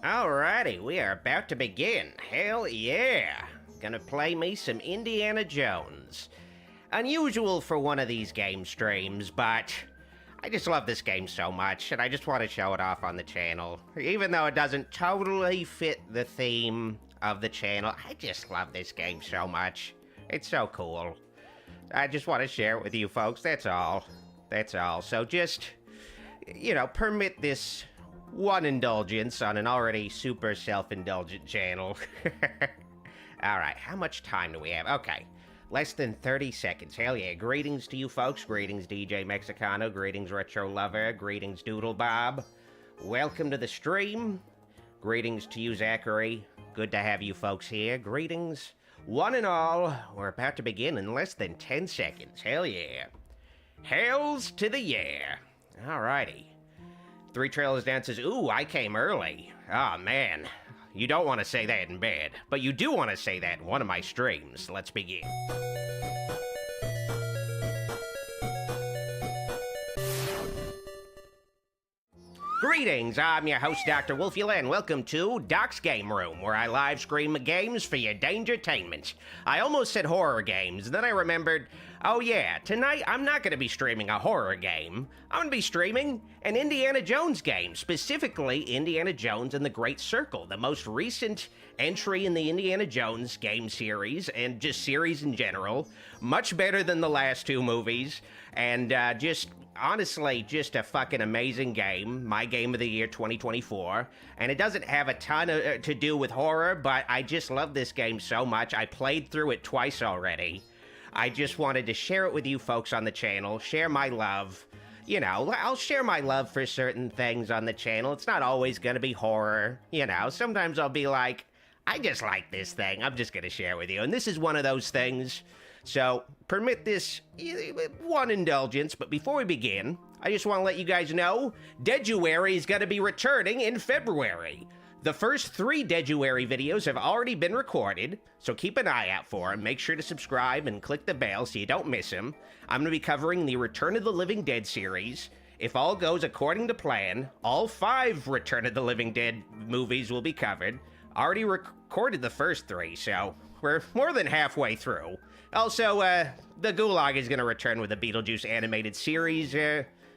Alrighty, we are about to begin. Hell yeah! Gonna play me some Indiana Jones. Unusual for one of these game streams, but I just love this game so much, and I just want to show it off on the channel. Even though it doesn't totally fit the theme of the channel, I just love this game so much. It's so cool. I just want to share it with you folks, that's all. That's all. So just, permit this one indulgence on an already super self-indulgent channel. Alright, how much time do we have? Okay, less than 30 seconds. Hell yeah. Greetings to you folks. Greetings, DJ Mexicano. Greetings, Retro Lover. Greetings, Doodle Bob. Welcome to the stream. Greetings to you, Zachary. Good to have you folks here. Greetings, one and all. We're about to begin in less than 10 seconds. Hell yeah. Hails to the yeah. Alrighty. Three Trailers Down says, ooh, I came early. Oh, man. You don't want to say that in bed, but you do want to say that in one of my streams. Let's begin. Greetings, I'm your host, Dr. Wolfula, and welcome to Doc's Game Room, where I live stream games for your dangertainment. I almost said horror games, then I remembered, oh yeah, tonight I'm not going to be streaming a horror game. I'm going to be streaming an Indiana Jones game, specifically Indiana Jones and the Great Circle, the most recent entry in the Indiana Jones game series, and just series in general. Much better than the last two movies, and honestly, just a fucking amazing game. My game of the year 2024. And it doesn't have a ton to do with horror, but I just love this game so much. I played through it twice already. I just wanted to share it with you folks on the channel, share my love. I'll share my love for certain things on the channel. It's not always gonna be horror, Sometimes I'll be like, I just like this thing. I'm just gonna share it with you. And this is one of those things. So, permit this one indulgence, but before we begin, I just want to let you guys know, Deaduary is going to be returning in February. The first 3 Deaduary videos have already been recorded, so keep an eye out for them. Make sure to subscribe and click the bell so you don't miss them. I'm going to be covering the Return of the Living Dead series. If all goes according to plan, all 5 Return of the Living Dead movies will be covered. Already recorded the first 3, so we're more than halfway through. Also, the Gulag is going to return with a Beetlejuice animated series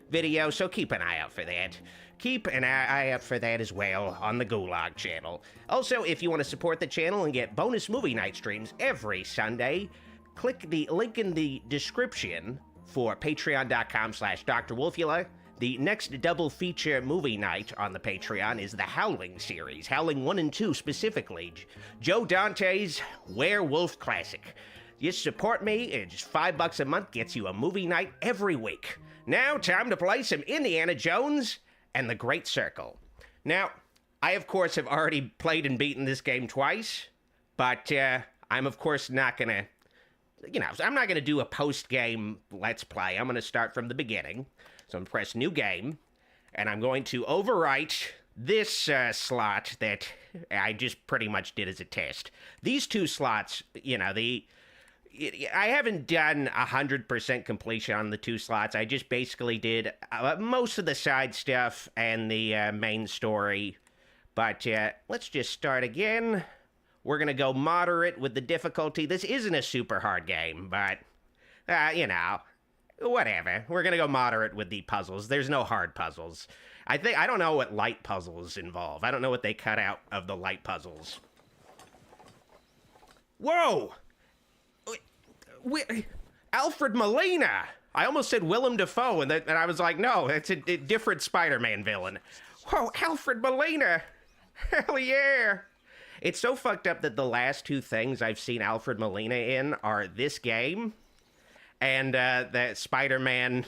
video, so keep an eye out for that. Keep an eye out for that as well on the Gulag channel. Also, if you want to support the channel and get bonus movie night streams every Sunday, click the link in the description for patreon.com/drwolfula. The next double feature movie night on the Patreon is the Howling series, Howling 1 and 2 specifically, Joe Dante's Werewolf Classic. Just support me, and just $5 a month gets you a movie night every week. Now, time to play some Indiana Jones and the Great Circle. Now, I of course have already played and beaten this game twice, but I'm of course not gonna, I'm not gonna do a post-game Let's Play. I'm gonna start from the beginning. So I'm gonna press New Game, and I'm going to overwrite this slot that I just pretty much did as a test. These 2 slots, I haven't done 100% completion on the 2 slots. I just basically did most of the side stuff and the main story. But let's just start again. We're going to go moderate with the difficulty. This isn't a super hard game, but, whatever. We're going to go moderate with the puzzles. There's no hard puzzles. I don't know what light puzzles involve. I don't know what they cut out of the light puzzles. Whoa! Alfred Molina! I almost said Willem Dafoe, and I was like, no, it's a different Spider-Man villain. Whoa, Alfred Molina! Hell yeah! It's so fucked up that the last 2 things I've seen Alfred Molina in are this game and that Spider-Man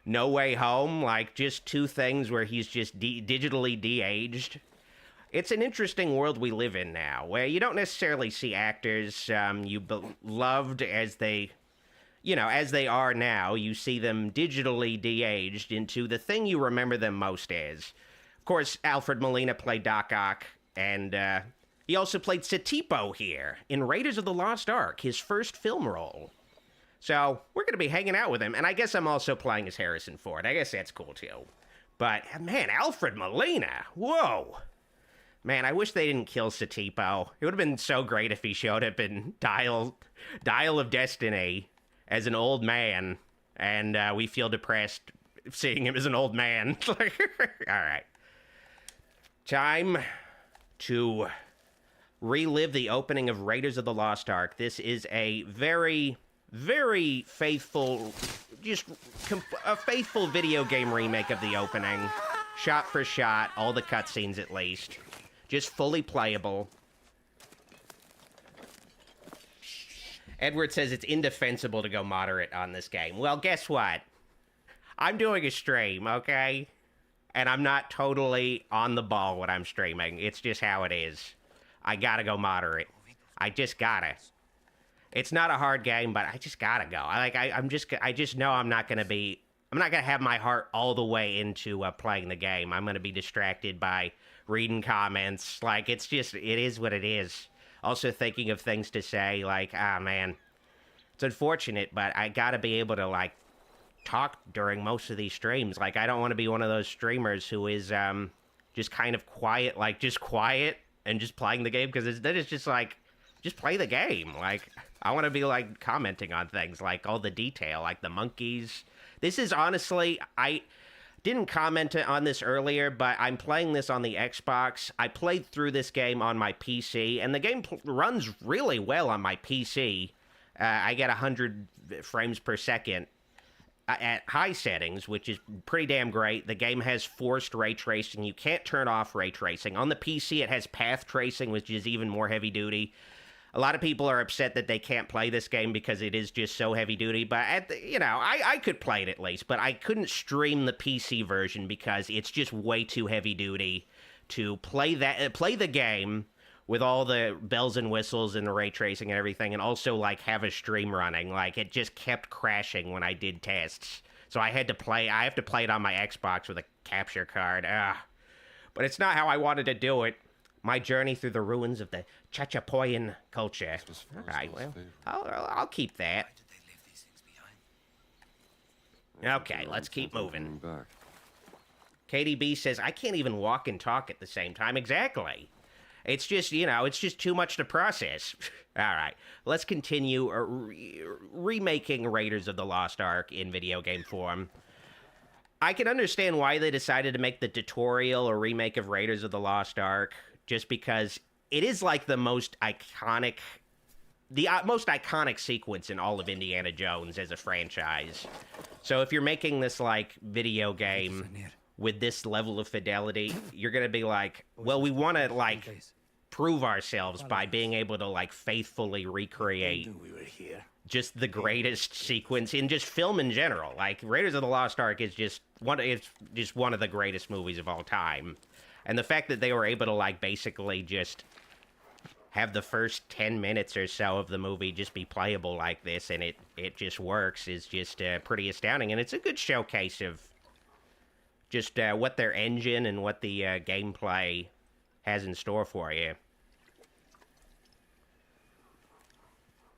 No Way Home, like just 2 things where he's just digitally de-aged. It's an interesting world we live in now, where you don't necessarily see actors you loved as they, as they are now. You see them digitally de-aged into the thing you remember them most as. Of course, Alfred Molina played Doc Ock, and he also played Satipo here in Raiders of the Lost Ark, his first film role. So we're going to be hanging out with him, and I guess I'm also playing as Harrison Ford. I guess that's cool, too. But, man, Alfred Molina, whoa. Man, I wish they didn't kill Satipo. It would have been so great if he showed up in Dial of Destiny as an old man, and we feel depressed seeing him as an old man. All right. Time to relive the opening of Raiders of the Lost Ark. This is a very, very faithful, a faithful video game remake of the opening. Shot for shot, all the cutscenes at least. Just fully playable. Edward says it's indefensible to go moderate on this game. Well, guess what? I'm doing a stream, okay? And I'm not totally on the ball when I'm streaming. It's just how it is. I gotta go moderate. I just gotta. It's not a hard game, but I just gotta go. I just know I'm not gonna have my heart all the way into playing the game. I'm gonna be distracted by reading comments. Like, it is what it is. Also thinking of things to say, like, man, it's unfortunate, but I gotta be able to, like, talk during most of these streams. Like, I don't want to be one of those streamers who is, just kind of quiet, like, just quiet and just playing the game, because then it's just, like, just play the game. Like, I want to be, like, commenting on things, like, all the detail, like the monkeys. This is, honestly, I didn't comment on this earlier, but I'm playing this on the Xbox. I played through this game on my PC, and the game runs really well on my PC. I get 100 frames per second at high settings, which is pretty damn great. The game has forced ray tracing. You can't turn off ray tracing. On the PC, it has path tracing, which is even more heavy duty. A lot of people are upset that they can't play this game because it is just so heavy duty, but I could play it at least, but I couldn't stream the PC version because it's just way too heavy duty to play the game with all the bells and whistles and the ray tracing and everything, and also, like, have a stream running. Like, it just kept crashing when I did tests. So I have to play it on my Xbox with a capture card. But it's not how I wanted to do it. My journey through the ruins of the Chachapoyan culture. All right, well, I'll keep that. Okay, let's keep moving. KDB says, I can't even walk and talk at the same time. Exactly. It's just, it's just too much to process. All right, let's continue remaking Raiders of the Lost Ark in video game form. I can understand why they decided to make the tutorial a remake of Raiders of the Lost Ark, just because it is like the most iconic sequence in all of Indiana Jones as a franchise. So if you're making this, like, video game with this level of fidelity, you're going to be like, well, we want to, like, prove ourselves by being able to, like, faithfully recreate just the greatest sequence in just film in general. Like, Raiders of the Lost Ark is just one of the greatest movies of all time. And the fact that they were able to, like, basically just have the first 10 minutes or so of the movie just be playable like this, and it just works, is just pretty astounding. And it's a good showcase of just what their engine and what the gameplay has in store for you.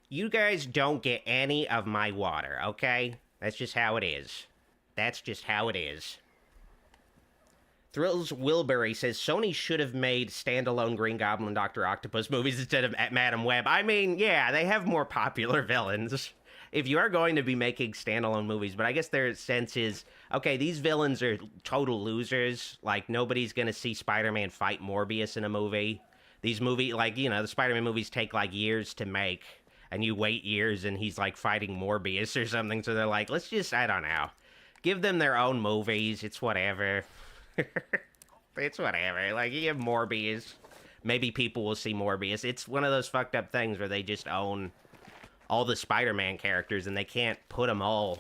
You guys don't get any of my water, okay? That's just how it is. That's just how it is. Thrills Wilbury says, Sony should have made standalone Green Goblin Dr. Octopus movies instead of Madam Web. I mean, yeah, they have more popular villains. If you are going to be making standalone movies, but I guess their sense is, okay, these villains are total losers. Like, nobody's going to see Spider-Man fight Morbius in a movie. These movies, like, the Spider-Man movies take, like, years to make, and you wait years and he's, like, fighting Morbius or something, so they're like, let's just, I don't know, give them their own movies. It's whatever. It's whatever. Like, you have Morbius. Maybe people will see Morbius. It's one of those fucked up things where they just own all the Spider-Man characters and they can't put them all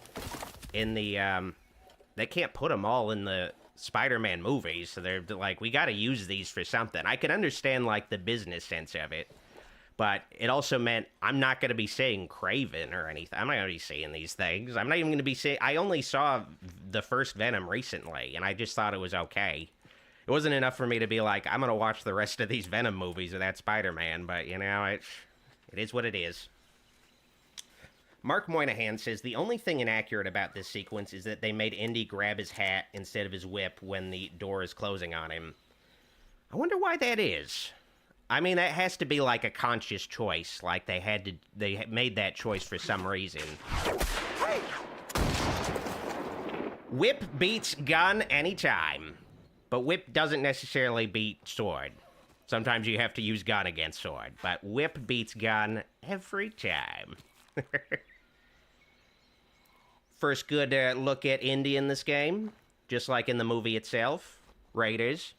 in the, Spider-Man movies. So they're like, we gotta use these for something. I can understand, like, the business sense of it. But it also meant I'm not going to be seeing Kraven or anything. I'm not going to be seeing these things. I'm not even going to be seeing... I only saw the first Venom recently, and I just thought it was okay. It wasn't enough for me to be like, I'm going to watch the rest of these Venom movies without Spider-Man, but, it is what it is. Mark Moynihan says the only thing inaccurate about this sequence is that they made Indy grab his hat instead of his whip when the door is closing on him. I wonder why that is. I mean, that has to be like a conscious choice. Like they made that choice for some reason. Whip beats gun anytime, but whip doesn't necessarily beat sword. Sometimes you have to use gun against sword, but whip beats gun every time. First good look at Indy in this game, just like in the movie itself. Raiders.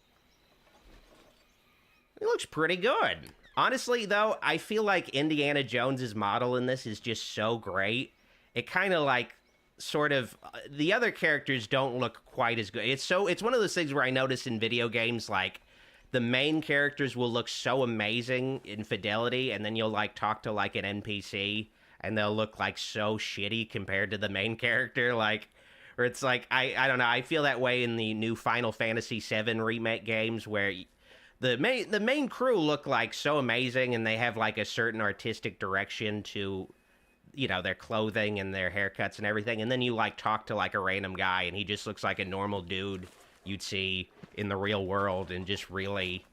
It looks pretty good. Honestly, though, I feel like Indiana Jones's model in this is just so great. It kind of like sort of the other characters don't look quite as good. It's one of those things where I notice in video games, like the main characters will look so amazing in fidelity, and then you'll like talk to like an NPC and they'll look like so shitty compared to the main character. Like, or it's like I don't know, I feel that way in the new Final Fantasy VII remake games where the main crew look like so amazing, and they have like a certain artistic direction to, you know, their clothing and their haircuts and everything, and then you like talk to like a random guy and he just looks like a normal dude you'd see in the real world, and just really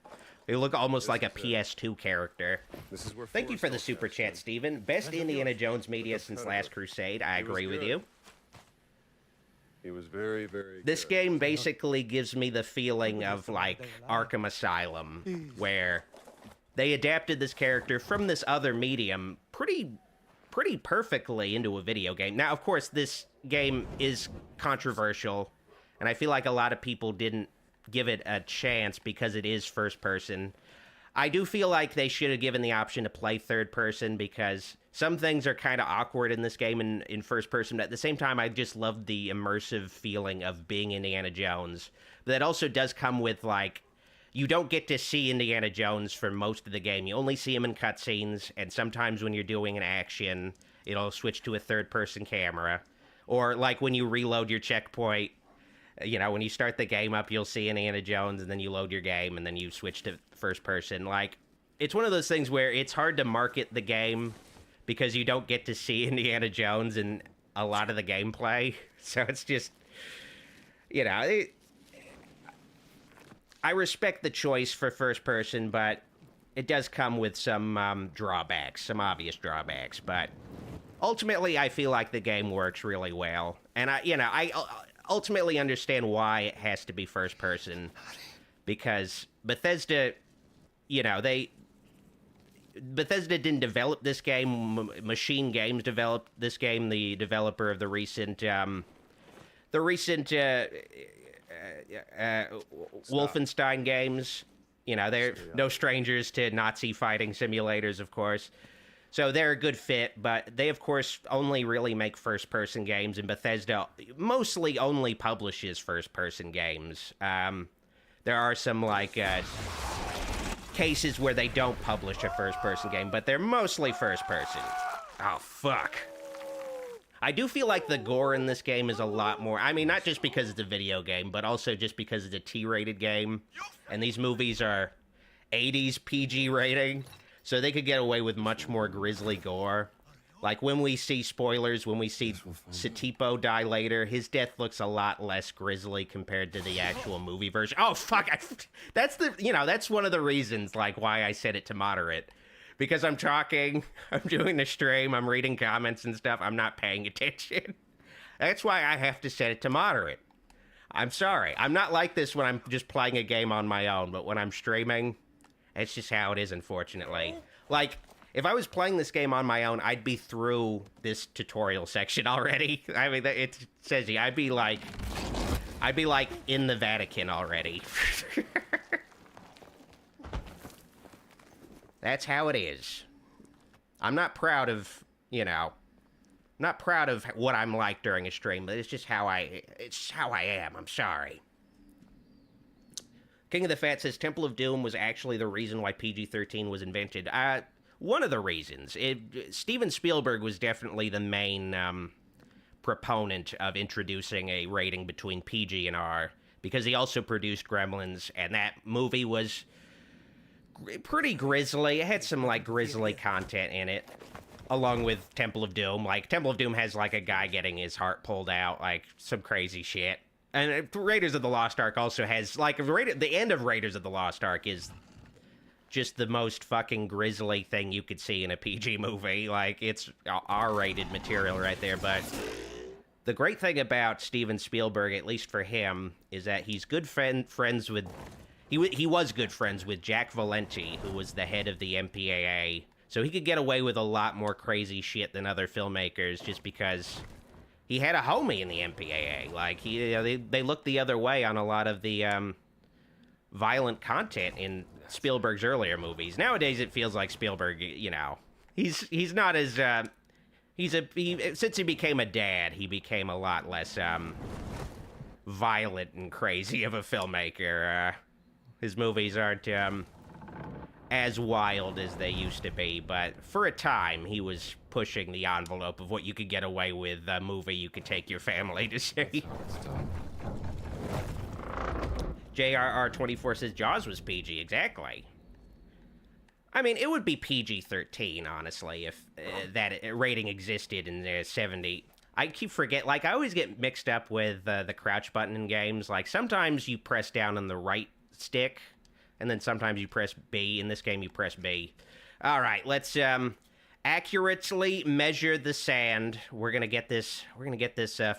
they look almost like a PS2 character. Thank you for the super chat, Steven. Best Indiana Jones media since Last Crusade. I agree with you. He was very, very good. This game basically gives me the feeling of like Arkham Asylum, where they adapted this character from this other medium pretty perfectly into a video game. Now, of course, this game is controversial, and I feel like a lot of people didn't give it a chance because it is first person. I do feel like they should have given the option to play third person, because some things are kind of awkward in this game in first person, but at the same time, I just love the immersive feeling of being Indiana Jones. But that also does come with, like, you don't get to see Indiana Jones for most of the game. You only see him in cutscenes, and sometimes when you're doing an action, it'll switch to a third-person camera. Or, like, when you reload your checkpoint, you know, when you start the game up, you'll see Indiana Jones, and then you load your game, and then you switch to first person. Like, it's one of those things where it's hard to market the game because you don't get to see Indiana Jones in a lot of the gameplay. So it's just, you know, I respect the choice for first person, but it does come with some drawbacks, some obvious drawbacks. But ultimately, I feel like the game works really well. And I ultimately understand why it has to be first person, because Bethesda, you know, Bethesda didn't develop this game. Machine Games developed this game. The developer of the recent Wolfenstein games. You know, they're no strangers to Nazi fighting simulators, of course. So they're a good fit, but they, of course, only really make first-person games, and Bethesda mostly only publishes first-person games. There are some, like, cases where they don't publish a first-person game, but they're mostly first-person. Oh, fuck. I do feel like the gore in this game is a lot more... I mean, not just because it's a video game, but also just because it's a T-rated game, and these movies are 80s PG rating, so they could get away with much more grisly gore. Like, when we see spoilers, when we see Satipo die later, his death looks a lot less grisly compared to the actual movie version. Oh, fuck! That's one of the reasons, like, why I set it to moderate. Because I'm talking, I'm doing the stream, I'm reading comments and stuff, I'm not paying attention. That's why I have to set it to moderate. I'm sorry. I'm not like this when I'm just playing a game on my own, but when I'm streaming, it's just how it is, unfortunately. Like, if I was playing this game on my own, I'd be through this tutorial section already. I mean, it says here, I'd be like in the Vatican already. That's how it is. I'm not proud of, not proud of what I'm like during a stream, but it's just how it's how I am. I'm sorry. King of the Fat says Temple of Doom was actually the reason why PG-13 was invented. One of the reasons. Steven Spielberg was definitely the main proponent of introducing a rating between PG and R, because he also produced Gremlins, and that movie was pretty grisly. It had some, like, grisly content in it. along with Temple of Doom. Like, Temple of Doom has, like, a guy getting his heart pulled out, like, some crazy shit. And Raiders of the Lost Ark also has, like, the end of Raiders of the Lost Ark is just the most fucking grisly thing you could see in a PG movie. Like, it's R-rated material right there, but the great thing about Steven Spielberg, at least for him, is that he's good friends with... He was good friends with Jack Valenti, who was the head of the MPAA, so he could get away with a lot more crazy shit than other filmmakers just because he had a homie in the MPAA. Like, they looked the other way on a lot of the violent content in Spielberg's earlier movies. Nowadays, it feels like Spielberg, you know, he's not as... since he became a dad, he became a lot less violent and crazy of a filmmaker. His movies aren't as wild as they used to be, but for a time, he was pushing the envelope of what you could get away with, a movie you could take your family to see. JRR24 says Jaws was PG, exactly. I mean, it would be PG-13, honestly, if that rating existed in the 70s. I keep forgetting, like, I always get mixed up with the crouch button in games. Like, sometimes you press down on the right stick, and then sometimes you press B. In this game, you press B. All right, let's accurately measure the sand. We're gonna get this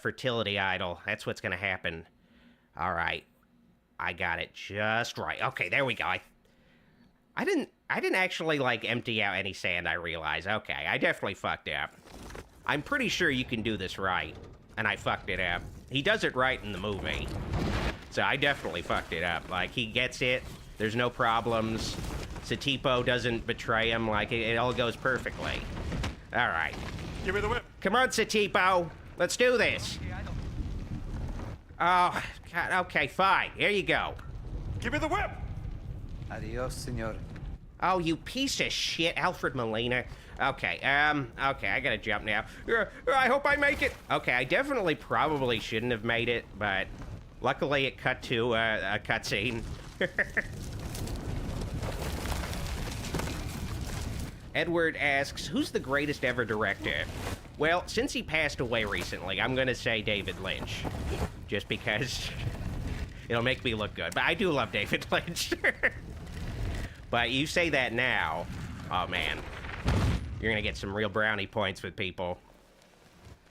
fertility idol. That's what's gonna happen. All right, I got it just right. Okay, there we go. I didn't actually, like, empty out any sand, I realize. Okay, I definitely fucked up. I'm pretty sure you can do this right, and I fucked it up. He does it right in the movie, so I definitely fucked it up. Like, he gets it, there's no problems. Satipo doesn't betray him, like, it all goes perfectly. All right. Give me the whip. Come on, Satipo, let's do this. Oh, God, okay, fine, here you go. Give me the whip. Adios, senor. Oh, you piece of shit, Alfred Molina. Okay, okay, I gotta jump now. I hope I make it. Okay, I definitely probably shouldn't have made it, but luckily it cut to a cutscene. Edward asks, who's the greatest ever director? Well, since he passed away recently, I'm gonna say David Lynch. Just because it'll make me look good. But I do love David Lynch. But you say that now, oh man, you're gonna get some real brownie points with people.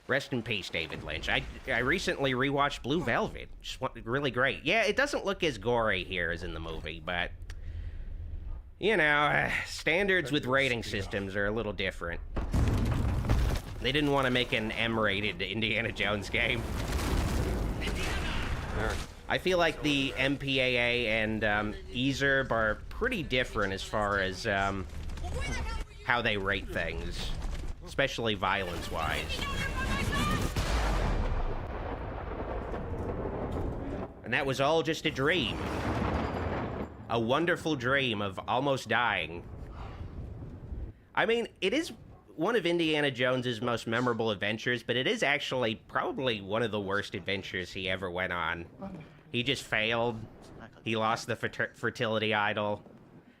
Rest in peace, David Lynch. I recently rewatched Blue Velvet. Just really great. Yeah, it doesn't look as gory here as in the movie, but you know, standards with rating systems are a little different. They didn't want to make an M-rated Indiana Jones game. I feel like the MPAA and EZRB are pretty different as far as how they rate things, especially violence-wise. And that was all just a dream. A wonderful dream of almost dying. I mean, it is one of Indiana Jones's most memorable adventures, but it is actually probably one of the worst adventures he ever went on. He just failed. He lost the fertility idol.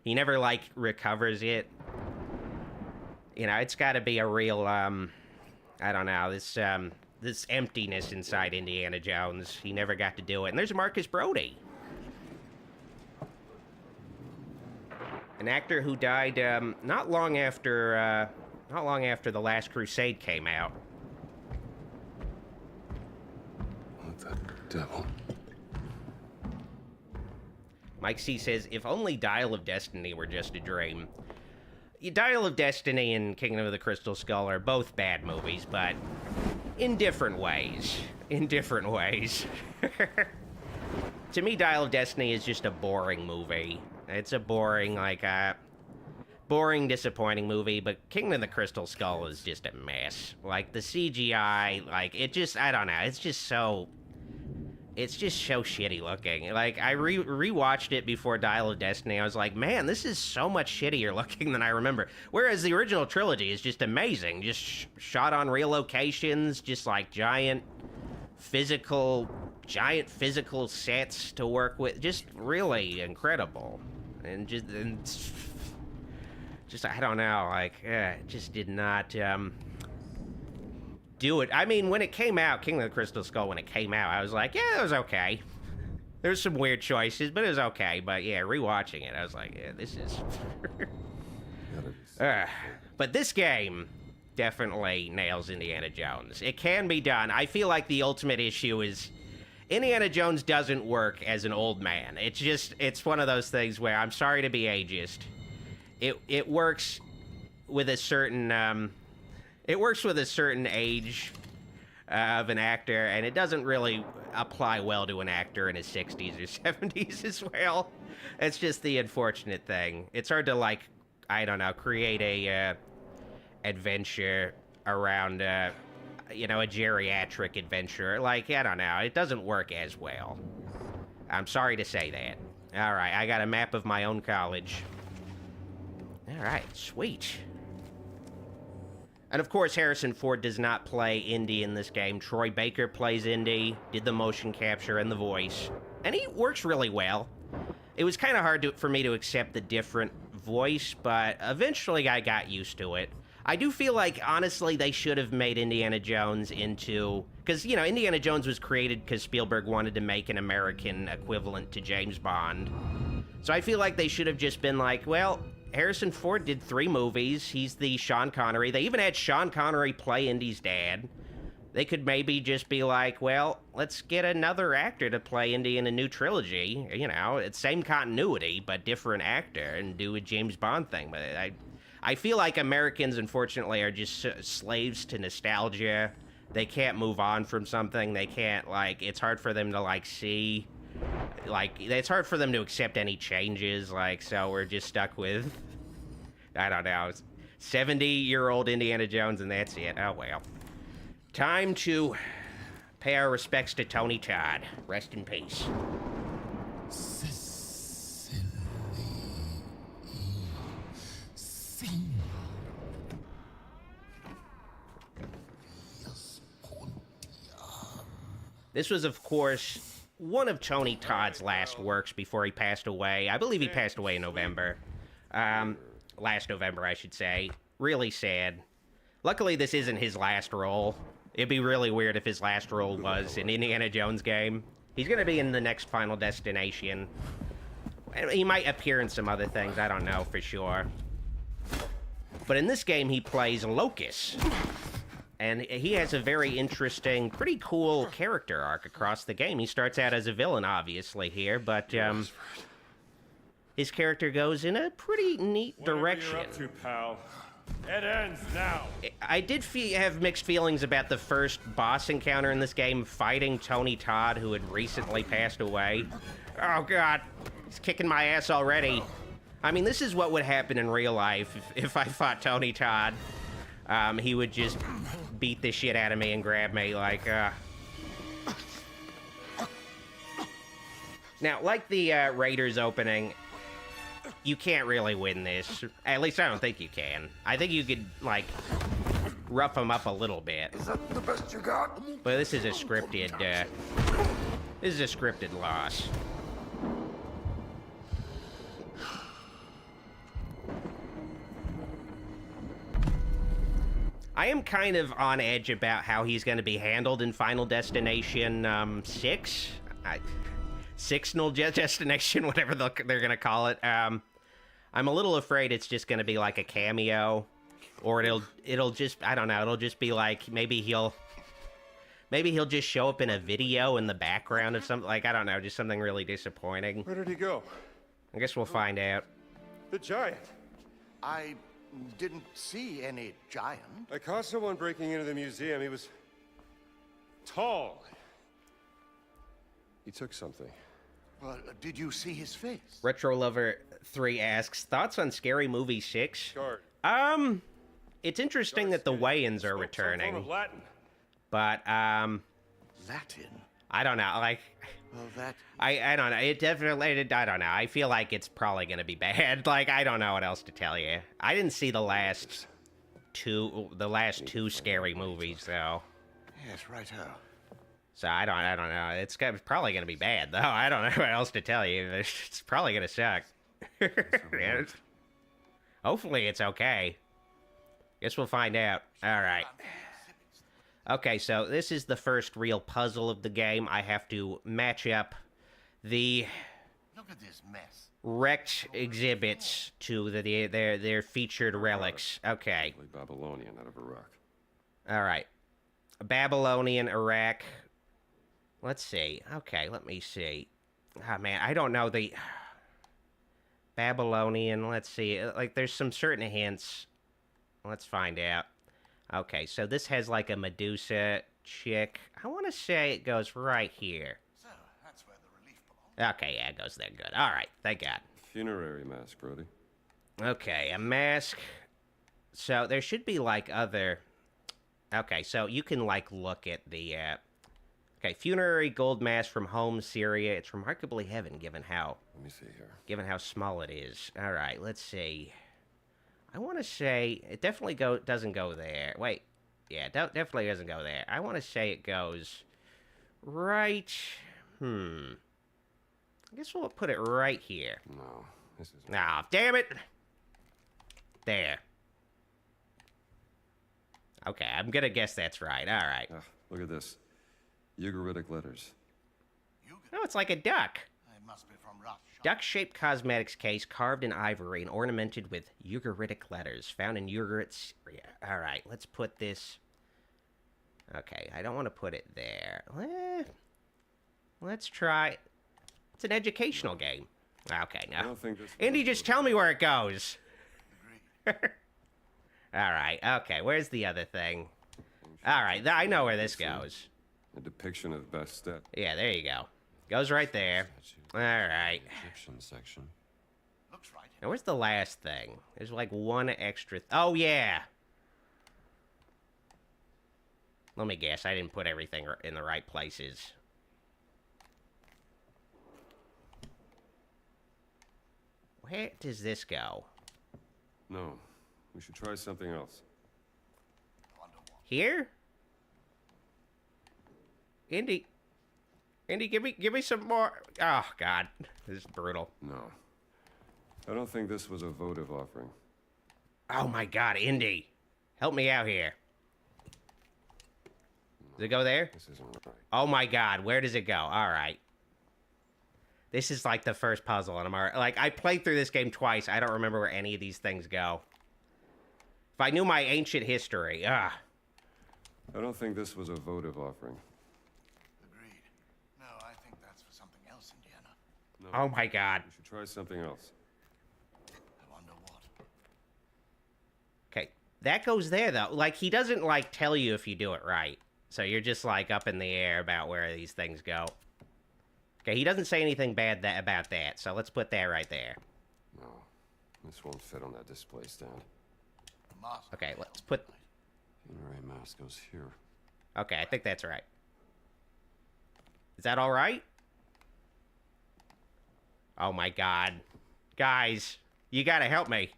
He never, like, recovers it. You know, it's gotta be a real, I don't know, this emptiness inside Indiana Jones. He never got to do it. And there's Marcus Brody. An actor who died, not long after The Last Crusade came out. What the devil? Mike C says, if only Dial of Destiny were just a dream. Dial of Destiny and Kingdom of the Crystal Skull are both bad movies, but in different ways. In different ways. To me, Dial of Destiny is just a boring movie. It's a boring, boring, disappointing movie, but Kingdom of the Crystal Skull is just a mess. Like, the CGI, like, it just, I don't know, it's just so shitty looking. Like, I rewatched it before Dial of Destiny. I was like, man, this is so much shittier looking than I remember. Whereas the original trilogy is just amazing. Just shot on real locations, just like giant physical sets to work with. Just really incredible. And just, I don't know, like, it just did not, do it. I mean, when it came out, King of the Crystal Skull, when it came out, I was like, yeah, it was okay. There's some weird choices, but it was okay. But yeah, rewatching it, I was like, yeah, this is... But this game definitely nails Indiana Jones. It can be done. I feel like the ultimate issue is Indiana Jones doesn't work as an old man. It's just, it's one of those things where, I'm sorry to be ageist, it works with a certain, it works with a certain age of an actor, and it doesn't really apply well to an actor in his 60s or 70s as well. It's just the unfortunate thing. It's hard to, like, I don't know, create a adventure around, you know, a geriatric adventure. Like, I don't know, it doesn't work as well. I'm sorry to say that. All right, I got a map of my own college. All right, sweet. And of course, Harrison Ford does not play Indy in this game. Troy Baker plays Indy, did the motion capture and the voice, and he works really well. It was kind of hard for me to accept the different voice, but eventually I got used to it. I do feel like, honestly, they should have made Indiana Jones into... Because, you know, Indiana Jones was created because Spielberg wanted to make an American equivalent to James Bond. So I feel like they should have just been like, well, Harrison Ford did 3 movies. He's the Sean Connery. They even had Sean Connery play Indy's dad. They could maybe just be like, well, let's get another actor to play Indy in a new trilogy. You know, it's same continuity, but different actor, and do a James Bond thing. But I feel like Americans, unfortunately, are just slaves to nostalgia. They can't move on from something. They can't, like, it's hard for them to, like, see. Like, it's hard for them to accept any changes. Like, so we're just stuck with, I don't know, 70-year-old Indiana Jones, and that's it. Oh, well. Time to pay our respects to Tony Todd. Rest in peace. This was, of course, one of Tony Todd's last works before he passed away. I believe he passed away in November. Last November, I should say. Really sad. Luckily, this isn't his last role. It'd be really weird if his last role was an Indiana Jones game. He's gonna be in the next Final Destination. He might appear in some other things, I don't know for sure. But in this game, he plays Locus. And he has a very interesting, pretty cool character arc across the game. He starts out as a villain, obviously, here, but his character goes in a pretty neat direction. Whatever you're up to, pal. It ends now. I did have mixed feelings about the first boss encounter in this game, fighting Tony Todd, who had recently passed away. Oh, God. He's kicking my ass already. I mean, this is what would happen in real life if I fought Tony Todd. He would just beat the shit out of me and grab me, like, Now, like the Raiders opening, you can't really win this. At least I don't think you can. I think you could, like, rough him up a little bit. Is that the best you got? But this is a scripted, this is a scripted loss. I am kind of on edge about how he's going to be handled in Final Destination 6. Sixnal Destination, whatever they're going to call it. I'm a little afraid it's just going to be like a cameo, or it'll just, I don't know, it'll just be like, maybe he'll just show up in a video in the background of something, like, I don't know, just something really disappointing. Where did he go? I guess we'll find out. The giant. I didn't see any giant. I caught someone breaking into the museum. He was tall. He took something. Well, did you see his face? Retro Lover 3 asks, thoughts on Scary Movie 6? Short. It's interesting that the Wayans are returning. Latin. But, Latin? I don't know, like, Well, that... I don't know, it definitely, I don't know, I feel like it's probably gonna be bad, like, I don't know what else to tell you. I didn't see the last two Scary movies, though. Yes, right-o. So I don't know, it's probably gonna be bad, though. I don't know what else to tell you, it's probably gonna suck. Hopefully it's okay. Guess we'll find out. All right. Okay, so this is the first real puzzle of the game. I have to match up the Look at this mess. wrecked exhibits to their featured relics. Okay. Babylonian out of Iraq. All right. Babylonian, Iraq. Let's see. Okay, let me see. Oh, man, I don't know the... Babylonian, let's see. Like, there's some certain hints. Let's find out. Okay, so this has, like, a Medusa chick. I want to say it goes right here. So, that's where the relief belongs. Okay, yeah, it goes there. Good. All right, thank God. Funerary mask, Brody. Okay, a mask. So there should be, like, other... Okay, so you can, like, look at the, Okay, funerary gold mask from home, Syria. It's remarkably heavy, given how... Let me see here. Given how small it is. All right, let's see. I want to say... It definitely doesn't go there. Wait. Yeah, definitely doesn't go there. I want to say it goes... Right... I guess we'll put it right here. No, this isn't. Nah, damn it! There. Okay, I'm gonna guess that's right. All right. Look at this. Ugaritic letters. Oh, it's like a duck. It must be from Russia. Duck-shaped cosmetics case carved in ivory and ornamented with Ugaritic letters found in Ugarit, Syria. All right, let's put this... Okay, I don't want to put it there. Let's try... It's an educational game. Okay, I no. don't think this. Indy, just tell me where it goes. Agreed. All right, okay, where's the other thing? All right, I know where this goes. A depiction of Bastet. Yeah, there you go. Goes right there. All right. Egyptian section. Looks right. Now, where's the last thing? There's like one extra... Oh, yeah! Let me guess, I didn't put everything in the right places. Where does this go? No, we should try something else. Here? Indy, give me some more... Oh, God. This is brutal. No. I don't think this was a votive offering. Oh, my God, Indy. Help me out here. Does it go there? This isn't right. Oh, my God. Where does it go? All right. This is like the first puzzle, and I'm already... Like, I played through this game twice. I don't remember where any of these things go. If I knew my ancient history... I don't think this was a votive offering. Agreed. No, I think that's for something else, Indiana. No. Oh, my God. We should try something else. I wonder what. Okay. That goes there, though. Like, he doesn't, like, tell you if you do it right. So you're just, like, up in the air about where these things go. Okay, he doesn't say anything bad about that, so let's put that right there. No, this won't fit on that display stand. The mask. Okay, let's put... Funerary mask goes here. Okay, I think that's right. Is that all right? Oh, my God. Guys, you gotta help me.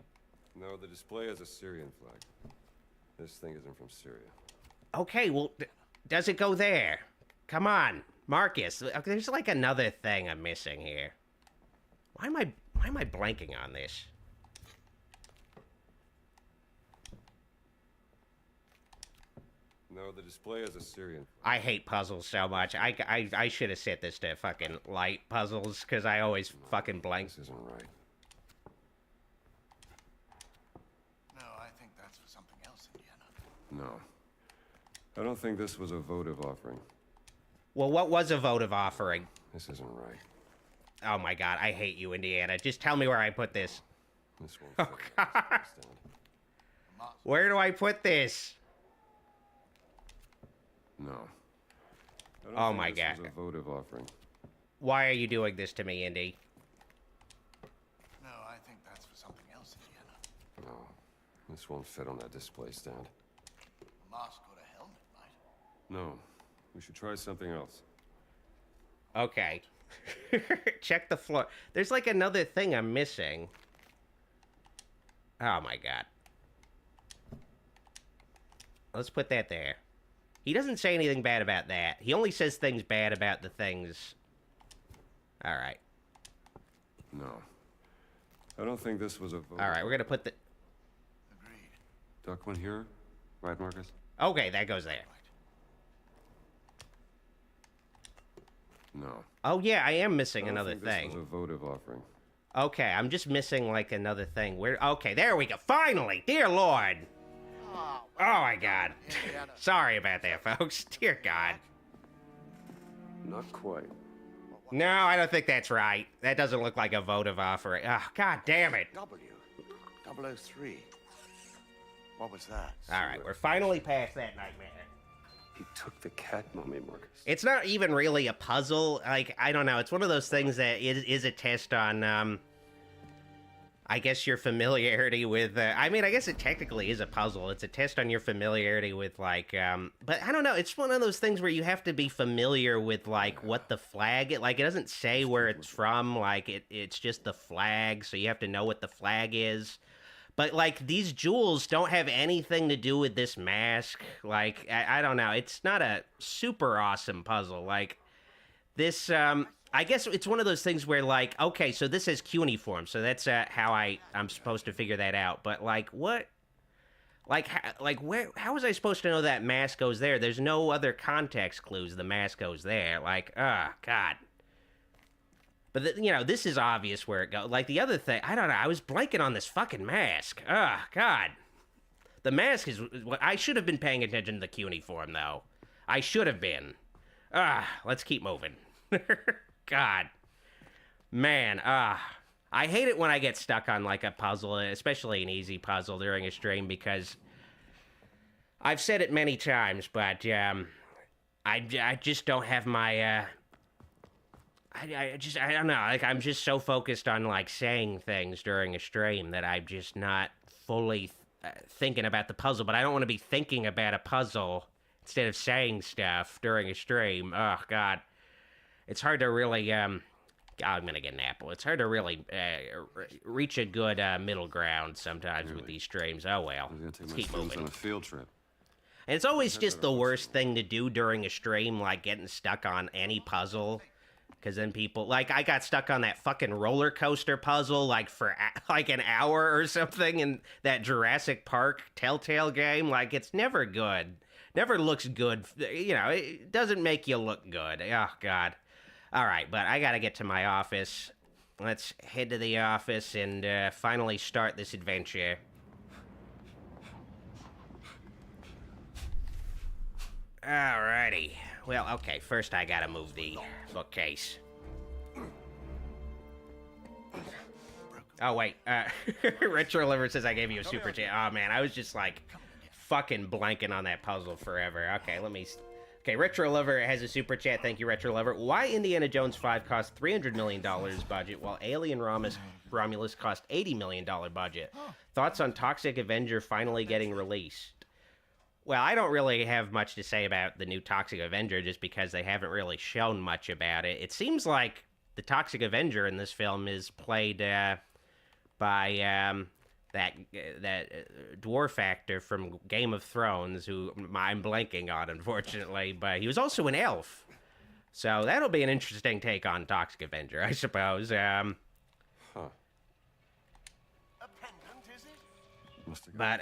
No, the display has a Syrian flag. This thing isn't from Syria. Okay, well, does it go there? Come on, Marcus. There's like another thing I'm missing here. Why am I blanking on this? No, the display has a Syrian flag. I hate puzzles so much. I should have set this to fucking light puzzles, because I always fucking blank. This isn't right. No, I think that's for something else, Indiana. No. I don't think this was a votive offering. Well, what was a votive offering? This isn't right. Oh my God, I hate you, Indiana. Just tell me where I put this. This won't Oh, fit on that display stand. The mask. Where do I put this? No. I don't Oh think my this God. was a votive offering. Why are you doing this to me, Indy? No, I think that's for something else, Indiana. No. This won't fit on that display stand. The mask or a helmet, right? No. We should try something else. Okay. Check the floor. There's like another thing I'm missing. Oh my God. Let's put that there. He doesn't say anything bad about that. He only says things bad about the things. All right. No. I don't think this was a votive. All right, we're going to put the... Duck one here, right, Marcus? Okay, that goes there. No. Oh yeah, I am missing I don't another think this thing. was a votive offering. Okay, I'm just missing like another thing. Where? Okay, there we go. Finally, dear Lord. Oh, Oh my God. Sorry about that, folks. Dear God. Not quite. No, I don't think that's right. That doesn't look like a votive offering. Oh, God damn it. W 003. What was that? All right, we're finally past that nightmare. He took the cat mummy, Marcus. It's not even really a puzzle. Like, I don't know. It's one of those things that is a test on, I guess, your familiarity with, I mean, I guess it technically is a puzzle. It's a test on your familiarity with, like, but I don't know. It's one of those things where you have to be familiar with, like, what the flag, it doesn't say where it's from. Like, it's just the flag, so you have to know what the flag is. But, like, these jewels don't have anything to do with this mask. Like, I don't know. It's not a super awesome puzzle. Like, this, I guess it's one of those things where, like, okay, so this is cuneiform, so that's how I'm supposed to figure that out. But, like, what? Like, how was I supposed to know that mask goes there? There's no other context clues the mask goes there. Like, God. But, you know, this is obvious where it goes. Like, the other thing, I don't know, I was blanking on this fucking mask. God. The mask is... I should have been paying attention to the cuneiform, though. I should have been. Let's keep moving. God. Man, I hate it when I get stuck on, like, a puzzle, especially an easy puzzle during a stream, because... I've said it many times, but, I just don't have my, I don't know, like, I'm just so focused on, like, saying things during a stream that I'm just not fully thinking about the puzzle, but I don't want to be thinking about a puzzle instead of saying stuff during a stream. Oh, God. It's hard to really, I'm gonna get an apple. It's hard to really reach a good middle ground sometimes with these streams. Oh, well. I'm gonna take Let's my keep students moving. on a field trip. And it's always just the worst thing to do during a stream, like getting stuck on any puzzle. Because then people, like, I got stuck on that fucking roller coaster puzzle, like, for, like, an hour or something in that Jurassic Park Telltale game. Like, it's never good. Never looks good. You know, it doesn't make you look good. Oh, God. All right, but I gotta get to my office. Let's head to the office and finally start this adventure. Alrighty. Well, okay, first I gotta move the bookcase. Oh, wait, Retro Liver says I gave you a super chat. Oh, man, I was just, like, fucking blanking on that puzzle forever. Okay, let me... Okay, Retro Lover has a super chat. Thank you, Retro Lover. Why Indiana Jones 5 cost $300 million budget, while Alien Romulus cost $80 million budget? Thoughts on Toxic Avenger finally getting released? Well, I don't really have much to say about the new Toxic Avenger just because they haven't really shown much about it. It seems like the Toxic Avenger in this film is played by that dwarf actor from Game of Thrones, who I'm blanking on, unfortunately, but he was also an elf. So that'll be an interesting take on Toxic Avenger, I suppose. Huh. But,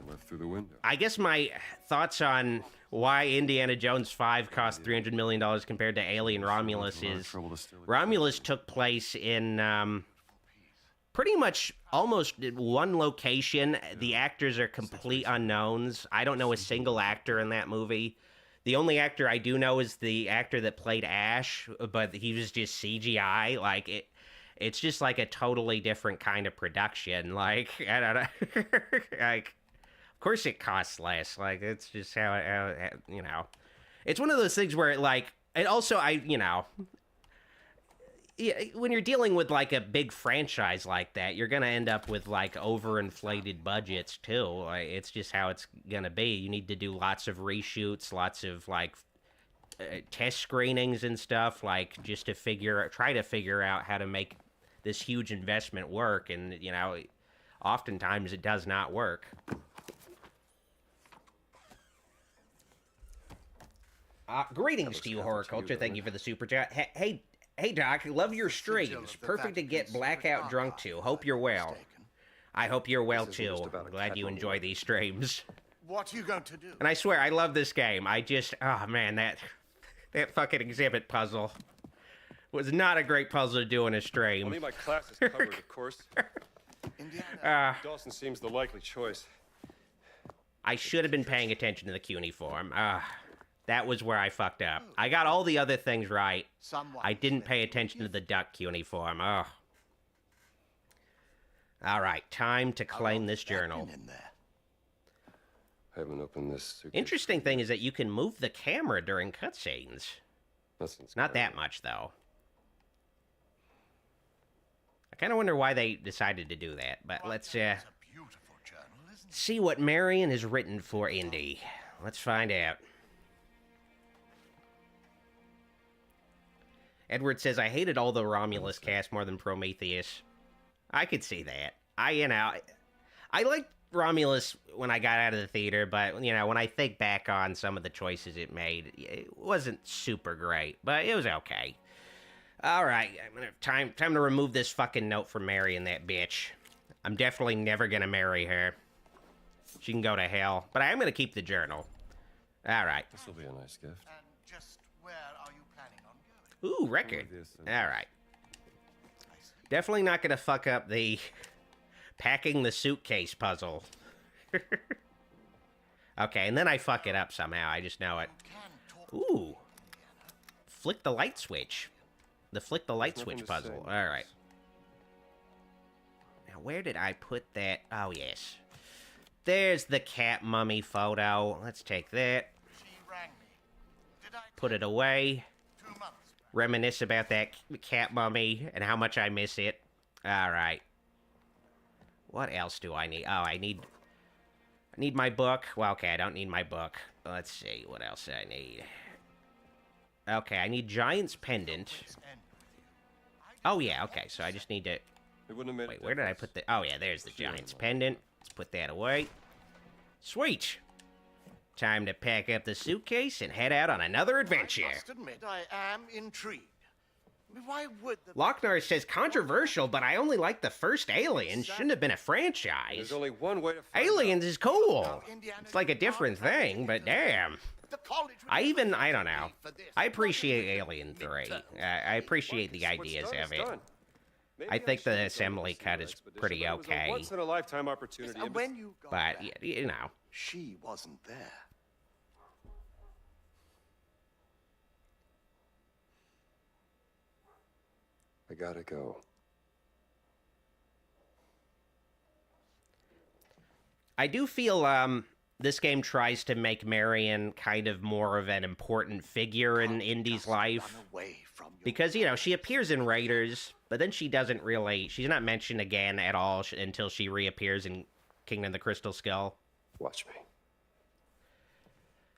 left through the window. I guess my thoughts on why Indiana Jones 5 cost $300 million compared to Alien Romulus is Romulus took place in pretty much almost one location. The actors are complete unknowns. I don't know a single actor in that movie. The only actor I do know is the actor that played Ash, but he was just CGI. Like, it's just like a totally different kind of production. Like, I don't know. Like, of course it costs less. Like, it's just how you know. It's one of those things where, like, and also, you know, yeah, when you're dealing with, like, a big franchise like that, you're going to end up with, like, overinflated budgets, too. Like, it's just how it's going to be. You need to do lots of reshoots, lots of, like, test screenings and stuff, like, just to try to figure out how to make this huge investment work, and, you know, oftentimes it does not work. Greetings to you, Horror Culture. Thank you for the super chat. Hey, Doc, love your streams. Perfect to get blackout drunk to. Hope you're well. I hope you're well, This isn't too. just about I'm a glad cat you mummy. enjoy these streams. What are you going to do? And I swear, I love this game. I just... Oh, man, that fucking exhibit puzzle was not a great puzzle to do in a I'll stream. need my classes covered, of course. Indiana. Dawson seems the likely choice. I should have been paying attention to the cuneiform. That was where I fucked up. I got all the other things right. Someone I didn't pay attention to the duck cuneiform. Oh. All right, time to claim this journal. In there. I haven't opened this suitcase. Interesting thing is that you can move the camera during cutscenes. Nothing's Not that much, though. I kind of wonder why they decided to do that, but let's It's a beautiful journal, isn't it? see what Marion has written for Indy. Let's find out. Edward says, I hated all the Romulus cast more than Prometheus. I could see that. I liked Romulus when I got out of the theater, but, when I think back on some of the choices it made, it wasn't super great, but it was okay. All right, time to remove this fucking note from Marion, that bitch. I'm definitely never gonna marry her. She can go to hell, but I am gonna keep the journal. All right. This will be a nice gift. And just where are you planning on going? Ooh, record. This, All right. I see. Definitely not gonna fuck up the packing the suitcase puzzle. Okay, and then I fuck it up somehow. I just know it. Can talk. Ooh. Flick the light switch. The flick the light There's nothing switch to puzzle. say. All right. Now, where did I put that? Oh, yes. There's the cat mummy photo. Let's take that. She rang me. Did I Put it away. 2 months back? Reminisce about that cat mummy and how much I miss it. All right. What else do I need? Oh, I need my book. Well, okay, I don't need my book. Let's see what else I need. Okay, I need Giant's Pendant. Let's end with you. Oh, yeah, okay, so I just need to... It wouldn't have made Wait, a where did I difference. put the... Oh, yeah, there's the Giant's Pendant. Let's put that away. Sweet. Time to pack up the suitcase and head out on another adventure. I must admit, I am intrigued. I mean, why would the... Lochnar says, controversial, but I only like the first Alien. Shouldn't have been a franchise. There's only one way to find Aliens is cool. Now, Indiana, It's like a you different are thing, but damn. The college I don't know. for this. I appreciate Alien 3. I appreciate the ideas of it. I think the assembly cut is pretty okay. Once in a lifetime opportunity. And when you got But, back, you know. she wasn't there. I gotta go. I do feel this game tries to make Marion kind of more of an important figure in Indy's Just life. run away from your Because, she appears in Raiders, but then she's not mentioned again at all until she reappears in Kingdom of the Crystal Skull. Watch me.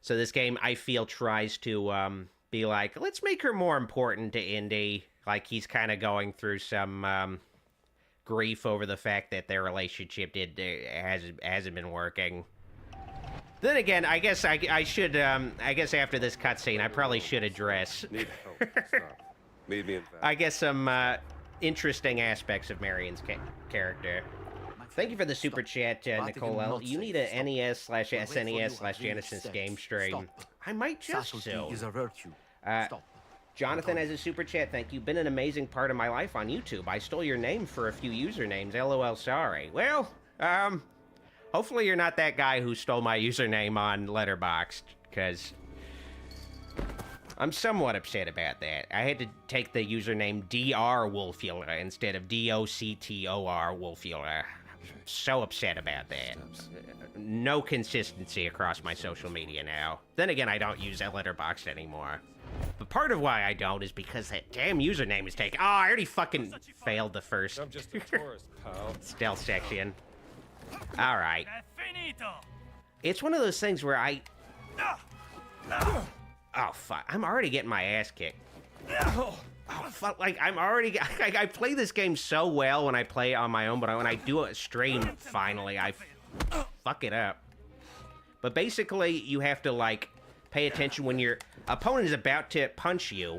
So this game, I feel, tries to be like, let's make her more important to Indy. Like, he's kind of going through some grief over the fact that their relationship hasn't been working. Then again, I guess I should, I guess after this cutscene, I probably should address, Need help. Stop. Meet me in Vatican. I guess, some interesting aspects of Marion's character. Thank you for the super chat, Nicole L. You need a NES/SNES/Genesis game stream. I might just so. Is a virtue. Stop. Jonathan has a super chat. Thank you. Been an amazing part of my life on YouTube. I stole your name for a few usernames. LOL, sorry. Well, hopefully you're not that guy who stole my username on Letterboxd, because I'm somewhat upset about that. I had to take the username DR Wolfula instead of DOCTOR Wolfula. I'm so upset about that. No consistency across my social media now. Then again, I don't use Letterboxd anymore. But part of why I don't is because that damn username is taken. Oh, I already fucking failed the first I'm just a tourist, pal. stealth section. All right. It's one of those things where Oh, fuck. I'm already getting my ass kicked. Oh, fuck. Like, I play this game so well when I play it on my own, but when I do a stream, finally, I fuck it up. But basically, you have to, like, pay attention when your opponent is about to punch you.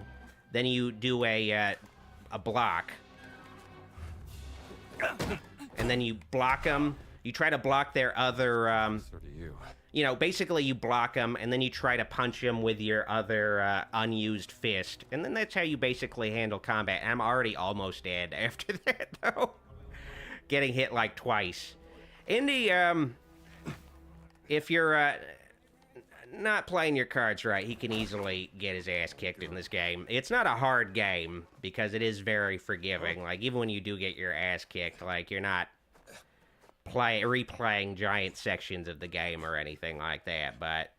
Then you do a block. and then you block them. You try to block their other, So do you. you know, basically you block them, and then you try to punch them with your other unused fist. And then that's how you basically handle combat. I'm already almost dead after that, though. Getting hit like twice. Indy, if you're not playing your cards right, he can easily get his ass kicked in this game. It's not a hard game, because it is very forgiving. Like, even when you do get your ass kicked, like, you're not replaying giant sections of the game or anything like that, but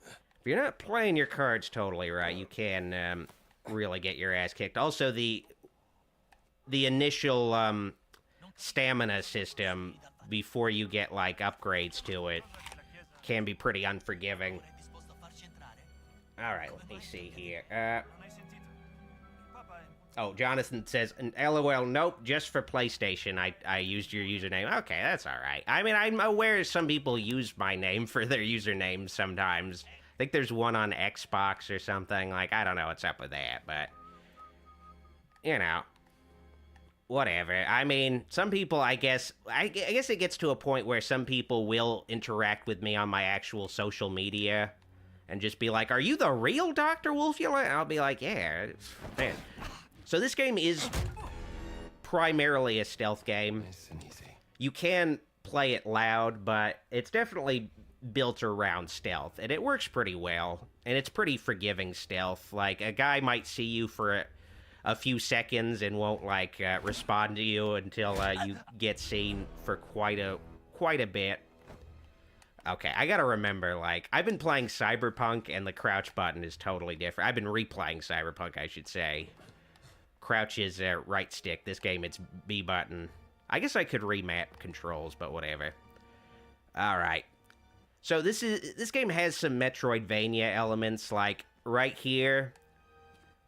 if you're not playing your cards totally right, you can really get your ass kicked. Also, the initial stamina system before you get, like, upgrades to it can be pretty unforgiving. Alright, let me see here. Oh, Jonathan says, LOL, nope, just for PlayStation, I used your username. Okay, that's alright. I mean, I'm aware some people use my name for their usernames sometimes. I think there's one on Xbox or something. Like, I don't know what's up with that, but... You know. Whatever. I mean, some people, I guess it gets to a point where some people will interact with me on my actual social media and just be like, are you the real Dr. Wolfula? And I'll be like, yeah, man. So this game is primarily a stealth game. Nice and easy. You can play it loud, but it's definitely built around stealth, and it works pretty well, and it's pretty forgiving stealth. Like, a guy might see you for a few seconds and won't, like, respond to you until you get seen for quite a bit. Okay, I gotta remember, like, I've been playing Cyberpunk, and the crouch button is totally different. I've been replaying Cyberpunk, I should say. Crouch is right stick. This game, it's B button. I guess I could remap controls, but whatever. Alright. So this game has some Metroidvania elements, like, right here.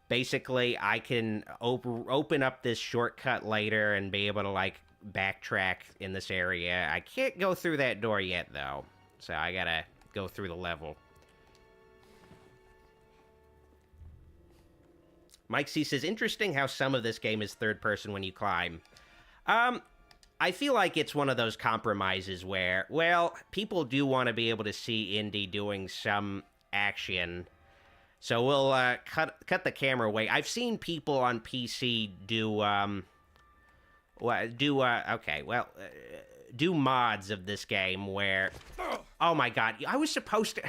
Basically, I can open up this shortcut later and be able to, like, backtrack in this area. I can't go through that door yet, though. So I gotta go through the level. Mike C says, interesting how some of this game is third person when you climb. I feel like it's one of those compromises where, well, people do want to be able to see Indy doing some action. So we'll cut the camera away. I've seen people on PC do mods of this game where, oh my god, I was supposed to,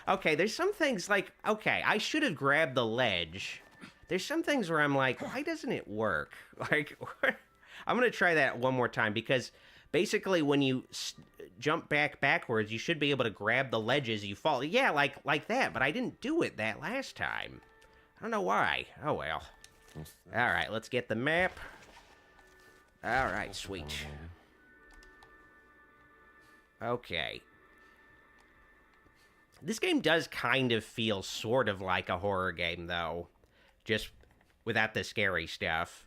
okay, there's some things like, okay, I should have grabbed the ledge. There's some things where I'm like, why doesn't it work? Like, I'm gonna try that one more time, because basically when you jump backwards, you should be able to grab the ledges you fall. Yeah, like that, but I didn't do it that last time. I don't know why. Oh well. Alright, let's get the map. Alright, sweet. Okay. This game does kind of feel sort of like a horror game, though. Just without the scary stuff.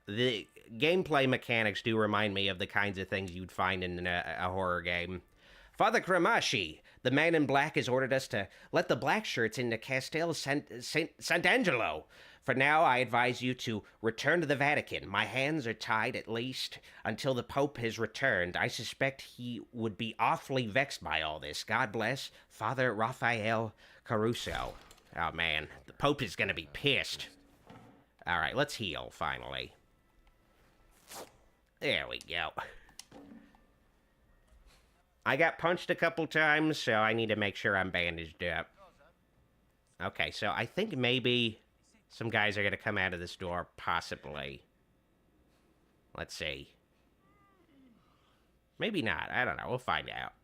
The gameplay mechanics do remind me of the kinds of things you'd find in a horror game. Father Cramashi, the man in black, has ordered us to let the black shirts into Castel Sant'Angelo. For now, I advise you to return to the Vatican. My hands are tied, at least, until the Pope has returned. I suspect he would be awfully vexed by all this. God bless, Father Raphael Caruso. Oh, man, the Pope is gonna be pissed. All right, let's heal, finally. There we go. I got punched a couple times, so I need to make sure I'm bandaged up. Okay, so I think maybe some guys are going to come out of this door, possibly. Let's see. Maybe not. I don't know. We'll find out.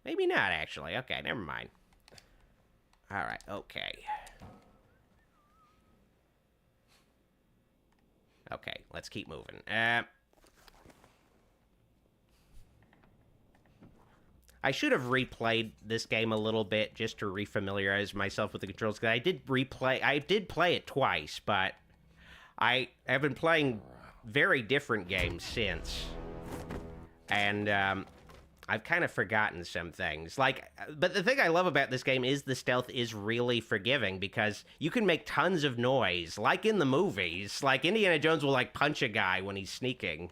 Maybe not, actually. Okay, never mind. Alright, okay. Okay, let's keep moving. I should have replayed this game a little bit just to refamiliarize myself with the controls, because I did play it twice, but I have been playing very different games since. And I've kind of forgotten some things. Like, but the thing I love about this game is the stealth is really forgiving, because you can make tons of noise, like in the movies. Like, Indiana Jones will, like, punch a guy when he's sneaking.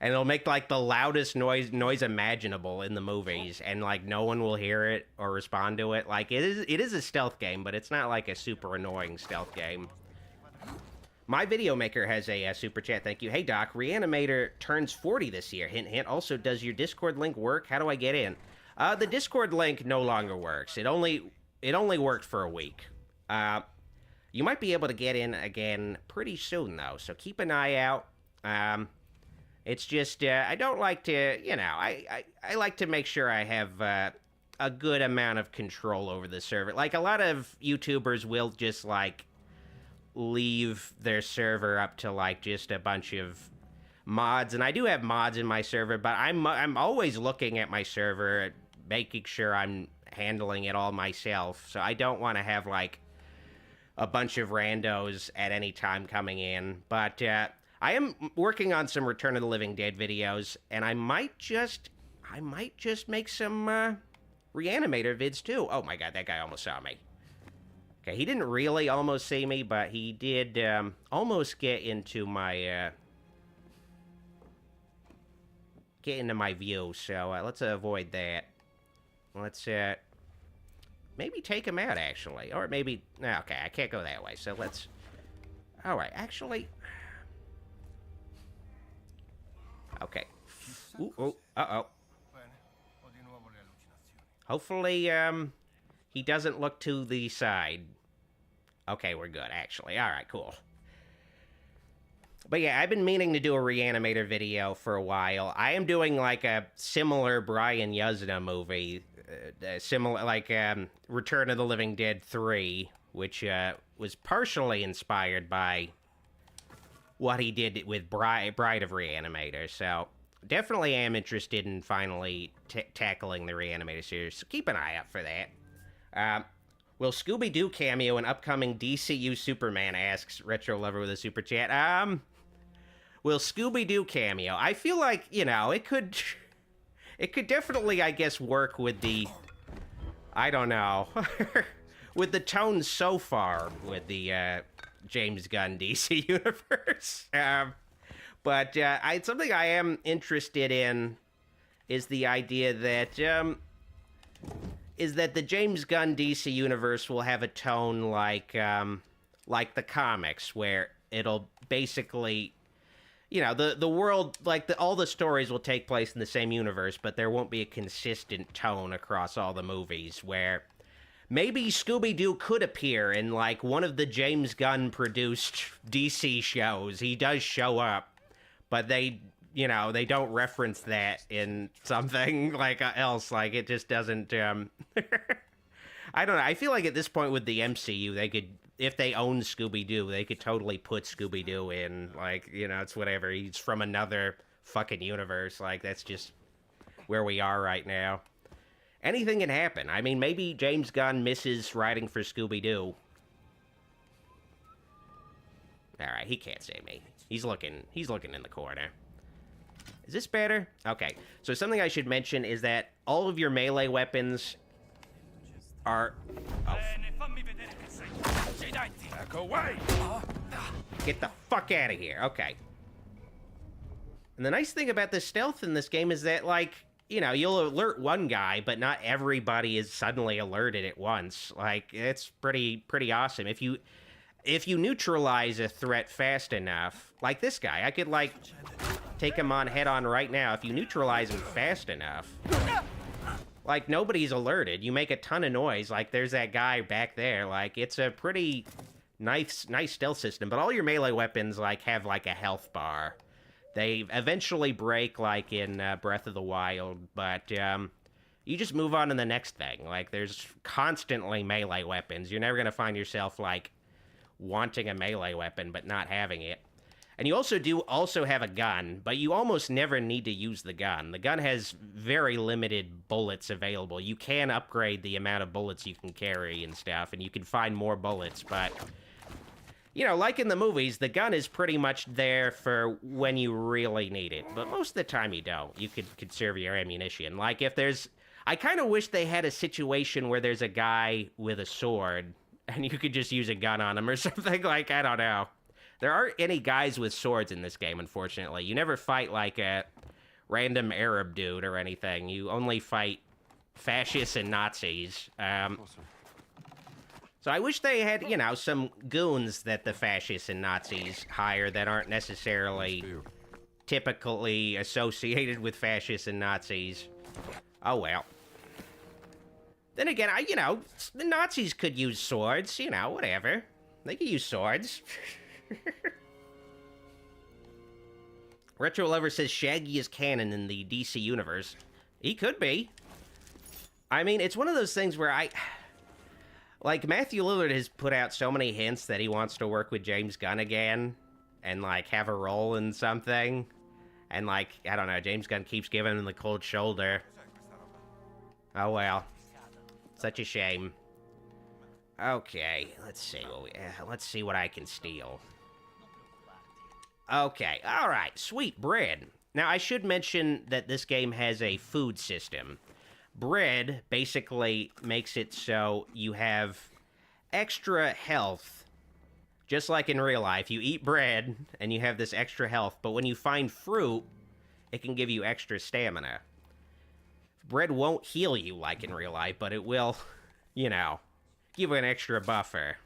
and it'll make like the loudest noise imaginable in the movies, and like no one will hear it or respond to it. Like it is a stealth game, but it's not like a super annoying stealth game. My Video Maker has a super chat. Thank you. Hey Doc, Reanimator turns 40 this year. Hint hint. Also, does your Discord link work? How do I get in? The Discord link no longer works. It only worked for a week. You might be able to get in again pretty soon though, so keep an eye out. It's just I don't like to, you know, I like to make sure I have a good amount of control over the server. Like a lot of YouTubers will just like leave their server up to like just a bunch of mods, and I do have mods in my server, but I'm always looking at my server, making sure I'm handling it all myself. So I don't want to have like a bunch of randos at any time coming in. But I am working on some Return of the Living Dead videos, and I might just make some Reanimator vids too. Oh my god, that guy almost saw me. Okay, he didn't really almost see me, but he did almost get into my view. So let's avoid that. Let's maybe take him out actually, or maybe no. Okay, I can't go that way. So let's. All right, actually. Okay. Ooh, uh-oh. Hopefully, he doesn't look to the side. Okay, we're good, actually. All right, cool. But yeah, I've been meaning to do a Reanimator video for a while. I am doing, like, a similar Brian Yuzna movie. Similar, like, Return of the Living Dead 3, which was partially inspired by what he did with Bride of Reanimator. So definitely am interested in finally tackling the Reanimator series. So keep an eye out for that. Will Scooby-Doo cameo in upcoming DCU Superman, asks Retro Lover with a super chat. Will Scooby-Doo cameo? I feel like, you know, it could definitely, I guess, work with the, I don't know, with the tone so far with the James Gunn DC universe. But something I am interested in is the idea that the James Gunn DC universe will have a tone like the comics, where it'll basically, you know, the world, like all the stories will take place in the same universe, but there won't be a consistent tone across all the movies, where maybe Scooby-Doo could appear in, like, one of the James Gunn-produced DC shows. He does show up, but they, you know, they don't reference that in something, like, else. Like, it just doesn't, I don't know. I feel like at this point with the MCU, they could, if they own Scooby-Doo, they could totally put Scooby-Doo in, like, you know, it's whatever. He's from another fucking universe. Like, that's just where we are right now. Anything can happen. I mean, maybe James Gunn misses writing for Scooby-Doo. Alright, he can't see me. He's looking in the corner. Is this better? Okay. So something I should mention is that all of your melee weapons are... Oh. Back away! Get the fuck out of here. Okay. And the nice thing about the stealth in this game is that, like, you know, you'll alert one guy, but not everybody is suddenly alerted at once. Like, it's pretty awesome. If you neutralize a threat fast enough, like this guy, I could, like, take him on head on right now. If you neutralize him fast enough, like, nobody's alerted. You make a ton of noise, like, there's that guy back there. Like, it's a pretty nice stealth system, but all your melee weapons, like, have, like, a health bar. They eventually break, like in Breath of the Wild, but you just move on to the next thing. Like, there's constantly melee weapons. You're never going to find yourself, like, wanting a melee weapon but not having it. And you also have a gun, but you almost never need to use the gun. The gun has very limited bullets available. You can upgrade the amount of bullets you can carry and stuff, and you can find more bullets, but... You know, like in the movies, the gun is pretty much there for when you really need it. But most of the time you don't. You could conserve your ammunition. Like if there's... I kind of wish they had a situation where there's a guy with a sword, and you could just use a gun on him or something. Like, I don't know. There aren't any guys with swords in this game, unfortunately. You never fight like a random Arab dude or anything. You only fight fascists and Nazis. So I wish they had, you know, some goons that the fascists and Nazis hire that aren't necessarily typically associated with fascists and Nazis. Oh, well. Then again, you know, the Nazis could use swords, you know, whatever. They could use swords. Retro Lover says Shaggy is canon in the DC universe. He could be. I mean, it's one of those things where like, Matthew Lillard has put out so many hints that he wants to work with James Gunn again and, like, have a role in something. And, like, I don't know, James Gunn keeps giving him the cold shoulder. Oh, well. Such a shame. Okay, let's see what I can steal. Okay, alright, sweet bread. Now, I should mention that this game has a food system. Bread basically makes it so you have extra health. Just like in real life, you eat bread and you have this extra health, but when you find fruit, it can give you extra stamina. Bread won't heal you like in real life, but it will, you know, give you an extra buffer.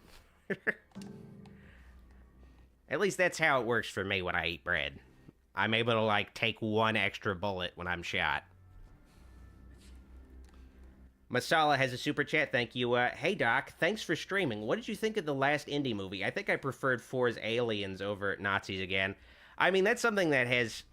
At least that's how it works for me when I eat bread. I'm able to, like, take one extra bullet when I'm shot. Masala has a super chat, thank you. Hey Doc, thanks for streaming. What did you think of the last Indy movie? I think I preferred 4's Aliens over Nazis again. I mean, that's something that has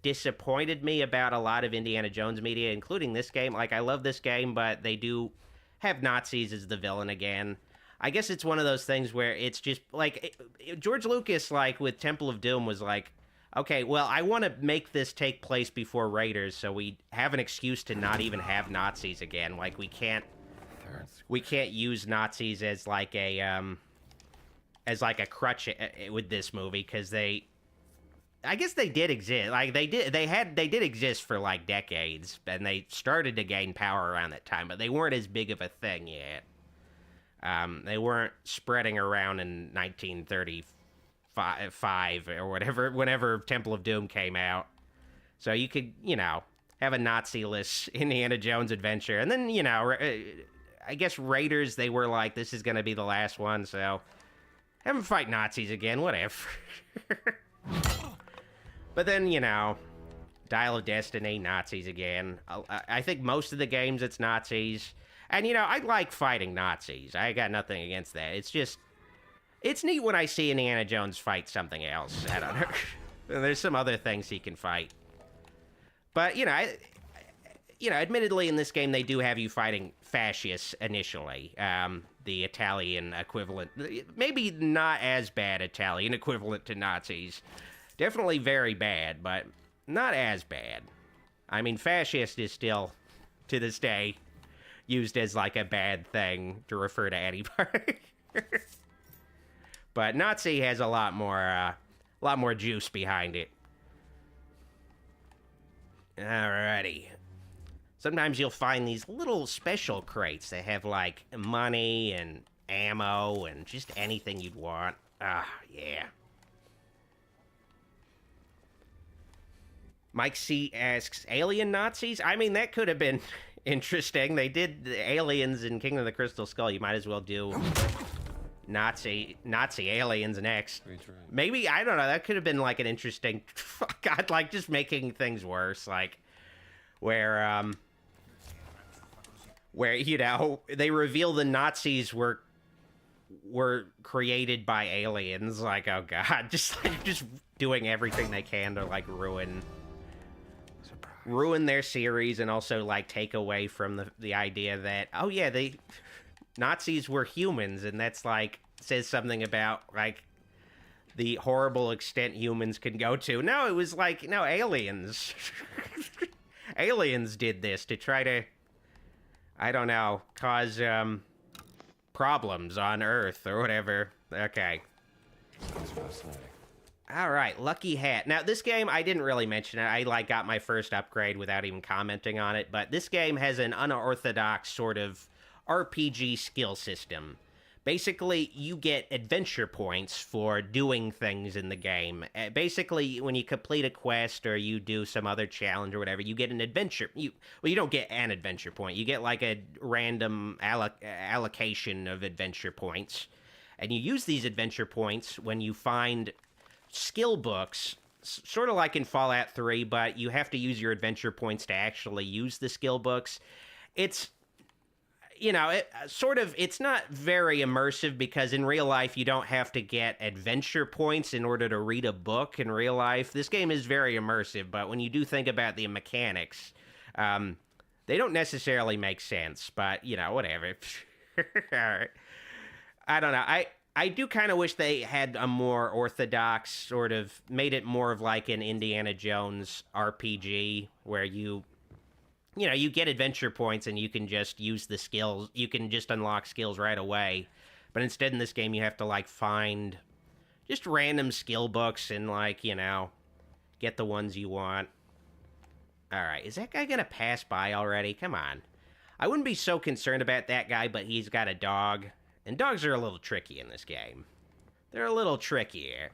disappointed me about a lot of Indiana Jones media, including this game. Like, I love this game, but they do have Nazis as the villain again. I guess it's one of those things where it's just, like, George Lucas, like, with Temple of Doom was like, okay, well, I want to make this take place before Raiders, so we have an excuse to not even have Nazis again. Like, we can't use Nazis as like a crutch with this movie, because I guess they did exist. Like, they did exist for like decades, and they started to gain power around that time, but they weren't as big of a thing yet. They weren't spreading around in 1935 or whatever, whenever Temple of Doom came out. So you could, you know, have a Nazi-less Indiana Jones adventure. And then, you know, I guess Raiders, they were like, this is going to be the last one, so have them fight Nazis again, whatever. But then, you know, Dial of Destiny, Nazis again. I think most of the games, it's Nazis. And, you know, I like fighting Nazis. I got nothing against that. It's just, it's neat when I see Indiana Jones fight something else. I don't know. There's some other things he can fight. But, you know, admittedly in this game, they do have you fighting fascists initially. The Italian equivalent. Maybe not as bad Italian equivalent to Nazis. Definitely very bad, but not as bad. I mean, fascist is still, to this day, used as like a bad thing to refer to anybody. But Nazi has a lot more juice behind it. Alrighty. Sometimes you'll find these little special crates that have like money and ammo and just anything you'd want. Ah, yeah. Mike C asks, alien Nazis? I mean, that could have been interesting. They did the aliens in Kingdom of the Crystal Skull. You might as well do Nazi aliens next. Maybe, I don't know, that could have been like an interesting, God, like just making things worse, like where, you know, they reveal the Nazis were created by aliens. Like, oh God, just doing everything they can to like ruin their series, and also like take away from the idea that, oh yeah, Nazis were humans, and that's like says something about like the horrible extent humans can go to. No, it was like, no, aliens. Aliens did this to try to, I don't know, cause problems on Earth or whatever. Okay. That's fascinating. All right, Lucky Hat. Now, this game, I didn't really mention it. I, like, got my first upgrade without even commenting on it, but this game has an unorthodox sort of RPG skill system. basically you get adventure points for doing things in the game. Basically, when you complete a quest or you do some other challenge or whatever, you get an adventure. You don't get an adventure point. You get like a random allocation of adventure points, and you use these adventure points when you find skill books. Sort of like in Fallout 3, but you have to use your adventure points to actually use the skill books. It's, you know, it's not very immersive because in real life you don't have to get adventure points in order to read a book in real life. This game is very immersive, but when you do think about the mechanics, they don't necessarily make sense, but, you know, whatever. All right. I don't know. I do kind of wish they had a more orthodox sort of, made it more of like an Indiana Jones RPG where you get adventure points and you can just use the skills. You can just unlock skills right away. But instead in this game, you have to like find just random skill books and like, you know, get the ones you want. All right, is that guy going to pass by already? Come on. I wouldn't be so concerned about that guy, but he's got a dog. And dogs are a little tricky in this game. They're a little trickier.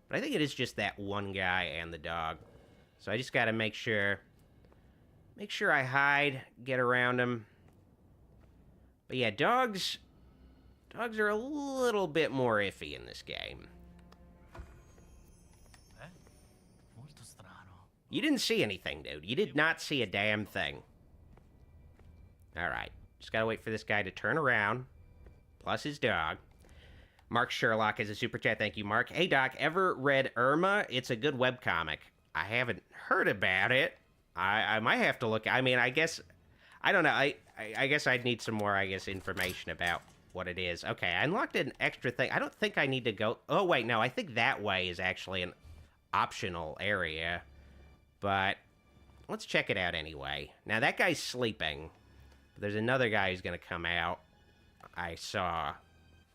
But I think it is just that one guy and the dog. So I just gotta make sure I hide, get around him. But yeah, dogs are a little bit more iffy in this game. You didn't see anything, dude. You did not see a damn thing. Alright, just gotta wait for this guy to turn around. Plus his dog. Mark Sherlock is a super chat. Thank you, Mark. Hey, Doc, ever read Irma? It's a good webcomic. I haven't heard about it. I might have to look. I mean, I guess... I don't know. I guess I'd need some more, information about what it is. Okay, I unlocked an extra thing. I don't think I need to go... Oh, wait, no. I think that way is actually an optional area. But let's check it out anyway. Now, that guy's sleeping. But there's another guy who's going to come out. I saw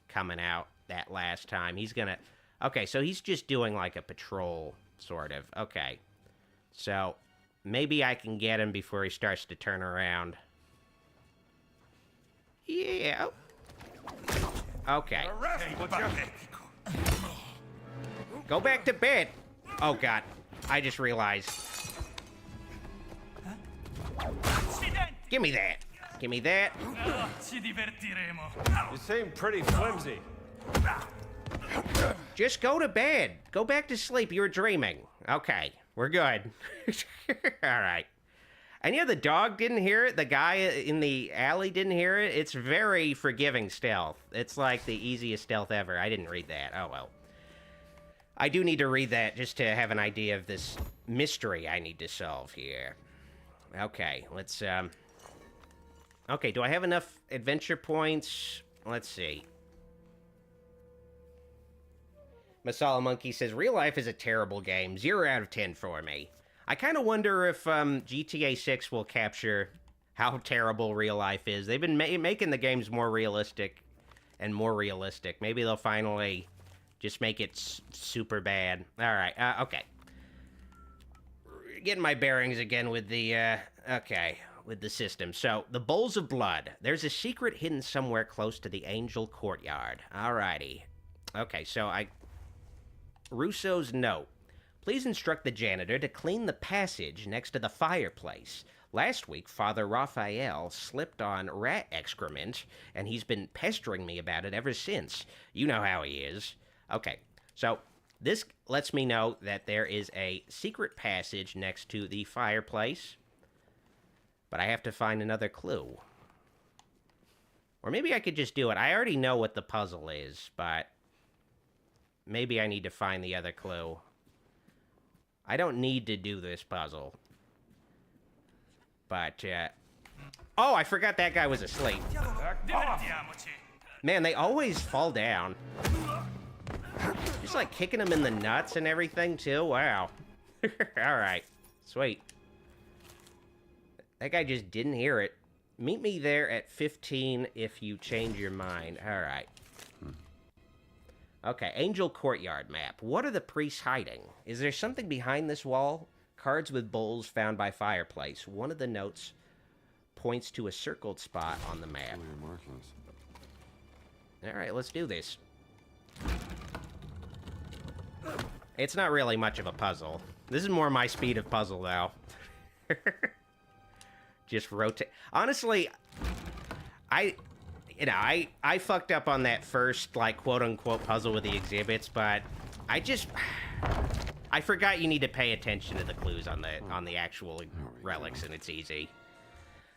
coming out that last time. He's gonna... Okay, so he's just doing like a patrol, sort of. Okay. So, maybe I can get him before he starts to turn around. Yeah. Okay. Go back to bed. Oh, God. I just realized. Give me that. Give me that. You seem pretty flimsy. Just go to bed. Go back to sleep. You were dreaming. Okay, we're good. All right. And yeah, the dog didn't hear it. The guy in the alley didn't hear it. It's very forgiving stealth. It's like the easiest stealth ever. I didn't read that. Oh, well. I do need to read that just to have an idea of this mystery I need to solve here. Okay, let's, Okay, do I have enough adventure points? Let's see. Masala Monkey says, real life is a terrible game. 0 out of 10 for me. I kind of wonder if GTA 6 will capture how terrible real life is. They've been making the games more realistic and more realistic. Maybe they'll finally just make it super bad. All right, okay. Getting my bearings again with the, okay. With the system. So, the bowls of blood. There's a secret hidden somewhere close to the angel courtyard. Alrighty. Okay, so Russo's note. Please instruct the janitor to clean the passage next to the fireplace. Last week, Father Raphael slipped on rat excrement, and he's been pestering me about it ever since. You know how he is. Okay, so this lets me know that there is a secret passage next to the fireplace. But I have to find another clue. Or maybe I could just do it. I already know what the puzzle is, but maybe I need to find the other clue. I don't need to do this puzzle. But, oh, I forgot that guy was asleep. Man, they always fall down. Just like kicking him in the nuts and everything, too. Wow. Alright. Sweet. That guy just didn't hear it. Meet me there at 15 if you change your mind. All right. Okay, Angel Courtyard map. What are the priests hiding? Is there something behind this wall? Cards with bowls found by fireplace. One of the notes points to a circled spot on the map. All right, let's do this. It's not really much of a puzzle. This is more my speed of puzzle, though. Just rotate. Honestly, I fucked up on that first, like, quote-unquote puzzle with the exhibits, but I forgot you need to pay attention to the clues on the actual relics, and it's easy.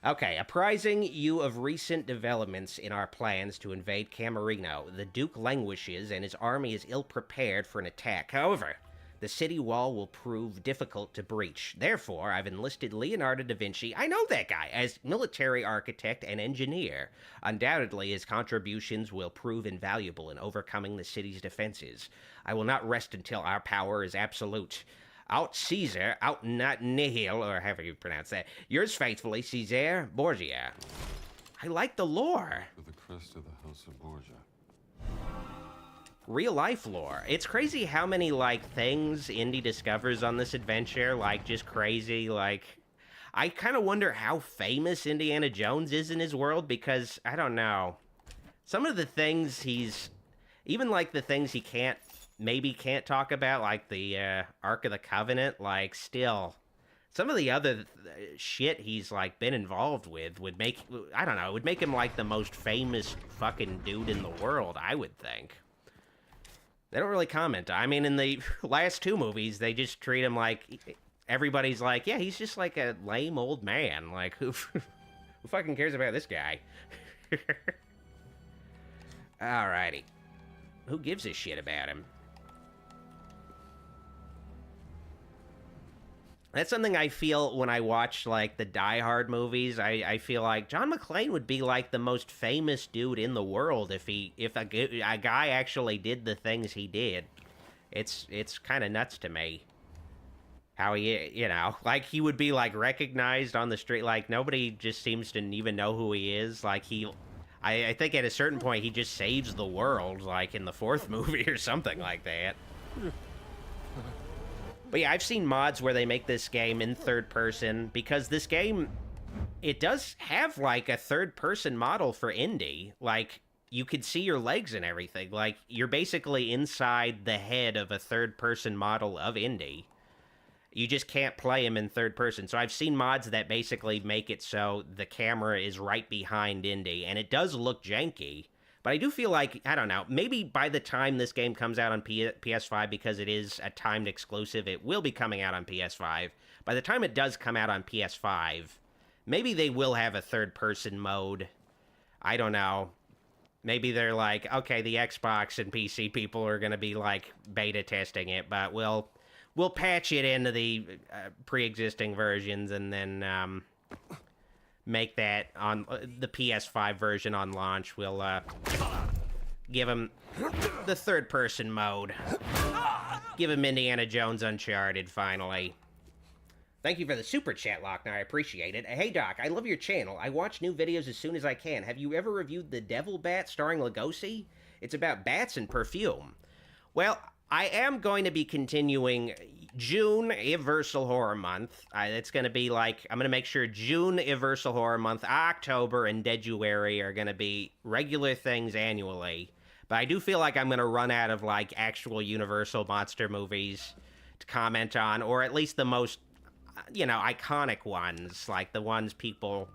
Okay, apprising you of recent developments in our plans to invade Camarino. The Duke languishes, and his army is ill-prepared for an attack. However, the city wall will prove difficult to breach. Therefore, I've enlisted Leonardo da Vinci, I know that guy, as military architect and engineer. Undoubtedly, his contributions will prove invaluable in overcoming the city's defenses. I will not rest until our power is absolute. Out Caesar, out not nihil, or however you pronounce that. Yours faithfully, Caesar Borgia. I like the lore. With the crest of the House of Borgia. Real life lore. It's crazy how many, like, things Indy discovers on this adventure, like, just crazy, like... I kind of wonder how famous Indiana Jones is in his world, because, I don't know. Some of the things he's... Even, like, the things he maybe can't talk about, like the Ark of the Covenant, like, still... Some of the other shit he's, like, been involved with would make... I don't know, would make him, like, the most famous fucking dude in the world, I would think. They don't really comment. I mean, in the last two movies, they just treat him like... Everybody's like, yeah, he's just like a lame old man. Like, who fucking cares about this guy? Alrighty. Who gives a shit about him? That's something I feel when I watch, like, the Die Hard movies. I feel like John McClane would be, like, the most famous dude in the world if a guy actually did the things he did. It's kind of nuts to me. How he, you know, like, he would be, like, recognized on the street. Like, nobody just seems to even know who he is. Like, I think at a certain point he just saves the world, like, in the fourth movie or something like that. But yeah, I've seen mods where they make this game in third person, because this game, it does have, like, a third person model for Indy. Like, you could see your legs and everything. Like, you're basically inside the head of a third person model of Indy. You just can't play him in third person. So I've seen mods that basically make it so the camera is right behind Indy, and it does look janky. But I do feel like, I don't know, maybe by the time this game comes out on PS5, because it is a timed exclusive, it will be coming out on PS5. By the time it does come out on PS5, maybe they will have a third-person mode. I don't know. Maybe they're like, okay, the Xbox and PC people are going to be, like, beta testing it, but we'll patch it into the pre-existing versions and then... make that on the PS5 version on launch. We'll give him the third-person mode. Give him Indiana Jones Uncharted, finally. Thank you for the super chat, Lochner. I appreciate it. Hey, Doc, I love your channel. I watch new videos as soon as I can. Have you ever reviewed The Devil Bat starring Lugosi? It's about bats and perfume. Well, I am going to be continuing June, Universal Horror Month. It's going to be like, I'm going to make sure June, Universal Horror Month, October, and Dejuary are going to be regular things annually. But I do feel like I'm going to run out of, like, actual Universal monster movies to comment on, or at least the most, you know, iconic ones, like the ones people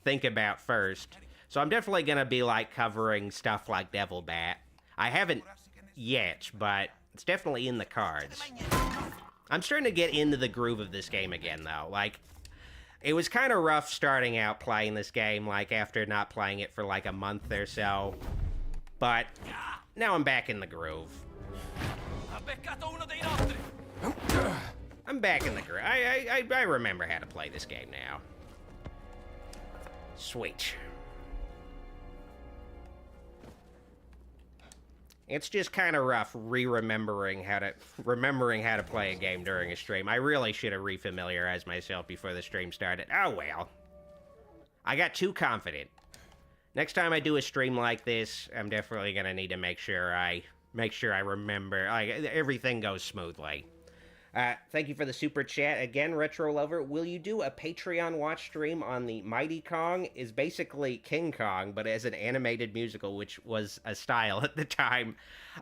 think about first. So I'm definitely going to be, like, covering stuff like Devil Bat. I haven't yet, but it's definitely in the cards. I'm starting to get into the groove of this game again, though. Like, it was kind of rough starting out playing this game, like, after not playing it for, like, a month or so. But now I'm back in the groove. I'm back in the groove. I remember how to play this game now. Sweet. It's just kind of rough remembering how to play a game during a stream. I really should have refamiliarized myself before the stream started. Oh well. I got too confident. Next time I do a stream like this, I'm definitely gonna need to make sure I remember, like, everything goes smoothly. Thank you for the super chat again, Retro Lover. Will you do a Patreon watch stream on the Mighty Kong? Is basically King Kong, but as an animated musical, which was a style at the time.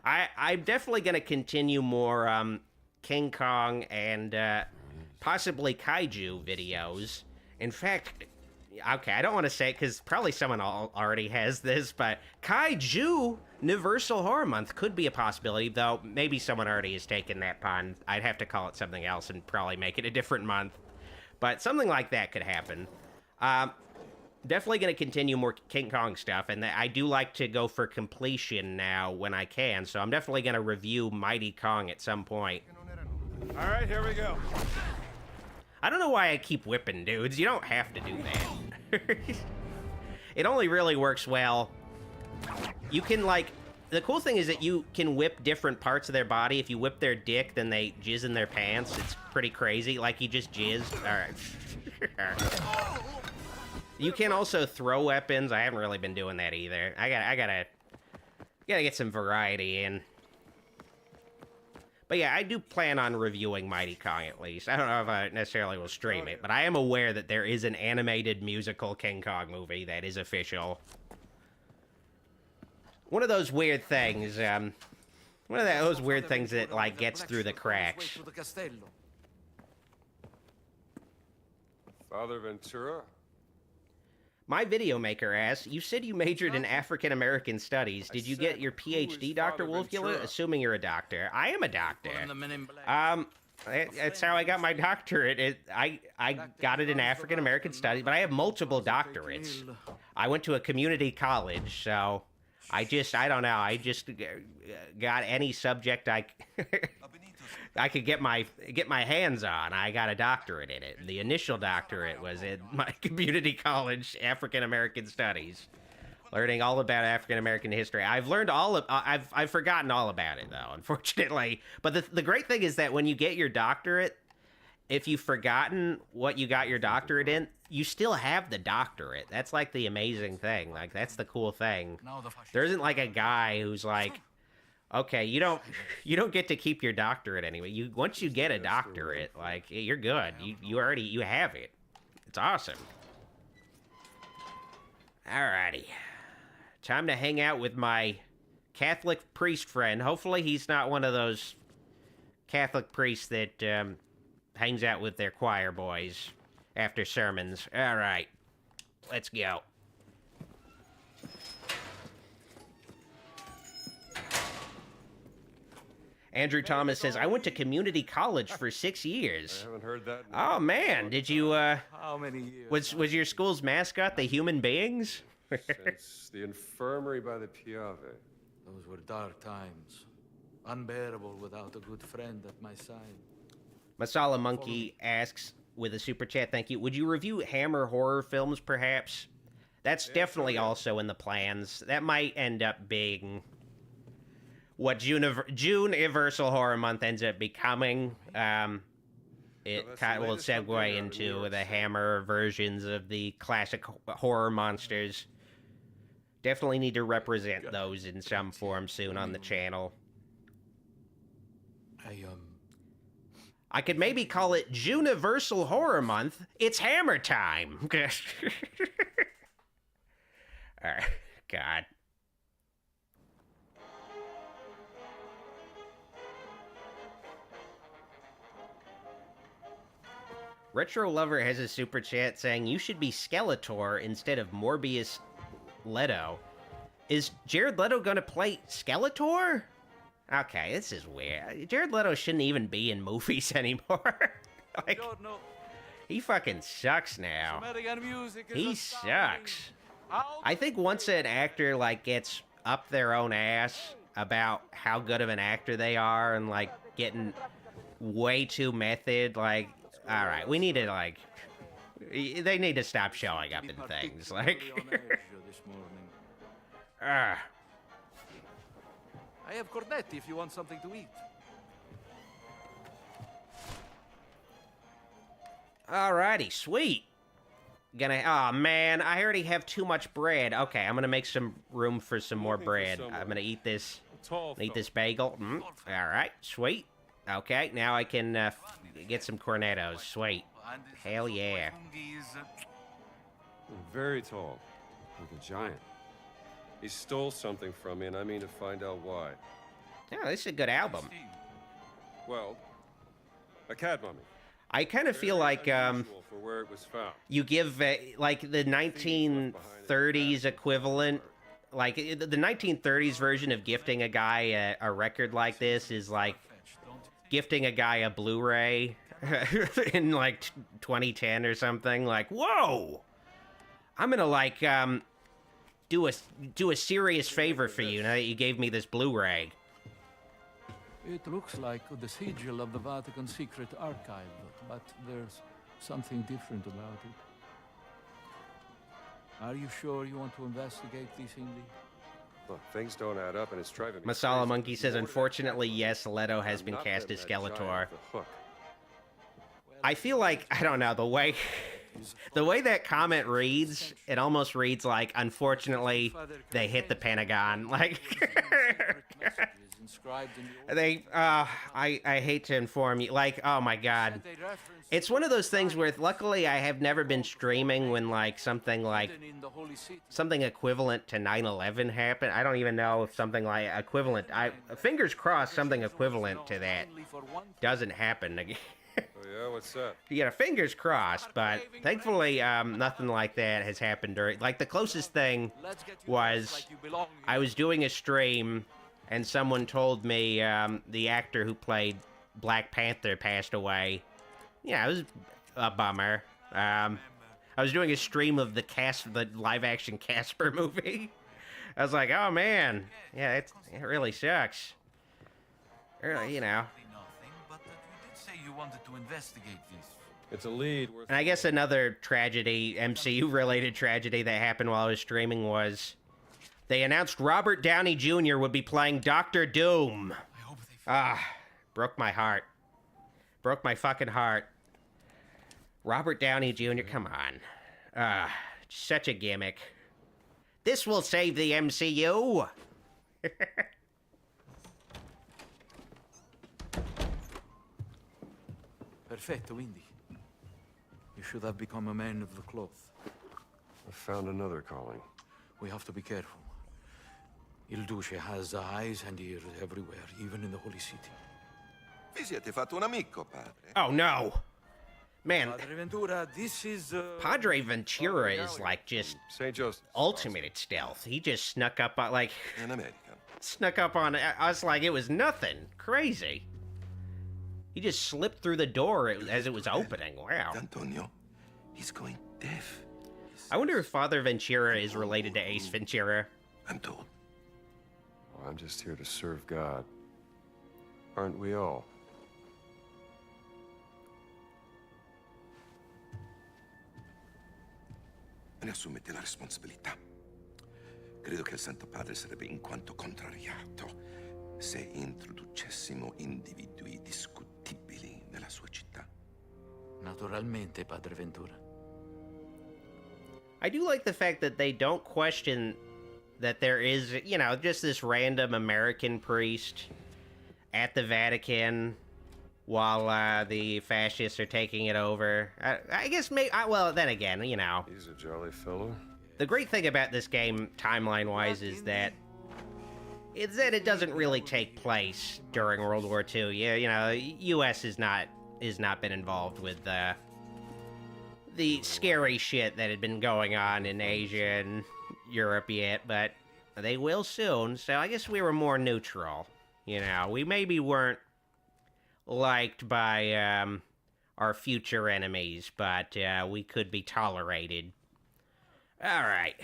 I'm definitely going to continue more King Kong and possibly kaiju videos. In fact, okay, I don't want to say it because probably someone already has this, but Kaiju Universal Horror Month could be a possibility, though maybe someone already has taken that pun. I'd have to call it something else and probably make it a different month. But something like that could happen. Definitely going to continue more King Kong stuff, and I do like to go for completion now when I can, so I'm definitely going to review Mighty Kong at some point. All right, here we go. I don't know why I keep whipping dudes. You don't have to do that. It only really works well. You can, like... The cool thing is that you can whip different parts of their body. If you whip their dick, then they jizz in their pants. It's pretty crazy. Like, he just jizzed. Alright. You can also throw weapons. I haven't really been doing that either. I gotta get some variety in. But yeah, I do plan on reviewing Mighty Kong at least. I don't know if I necessarily will stream it, but I am aware that there is an animated musical King Kong movie that is official. One of those weird things, one of those weird things that, like, gets through the cracks. Father Ventura? My video maker asks, you said you majored in African American studies. Did you get your PhD, Dr. Wolfula? Assuming you're a doctor. I am a doctor. That's how I got my doctorate. I got it in African American studies, but I have multiple doctorates. I went to a community college, so I don't know. I just got any subject I could get my hands on. I got a doctorate in it. The initial doctorate was in my community college African American studies, learning all about African American history. I've learned I've forgotten all about it though, unfortunately. But the great thing is that when you get your doctorate, if you've forgotten what you got your doctorate in, you still have the doctorate. That's like the amazing thing. Like, that's the cool thing. There isn't like a guy who's like, okay, you don't get to keep your doctorate anyway. Once you get a doctorate, like, you're good. You have it. It's awesome. Alrighty. Time to hang out with my Catholic priest friend. Hopefully he's not one of those Catholic priests that hangs out with their choir boys after sermons. Alright. Let's go. Andrew Thomas says, I went to community college for 6 years. I haven't heard that. Oh, man. Did you, How many years? Was your school's mascot the human beings? Since the infirmary by the Piave. Those were dark times. Unbearable without a good friend at my side. Masala Monkey asks with a super chat, thank you. Would you review Hammer horror films, perhaps? That's definitely also in the plans. That might end up being what June Universal Horror Month ends up becoming. It kind of will segue into the Hammer versions of the classic horror monsters. Definitely need to represent those in some form soon on the channel. I could maybe call it Juniversal Horror Month. It's Hammer time. Alright, God. Retro Lover has a super chat saying, you should be Skeletor instead of Morbius Leto. Is Jared Leto gonna play Skeletor? Okay, this is weird. Jared Leto shouldn't even be in movies anymore. Like, he fucking sucks now. He sucks. I think once an actor, like, gets up their own ass about how good of an actor they are and, like, getting way too method, like, alright, we need to, like, they need to stop showing up in things, like, I have cornetti if you want something to eat. Alrighty, sweet. Oh man, I already have too much bread. Okay, I'm gonna make some room for some more bread. I'm gonna eat this bagel. Alright, sweet. Okay, now I can get some cornetos. Sweet. Hell yeah. Very tall, like a giant. He stole something from me, and I mean to find out why. Yeah, this is a good album. Well, a cat mummy. I kind of feel like Unusual for where it was found. you give like the 1930s equivalent, like the 1930s version of gifting a guy a record like this is like gifting a guy a Blu-ray in like 2010 or something. Like, whoa, I'm gonna like do a serious favor for you now that you gave me this Blu-ray. It looks like the sigil of the Vatican secret archive, but there's something different about it. Are you sure you want to investigate this, Indy? Look, things don't add up, and it's driving me Masala crazy. Monkey says, unfortunately, yes, Leto has been Not cast letting as that giant Skeletor. off the hook. I feel like, I don't know, the way that comment reads, it almost reads like, unfortunately, they hit the Pentagon. Like, I hate to inform you, like, oh my god. It's one of those things where, luckily, I have never been streaming when, like, something equivalent to 9/11 happened. I don't even know if something like equivalent, fingers crossed something equivalent to that doesn't happen again. Oh yeah, what's that? Yeah, fingers crossed, but thankfully, nothing like that has happened during, like, the closest thing was, I was doing a stream, and someone told me, the actor who played Black Panther passed away. Yeah, it was a bummer. I was doing a stream of the live-action Casper movie. I was like, oh man, yeah, it really sucks. You know. You wanted to investigate this. It's a lead worth... And I guess another tragedy, MCU-related tragedy that happened while I was streaming was they announced Robert Downey Jr. would be playing Doctor Doom. Broke my heart. Broke my fucking heart. Robert Downey Jr., come on. Such a gimmick. This will save the MCU. Perfetto, Indy. You should have become a man of the cloth. I found another calling. We have to be careful. Il Duce has eyes and ears everywhere, even in the Holy City. Vi siete fatto un amico, padre. Oh no. Man, Padre Ventura, this is... Padre Ventura is like just St. Joseph. ultimate at stealth. He just snuck up on, like, An American. snuck up on us like it was nothing. Crazy. He just slipped through the door as it was opening. Wow. Antonio, he's going deaf. I wonder if Father Ventura is related to Ace Ventura. I'm told. Well, I'm just here to serve God. Aren't we all? Ne assumete la responsabilità. Credo che il Santo Padre sarebbe in quanto contrariato se introducessimo individui discutibili nella sua città. Naturalmente, Padre Ventura. I do like the fact that they don't question that there is, you know, just this random American priest at the Vatican while the fascists are taking it over. I guess maybe, well, then again, you know. He's a jolly fellow. The great thing about this game, timeline-wise, is that it doesn't really take place during World War II. Yeah, you know, U.S. has not been involved with the scary shit that had been going on in Asia and Europe yet, but they will soon. So I guess we were more neutral. You know, we maybe weren't liked by our future enemies, but we could be tolerated. All right.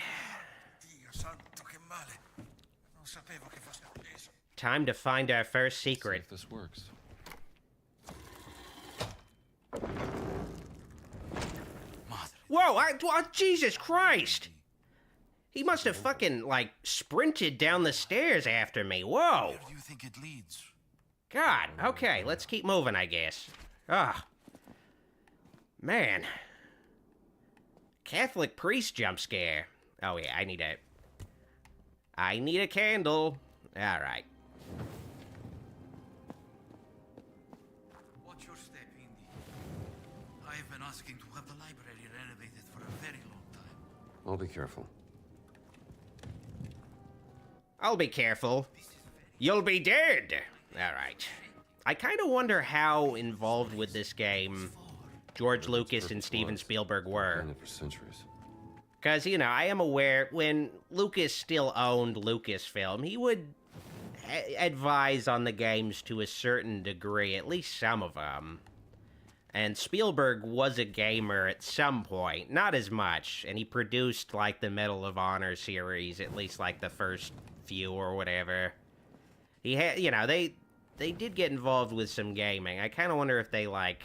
Time to find our first secret. See if this works. Whoa, Jesus Christ! He must have fucking, like, sprinted down the stairs after me. Whoa! Where do you think it leads? God, okay, let's keep moving, I guess. Ah. Man. Catholic priest jump scare. Oh yeah, I need a candle. Alright. asking to have the library renovated for a very long time. I'll be careful. I'll be careful. You'll be dead. All right. I kind of wonder how involved with this game George Lucas and Steven Spielberg were. Been it for centuries. Because, you know, I am aware when Lucas still owned Lucasfilm, he would advise on the games to a certain degree, at least some of them. And Spielberg was a gamer at some point, not as much, and he produced, like, the Medal of Honor series, at least, like, the first few or whatever. He had, you know, they did get involved with some gaming. I kind of wonder if they, like,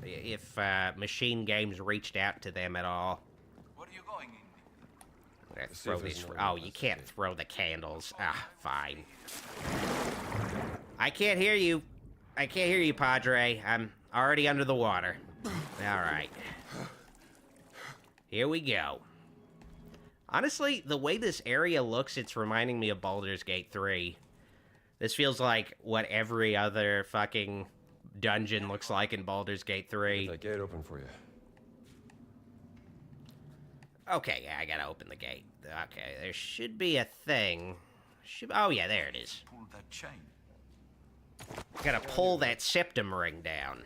if Machine Games reached out to them at all. Where are you going, Indy? Throw these. Oh, you can't throw the candles. Ah, fine. I can't hear you. I can't hear you, Padre. I'm already under the water. All right. Here we go. Honestly, the way this area looks, it's reminding me of Baldur's Gate 3. This feels like what every other fucking dungeon looks like in Baldur's Gate 3. Get that gate open for you. Okay, yeah, I gotta open the gate. Okay, there should be a thing. Oh, yeah, there it is. Pull that chain. Gotta pull that septum ring down.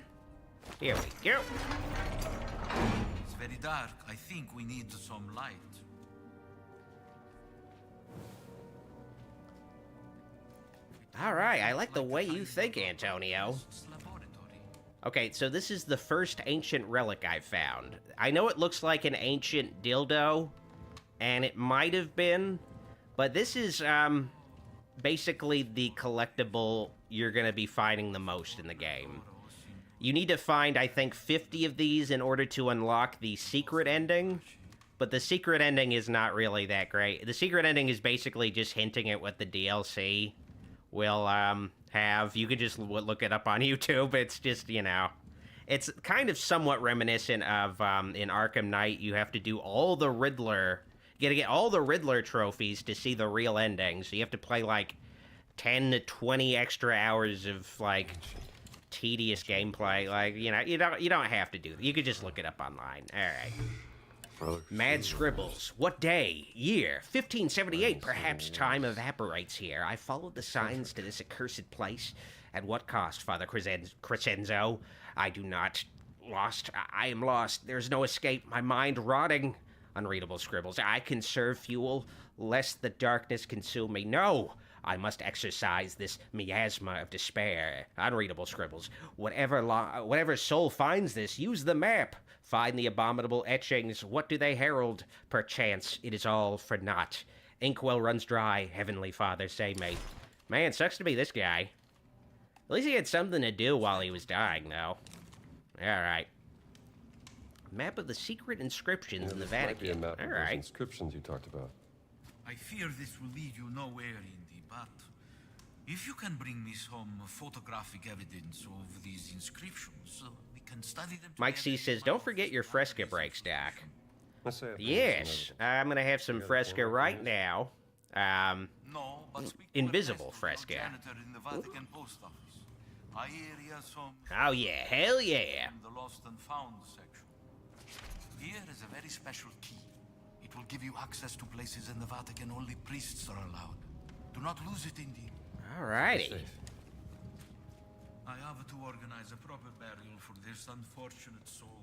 Here we go. It's very dark. I think we need some light. All right, I like the way you think, Antonio. Okay, so this is the first ancient relic I've found. I know it looks like an ancient dildo, and it might have been, but this is, basically the collectible you're gonna be finding the most in the game. You need to find, I think, 50 of these in order to unlock the secret ending, but the secret ending is not really that great. The secret ending is basically just hinting at what the DLC will, have. You could just look it up on YouTube. It's just, you know, it's kind of somewhat reminiscent of, in Arkham Knight, you have to do all the Riddler, you gotta get all the Riddler trophies to see the real ending, so you have to play, like, 10 to 20 extra hours of, like, tedious gameplay. Like, you know, you don't have to do that. You could just look it up online. All right. Mad scribbles. What day? Year? 1578. Perhaps time evaporates here. I followed the signs to this accursed place. At what cost, Father Crescenzo? I do not. Lost. I am lost. There's no escape. My mind rotting. Unreadable scribbles. I conserve fuel, lest the darkness consume me. No! I must exercise this miasma of despair. Unreadable scribbles. Whatever soul finds this, use the map. Find the abominable etchings. What do they herald? Perchance it is all for naught. Inkwell runs dry. Heavenly Father, say me. Man, sucks to be this guy. At least he had something to do while he was dying, though. Alright. Map of the secret inscriptions in the Vatican. Might be a map of those Alright. inscriptions you talked about. I fear this will lead you nowhere, Indy, but if you can bring me some photographic evidence of these inscriptions, we can study them. Mike C says, don't forget your Fresca breaks, Doc. Let's say Yes, I'm gonna have some Fresca right now. No, but speak to Invisible Ernesto, Fresca. janitor in the Vatican post office. I hear he has some Oh yeah, hell yeah. in the lost and found section. Here is a very special key. It will give you access to places in the Vatican only priests are allowed. Do not lose it, Indy. Alrighty. I have to organize a proper burial for this unfortunate soul.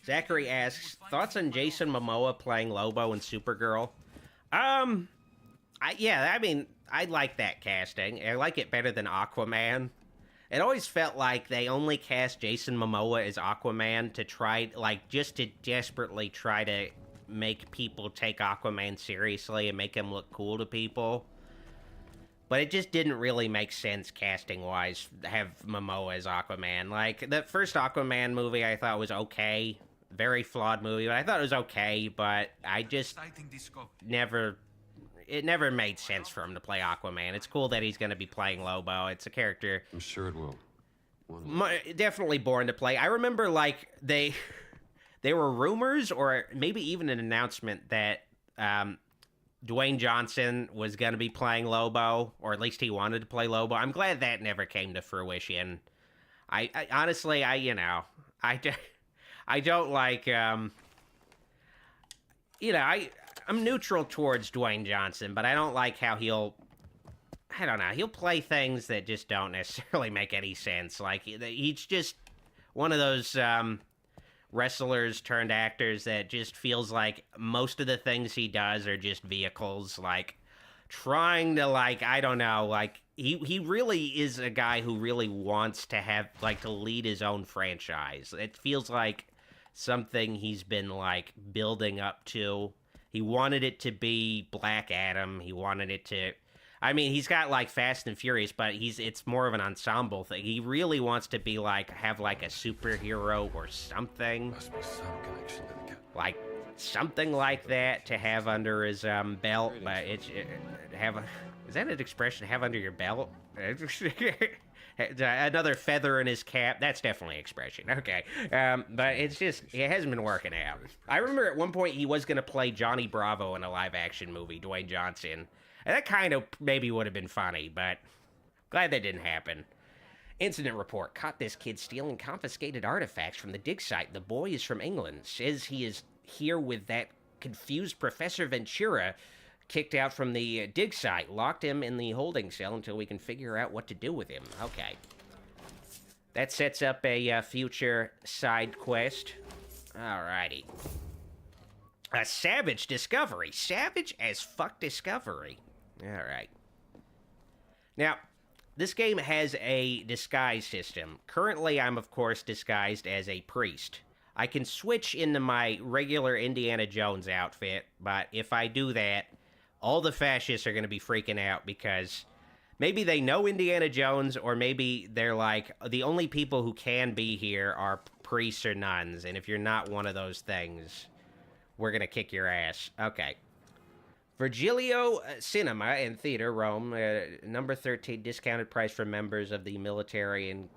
Zachary asks, thoughts on Jason Momoa playing Lobo and Supergirl? Yeah, I mean, I like that casting. I like it better than Aquaman. It always felt like they only cast Jason Momoa as Aquaman to try, like, just to desperately try to make people take Aquaman seriously and make him look cool to people. But it just didn't really make sense casting-wise to have Momoa as Aquaman. Like, the first Aquaman movie I thought was okay. Very flawed movie, but I thought it was okay, but I just it never made sense for him to play Aquaman. It's cool that he's going to be playing Lobo. It's a character I'm sure it will. definitely born to play. I remember, like, there were rumors or maybe even an announcement that Dwayne Johnson was going to be playing Lobo, or at least he wanted to play Lobo. I'm glad that never came to fruition. I honestly, you know, I don't like, I'm neutral towards Dwayne Johnson, but I don't like how I don't know, he'll play things that just don't necessarily make any sense. Like, he's just one of those, wrestlers turned actors that just feels like most of the things he does are just vehicles, like, trying to, like, I don't know, like, he really is a guy who really wants to have, like, to lead his own franchise. It feels like something he's been, like, building up to. He wanted it to be Black Adam. He wanted it to... I mean, he's got, like, Fast and Furious, but it's more of an ensemble thing. He really wants to be, like, have, like, a superhero or something. Must be some connection to the Like, something like that to have under his belt, but is that an expression, have under your belt? Another feather in his cap, that's definitely an expression, okay. But it hasn't been working out. I remember at one point he was going to play Johnny Bravo in a live-action movie, Dwayne Johnson, and that kind of maybe would have been funny, but glad that didn't happen. Incident report. Caught this kid stealing confiscated artifacts from the dig site. The boy is from England. Says he is here with that confused Professor Ventura, kicked out from the dig site. Locked him in the holding cell until we can figure out what to do with him. Okay. That sets up a future side quest. Alrighty. A savage discovery. Savage as fuck discovery. Alright. Now, this game has a disguise system. Currently, I'm, of course, disguised as a priest. I can switch into my regular Indiana Jones outfit, but if I do that, all the fascists are going to be freaking out because maybe they know Indiana Jones, or maybe they're like, the only people who can be here are priests or nuns, and if you're not one of those things, we're going to kick your ass. Okay. Virgilio Cinema and Theater, Rome, number 13, discounted price for members of the military and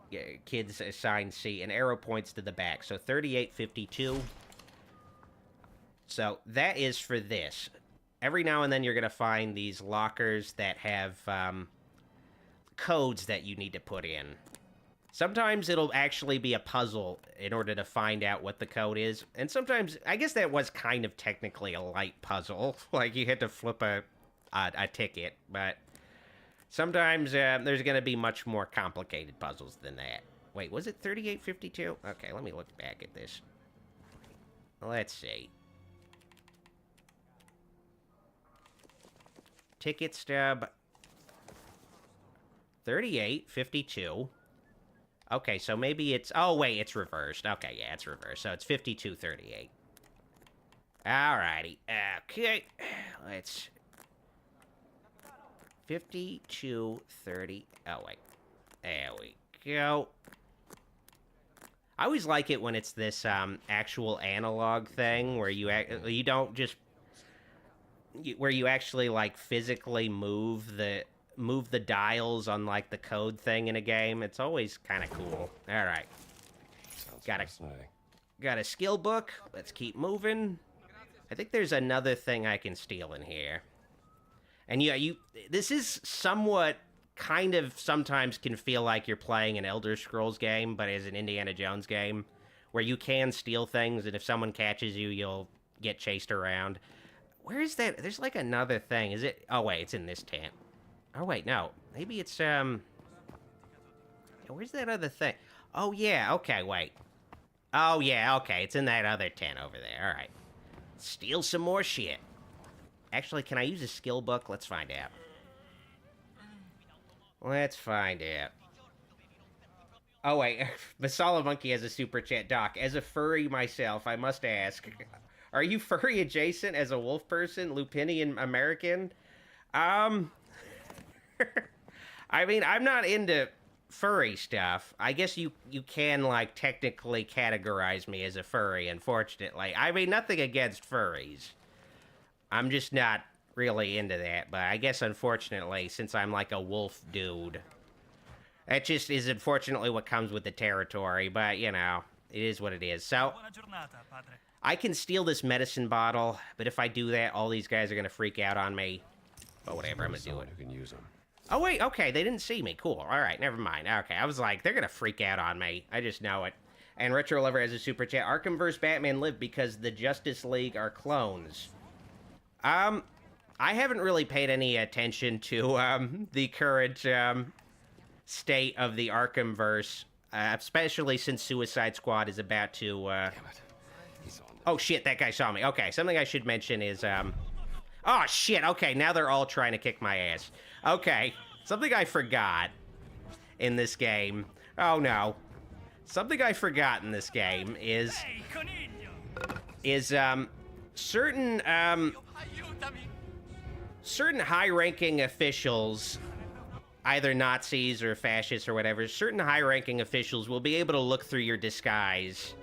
kids assigned seat, and arrow points to the back, so $38.52. So that is for this. Every now and then you're going to find these lockers that have codes that you need to put in. Sometimes it'll actually be a puzzle in order to find out what the code is. And sometimes, I guess that was kind of technically a light puzzle. Like, you had to flip a ticket. But sometimes there's going to be much more complicated puzzles than that. Wait, was it $38.52? Okay, let me look back at this. Let's see. Ticket stub. $38.52. Okay, so maybe it's... Oh, wait, it's reversed. Okay, yeah, it's reversed. So it's $52.38. Alrighty. Okay. Let's... $52.30... Oh, wait. There we go. I always like it when it's this actual analog thing where you don't just... Where you actually, like, physically move the dials on, like, the code thing in a game. It's always kind of cool. All right. Got a skill book. Let's keep moving. I think there's another thing I can steal in here. And yeah, this is somewhat kind of sometimes can feel like you're playing an Elder Scrolls game, but as an Indiana Jones game, where you can steal things, and if someone catches you, you'll get chased around. Where is that? There's like another thing. Is it? Oh, wait, it's in this tent. Oh, wait, no. Maybe it's, where's that other thing? Oh, yeah, okay, wait. Oh, yeah, okay, it's in that other tent over there. All right. Steal some more shit. Actually, can I use a skill book? Let's find out. Let's find out. Oh, wait. Basala Monkey has a super chat. Doc, as a furry myself, I must ask, are you furry adjacent as a wolf person? Lupinian American? I mean, I'm not into furry stuff. I guess you can, like, technically categorize me as a furry, unfortunately. I mean, nothing against furries. I'm just not really into that, but I guess, unfortunately, since I'm, like, a wolf dude, that just is, unfortunately, what comes with the territory, but, you know, it is what it is. So, I can steal this medicine bottle, but if I do that, all these guys are gonna freak out on me. But whatever, I'm gonna do it. Who can use them. Oh, wait, okay, they didn't see me. Cool, all right, never mind. Okay, I was like, they're gonna freak out on me. I just know it. And Retro Lover has a super chat. Arkham vs. Batman live because the Justice League are clones. I haven't really paid any attention to the current state of the Arkhamverse, especially since Suicide Squad is about to. Damn it. He's on. Oh shit! That guy saw me. Okay, something I should mention is Oh shit! Okay, now they're all trying to kick my ass. Okay, something I forgot in this game. Oh no. Something I forgot in this game is certain high-ranking officials, either Nazis or fascists or whatever, certain high-ranking officials will be able to look through your disguise,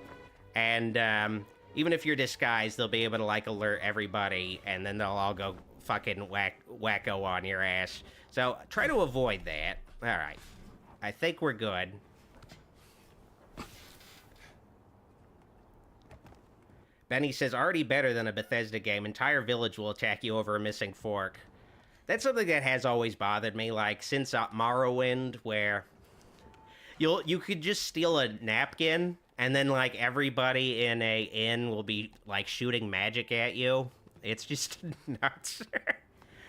and even if you're disguised, they'll be able to like alert everybody, and then they'll all go fucking wacko on your ass. So try to avoid that. All right, I think we're good. Benny says, already better than a Bethesda game. Entire village will attack you over a missing fork. That's something that has always bothered me, like, since Morrowind, where you could just steal a napkin, and then, like, everybody in a inn will be, like, shooting magic at you. It's just nuts.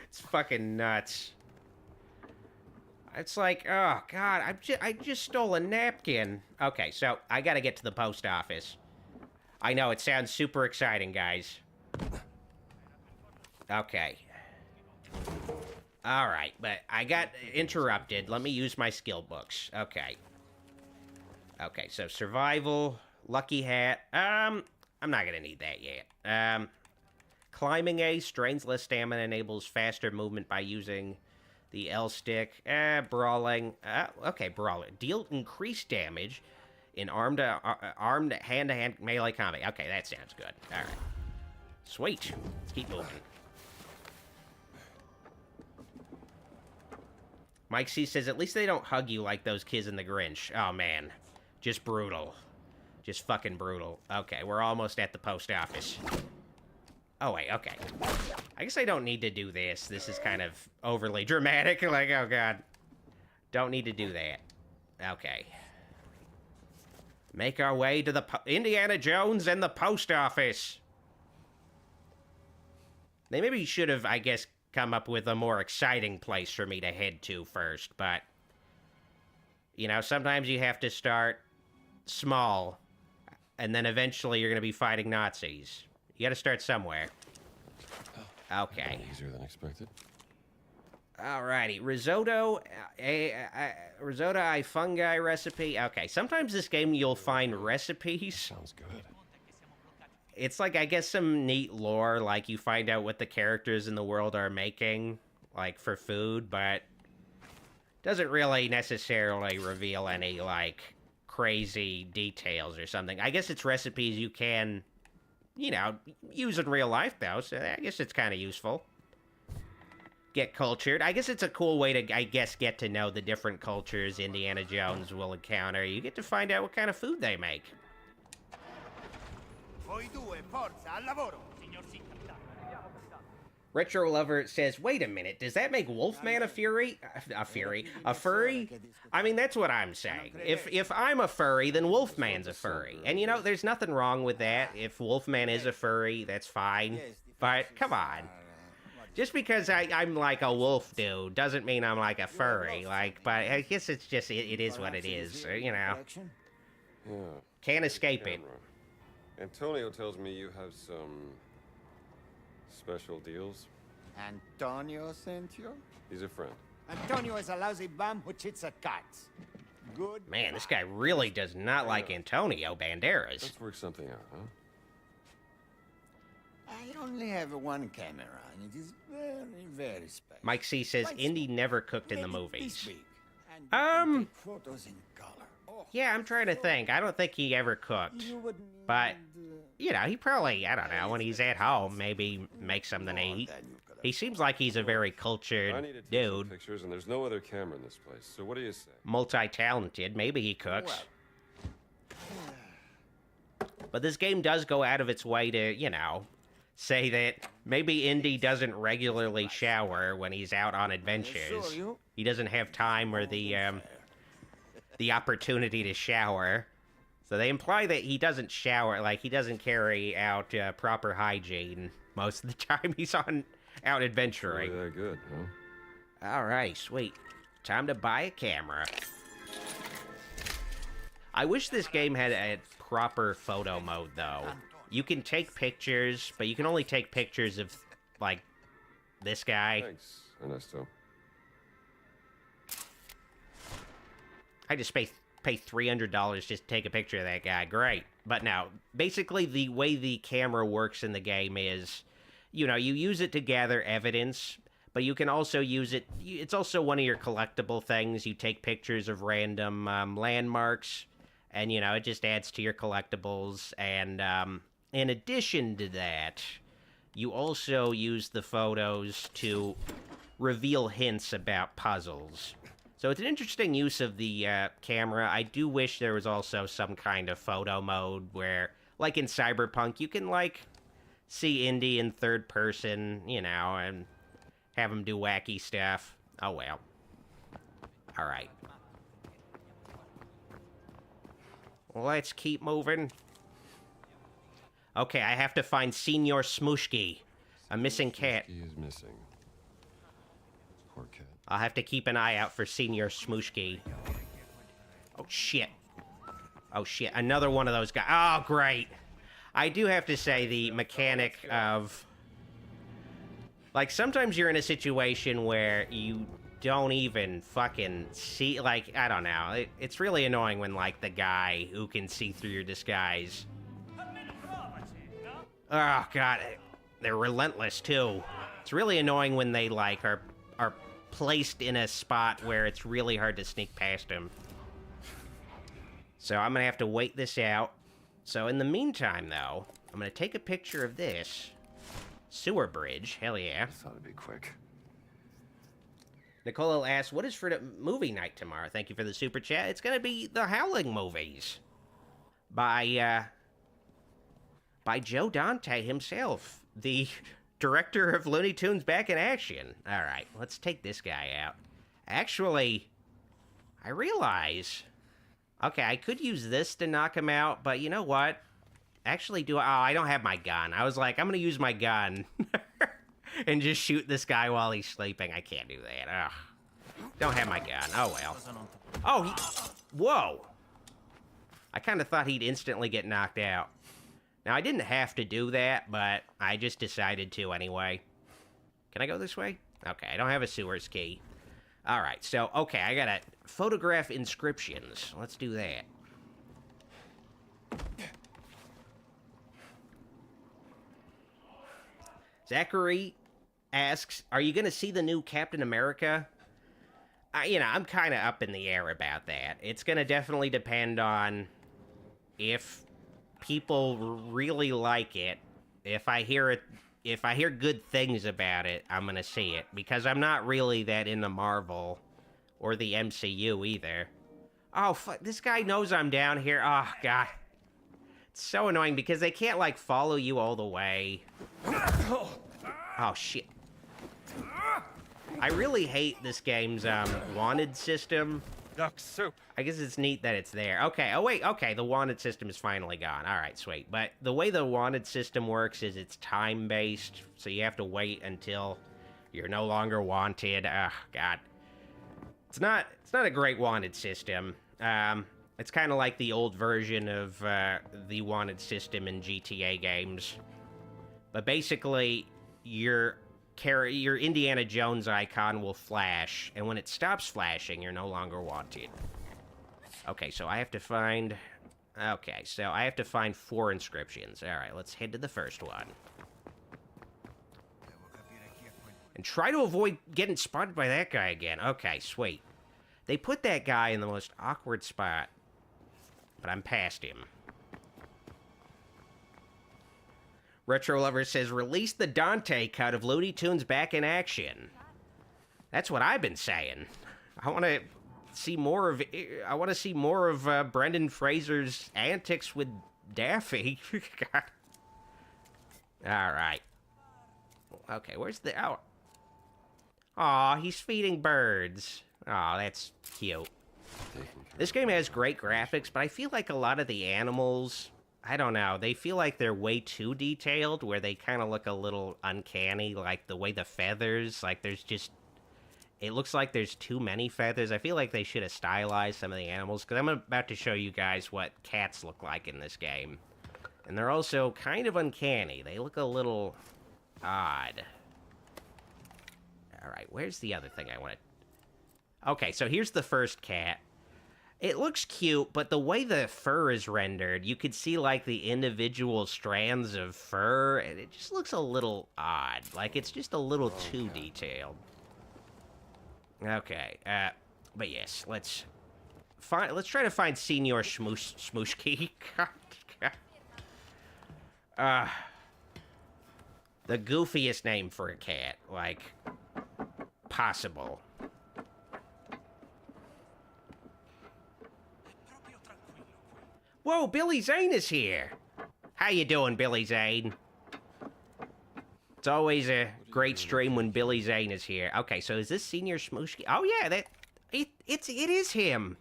It's fucking nuts. It's like, oh, God, I just stole a napkin. Okay, so I gotta get to the post office. I know, it sounds super exciting, guys. Okay. Alright, but I got interrupted. Let me use my skill books. Okay. Okay, so survival, lucky hat. I'm not gonna need that yet. Climbing ace, drains less stamina, enables faster movement by using the L stick. Brawling. Okay, brawling. Deal increased damage in armed hand-to-hand melee combat. Okay, that sounds good. All right. Sweet. Let's keep moving. Mike C says, at least they don't hug you like those kids in The Grinch. Oh, man. Just brutal. Just fucking brutal. Okay, we're almost at the post office. Oh, wait, okay. I guess I don't need to do this. This is kind of overly dramatic. Like, oh, God. Don't need to do that. Okay. Make our way to the Indiana Jones and the post office. They maybe should have, I guess, come up with a more exciting place for me to head to first, but, you know, sometimes you have to start small, and then eventually you're going to be fighting Nazis. You got to start somewhere. Okay. Easier than expected. Alrighty, risotto, risotto ai fungi recipe. Okay, sometimes this game you'll find recipes. Sounds good. It's like, I guess, some neat lore, like you find out what the characters in the world are making, like, for food, but doesn't really necessarily reveal any, like, crazy details or something. I guess it's recipes you can, you know, use in real life, though, so I guess it's kind of useful. Get cultured. I guess it's a cool way to, I guess, get to know the different cultures Indiana Jones will encounter. You get to find out what kind of food they make. Retro Lover says, wait a minute, does that make Wolfman a fury? A furry? I mean, that's what I'm saying. If I'm a furry, then Wolfman's a furry. And, you know, there's nothing wrong with that. If Wolfman is a furry, that's fine. But, come on. Just because I'm like a wolf dude doesn't mean I'm like a furry. Like, but I guess it's just, it is what it is, you know. Yeah. Can't escape it. Antonio tells me you have some special deals. Antonio sent you? He's a friend. Antonio is a lousy bum who cheats at cards. Good. Man, this guy really does not like Antonio Banderas. Let's work something out, huh? I only have one camera, and it is very, very special. Mike C says, Quite Indy small. never cooked in the Maybe movies. this big, and you can take photos in color. Oh, Yeah, I'm trying to think. I don't think he ever cooked. you would But, need, you know, he probably, I don't know, when he's at home, maybe make something to eat. then you could He seems like he's a very I cultured need to take some dude. pictures, and there's no other camera in this place. So what do you say? Multi-talented. Maybe he cooks. Well. But this game does go out of its way to, you know, say that maybe Indy doesn't regularly shower when he's out on adventures. He doesn't have time or the opportunity to shower. So they imply that he doesn't shower, like he doesn't carry out proper hygiene most of the time he's out adventuring. Really that good, huh? All right, sweet. Time to buy a camera. I wish this game had a proper photo mode, though. You can take pictures, but you can only take pictures of, like, this guy. Thanks, Ernesto. I just pay $300 just to take a picture of that guy. Great. But now, basically the way the camera works in the game is, you know, you use it to gather evidence, but you can also use it, it's also one of your collectible things. You take pictures of random landmarks, and, you know, it just adds to your collectibles. And in addition to that, you also use the photos to reveal hints about puzzles. So it's an interesting use of the camera. I do wish there was also some kind of photo mode where, like in Cyberpunk, you can, like, see Indy in third person, you know, and have him do wacky stuff. Oh, well. All right. Let's keep moving. Okay, I have to find Senor Smushki, a missing cat. He is missing. Poor cat. I'll have to keep an eye out for Senor Smushki. Oh, shit. Oh, shit. Another one of those guys. Oh, great. I do have to say the mechanic of... Like, sometimes you're in a situation where you don't even fucking see... Like, I don't know. It's really annoying when, like, the guy who can see through your disguise... Oh, God. They're relentless, too. It's really annoying when they, like, are placed in a spot where it's really hard to sneak past them. So I'm gonna have to wait this out. So in the meantime, though, I'm gonna take a picture of this sewer bridge. Hell yeah. I thought it'd be quick. Nicolo asks, what is for the movie night tomorrow? Thank you for the super chat. It's gonna be the Howling movies by Joe Dante himself, the director of Looney Tunes Back in Action. All right, let's take this guy out. Actually, I realize... Okay, I could use this to knock him out, but you know what? Actually, oh, I don't have my gun. I was like, I'm gonna use my gun and just shoot this guy while he's sleeping. I can't do that. Ugh. Don't have my gun. Oh, well. Oh, whoa. I kind of thought he'd instantly get knocked out. Now, I didn't have to do that, but I just decided to anyway. Can I go this way? Okay, I don't have a sewer's key. All right, so, okay, I gotta photograph inscriptions. Let's do that. Zachary asks, are you gonna see the new Captain America? You know, I'm kind of up in the air about that. It's gonna definitely depend on if people really like it. If I hear good things about it, I'm gonna see it, because I'm not really that into Marvel or the MCU either. Oh, fuck, this guy knows I'm down here. Oh, God. It's so annoying because they can't, like, follow you all the way. Oh, shit. I really hate this game's wanted system. Duck soup. I guess it's neat that it's there. Okay, oh wait, okay, the wanted system is finally gone. All right, sweet. But the way the wanted system works is it's time-based, so you have to wait until you're no longer wanted. Ugh, God. It's not a great wanted system. It's kind of like the old version of the wanted system in GTA games. But basically, your Indiana Jones icon will flash, and when it stops flashing, you're no longer wanted. Okay, so I have to find... Okay, so I have to find 4 inscriptions. Alright, let's head to the first one. And try to avoid getting spotted by that guy again. Okay, sweet. They put that guy in the most awkward spot, but I'm past him. Retro Lover says, release the Dante cut of Looney Tunes Back in Action. That's what I've been saying. I want to see more of Brendan Fraser's antics with Daffy. God. All right. Okay, where's the... Oh. Aw, he's feeding birds. Aw, that's cute. Taking This game has great graphics, but I feel like a lot of the animals, I don't know, they feel like they're way too detailed, where they kind of look a little uncanny, like the way the feathers, like there's just, it looks like there's too many feathers. I feel like they should have stylized some of the animals, because I'm about to show you guys what cats look like in this game. And they're also kind of uncanny. They look a little odd. All right, where's the other thing I want to... Okay, so here's the first cat. It looks cute, but the way the fur is rendered, you could see, like, the individual strands of fur, and it just looks a little odd. Like, it's just a little too detailed. Okay, but yes, let's try to find Senior Shmushki. The goofiest name for a cat, like, possible. Whoa, Billy Zane is here. How you doing, Billy Zane? It's always a great stream when Billy Zane is here. Okay, so is this Senior Shmushki? Oh yeah, it is him.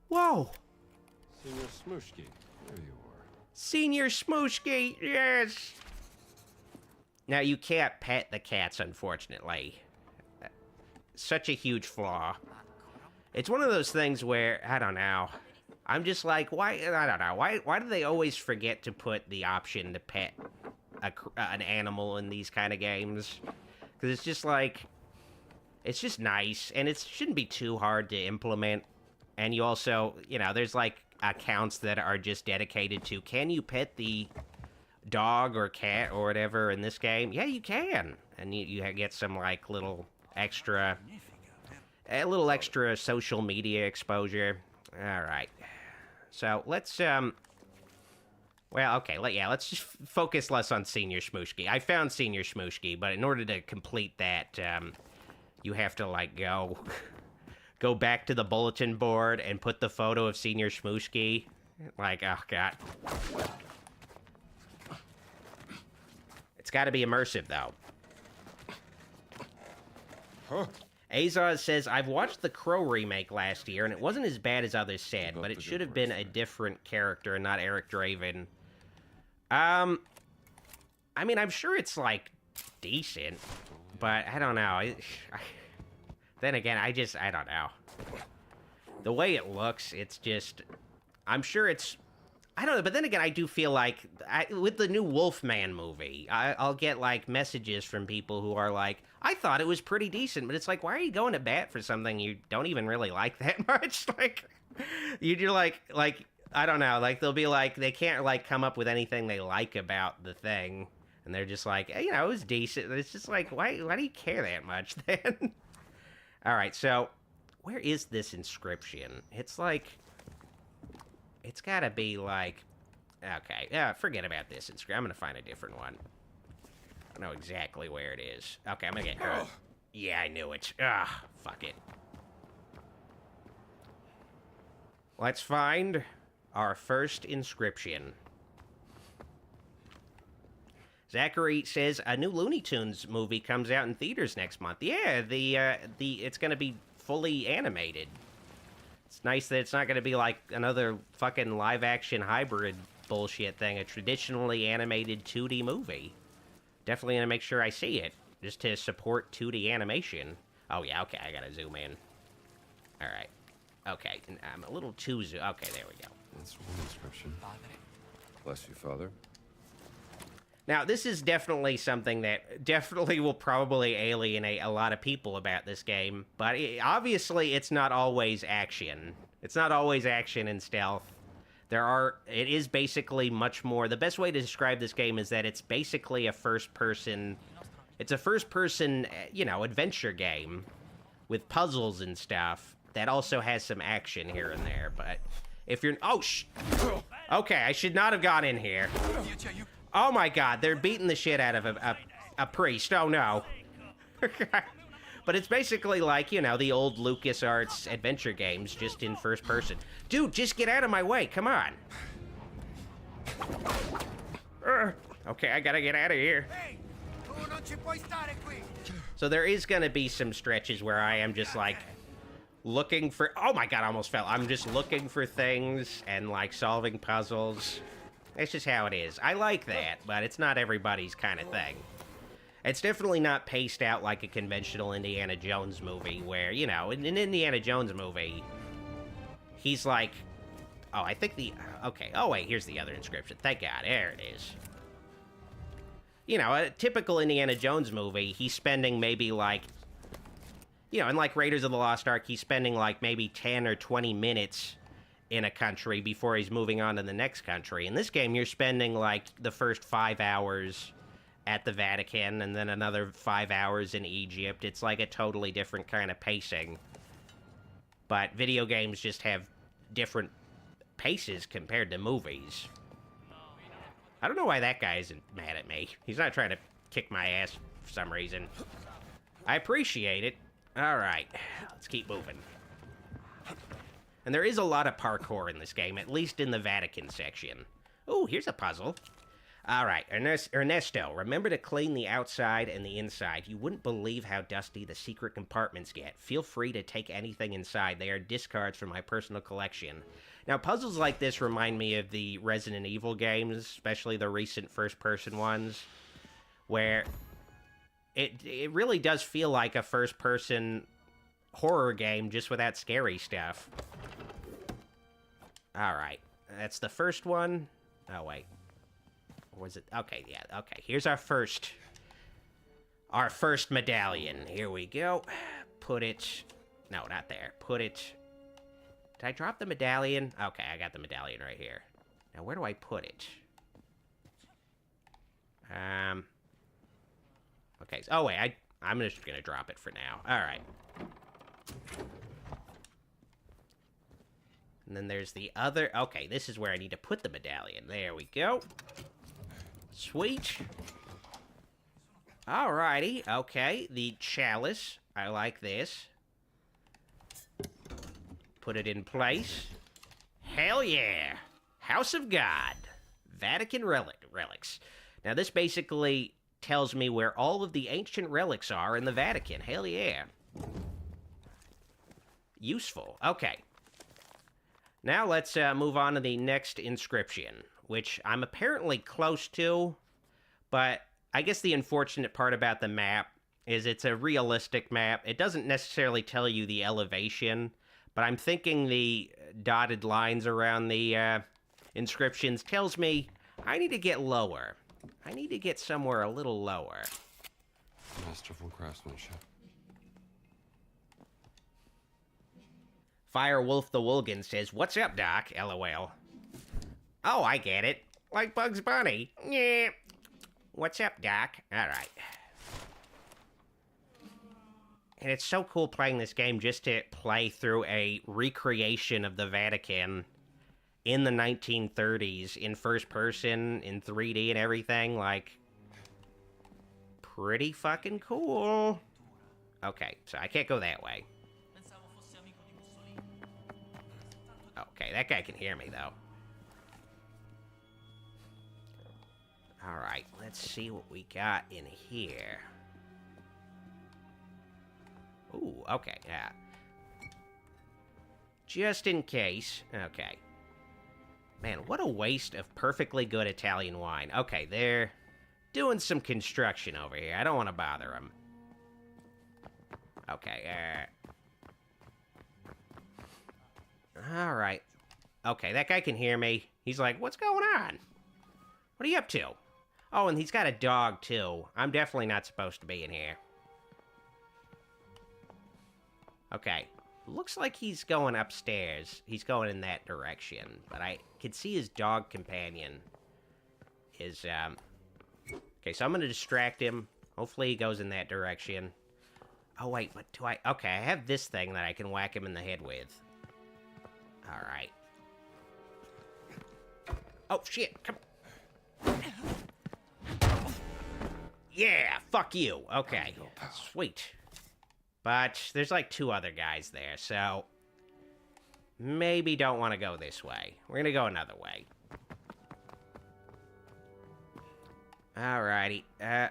Whoa. Senior Smushki, there you are. Senior Shmushki, yes. Now you can't pet the cats, unfortunately. Such a huge flaw. It's one of those things where, I don't know. I'm just like, why, I don't know, why do they always forget to put the option to pet an animal in these kind of games? Because it's just like, it's just nice, and it shouldn't be too hard to implement. And you also, you know, there's like accounts that are just dedicated to, can you pet the dog or cat or whatever in this game? Yeah, you can. And you get some like little extra social media exposure. All right. So let's, well, okay, let's just focus less on Senior Shmushki. I found Senior Shmushki, but in order to complete that, you have to, like, go back to the bulletin board and put the photo of Senior Shmushki. Like, oh, God. It's got to be immersive, though. Huh. Azaz says, I've watched the Crow remake last year, and it wasn't as bad as others said, but it should have been a different character and not Eric Draven. I mean, I'm sure it's, like, decent, but I don't know. Then again, I don't know. The way it looks, it's just, I'm sure it's, I don't know, but then again, I do feel like, with the new Wolfman movie, I'll get, like, messages from people who are like, I thought it was pretty decent, but it's like, why are you going to bat for something you don't even really like that much? Like, you're like, I don't know, like, they'll be like, they can't, like, come up with anything they like about the thing, and they're just like, hey, you know, it was decent. It's just like, why do you care that much, then? All right, so, where is this inscription? It's like, it's gotta be like, okay, yeah, forget about this inscription. I'm gonna find a different one. I know exactly where it is. Okay, I'm gonna get her. Yeah, I knew it. Ah, fuck it. Let's find our first inscription. Zachary says a new Looney Tunes movie comes out in theaters next month. Yeah, it's gonna be fully animated. It's nice that it's not gonna be like another fucking live-action hybrid bullshit thing. A traditionally animated 2D movie. Definitely gonna make sure I see it, just to support 2D animation. Oh yeah, okay, I gotta zoom in. Alright. Okay, I'm a little too okay, there we go. That's one inscription. Bless you, Father. Now, this is definitely something that definitely will probably alienate a lot of people about this game, but obviously it's not always action. It's not always action and stealth. It is basically much more, the best way to describe this game is that it's basically a first-person, you know, adventure game with puzzles and stuff that also has some action here and there, but if you're, okay, I should not have gone in here. Oh my God, they're beating the shit out of a priest, oh no. But it's basically like, you know, the old LucasArts adventure games, just in first person. Dude, just get out of my way, come on. Okay, I gotta get out of here. So there is gonna be some stretches where I am just like looking for... Oh my god, I almost fell. I'm just looking for things and, like, solving puzzles. That's just how it is. I like that, but it's not everybody's kind of thing. It's definitely not paced out like a conventional Indiana Jones movie where, you know, in an Indiana Jones movie, he's like... Oh, I think the... Okay. Oh, wait, here's the other inscription. Thank God. There it is. You know, a typical Indiana Jones movie, he's spending maybe, like... You know, in, like, Raiders of the Lost Ark, he's spending, like, maybe 10 or 20 minutes in a country before he's moving on to the next country. In this game, you're spending, like, the first 5 hours at the Vatican, and then another 5 hours in Egypt. It's like a totally different kind of pacing. But video games just have different paces compared to movies. I don't know why that guy isn't mad at me. He's not trying to kick my ass for some reason. I appreciate it. Alright, let's keep moving. And there is a lot of parkour in this game, at least in the Vatican section. Ooh, here's a puzzle. Alright, Ernesto, remember to clean the outside and the inside. You wouldn't believe how dusty the secret compartments get. Feel free to take anything inside. They are discards from my personal collection. Now, puzzles like this remind me of the Resident Evil games, especially the recent first-person ones, where it really does feel like a first-person horror game just without scary stuff. Alright, that's the first one. Oh, wait. Or was it? Okay, yeah, okay. Here's our first medallion. Here we go. Put it... No, not there. Put it... Did I drop the medallion? Okay, I got the medallion right here. Now, where do I put it? Okay, so, oh, wait, I'm just gonna drop it for now. Alright. And then there's the other... Okay, this is where I need to put the medallion. There we go. Sweet. Alrighty, okay. The chalice. I like this. Put it in place. Hell yeah. House of God. Vatican relics. Now, this basically tells me where all of the ancient relics are in the Vatican. Hell yeah. Useful. Okay. Now let's move on to the next inscription, which I'm apparently close to, but I guess the unfortunate part about the map is it's a realistic map. It doesn't necessarily tell you the elevation, but I'm thinking the dotted lines around the inscriptions tells me I need to get lower. I need to get somewhere a little lower. Masterful craftsmanship. Firewolf the Woolgan says, "What's up, Doc?" LOL. Oh, I get it. Like Bugs Bunny. Yeah. What's up, Doc? Alright. And it's so cool playing this game just to play through a recreation of the Vatican in the 1930s in first person, in 3D and everything. Like, pretty fucking cool. Okay, so I can't go that way. Okay, that guy can hear me, though. Alright, let's see what we got in here. Ooh, okay, yeah. Just in case. Okay. Man, what a waste of perfectly good Italian wine. Okay, they're doing some construction over here. I don't want to bother them. Okay, Alright. Okay, that guy can hear me. He's like, what's going on? What are you up to? Oh, and he's got a dog, too. I'm definitely not supposed to be in here. Okay. Looks like he's going upstairs. He's going in that direction. But I can see his dog companion is, Okay, so I'm gonna distract him. Hopefully he goes in that direction. Oh, wait, what do I... Okay, I have this thing that I can whack him in the head with. Alright. Oh, shit, come on. Yeah, fuck you. Okay, sweet. But there's like 2 other guys there, so... Maybe don't want to go this way. We're gonna go another way. Alrighty.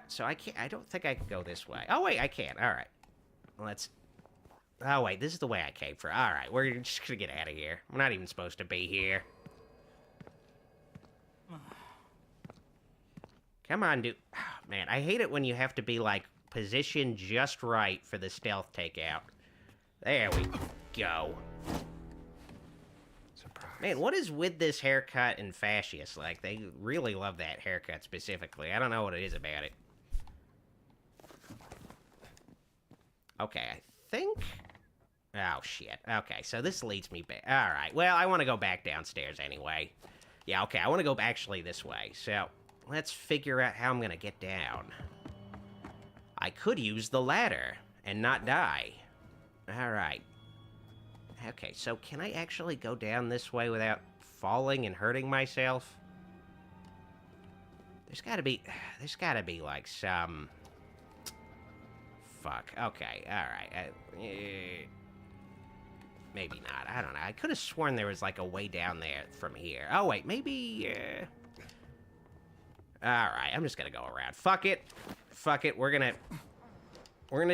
So I don't think I can go this way. Oh, wait, I can. Alright. Let's Oh, wait, this is the way I came for. All right, we're just gonna get out of here. We're not even supposed to be here. Come on, dude. Oh, man, I hate it when you have to be, like, positioned just right for the stealth takeout. There we go. Surprise. Man, what is with this haircut and fascists? Like, they really love that haircut specifically. I don't know what it is about it. Okay, I think... Oh, shit. Okay, so this leads me back. All right, well, I want to go back downstairs anyway. Yeah, okay, I want to go actually this way. So, let's figure out how I'm going to get down. I could use the ladder and not die. All right. Okay, so can I actually go down this way without falling and hurting myself? There's gotta be, like, some... Fuck, okay, alright. Maybe not, I don't know. I could have sworn there was, like, a way down there from here. Oh, wait, maybe, Alright, I'm just gonna go around. Fuck it. Fuck it, we're gonna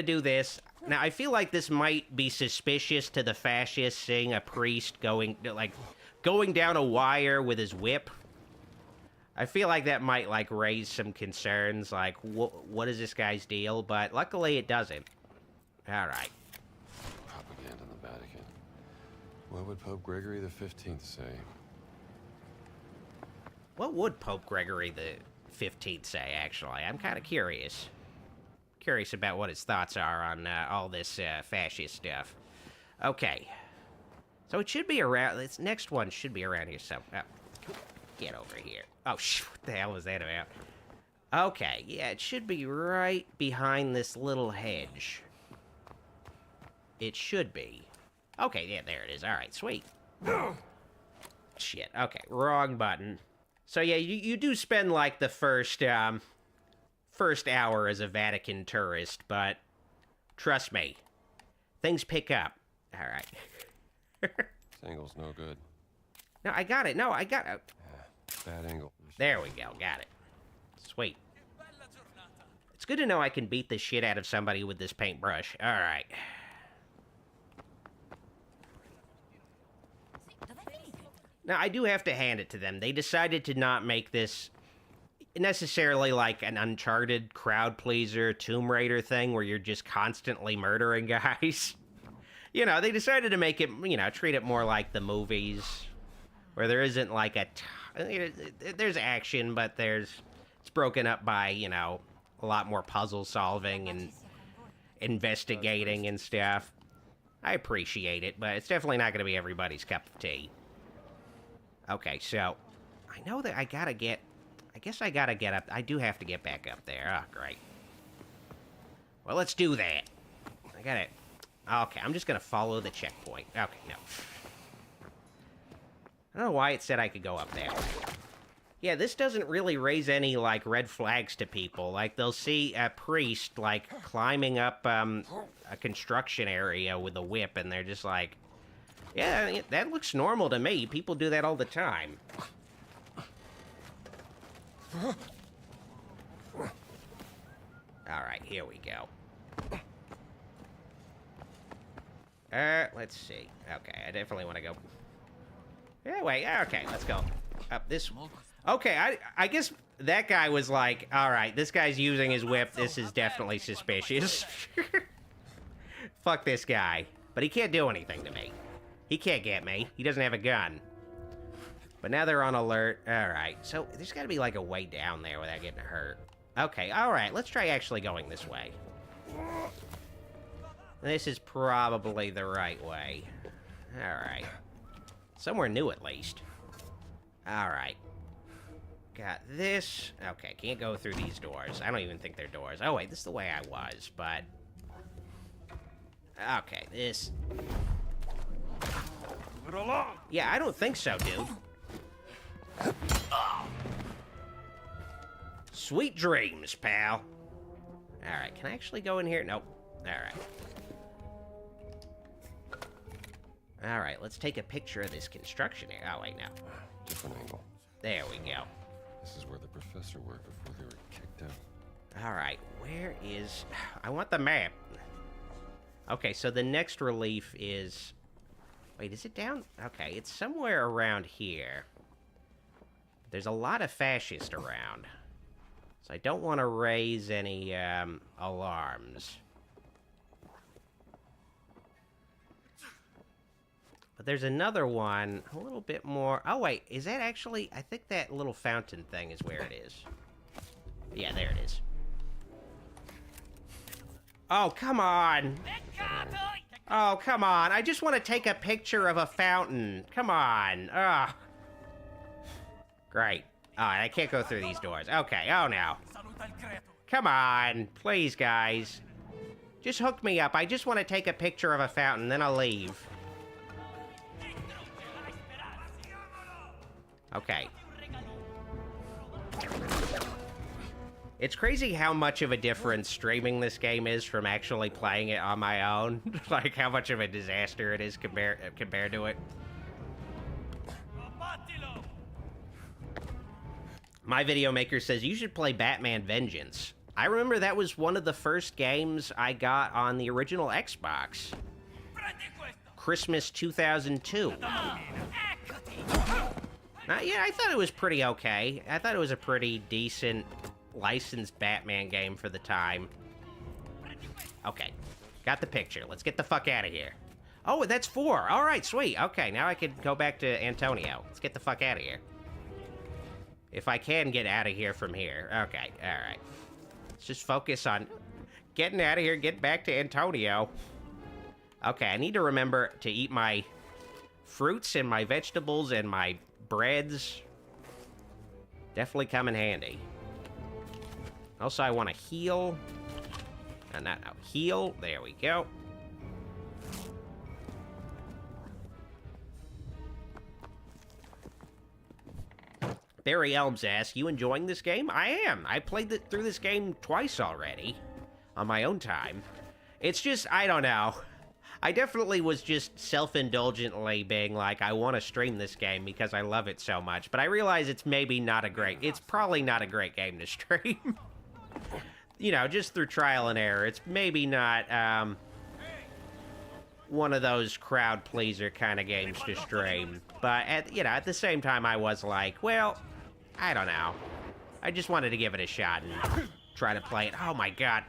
do this. Now, I feel like this might be suspicious to the fascists, seeing a priest going down a wire with his whip. I feel like that might, like, raise some concerns, like, what is this guy's deal? But luckily it doesn't. Alright. Propaganda in the Vatican. What would Pope Gregory the 15th say? What would Pope Gregory the 15th say, actually? I'm kind of curious. Curious about what his thoughts are on all this fascist stuff. Okay. So it should be around... This next one should be around here, so... get over here. Oh, what the hell was that about? Okay, yeah, it should be right behind this little hedge. It should be. Okay, yeah, there it is. All right, sweet. Shit, okay, wrong button. So, yeah, you do spend, like, the first hour as a Vatican tourist, but trust me, things pick up. All right. This angle's no good. No, I got it. No, I got it. Bad angle. There we go. Got it. Sweet. It's good to know I can beat the shit out of somebody with this paintbrush. All right. Now, I do have to hand it to them. They decided to not make this necessarily like an Uncharted crowd pleaser Tomb Raider thing where you're just constantly murdering guys. You know, they decided to make it, you know, treat it more like the movies where there isn't like there's action, but it's broken up by, you know, a lot more puzzle solving and investigating and stuff. I appreciate it, but it's definitely not going to be everybody's cup of tea. Okay, so I know that I guess I gotta get up. I do have to get back up there. Oh, great. Well, let's do that. I got it. Okay, I'm just gonna follow the checkpoint. Okay, no. I don't know why it said I could go up there. Yeah, this doesn't really raise any, like, red flags to people. Like, they'll see a priest, like, climbing up a construction area with a whip, and they're just like, yeah, that looks normal to me. People do that all the time. Alright, here we go. Let's see. Okay, I definitely want to go... Yeah, wait, okay, let's go. Up this... Okay, I guess that guy was like, alright, this guy's using his whip, this is definitely suspicious. Fuck this guy. But he can't do anything to me. He can't get me. He doesn't have a gun. But now they're on alert. Alright, so there's gotta be like a way down there without getting hurt. Okay, alright, let's try actually going this way. This is probably the right way. Alright. Somewhere new at least. Alright. Got this. Okay, can't go through these doors. I don't even think they're doors. Oh wait, this is the way I was, but... Okay, this... Move it along! Yeah, I don't think so, dude. Sweet dreams, pal. Alright, can I actually go in here? Nope. Alright. Alright, let's take a picture of this construction area. Oh, wait, no. Different angle. There we go. This is where the professor worked before they were kicked out. Alright, where is... I want the map. Okay, so the next relief is... Wait, is it down? Okay, it's somewhere around here. There's a lot of fascists around. So I don't want to raise any, alarms. But there's another one, a little bit more... Oh, wait, is that actually... I think that little fountain thing is where it is. Yeah, there it is. Oh, come on! Oh, come on. I just want to take a picture of a fountain. Come on. Ugh. Great. Alright, I can't go through these doors. Okay, oh no. Come on. Please, guys. Just hook me up. I just want to take a picture of a fountain, then I'll leave. Okay. It's crazy how much of a difference streaming this game is from actually playing it on my own. Like, how much of a disaster it is compared to it. My video maker says, you should play Batman Vengeance. I remember that was one of the first games I got on the original Xbox. Christmas 2002. Yeah, I thought it was pretty okay. I thought it was a pretty decent... licensed Batman game for the time. Okay. Got the picture. Let's get the fuck out of here. Oh, that's 4. All right, sweet. Okay, now I can go back to Antonio. Let's get the fuck out of here. If I can get out of here from here. Okay, all right. Let's just focus on getting out of here, get back to Antonio. Okay, I need to remember to eat my fruits and my vegetables and my breads. Definitely come in handy. Also, I want to heal. No, heal. There we go. Barry Elms asks, you enjoying this game? I am. I played through this game twice already. On my own time. It's just, I don't know. I definitely was just self-indulgently being like, I want to stream this game because I love it so much. But I realize it's maybe not a great... It's probably not a great game to stream. You know, just through trial and error. It's maybe not, one of those crowd pleaser kind of games to stream. But, at the same time, I was like, well, I don't know. I just wanted to give it a shot and try to play it. Oh my god.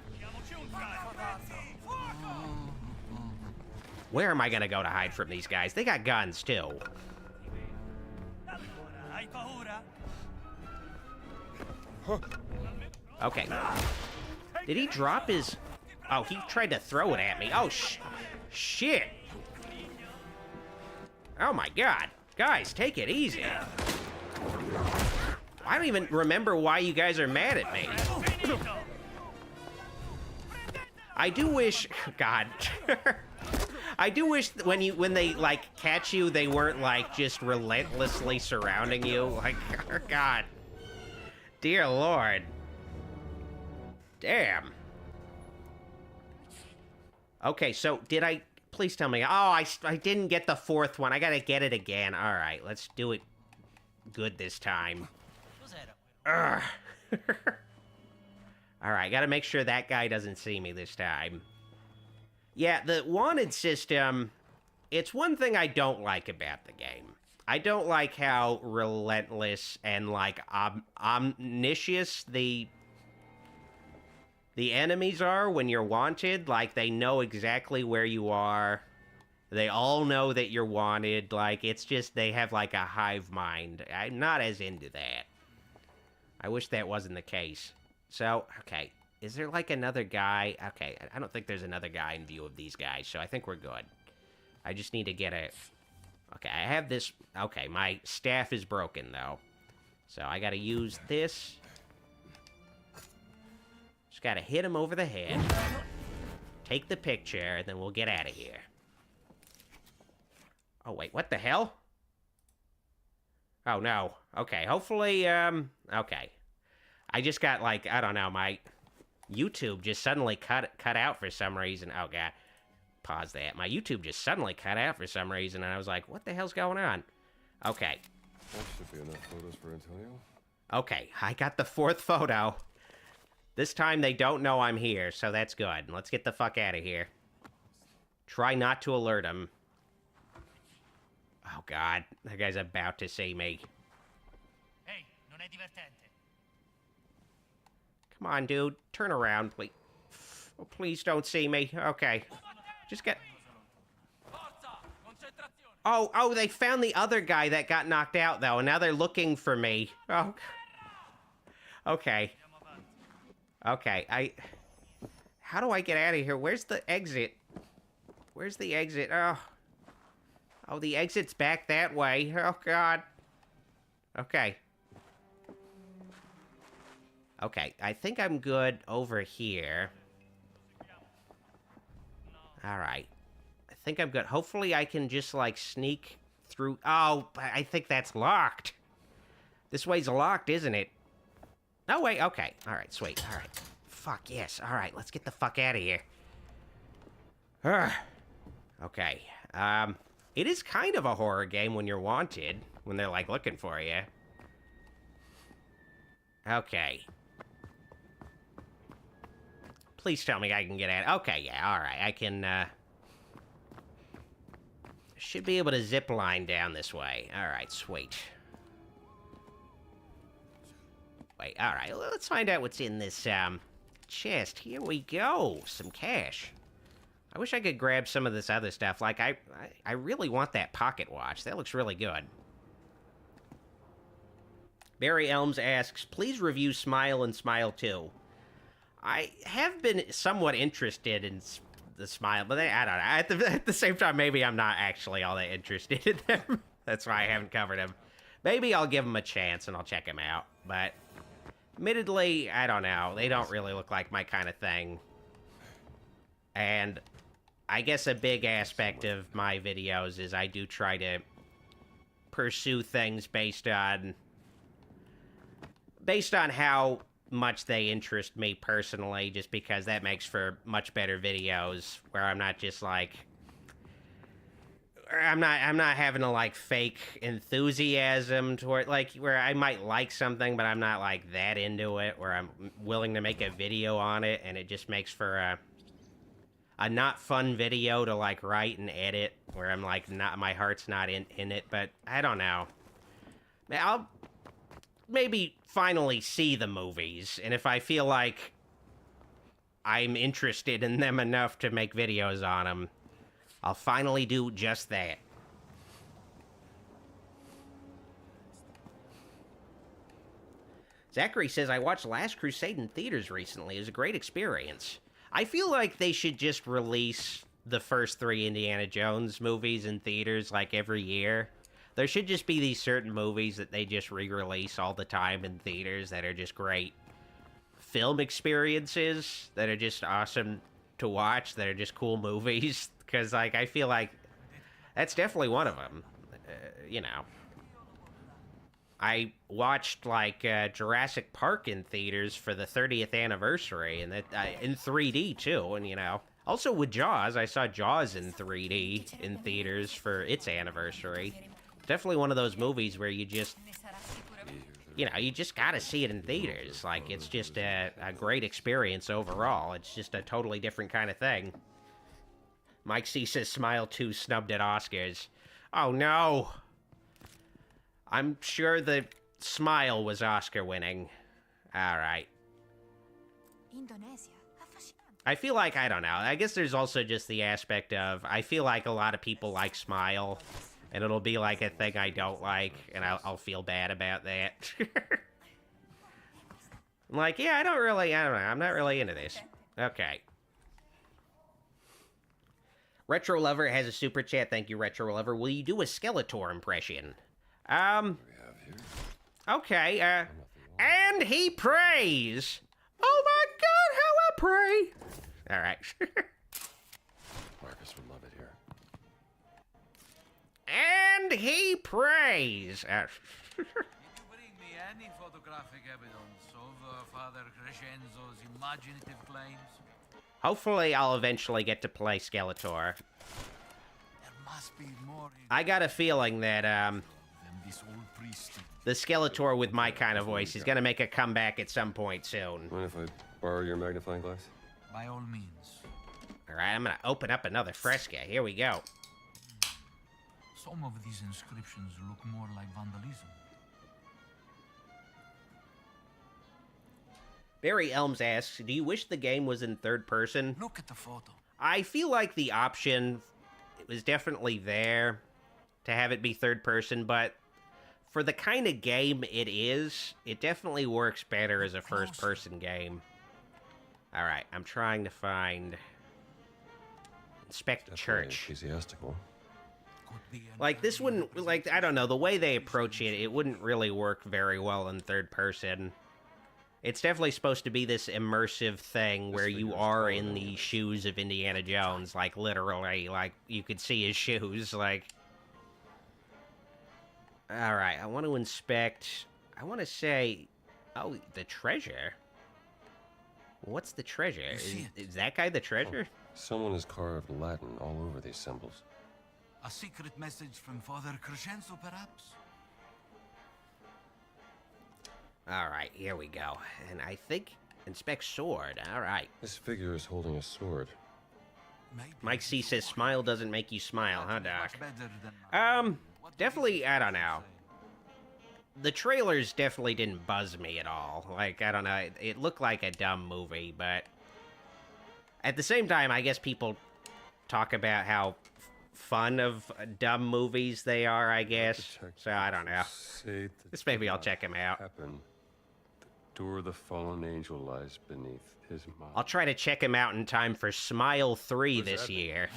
Where am I gonna go to hide from these guys? They got guns, too. Okay. Did he drop his... Oh, he tried to throw it at me. Oh, shit. Oh my god. Guys, take it easy. I don't even remember why you guys are mad at me. I do wish... God. I do wish when they, like, catch you, they weren't, like, just relentlessly surrounding you. Like, oh god. Dear Lord. Damn. Okay, so did I... Please tell me. Oh, I didn't get the 4th one. I gotta get it again. All right, let's do it good this time. Ugh. All right, gotta make sure that guy doesn't see me this time. Yeah, the wanted system, it's one thing I don't like about the game. I don't like how relentless and, like, omniscious the enemies are when you're wanted. Like, they know exactly where you are. They all know that you're wanted. Like, it's just, they have, like, a hive mind. I'm not as into that. I wish that wasn't the case. So, okay. Is there, like, another guy? Okay, I don't think there's another guy in view of these guys, so I think we're good. I just need to get a... Okay, I have this... Okay, my staff is broken, though. So I gotta use this. Just gotta hit him over the head. Take the picture, and then we'll get out of here. Oh, wait, what the hell? Oh, no. Okay, hopefully, okay. I just got, like, I don't know, my YouTube just suddenly cut out for some reason. Oh, God. Pause that. My YouTube just suddenly cut out for some reason, and I was like, what the hell's going on? Okay. That should be enough photos for Antonio. Okay, I got the 4th photo. This time they don't know I'm here, so that's good. Let's get the fuck out of here. Try not to alert him. Oh, God. That guy's about to see me. Ehi, non è divertente. Come on, dude. Turn around, please. Oh, please don't see me. Okay. Just get... Oh, they found the other guy that got knocked out, though, and now they're looking for me. Oh. Okay. Okay, How do I get out of here? Where's the exit? Where's the exit? Oh, the exit's back that way. Oh, God. Okay. Okay, I think I'm good over here. Alright. I think I'm good. Hopefully I can just, like, sneak through... Oh, I think that's locked. This way's locked, isn't it? No, wait, okay. Alright, sweet. Alright. Fuck, yes. Alright, let's get the fuck out of here. Okay. It is kind of a horror game when you're wanted. When they're, like, looking for you. Okay. Please tell me I can get out. Okay, yeah, alright. I can, should be able to zip line down this way. Alright, sweet. Wait, alright. Let's find out what's in this, chest. Here we go. Some cash. I wish I could grab some of this other stuff. Like, I really want that pocket watch. That looks really good. Barry Elms asks, please review Smile and Smile 2. I have been somewhat interested in the Smile, but I don't know. At the same time, maybe I'm not actually all that interested in them. That's why I haven't covered them. Maybe I'll give them a chance and I'll check them out. But, admittedly, I don't know. They don't really look like my kind of thing. And I guess a big aspect of my videos is I do try to pursue things based on how much they interest me personally, just because that makes for much better videos where I'm not just like I'm not having to like fake enthusiasm toward, like, where I might like something but I'm not like that into it, where I'm willing to make a video on it and it just makes for a not fun video to like write and edit, where I'm like my heart's not in it. But I don't know. I'll maybe finally see the movies, and if I feel like I'm interested in them enough to make videos on them, I'll finally do just that. Zachary says, I watched Last Crusade in theaters recently. It was a great experience. I feel like they should just release the first 3 Indiana Jones movies in theaters like every year. There should just be these certain movies that they just re-release all the time in theaters that are just great film experiences, that are just awesome to watch, that are just cool movies. Because, like, I feel like that's definitely one of them. You know. I watched, like, Jurassic Park in theaters for the 30th anniversary, and that in 3D, too, and, you know. Also, with Jaws, I saw Jaws in 3D in theaters for its anniversary. Definitely one of those movies where you just, you know, you just gotta see it in theaters. Like, it's just a great experience overall. It's just a totally different kind of thing. Mike C says Smile 2 snubbed at Oscars. Oh, no. I'm sure the Smile was Oscar winning. Alright. I feel like, I don't know. I guess there's also just the aspect of, I feel like a lot of people like Smile, and it'll be like a thing I don't like, and I'll feel bad about that. I'm like, yeah, I don't know, I'm not really into this. Okay. Retro Lover has a super chat. Thank you, Retro Lover. Will you do a Skeletor impression? Okay, and he prays. Oh my God, how I pray. All right. Marcus would love it here. And he prays. Did you bring me any photographic evidence of Father Crescenzo's imaginative claims? Hopefully, I'll eventually get to play Skeletor. There must be more. I got a feeling that Than this old priest. the Skeletor with my kind of voice is gonna make a comeback at some point soon. Mind if I borrow your magnifying glass? By all means. All right, I'm gonna open up another fresca. Here we go. Some of these inscriptions look more like vandalism. Barry Elms asks, do you wish the game was in third person? Look at the photo. I feel like the option was definitely there to have it be third person, but for the kind of game it is, it definitely works better as a first person game. All right, I'm trying to find Inspect Church. Ecclesiastical. Like, this wouldn't, like, I don't know, the way they approach it, it wouldn't really work very well in third person. It's definitely supposed to be this immersive thing where you are in the shoes of Indiana Jones, like, literally, like, you could see his shoes, like... Alright, I want to inspect... I want to say... Oh, the treasure? What's the treasure? Is that guy the treasure? Oh, someone has carved Latin all over these symbols. A secret message from Father Crescenzo, perhaps? Alright, here we go. And I think... Inspect sword, alright. This figure is holding a sword. Maybe Mike C says smile doesn't make you smile, huh, Doc? much better than Definitely, I don't know. The trailers definitely didn't buzz me at all. Like, I don't know, it looked like a dumb movie, but... At the same time, I guess people talk about how fun of dumb movies they are, I guess. So, I don't know. This maybe I'll check them out. Happen. The door of the fallen angel lies beneath his mouth. I'll try to check him out in time for Smile 3 this year.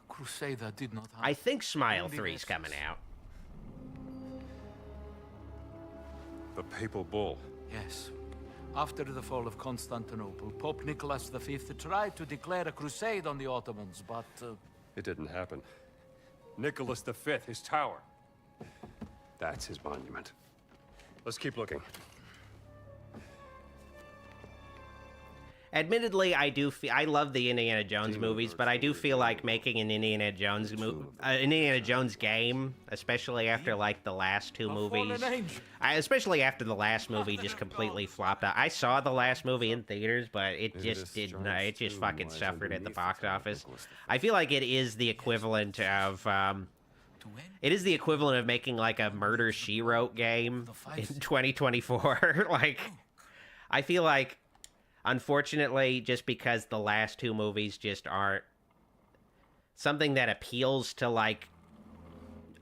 Crusader did not have... I think Smile 3's coming out. The papal bull. Yes. After the fall of Constantinople, Pope Nicholas V tried to declare a crusade on the Ottomans, but... It didn't happen. Nicholas V, his tower. That's his monument. Let's keep looking. Admittedly, I love the Indiana Jones movies, but I do feel like making an Indiana Jones game, especially after like the last two movies. Especially after the last movie just completely flopped out. I saw the last movie in theaters, but it just didn't. It just fucking suffered at the box office. I feel like it is the equivalent of. It is the equivalent of making like a Murder, She Wrote game in 2024. Like, I feel like. Unfortunately, just because the last two movies just aren't something that appeals to, like,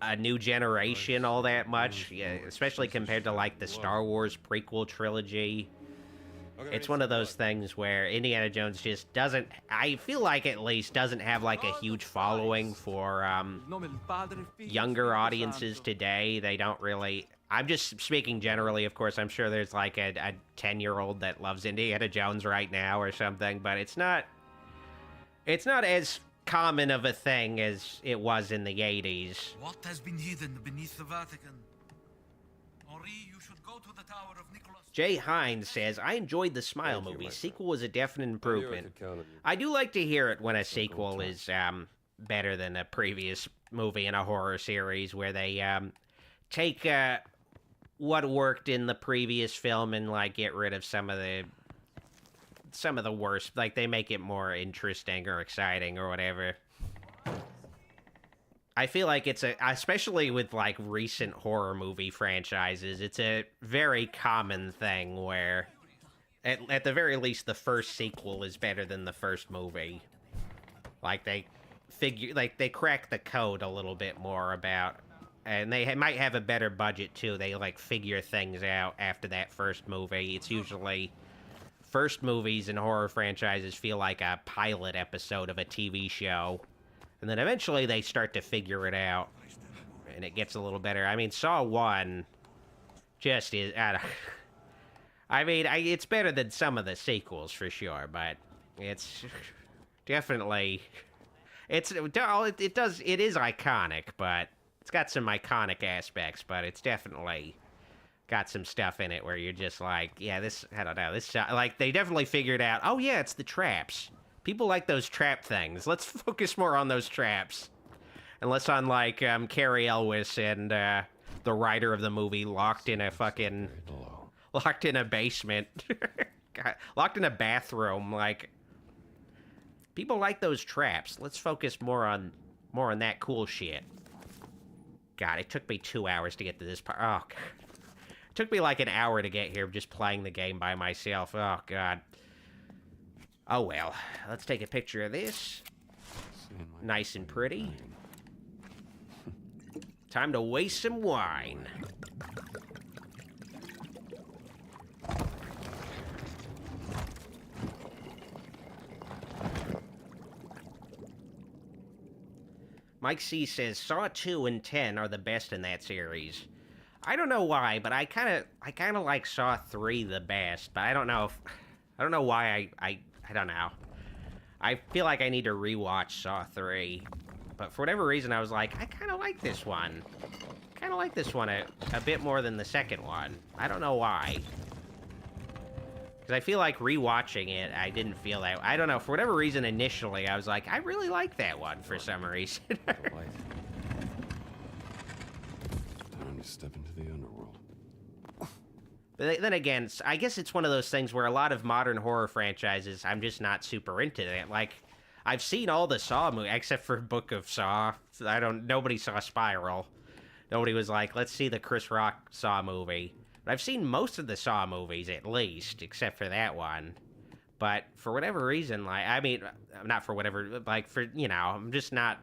a new generation all that much, yeah, especially compared to, like, the Star Wars prequel trilogy. It's one of those things where Indiana Jones just doesn't, I feel like at least, doesn't have, like, a huge following for, younger audiences today. They don't really... I'm just speaking generally, of course. I'm sure there's like a 10-year-old that loves Indiana Jones right now or something, but it's not as common of a thing as it was in the 80s. What has been hidden beneath the Vatican? Henri, you should go to the Tower of Nicholas. Jay Hines says, I enjoyed the Smile movie. Sequel was a definite improvement. I do like to hear it when a sequel is better than a previous movie in a horror series where they take what worked in the previous film and like get rid of some of the worst, like they make it more interesting or exciting or whatever. I feel like it's especially with like recent horror movie franchises, it's a very common thing where at the very least the first sequel is better than the first movie. Like they crack the code a little bit more about. And they might have a better budget, too. They, like, figure things out after that first movie. It's usually... First movies in horror franchises feel like a pilot episode of a TV show. And then eventually they start to figure it out. And it gets a little better. I mean, Saw 1 just is... it's better than some of the sequels, for sure. But it's definitely... It is iconic, but... It's got some iconic aspects, but it's definitely got some stuff in it where you're just like, yeah, I don't know, like, they definitely figured out, oh yeah, it's the traps. People like those trap things. Let's focus more on those traps. And less on, like, Cary Elwes and, the writer of the movie locked in a basement. locked in a bathroom. Like, people like those traps. Let's focus more on that cool shit. God, it took me 2 hours to get to this part. Oh, God. It took me like an hour to get here just playing the game by myself. Oh, God. Oh, well. Let's take a picture of this. Nice and pretty. Time to waste some wine. Mike C says Saw 2 and 10 are the best in that series. I don't know why, but I kind of like Saw 3 the best, but I don't know why I don't know. I feel like I need to rewatch Saw 3, but for whatever reason I was like, I kind of like this one. Kind of like this one a bit more than the second one. I don't know why. Because I feel like rewatching it, I didn't feel that. I don't know, for whatever reason initially, I was like, I really like that one for some reason. Time to step into the underworld. But then again, I guess it's one of those things where a lot of modern horror franchises, I'm just not super into it. Like, I've seen all the Saw movies, except for Book of Saw. Nobody saw Spiral. Nobody was like, let's see the Chris Rock Saw movie. But I've seen most of the Saw movies, at least, except for that one. But for whatever reason, like, I mean, not for whatever, like, for, you know, I'm just not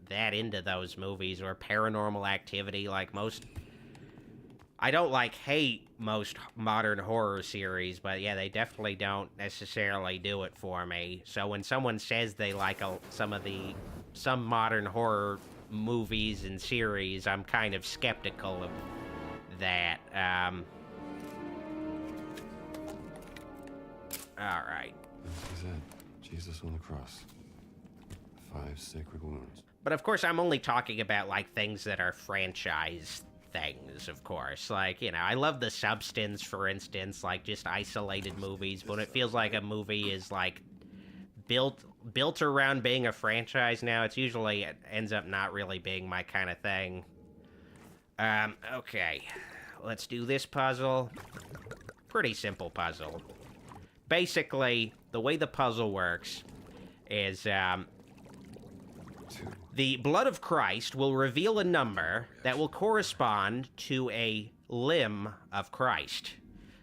that into those movies or Paranormal Activity, like most... I don't, like, hate most modern horror series, but yeah, they definitely don't necessarily do it for me. So when someone says they like some modern horror movies and series, I'm kind of skeptical of that. All right. This is it. Jesus on the cross. 5 sacred wounds. But of course, I'm only talking about, like, things that are franchise things, of course. Like, you know, I love The Substance, for instance, like, just isolated movies, but it feels like a movie is, like, built around being a franchise now, it ends up not really being my kind of thing. Okay. Let's do this puzzle. Pretty simple puzzle. Basically, the way the puzzle works is, the blood of Christ will reveal a number that will correspond to a limb of Christ.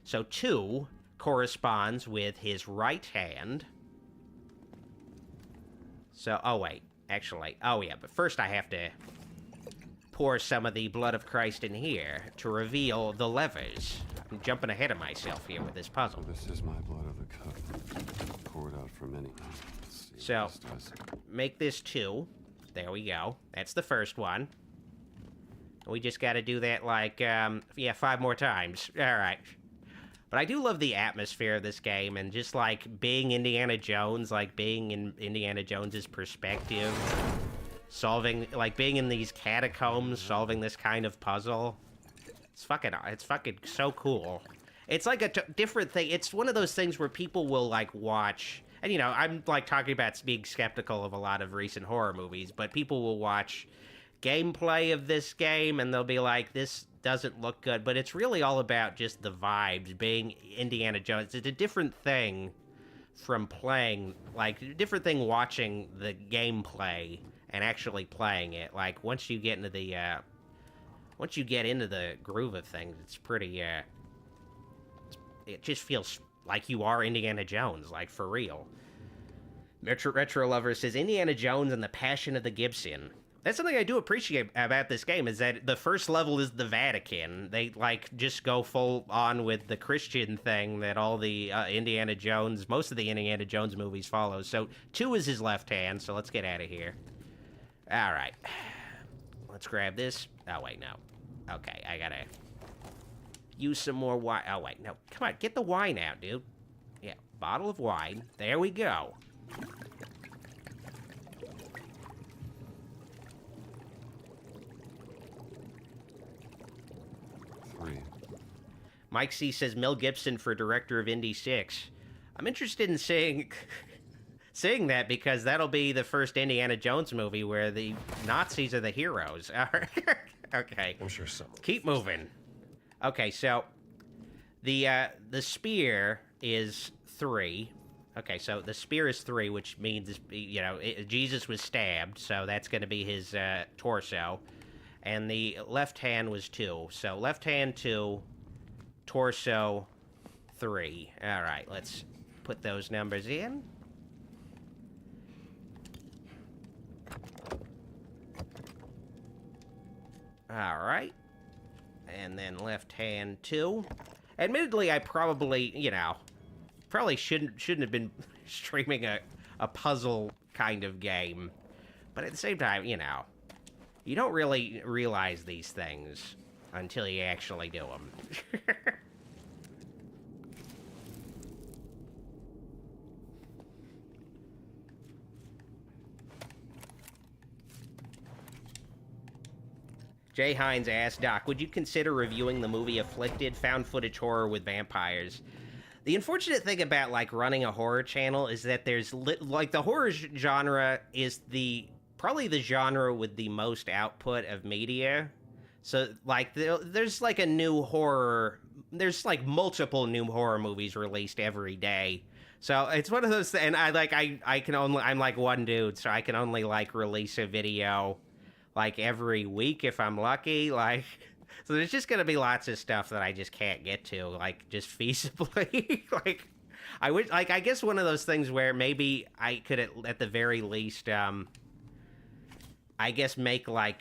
So 2 corresponds with his right hand. So, oh wait, actually, oh yeah, but first I have to pour some of the blood of Christ in here to reveal the levers. I'm jumping ahead of myself here with this puzzle. So this is my blood of the covenant, poured out for many. So, make this 2. There we go. That's the first one. We just gotta do that, like, 5 more times. Alright. But I do love the atmosphere of this game, and just, like, being Indiana Jones, like, being in Indiana Jones's perspective, being in these catacombs, solving this kind of puzzle. It's fucking so cool. It's like a different thing. It's one of those things where people will, like, watch... And, you know, I'm, like, talking about being skeptical of a lot of recent horror movies, but people will watch gameplay of this game, and they'll be like, this doesn't look good, but it's really all about just the vibes, being Indiana Jones. It's a different thing from playing, like, a different thing watching the gameplay and actually playing it. Like, once you get into the groove of things, it's pretty, it just feels like you are Indiana Jones, like, for real. Retro Lover says, Indiana Jones and the Passion of the Gibson. That's something I do appreciate about this game, is that the first level is the Vatican. They, like, just go full on with the Christian thing that all the most of the Indiana Jones movies follow. So 2 is his left hand, so let's get out of here. All right. Let's grab this. Oh, wait, no. Okay, I gotta... use some more wine. Oh, wait, no. Come on, get the wine out, dude. Yeah, bottle of wine. There we go. Mike C says Mel Gibson for director of Indy 6. I'm interested in seeing that, because that'll be the first Indiana Jones movie where the Nazis are the heroes. Okay. I'm sure so. Keep moving. Okay, so the spear is 3. Okay, so the spear is 3, which means, you know, Jesus was stabbed, so that's going to be his torso. And the left hand was 2. So left hand 2, torso 3. All right, let's put those numbers in. All right. And then left hand 2. Admittedly, I probably, you know, probably shouldn't have been streaming a puzzle kind of game. But at the same time, you know, you don't really realize these things until you actually do them. Jay Hines asked, Doc, would you consider reviewing the movie Afflicted, found footage horror with vampires? The unfortunate thing about, like, running a horror channel is that there's, like, the horror genre is probably the genre with the most output of media. So, like, there's, like, there's, like, multiple new horror movies released every day. So, it's one of those, and I'm, like, one dude, so I can only, like, release a video, like, every week if I'm lucky, like... So there's just gonna be lots of stuff that I just can't get to, like, just feasibly. Like, I wish, like, I guess one of those things where maybe I could at the very least, I guess make, like,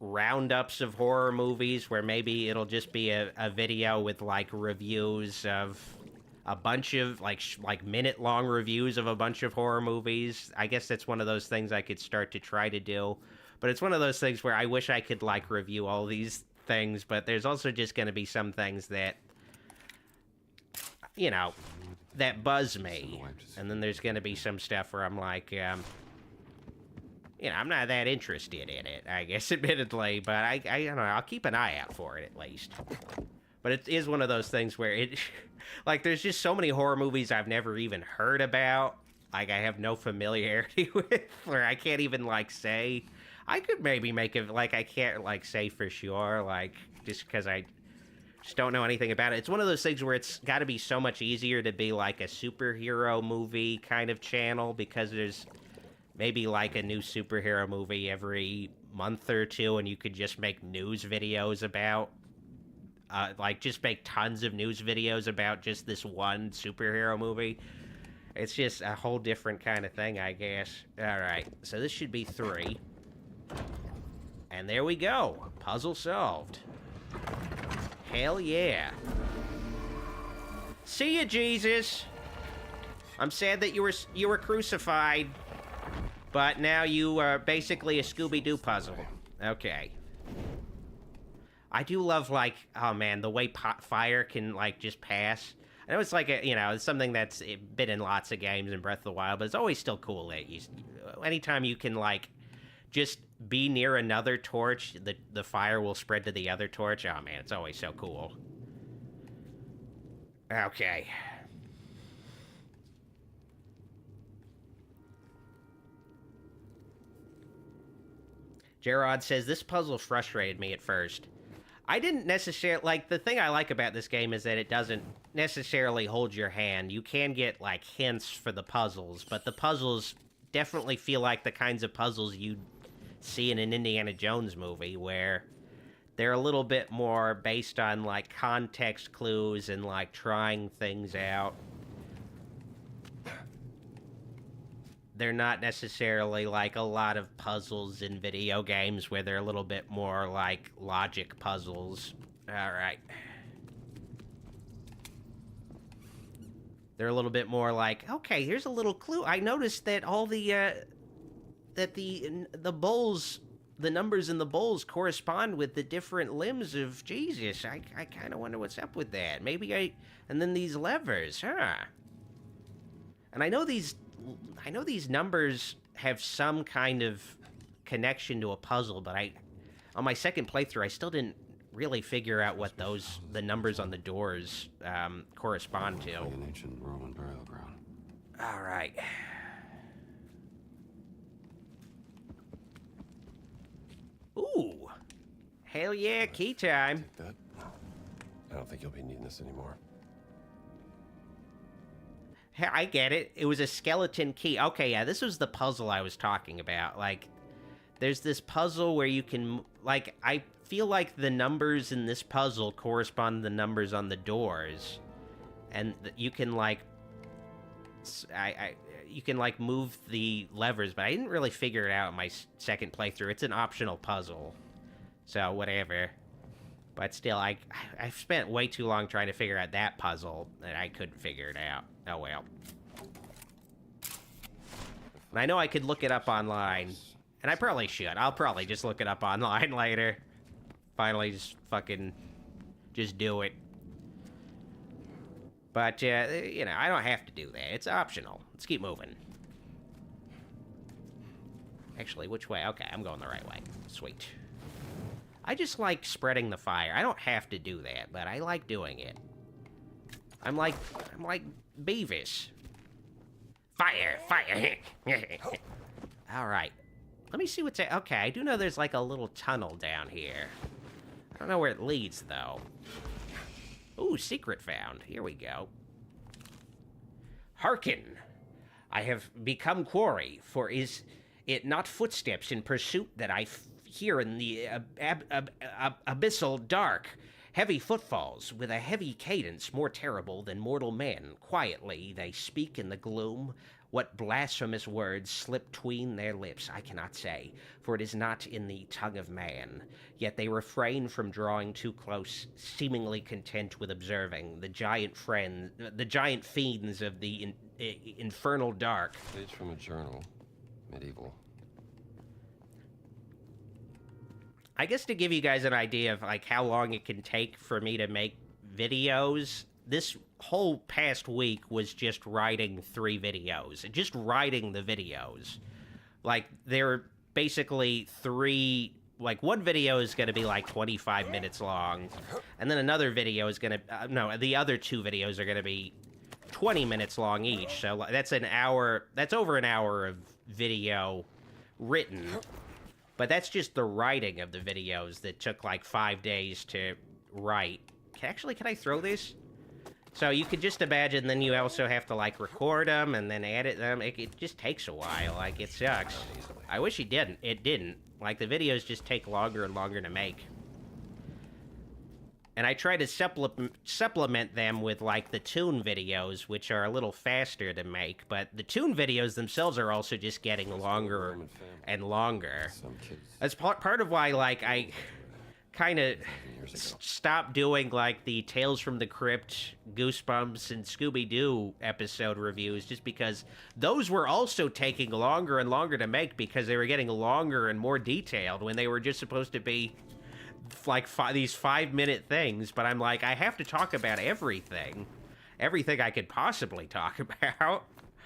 roundups of horror movies where maybe it'll just be a video with, like, reviews of a bunch of, like minute-long reviews of a bunch of horror movies. I guess that's one of those things I could start to try to do. But it's one of those things where I wish I could, like, review all these things, but there's also just going to be some things that, you know, that buzz me. And then there's going to be some stuff where I'm like, you know, I'm not that interested in it, I guess, admittedly, but I don't know, I'll keep an eye out for it at least. But it is one of those things where it, like, there's just so many horror movies I've never even heard about, like, I have no familiarity with, where I can't even, like, say... I could maybe make it, like, I can't, like, say for sure, like, just because I just don't know anything about it. It's one of those things where it's got to be so much easier to be, like, a superhero movie kind of channel, because there's maybe, like, a new superhero movie every month or two, and you could just make news videos about, like, just make tons of news videos about just this one superhero movie. It's just a whole different kind of thing, I guess. All right, so this should be 3. And there we go. Puzzle solved. Hell yeah. See ya, Jesus. I'm sad that you were crucified, but now you are basically a Scooby-Doo puzzle. Okay. I do love, like, oh man, the way fire can, like, just pass. I know it's like a, you know, it's something that's been in lots of games in Breath of the Wild, but it's always still cool that anytime you can, like, just be near another torch, the fire will spread to the other torch. Oh man, it's always so cool. Okay. Gerard says, this puzzle frustrated me at first. I didn't necessarily, like, the thing I like about this game is that it doesn't necessarily hold your hand. You can get, like, hints for the puzzles, but the puzzles definitely feel like the kinds of puzzles you'd see in an Indiana Jones movie, where they're a little bit more based on, like, context clues and, like, trying things out. They're not necessarily, like, a lot of puzzles in video games where they're a little bit more, like, logic puzzles. Alright. They're a little bit more like, okay, here's a little clue. I noticed that all the, that the bowls, the numbers in the bowls correspond with the different limbs of Jesus. I kind of wonder what's up with that. Maybe and then these levers, huh? And I know these numbers have some kind of connection to a puzzle, but on my second playthrough, I still didn't really figure out what the numbers on the doors, correspond to. Like an ancient Roman burial ground. All right. Ooh. Hell yeah, key time. Take that. I don't think you'll be needing this anymore. I get it. It was a skeleton key. Okay, yeah, this was the puzzle I was talking about. Like, there's this puzzle where you can, like, I feel like the numbers in this puzzle correspond to the numbers on the doors. And you can, like, you can, like, move the levers, but I didn't really figure it out in my second playthrough. It's an optional puzzle. So, whatever. But still, I've spent way too long trying to figure out that puzzle that I couldn't figure it out. Oh, well. And I know I could look it up online. And I probably should. I'll probably just look it up online later. Finally, just fucking... just do it. But, you know, I don't have to do that. It's optional. Let's keep moving. Actually, which way? Okay, I'm going the right way. Sweet. I just like spreading the fire. I don't have to do that, but I like doing it. I'm like Beavis. Fire, fire. All right. Let me see what's at. Okay, I do know there's like a little tunnel down here. I don't know where it leads, though. Ooh, secret found. Here we go. Hearken. I have become quarry, for is it not footsteps in pursuit that I hear in the abyssal dark? Heavy footfalls, with a heavy cadence more terrible than mortal men. Quietly they speak in the gloom. What blasphemous words slip tween their lips, I cannot say, for it is not in the tongue of man. Yet they refrain from drawing too close, seemingly content with observing the giant fiends of the infernal dark. Page from a journal. Medieval. I guess to give you guys an idea of like how long it can take for me to make videos, this whole past week was just writing 3 videos. Just writing the videos. Like, they're basically 3... Like, one video is going to be like 25 minutes long, and then another video is going to... no, the other 2 videos are going to be 20 minutes long each, so that's an hour... That's over an hour of video written. But that's just the writing of the videos that took like 5 days to write. Actually, can I throw this? So you could just imagine, then you also have to like record them and then edit them. It just takes a while. Like, it sucks. I wish it didn't. It didn't. Like, the videos just take longer and longer to make. And I try to supplement them with, like, the Toon videos, which are a little faster to make. But the Toon videos themselves are also just getting longer and longer. That's part of why, like, I kind of stopped doing, like, the Tales from the Crypt, Goosebumps, and Scooby-Doo episode reviews, just because those were also taking longer and longer to make because they were getting longer and more detailed when they were just supposed to be like these 5-minute things. But I'm like, I have to talk about everything I could possibly talk about.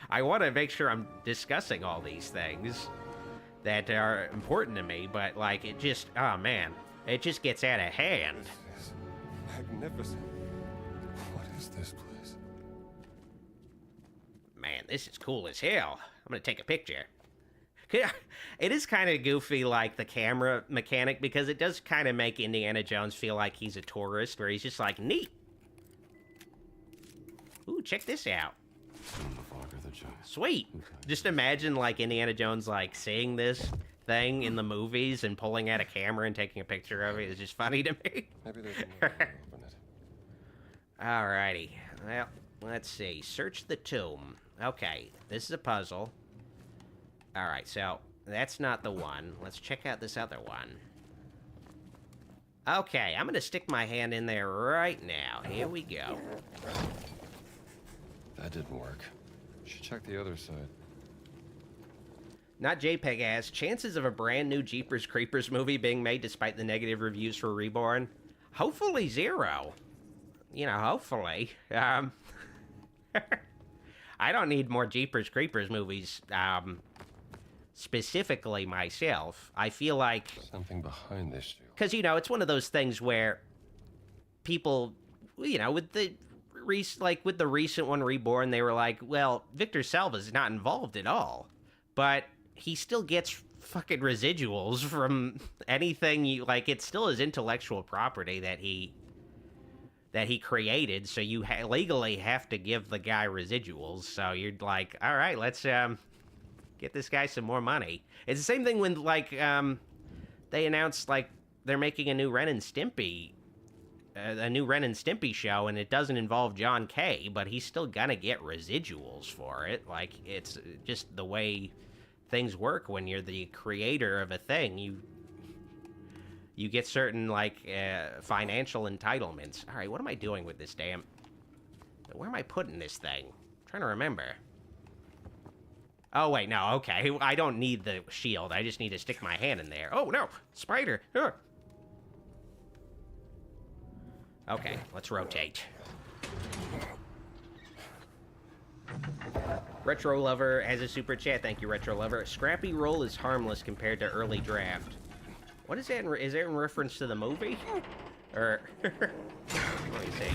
I want to make sure I'm discussing all these things that are important to me, but like, it just, oh man, it just gets out of hand. This is magnificent. What is this place? Man, this is cool as hell. I'm gonna take a picture. It is kind of goofy, like, the camera mechanic, because it does kind of make Indiana Jones feel like he's a tourist, where he's just like, neat. Ooh, check this out. Sweet. Just imagine, like, Indiana Jones, like, seeing this thing in the movies and pulling out a camera and taking a picture of it. It's just funny to me. Maybe there's another way to open it. Alrighty. Well, let's see. Search the tomb. Okay, this is a puzzle. Alright, so that's not the one. Let's check out this other one. Okay, I'm gonna stick my hand in there right now. Here we go. That didn't work. Should check the other side. Not JPEG ass. Chances of a brand new Jeepers Creepers movie being made despite the negative reviews for Reborn? Hopefully 0. You know, hopefully. I don't need more Jeepers Creepers movies, specifically myself. I feel like... Something behind this, too. Because, you know, it's one of those things where people, you know, with the recent one, Reborn, they were like, well, Victor Salva's not involved at all. But he still gets fucking residuals from anything you... Like, it's still his intellectual property that he that he created, so you legally have to give the guy residuals. So you're like, all right, let's get this guy some more money. It's the same thing when, like, they announced, like, they're making a new Ren and Stimpy show, and it doesn't involve John Kay, but he's still gonna get residuals for it. Like, it's just the way things work when you're the creator of a thing. You get certain, like, financial entitlements. All right, what am I doing with this damn... Where am I putting this thing? I'm trying to remember. Oh, wait, no, okay. I don't need the shield. I just need to stick my hand in there. Oh, no! Spider! Ugh. Okay, let's rotate. Retro Lover has a super chat. Thank you, Retro Lover. Scrappy roll is harmless compared to early draft. What is that? Is that in reference to the movie? Or... Let me see.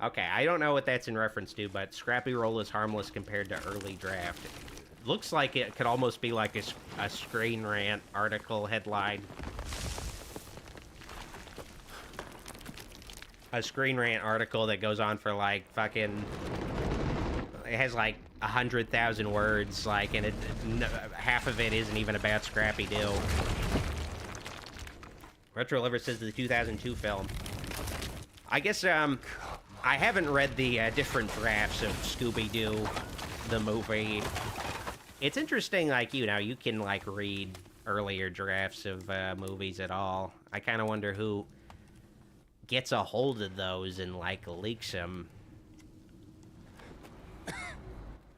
Okay, I don't know what that's in reference to, but Scrappy roll is harmless compared to early draft. Looks like it could almost be like a Screen Rant article headline. A Screen Rant article that goes on for, like, fucking... It has, like, 100,000 words, like, and half of it isn't even about Scrappy Doo. Retro Lover says the 2002 film. I guess, I haven't read the different drafts of Scooby-Doo, the movie. It's interesting, like, you know, you can, like, read earlier drafts of movies at all. I kind of wonder who gets a hold of those and, like, leaks them.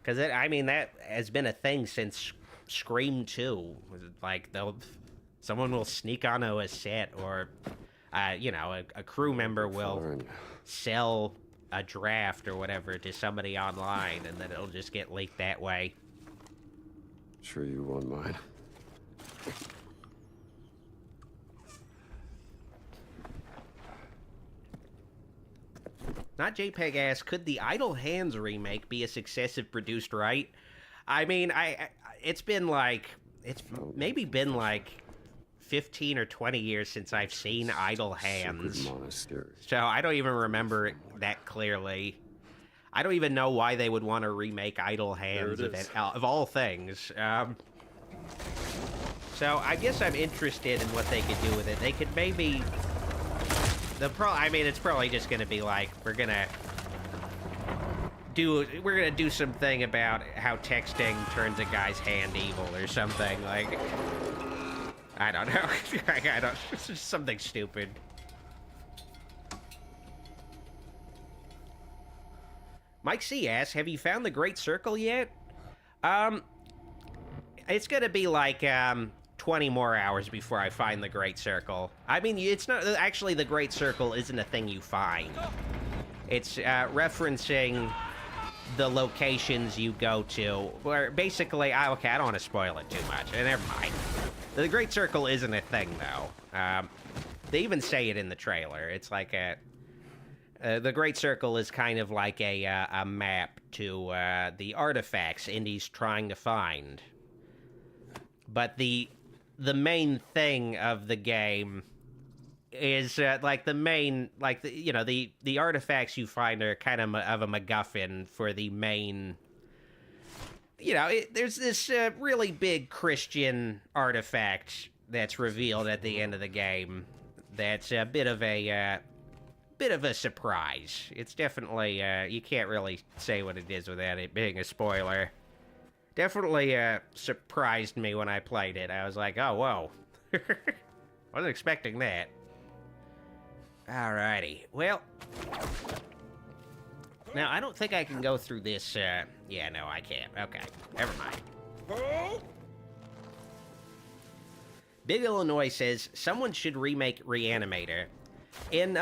Because, I mean, that has been a thing since Scream 2. Like, someone will sneak onto a set, or, you know, a crew member will sell a draft or whatever to somebody online, and then it'll just get leaked that way. Sure you won't mind. Not JPEG asks, could the Idle Hands remake be a success if produced right? I mean, it's been like, it's maybe been like 15 or 20 years since I've seen Idle Hands. So I don't even remember it that clearly. I don't even know why they would want to remake Idle Hands of all things. So I guess I'm interested in what they could do with it. They could maybe... I mean, it's probably just gonna be like, we're gonna do something about how texting turns a guy's hand evil or something, like, I don't know. It's just something stupid. Mike C asks, have you found the Great Circle yet? It's gonna be like, 20 more hours before I find the Great Circle. I mean, it's not... Actually, the Great Circle isn't a thing you find. It's referencing the locations you go to, where basically... Okay, I don't want to spoil it too much. Never mind. The Great Circle isn't a thing, though. They even say it in the trailer. It's like a... the Great Circle is kind of like a map to the artifacts Indy's trying to find. But the main thing of the game is, like, the main, like, you know, the artifacts you find are kind of a MacGuffin for the main, you know, there's this really big Christian artifact that's revealed at the end of the game that's a bit of a surprise. It's definitely, you can't really say what it is without it being a spoiler. Definitely surprised me when I played it. I was like, oh, whoa. Wasn't expecting that. Alrighty. Well. Now, I don't think I can go through this, yeah, no, I can't. Okay, never mind. Big Illinois says, someone should remake Reanimator. In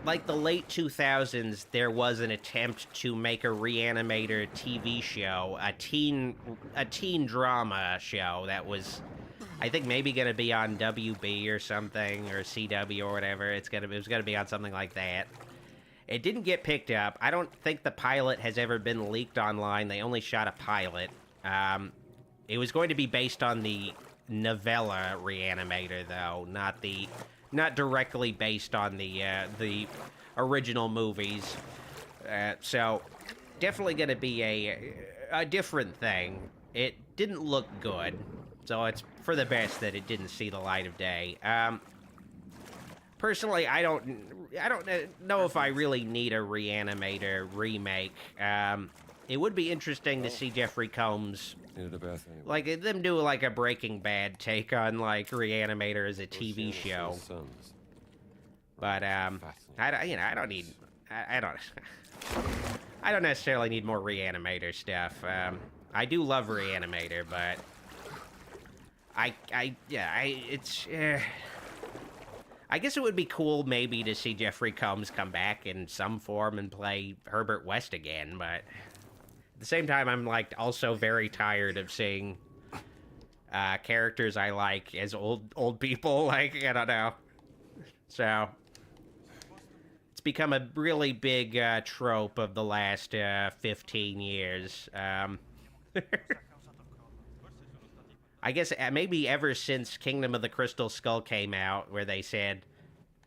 like the late 2000s, there was an attempt to make a Reanimator TV show, a teen drama show that was, I think, maybe gonna be on WB or something, or CW or whatever. It was gonna be on something like that. It didn't get picked up. I don't think the pilot has ever been leaked online. They only shot a pilot. It was going to be based on the novella Reanimator, though, not the not directly based on the original movies. So definitely going to be a different thing. It didn't look good, so it's for the best that it didn't see the light of day. Personally, I don't know if I really need a Reanimator remake. It would be interesting to see Jeffrey Combs, Needed a bath anyway. like, them do, like, a Breaking Bad take on, like, Reanimator as a TV Luciano's show. sons. But, I don't necessarily need more Reanimator stuff. I do love Reanimator, but I guess it would be cool maybe to see Jeffrey Combs come back in some form and play Herbert West again, but at the same time, I'm, like, also very tired of seeing characters I like as old people, like, I don't know. So it's become a really big trope of the last 15 years. I guess maybe ever since Kingdom of the Crystal Skull came out, where they said,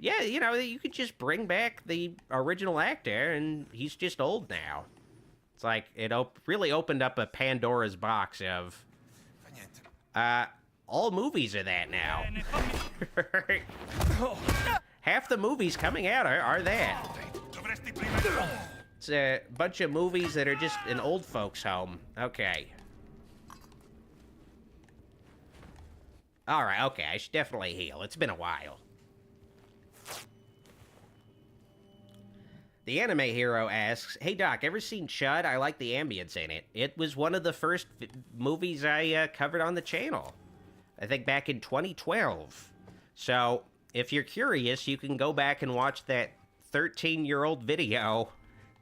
yeah, you could just bring back the original actor, and he's just old now. It's like, it really opened up a Pandora's box of, all movies are that now. Half the movies coming out are that. It's a bunch of movies that are just an old folks' home. Okay. Alright, okay, I should definitely heal. It's been a while. The Anime Hero asks, hey Doc, ever seen Chud? I like the ambience in it. It was one of the first movies I covered on the channel. I think back in 2012. So, if you're curious, you can go back and watch that 13-year-old video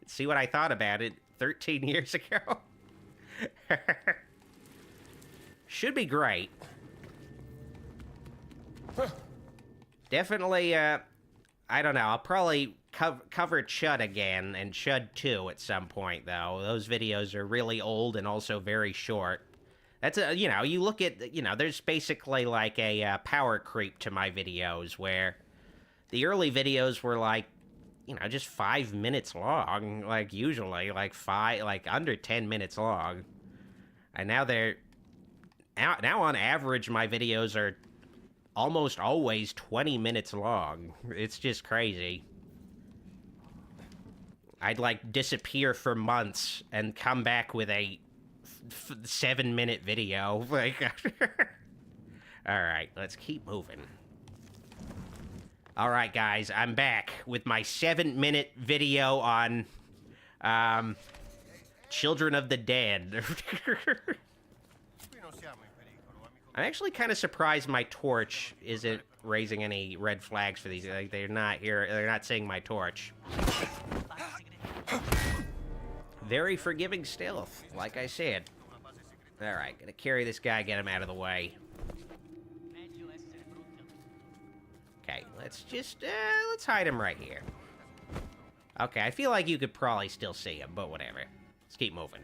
and see what I thought about it 13 years ago. Should be great. Definitely, I don't know, I'll probably cover Chud again, and Chud 2 at some point, though. Those videos are really old and also very short. That's you look at, there's basically like a power creep to my videos, where the early videos were like, just 5 minutes long, like usually, like under 10 minutes long. And now now on average, my videos are almost always 20 minutes long. It's just crazy. I'd, like, disappear for months and come back with a 7-minute video. Like, alright, let's keep moving. Alright, guys, I'm back with my 7-minute video on, Children of the Dead. I'm actually kind of surprised my torch isn't raising any red flags for these. Like, they're not seeing my torch. Very forgiving stealth, like I said. Alright, gonna carry this guy, get him out of the way. Okay, let's hide him right here. Okay, I feel like you could probably still see him, but whatever. Let's keep moving.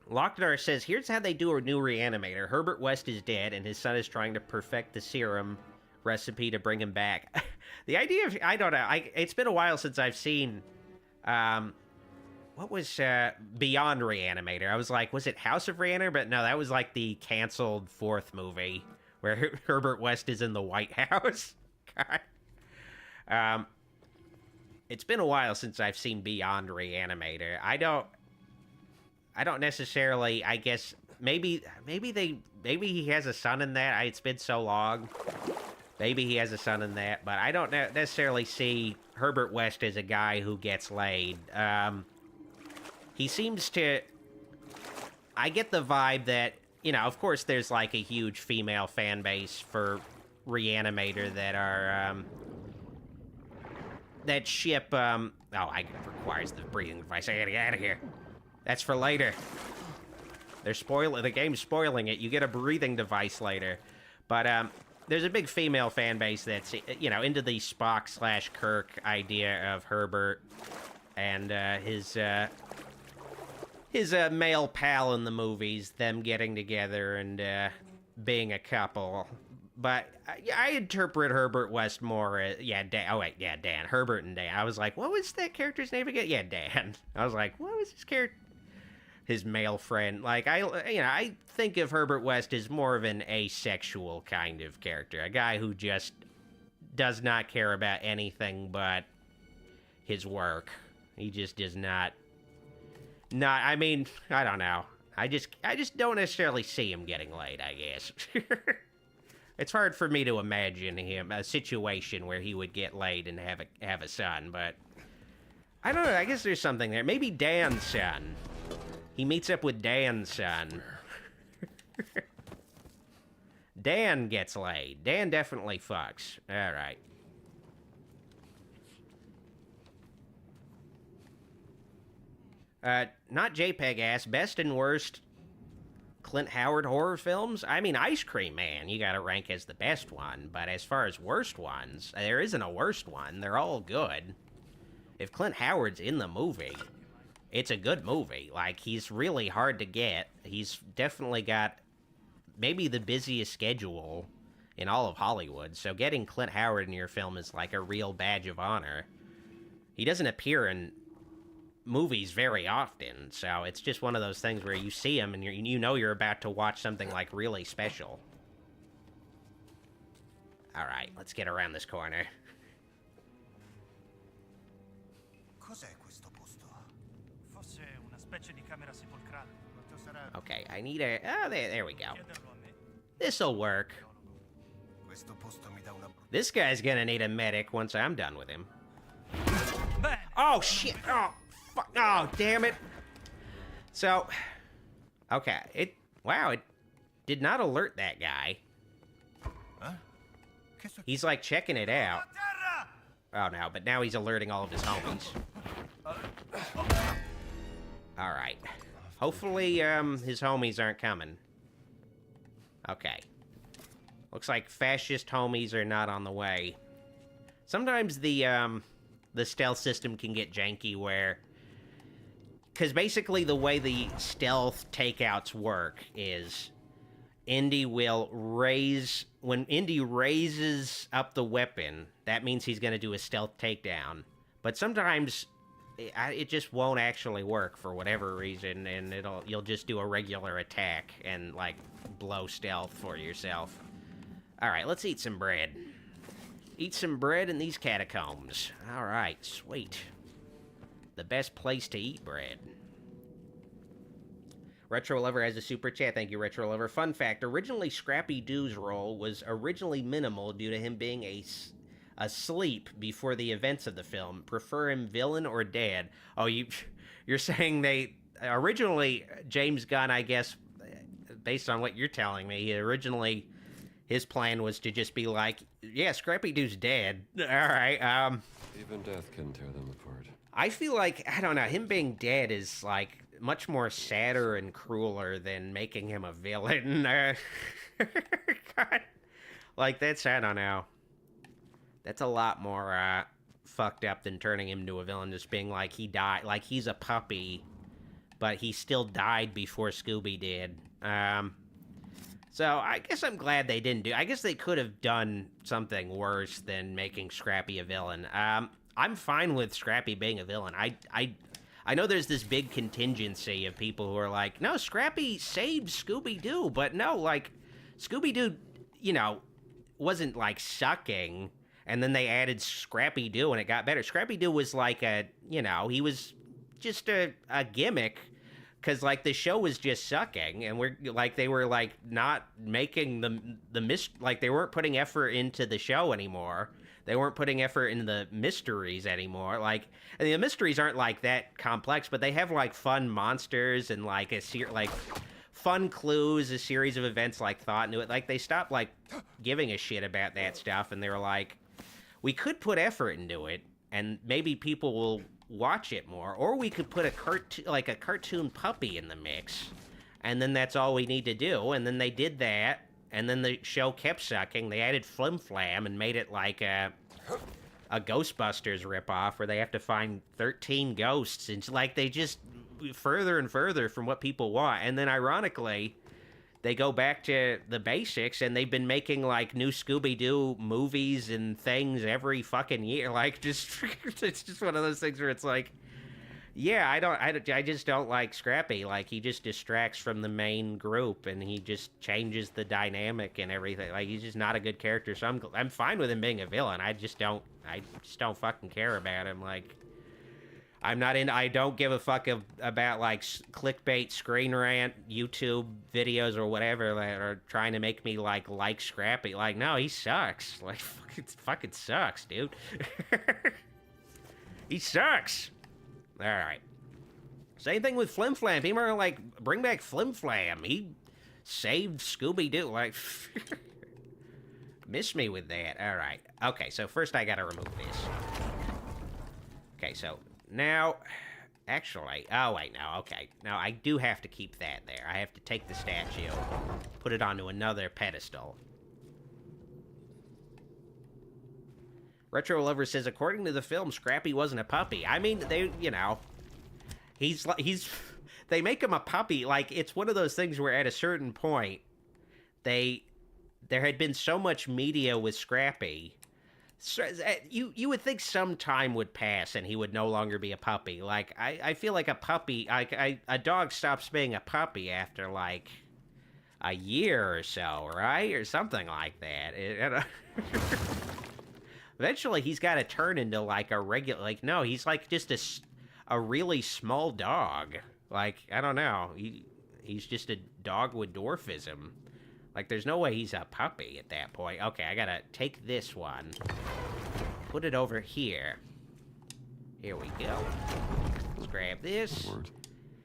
Lockdar says, here's how they do a new Reanimator. Herbert West is dead, and his son is trying to perfect the serum recipe to bring him back. The idea of, I don't know, it's been a while since I've seen, what was, Beyond Reanimator? I was like, was it House of Reanimator? But no, that was like the canceled 4th movie, where Herbert West is in the White House. God. It's been a while since I've seen Beyond Reanimator. I don't necessarily, I guess, maybe he has a son in that. It's been so long. Maybe he has a son in that, but I don't necessarily see Herbert West as a guy who gets laid. He seems to, I get the vibe that, of course there's like a huge female fan base for Reanimator that are, that ship, it requires the breathing device. I gotta get out of here. That's for later. The game's spoiling it. You get a breathing device later. But, there's a big female fan base that's, into the Spock/Kirk idea of Herbert and, his his male pal in the movies, them getting together and being a couple. But I interpret Herbert West more as, Dan. Herbert and Dan. I was like, what was that character's name again? Yeah, Dan. I was like, what was his character? His male friend. Like, I think of Herbert West as more of an asexual kind of character. A guy who just does not care about anything but his work. He just does not, I mean, I don't know. I just don't necessarily see him getting laid, I guess. It's hard for me to imagine him, a situation where he would get laid and have a son, but I don't know, I guess there's something there. Maybe Dan's son. He meets up with Dan's son. Dan gets laid. Dan definitely fucks. All right. Not JPEG ass. Best and worst Clint Howard horror films? I mean, Ice Cream Man, you gotta rank as the best one. But as far as worst ones, there isn't a worst one. They're all good. If Clint Howard's in the movie, it's a good movie. Like, he's really hard to get. He's definitely got maybe the busiest schedule in all of Hollywood. So getting Clint Howard in your film is like a real badge of honor. He doesn't appear in movies very often, so it's just one of those things where you see him and you know you're about to watch something like really special. All right, let's get around this corner. Cos'è questo posto? Forse una specie di camera sepolcrale. Quanto sarà? Okay, I need a... Oh, there we go. Chiederlo a me. This'll work. Questo posto mi dà una... This guy's gonna need a medic once I'm done with him. Bene. Oh, shit! Oh, fuck! Oh, damn it! So... Okay, Wow, it did not alert that guy. Huh? He's, like, checking it out. Oh, no, but now he's alerting all of his homies. Alright. Hopefully, his homies aren't coming. Okay. Looks like fascist homies are not on the way. Sometimes the stealth system can get janky where... Because basically the way the stealth takeouts work is... Indy will raise... When Indy raises up the weapon, that means he's going to do a stealth takedown. But sometimes it just won't actually work for whatever reason, and you'll just do a regular attack and, like, blow stealth for yourself. Alright, let's eat some bread. Eat some bread in these catacombs. Alright, sweet. The best place to eat bread. Retro Lover has a super chat. Thank you, Retro Lover. Fun fact, originally Scrappy Doo's role was originally minimal due to him being asleep before the events of the film. Prefer him villain or dad? Oh, you're saying they... Originally, James Gunn, I guess, based on what you're telling me, originally his plan was to just be like, yeah, Scrappy Doo's dead. All right, Even death can tear them apart. I feel like, I don't know, him being dead is, like, much more sadder and crueler than making him a villain. God. Like, that's, I don't know. That's a lot more, fucked up than turning him into a villain, just being like, he died, like, he's a puppy, but he still died before Scooby did. So, I guess I'm glad they didn't do, I guess they could have done something worse than making Scrappy a villain. I'm fine with Scrappy being a villain. I know there's this big contingency of people who are like, no, Scrappy saved Scooby-Doo, but no, like, Scooby-Doo, you know, wasn't, like, sucking, and then they added Scrappy-Doo, and it got better. Scrappy-Doo was, like, you know, he was just a gimmick, because, like, the show was just sucking, and they were, like, not making like, they weren't putting effort into the show anymore. They weren't putting effort into the mysteries anymore. Like, and the mysteries aren't, like, that complex, but they have, like, fun monsters and, like, fun clues, a series of events, like, thought into it. Like, they stopped, like, giving a shit about that stuff, and they were like, we could put effort into it, and maybe people will watch it more, or we could put a cartoon puppy in the mix, and then that's all we need to do, and then they did that. And then the show kept sucking. They added Flim Flam and made it like a Ghostbusters ripoff where they have to find 13 ghosts. And like they just further and further from what people want. And then ironically, they go back to the basics, and they've been making like new Scooby-Doo movies and things every fucking year. Like, just it's just one of those things where it's like, yeah, I just don't like Scrappy. Like, he just distracts from the main group, and he just changes the dynamic and everything. Like, he's just not a good character. So I'm fine with him being a villain. I just don't fucking care about him. Like, I don't give a fuck about, like, clickbait, Screen Rant, YouTube videos or whatever that are trying to make me, like Scrappy. Like, no, he sucks. Like, fucking sucks, dude. He sucks. Alright. Same thing with Flim Flam. People are like, bring back Flim Flam. He saved Scooby-Doo. Like, miss me with that. Alright. Okay, so first I gotta remove this. Okay, so now, actually, oh wait, no, okay. Now I do have to keep that there. I have to take the statue, put it onto another pedestal. Retro Lover says, according to the film, Scrappy wasn't a puppy. I mean, they make him a puppy. Like, it's one of those things where at a certain point, there had been so much media with Scrappy. So, you would think some time would pass and he would no longer be a puppy. Like, I feel like a puppy, a dog stops being a puppy after, like, a year or so, right? Or something like that. Eventually, he's got to turn into, like, a regular... Like, no, he's, like, just a really small dog. Like, I don't know. He's just a dog with dwarfism. Like, there's no way he's a puppy at that point. Okay, I gotta take this one. Put it over here. Here we go. Let's grab this.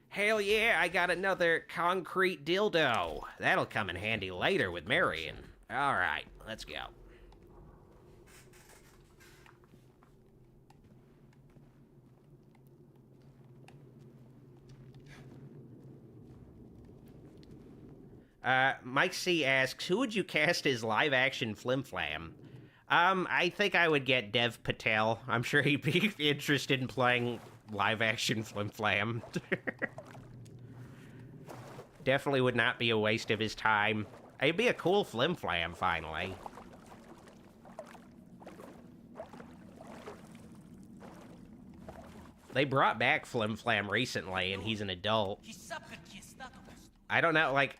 Hell yeah, I got another concrete dildo. That'll come in handy later with Marion. All right, let's go. Mike C asks, who would you cast as live-action Flim Flam? I think I would get Dev Patel. I'm sure he'd be interested in playing live-action Flim Flam. Definitely would not be a waste of his time. It'd be a cool Flim Flam, finally. They brought back Flim Flam recently, and he's an adult. I don't know, like,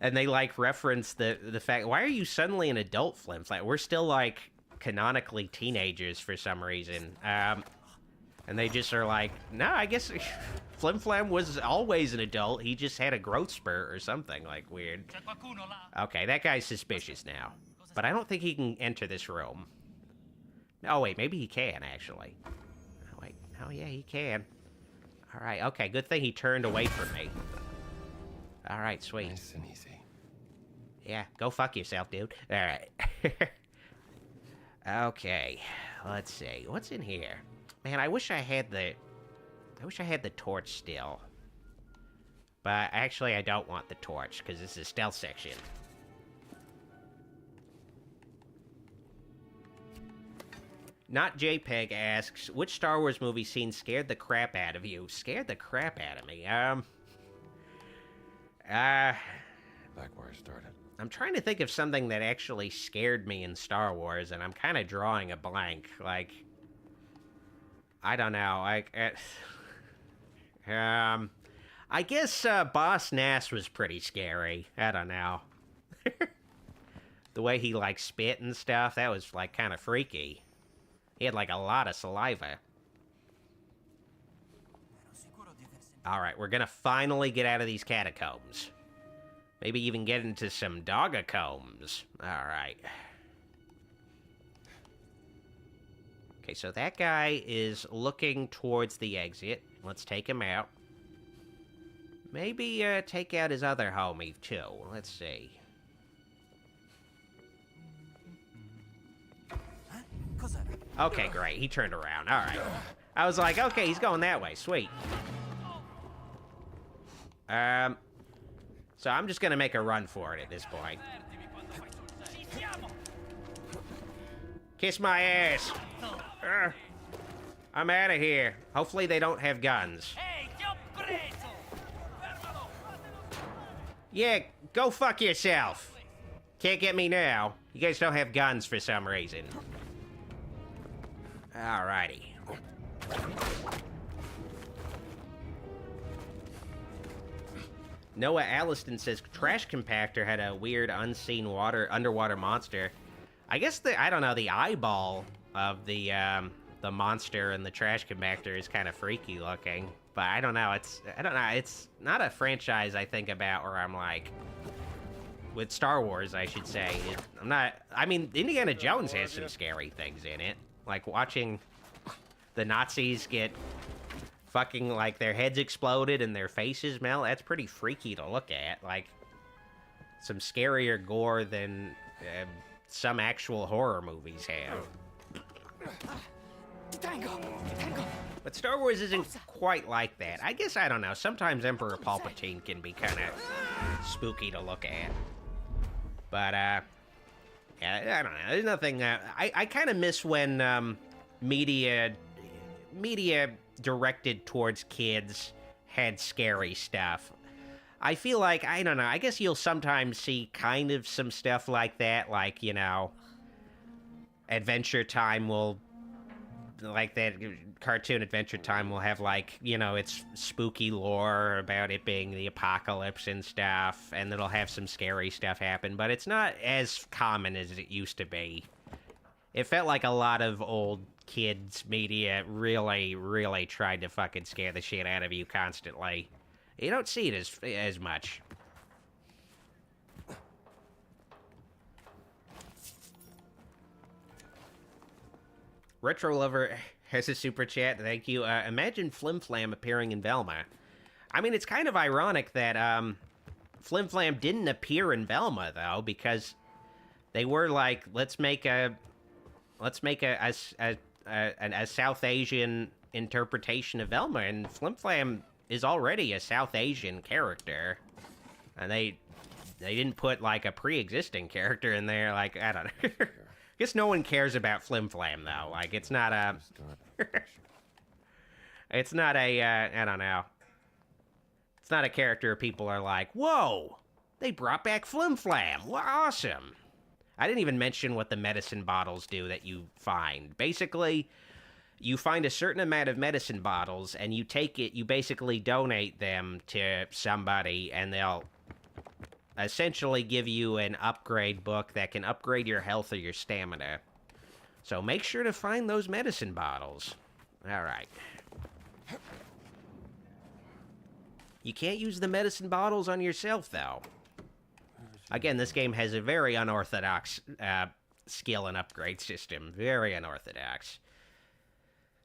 and they, like, reference the fact, why are you suddenly an adult, Flim Flam? We're still, like, canonically teenagers for some reason. And they just are like, no, I guess Flim Flam was always an adult. He just had a growth spurt or something, like, weird. Okay, that guy's suspicious now. But I don't think he can enter this room. Oh, wait, maybe he can, actually. Oh, wait. Oh, yeah, he can. All right, okay, good thing he turned away from me. All right, sweet. Nice and easy. Yeah, go fuck yourself, dude. All right. Okay, let's see. What's in here? Man, I wish I had the torch still. But actually, I don't want the torch, because this is a stealth section. Not JPEG asks, which Star Wars movie scene scared the crap out of you? Scared the crap out of me? Back where I started. I'm trying to think of something that actually scared me in Star Wars, and I'm kind of drawing a blank. Like, I don't know. I guess Boss Nass was pretty scary. I don't know. The way he, like, spit and stuff, that was, like, kind of freaky. He had, like, a lot of saliva. Alright, we're gonna finally get out of these catacombs. Maybe even get into some dogacombs. Alright. Okay, so that guy is looking towards the exit. Let's take him out. Maybe take out his other homie, too. Let's see. Okay, great. He turned around. Alright. I was like, okay, he's going that way. Sweet. So I'm just gonna make a run for it at this point. Kiss my ass. I'm out of here. Hopefully they don't have guns. Yeah, go fuck yourself. Can't get me now. You guys don't have guns for some reason. Alrighty. Noah Alliston says trash compactor had a weird unseen underwater monster. I guess I don't know, the eyeball of the monster in the trash compactor is kind of freaky looking. But I don't know, it's not a franchise I think about where I'm like, with Star Wars, I should say. I mean, Indiana Jones has some scary things in it. Like watching the Nazis get fucking, like, their heads exploded and their faces melt. That's pretty freaky to look at. Like, some scarier gore than some actual horror movies have. But Star Wars isn't quite like that. I guess, I don't know, sometimes Emperor Palpatine can be kind of spooky to look at. But, yeah, I don't know, there's nothing, I kind of miss when, media directed towards kids had scary stuff. I feel like, I don't know, I guess you'll sometimes see kind of some stuff like that, like, you know, Adventure Time will, like that cartoon Adventure Time will have, like, you know, it's spooky lore about it being the apocalypse and stuff, and it'll have some scary stuff happen, but it's not as common as it used to be. It felt like a lot of old kids media really tried to fucking scare the shit out of you constantly. You don't see it as much. Retro Lover has a super chat, thank you. Imagine Flim Flam appearing in Velma. I mean, it's kind of ironic that Flim Flam didn't appear in Velma, though, because they were like, let's make a South Asian interpretation of Velma, and Flim Flam is already a South Asian character, and they didn't put like a pre-existing character in there. Like, I don't know. I guess no one cares about Flim Flam though. Like, it's not a, it's not a, I don't know. It's not a character people are like, whoa, they brought back Flim Flam. Awesome. I didn't even mention what the medicine bottles do that you find. Basically, you find a certain amount of medicine bottles, and you take it, you basically donate them to somebody, and they'll essentially give you an upgrade book that can upgrade your health or your stamina. So make sure to find those medicine bottles. Alright. You can't use the medicine bottles on yourself, though. Again, this game has a very unorthodox skill and upgrade system. Very unorthodox.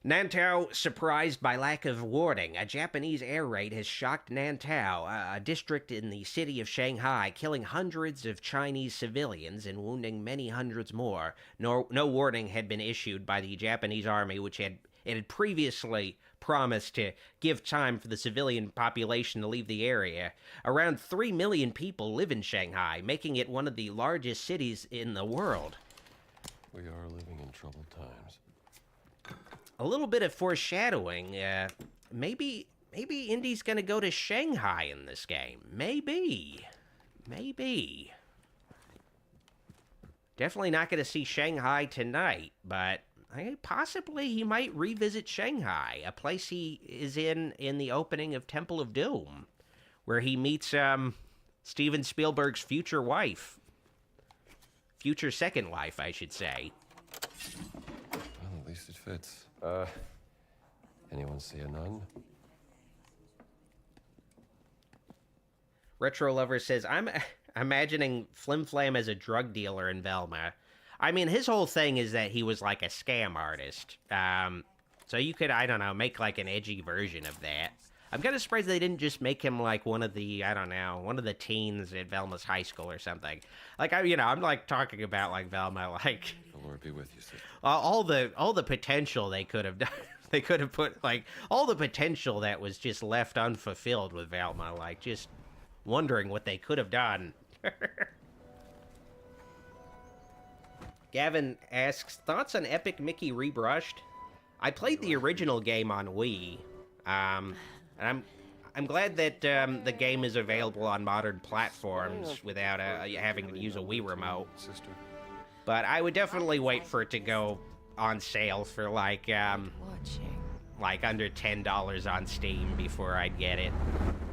Nantao surprised by lack of warding. A Japanese air raid has shocked Nantao, a district in the city of Shanghai, killing hundreds of Chinese civilians and wounding many hundreds more. No warning had been issued by the Japanese army, which it had previously promised to give time for the civilian population to leave the area. Around 3 million people live in Shanghai, making it one of the largest cities in the world. We are living in troubled times. A little bit of foreshadowing. Maybe Indy's gonna go to Shanghai in this game. Maybe. Definitely not gonna see Shanghai tonight, but possibly he might revisit Shanghai, a place he is in the opening of Temple of Doom, where he meets Steven Spielberg's future wife. Future second wife, I should say. Well, at least it fits. Anyone see a nun? Retro Lover says, I'm imagining Flim Flam as a drug dealer in Velma. I mean, his whole thing is that he was like a scam artist. So you could, I don't know, make like an edgy version of that. I'm kind of surprised they didn't just make him like one of the, I don't know, one of the teens at Velma's high school or something. Like, I'm like talking about like Velma, like... The Lord be with you, sister. All the potential they could have done. They could have put, like, all the potential that was just left unfulfilled with Velma. Like, just wondering what they could have done. Gavin asks, thoughts on Epic Mickey Rebrushed? I played the original game on Wii, and I'm glad that the game is available on modern platforms without having to use a Wii remote. Sister. But I would definitely wait for it to go on sale for like under $10 on Steam before I'd get it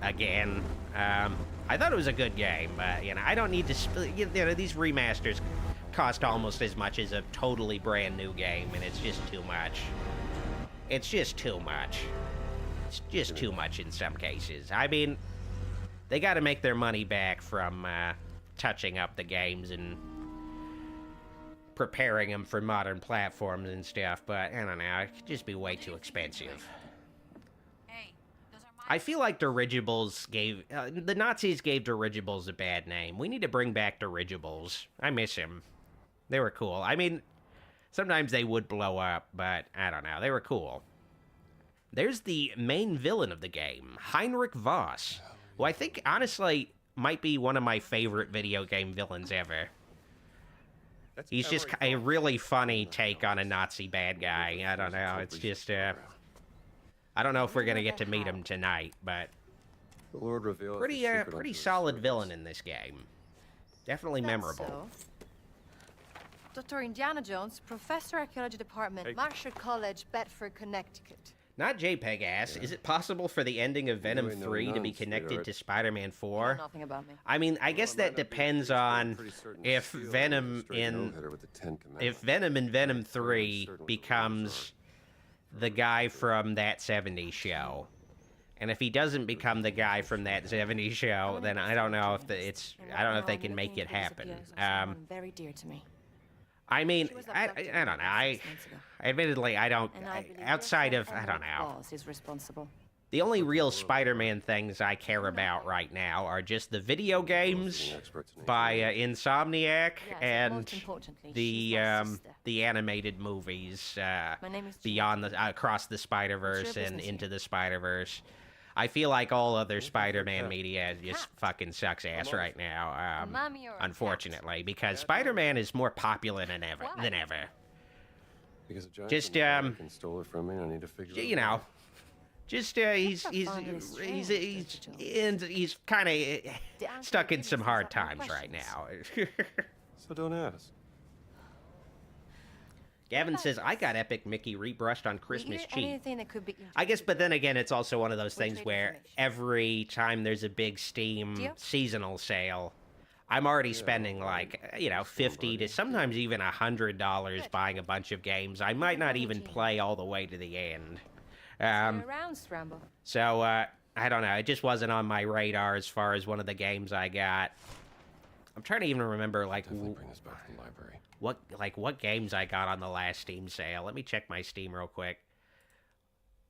again. I thought it was a good game, but you know, I don't need to. These remasters cost almost as much as a totally brand new game, and it's just too much. It's just too much. It's just too much in some cases. I mean, they got to make their money back from touching up the games and preparing them for modern platforms and stuff, but I don't know, it could just be way too expensive. I feel like dirigibles gave... the Nazis gave dirigibles a bad name. We need to bring back dirigibles. I miss them. They were cool. I mean, sometimes they would blow up, but I don't know, they were cool. There's the main villain of the game, Heinrich Voss, who I think, honestly, might be one of my favorite video game villains ever. He's just a really funny take on a Nazi bad guy. I don't know, it's just, I don't know if we're gonna get to meet him tonight, but The Lord revealed pretty solid villain in this game. Definitely memorable. Dr. Indiana Jones, Professor Archaeology Department, Marshall College, Bedford, Connecticut. Not JPEG ass. Is it possible for the ending of Venom 3 to be connected to Spider-Man 4? Nothing about me. I mean, I guess that depends on if Venom in Venom 3 becomes the guy from That 70s Show. And if he doesn't become the guy from That 70s Show, then I don't know if I don't know if they can make it happen. Very dear to me. I mean, I don't know. Admittedly, I don't. Outside of, I don't know. The only real Spider-Man things I care about right now are just the video games by Insomniac and the animated movies beyond the Across the Spider-Verse and Into the Spider-Verse. I feel like all other Spider-Man media just fucking sucks ass right now, unfortunately, because Spider-Man is more popular than ever. Because a giant Just stole it from me, I need to figure you know, just he's kind of stuck in some hard times right now. So don't ask. Gavin says, I got Epic Mickey rebrushed on Christmas cheap. That could be I guess, but then again, it's also one of those things where every time there's a big Steam seasonal sale, I'm already spending like, you know, $50 to sometimes even $100 buying a bunch of games. I might not even play all the way to the end. So, I don't know. It just wasn't on my radar as far as one of the games I got. I'm trying to even remember, like, Definitely bring this back to the library. what games I got on the last Steam sale. Let me check my Steam real quick.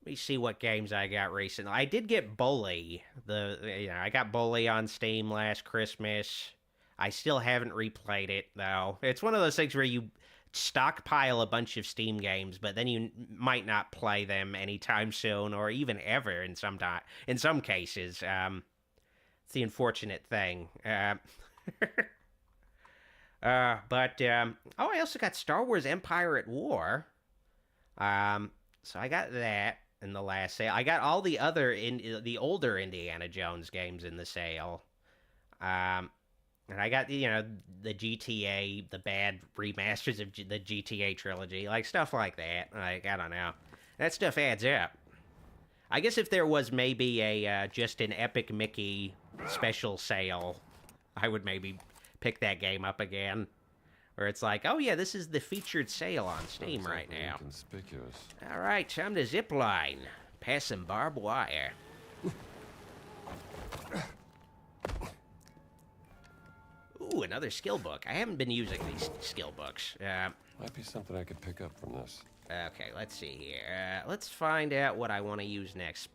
Let me see what games I got recently. I did get Bully. I got Bully on Steam last Christmas. I still haven't replayed it, though. It's one of those things where you stockpile a bunch of Steam games, but then you might not play them anytime soon, or even ever in some cases. It's the unfortunate thing. I also got Star Wars Empire at War. So I got that in the last sale. I got all the other the older Indiana Jones games in the sale. And I got, you know, the GTA, the bad remasters of the GTA trilogy, like stuff like that. Like, I don't know. That stuff adds up. I guess if there was maybe just an Epic Mickey special sale, I would maybe pick that game up again. Where it's like, oh yeah, this is the featured sale on Steam right now. Conspicuous. All right, time to zipline. Pass some barbed wire. Ooh, another skill book. I haven't been using these skill books. Might be something I could pick up from this. Okay, let's see here. Let's find out what I want to use next.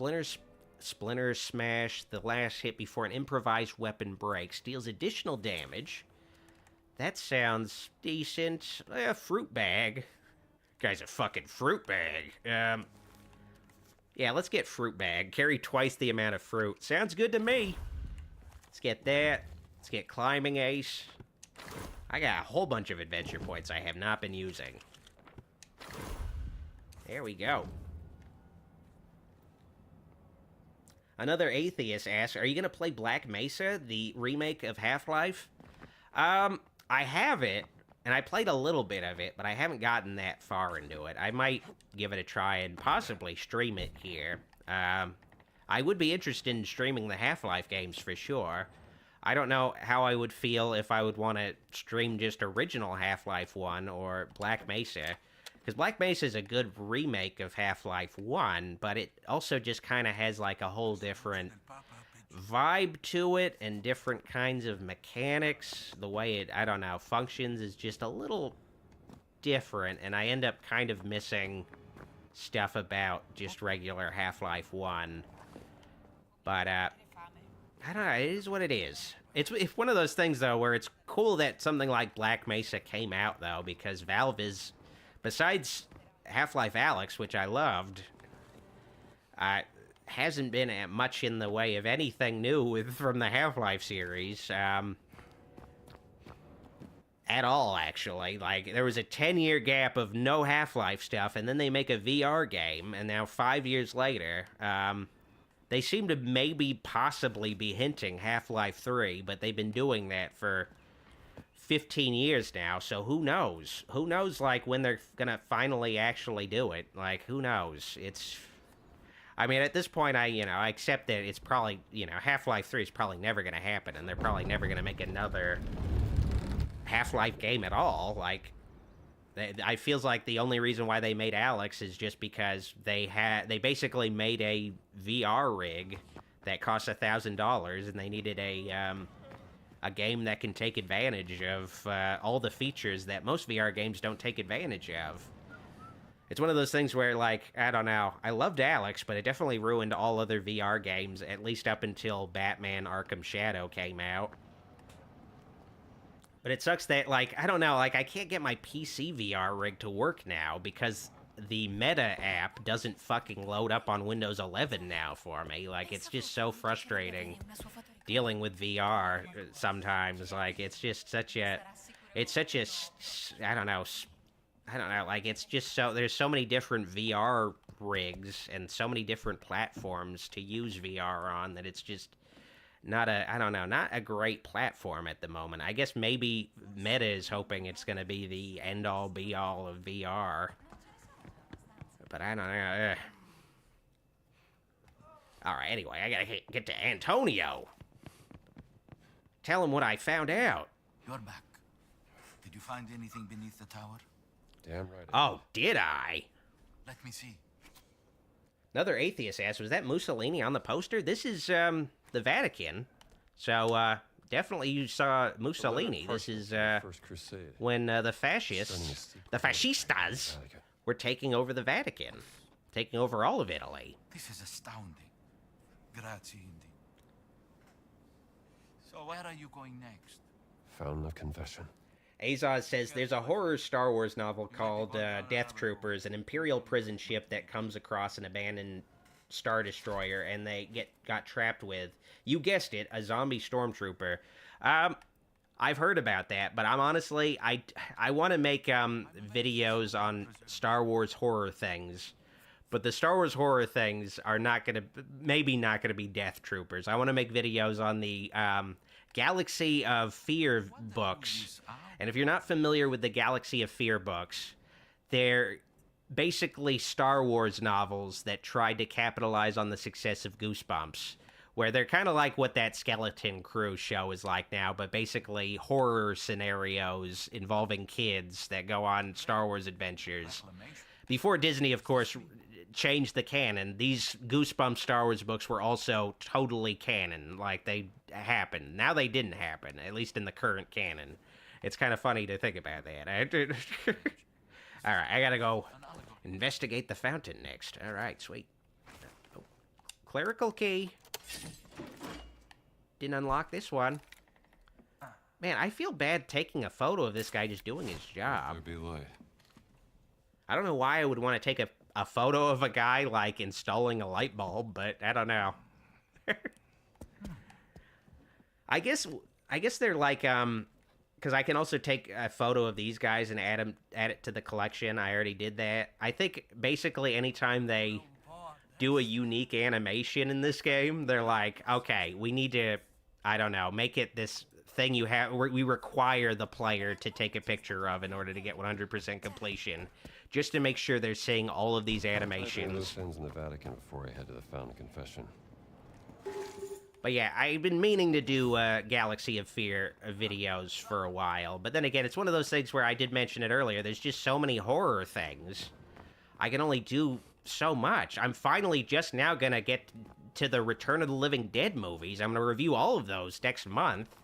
Splinter Smash. The last hit before an improvised weapon breaks. Deals additional damage. That sounds decent. Fruit bag. Guy's a fucking fruit bag. Yeah, let's get fruit bag. Carry twice the amount of fruit. Sounds good to me. Let's get that. Let's get climbing ace. I got a whole bunch of adventure points I have not been using. There we go. Another atheist asks, are you going to play Black Mesa, the remake of Half-Life? I have it, and I played a little bit of it, but I haven't gotten that far into it. I might give it a try and possibly stream it here. I would be interested in streaming the Half-Life games for sure. I don't know how I would feel if I would want to stream just original Half-Life 1 or Black Mesa. Because Black Mesa is a good remake of Half-Life 1, but it also just kind of has like a whole different vibe to it and different kinds of mechanics. The way it, I don't know, functions is just a little different, and I end up kind of missing stuff about just regular Half-Life 1. But, I don't know, it is what it is. It's one of those things, though, where it's cool that something like Black Mesa came out, though, because Valve is, besides Half-Life Alyx, which I loved, hasn't been much in the way of anything new from the Half-Life series, at all, actually. Like, there was a 10-year gap of no Half-Life stuff, and then they make a VR game, and now 5 years later, they seem to maybe possibly be hinting Half-Life 3, but they've been doing that for 15 years now, so who knows? Who knows, like, when they're gonna finally actually do it? Like, who knows? It's... I mean, at this point, I accept that it's probably, Half-Life 3 is probably never gonna happen, and they're probably never gonna make another Half-Life game at all. Like, I feels like the only reason why they made Alyx is just because they basically made a VR rig that cost $1,000, and they needed a game that can take advantage of all the features that most VR games don't take advantage of. It's one of those things where, like, I don't know, I loved Alyx, but it definitely ruined all other VR games, at least up until Batman Arkham Shadow came out. But it sucks that, like, I don't know, like, I can't get my PC VR rig to work now because the Meta app doesn't fucking load up on Windows 11 now for me. Like, it's just so frustrating dealing with VR sometimes. Like, it's just such a, I don't know, like, it's just so, there's so many different VR rigs and so many different platforms to use VR on that it's just not a great platform at the moment. I guess maybe Meta is hoping it's going to be the end-all, be-all of VR. But I don't know. Alright, anyway, I gotta get to Antonio. Tell him what I found out. You're back. Did you find anything beneath the tower? Damn right. Oh, did I? Let me see. Another atheist asked, was that Mussolini on the poster? This is, the Vatican. So, definitely you saw Mussolini. This is, First Crusade. when the fascists, the fascistas, were taking over the Vatican. Taking over all of Italy. This is astounding. Grazie, Indy. So where are you going next? Found the confession. Azaz says there's a horror Star Wars novel called Death Troopers, an Imperial prison ship that comes across an abandoned Star Destroyer, and they got trapped with, you guessed it, a zombie stormtrooper. I've heard about that, but I'm honestly, I want to make videos on Star Wars horror things, but the Star Wars horror things are maybe not gonna be Death Troopers. I want to make videos on the Galaxy of Fear books, and if you're not familiar with the Galaxy of Fear books, they're basically Star Wars novels that tried to capitalize on the success of Goosebumps, where they're kind of like what that Skeleton Crew show is like now, but basically horror scenarios involving kids that go on Star Wars adventures. Before Disney, of course, changed the canon, these Goosebumps Star Wars books were also totally canon, like they happened. Now they didn't happen, at least in the current canon. It's kind of funny to think about that. Alright, I gotta go investigate the fountain next. Alright, sweet. Oh. Clerical key. Didn't unlock this one. Man, I feel bad taking a photo of this guy just doing his job. There'd be light. I don't know why I would want to take a photo of a guy, like, installing a light bulb, but I don't know. I guess they're like, because I can also take a photo of these guys and add it to the collection. I already did that. I think basically anytime they do a unique animation in this game, they're like, okay, we need to, I don't know, make it this thing you have. We require the player to take a picture of in order to get 100% completion, just to make sure they're seeing all of these animations. Loose ends in the Vatican before I head to the Fountain Confession. But yeah, I've been meaning to do Galaxy of Fear videos for a while. But then again, it's one of those things where I did mention it earlier. There's just so many horror things. I can only do so much. I'm finally just now going to get to the Return of the Living Dead movies. I'm going to review all of those next month.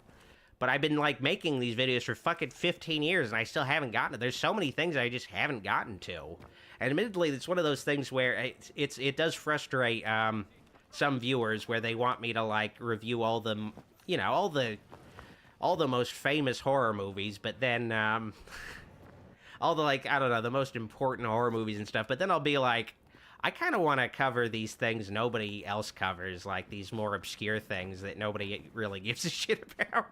But I've been, like, making these videos for fucking 15 years, and I still haven't gotten to. There's so many things I just haven't gotten to. And admittedly, it's one of those things where it does frustrate some viewers where they want me to, like, review all the, you know, all the most famous horror movies, but then, all the, like, I don't know, the most important horror movies and stuff, but then I'll be like, I kind of want to cover these things nobody else covers, like these more obscure things that nobody really gives a shit about.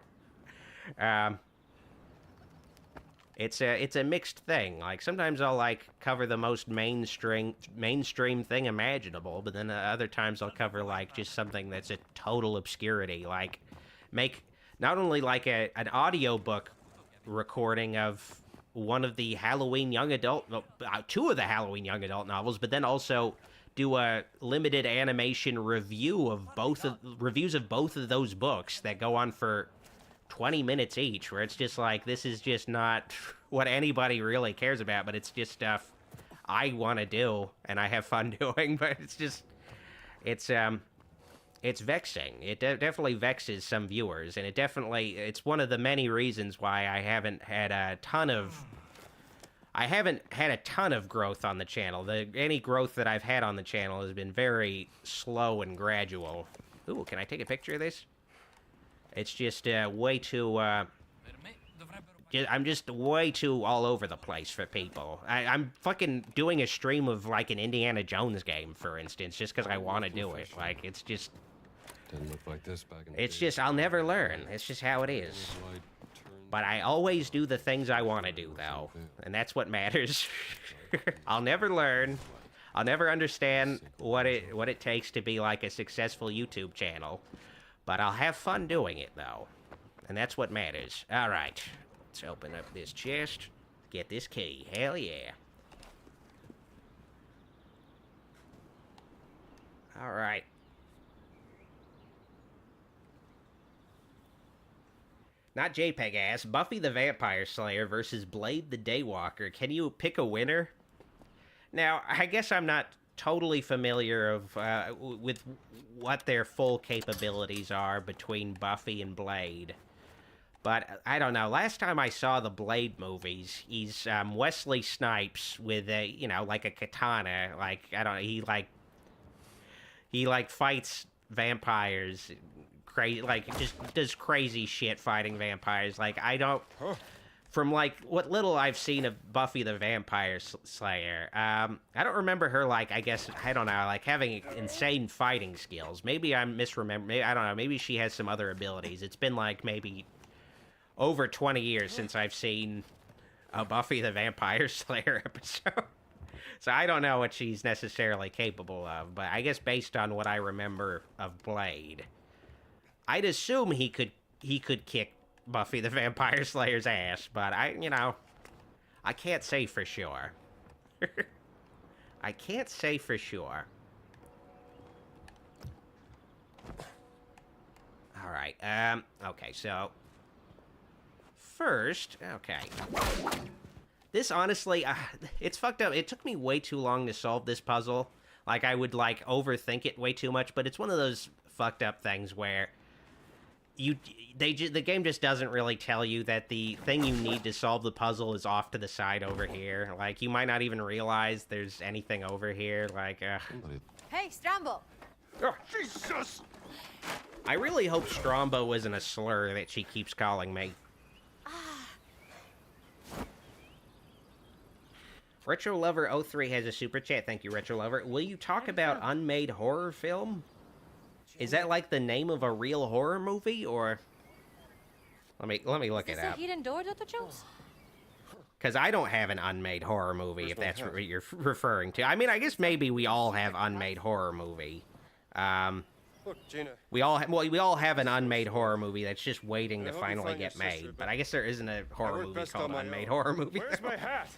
It's a mixed thing. Like, sometimes I'll, like, cover the most mainstream thing imaginable, but then other times I'll cover, like, just something that's a total obscurity. Like, make not only, like, an audiobook recording of one of the Halloween young adult, two of the Halloween young adult novels, but then also do a limited animation reviews of both of those books that go on for 20 minutes each, where it's just like, this is just not what anybody really cares about, but it's just stuff I want to do and I have fun doing. But it's just, it's vexing. It definitely vexes some viewers, and it's one of the many reasons why I haven't had a ton of growth on the channel. Any growth that I've had on the channel has been very slow and gradual. Ooh, can I take a picture of this? It's just way too, I'm just way too all over the place for people. I'm fucking doing a stream of, like, an Indiana Jones game, for instance, just because I want to do it. Like, it's just... Didn't look like this back in the It's day. just, I'll never learn. It's just how it is. But I always do the things I want to do, though. And that's what matters. I'll never learn. I'll never understand what it takes to be, like, a successful YouTube channel. But I'll have fun doing it, though. And that's what matters. All right. Let's open up this chest. Get this key. Hell yeah. All right. Not JPEG ass. Buffy the Vampire Slayer versus Blade the Daywalker. Can you pick a winner? Now, I guess I'm not totally familiar with what their full capabilities are between Buffy and Blade. But I don't know. Last time I saw the Blade movies, he's Wesley Snipes with a, you know, like a katana. Like, I don't know, he fights vampires, crazy, like, just does crazy shit fighting vampires. Like, I don't... From, like, what little I've seen of Buffy the Vampire Slayer, I don't remember her, like, I guess, I don't know, like, having insane fighting skills. Maybe I'm misremembering, I don't know, maybe she has some other abilities. It's been, like, maybe over 20 years since I've seen a Buffy the Vampire Slayer episode. So I don't know what she's necessarily capable of, but I guess based on what I remember of Blade, I'd assume he could kick Buffy the Vampire Slayer's ass, but I can't say for sure. I can't say for sure. All right, okay, so first, okay. This, honestly, it's fucked up. It took me way too long to solve this puzzle. Like, I would, like, overthink it way too much, but it's one of those fucked up things where the game just doesn't really tell you that the thing you need to solve the puzzle is off to the side over here. Like, you might not even realize there's anything over here. Like, Hey, Strombo! Oh, Jesus! I really hope Strombo isn't a slur that she keeps calling me. Retro Lover 03 has a super chat. Thank you, Retro Lover. Will you talk about unmade horror film? Is that like the name of a real horror movie, or? Let me look Is it this a up. hidden door, Dr. Jones? Because I don't have an unmade horror movie, if that's what you're referring to. I mean, I guess maybe we all have unmade horror movie. Look, Gina. We all have an unmade horror movie that's just waiting to finally get made. But I guess there isn't a horror movie called Unmade Horror Movie. Where's my hat?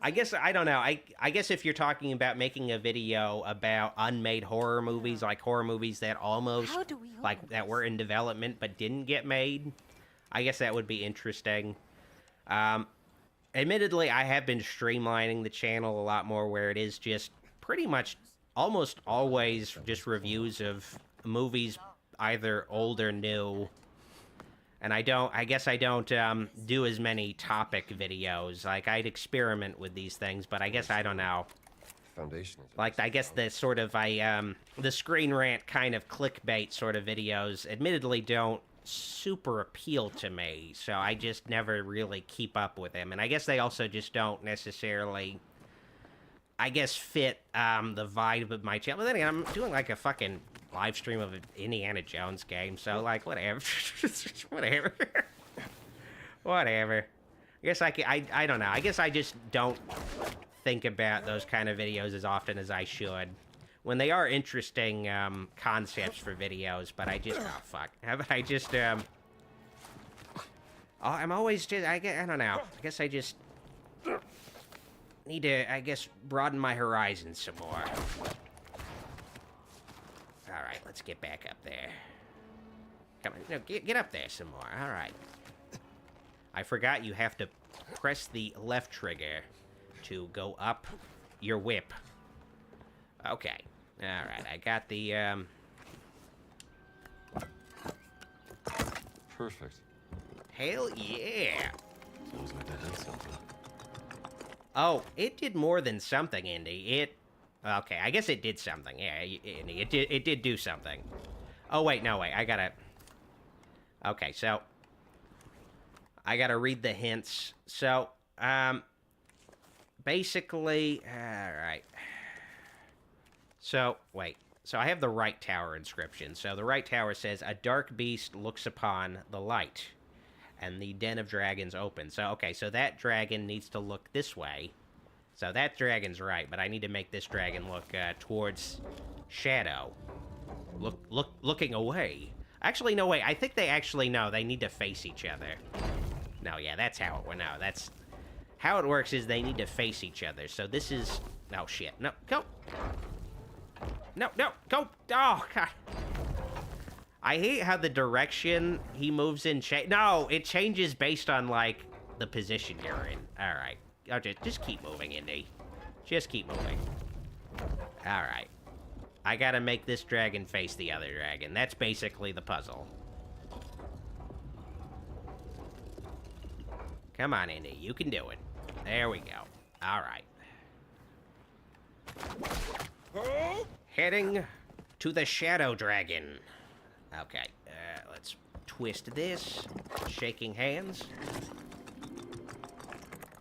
I guess, I don't know. I guess if you're talking about making a video about unmade horror movies, like horror movies that almost, like, that were in development but didn't get made, I guess that would be interesting. Admittedly, I have been streamlining the channel a lot more where it is just pretty much almost always just reviews of movies, either old or new. And I guess I don't do as many topic videos. Like, I'd experiment with these things, but I guess I don't know. Foundation. Like, I guess the sort of, the Screen Rant kind of clickbait sort of videos admittedly don't super appeal to me, so I just never really keep up with them. And I guess they also just don't necessarily, I guess, fit the vibe of my channel. But then again, I'm doing like a fucking live stream of an Indiana Jones game, so like, whatever. Whatever. Whatever. I guess I don't know. I guess I just don't think about those kind of videos as often as I should. When they are interesting concepts for videos, but I just, oh fuck. I just, I'm always just, I don't know. I guess I just need to, I guess, broaden my horizons some more. Alright, let's get back up there. Come on, no, get up there some more. Alright. I forgot you have to press the left trigger to go up your whip. Okay. Alright, I got the, Perfect. Hell yeah! Sounds like that did something. Oh, it did more than something, Indy. Okay, I guess it did something. Yeah, Indy, it did do something. Oh, wait, no, wait, I gotta... Okay, so... I gotta read the hints. So, basically... Alright. So, wait. So I have the right tower inscription. So the right tower says, a dark beast looks upon the light, and the den of dragons opens. So, okay, so that dragon needs to look this way. So that dragon's right, but I need to make this dragon look towards shadow. Looking away. Actually, no, wait. I think they actually know. They need to face each other. No, yeah, that's how it... No, that's... How it works is they need to face each other. So this is... Oh, shit. No, go. No, go! Oh, God. I hate how the direction he moves in No, it changes based on, like, the position you're in. Alright. Okay, just keep moving, Indy. Just keep moving. Alright. I gotta make this dragon face the other dragon. That's basically the puzzle. Come on, Indy. You can do it. There we go. Alright. Heading to the Shadow Dragon. Okay, let's twist this. Shaking hands.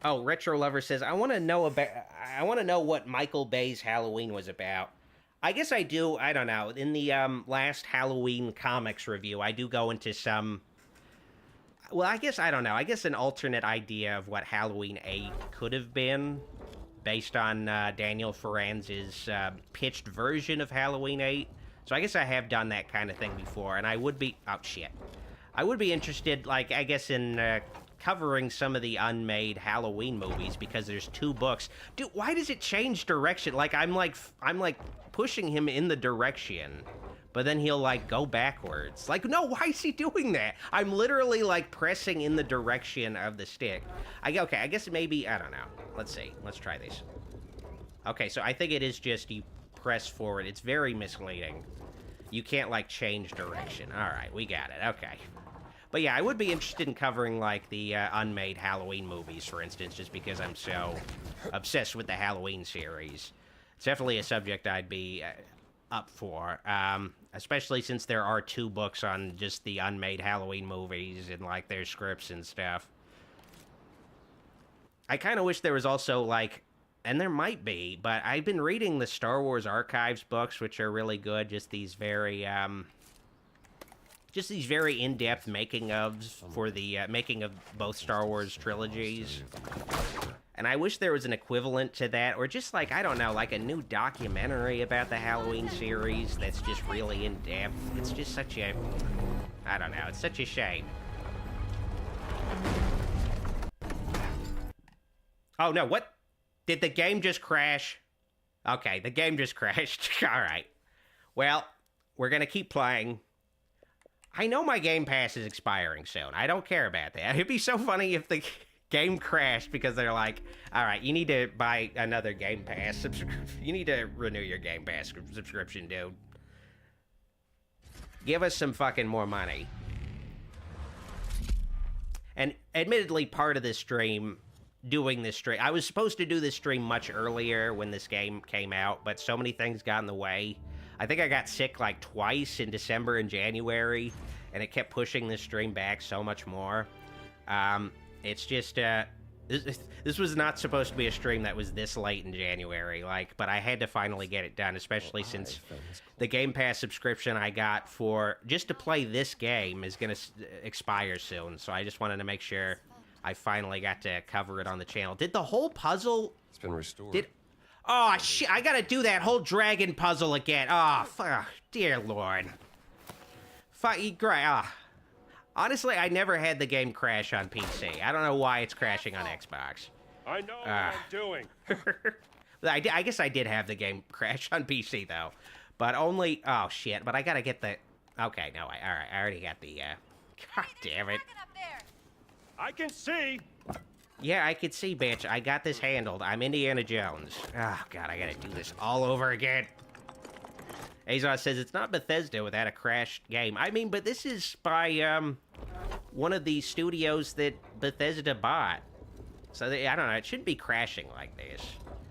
Oh, Retro Lover says, I want to know what Michael Bay's Halloween was about. I guess I do. I don't know. In the last Halloween comics review, I do go into some... Well, I guess, I don't know. I guess an alternate idea of what Halloween 8 could have been, based on Daniel Franz's pitched version of Halloween 8. So I guess I have done that kind of thing before, and I would be... Oh, shit. I would be interested, like, I guess in covering some of the unmade Halloween movies, because there's 2 books. Dude, why does it change direction? Like, I'm pushing him in the direction, but then he'll, like, go backwards. Like, no, why is he doing that? I'm literally, like, pressing in the direction of the stick. Okay, I guess maybe... I don't know. Let's see. Let's try this. Okay, so I think it is just you press forward. It's very misleading. You can't, like, change direction. All right, we got it. Okay. But yeah, I would be interested in covering, like, the unmade Halloween movies, for instance, just because I'm so obsessed with the Halloween series. It's definitely a subject I'd be up for, especially since there are 2 books on just the unmade Halloween movies and, like, their scripts and stuff. I kind of wish there was also, like, and there might be, but I've been reading the Star Wars Archives books, which are really good, just these very, just these very in-depth making-ofs for the making of both Star Wars trilogies. And I wish there was an equivalent to that, or just like, I don't know, like a new documentary about the Halloween series that's just really in-depth. It's just such a, I don't know, it's such a shame. Oh no, what? Did the game just crash? Okay, the game just crashed. All right. Well, we're gonna keep playing. I know my Game Pass is expiring soon. I don't care about that. It'd be so funny if the game crashed because they're like, all right, you need to buy another Game Pass subscription. You need to renew your Game Pass subscription, dude. Give us some fucking more money. And admittedly, part of this stream, doing this stream, I was supposed to do this stream much earlier when this game came out, but so many things got in the way. I think I got sick like twice in December and January, and it kept pushing this stream back so much more. It's just, this was not supposed to be a stream that was this late in January, like, but I had to finally get it done, especially since the Game Pass subscription I got for, just to play this game is going to expire soon, so I just wanted to make sure I finally got to cover it on the channel. Did the whole puzzle... It's been restored. Oh, shit, I gotta do that whole dragon puzzle again. Oh, dear lord. Great. Honestly, I never had the game crash on PC. I don't know why it's crashing on Xbox. I know what I'm doing. I guess I did have the game crash on PC, though. But only... Oh, shit, but I gotta get the... Okay, no, alright, I already got the, God damn it. I can see. Yeah, I could see, bitch. I got this handled. I'm Indiana Jones. Oh, God, I gotta do this all over again. Azos says it's not Bethesda without a crashed game. I mean, but this is by, one of the studios that Bethesda bought. So, I don't know, it shouldn't be crashing like this.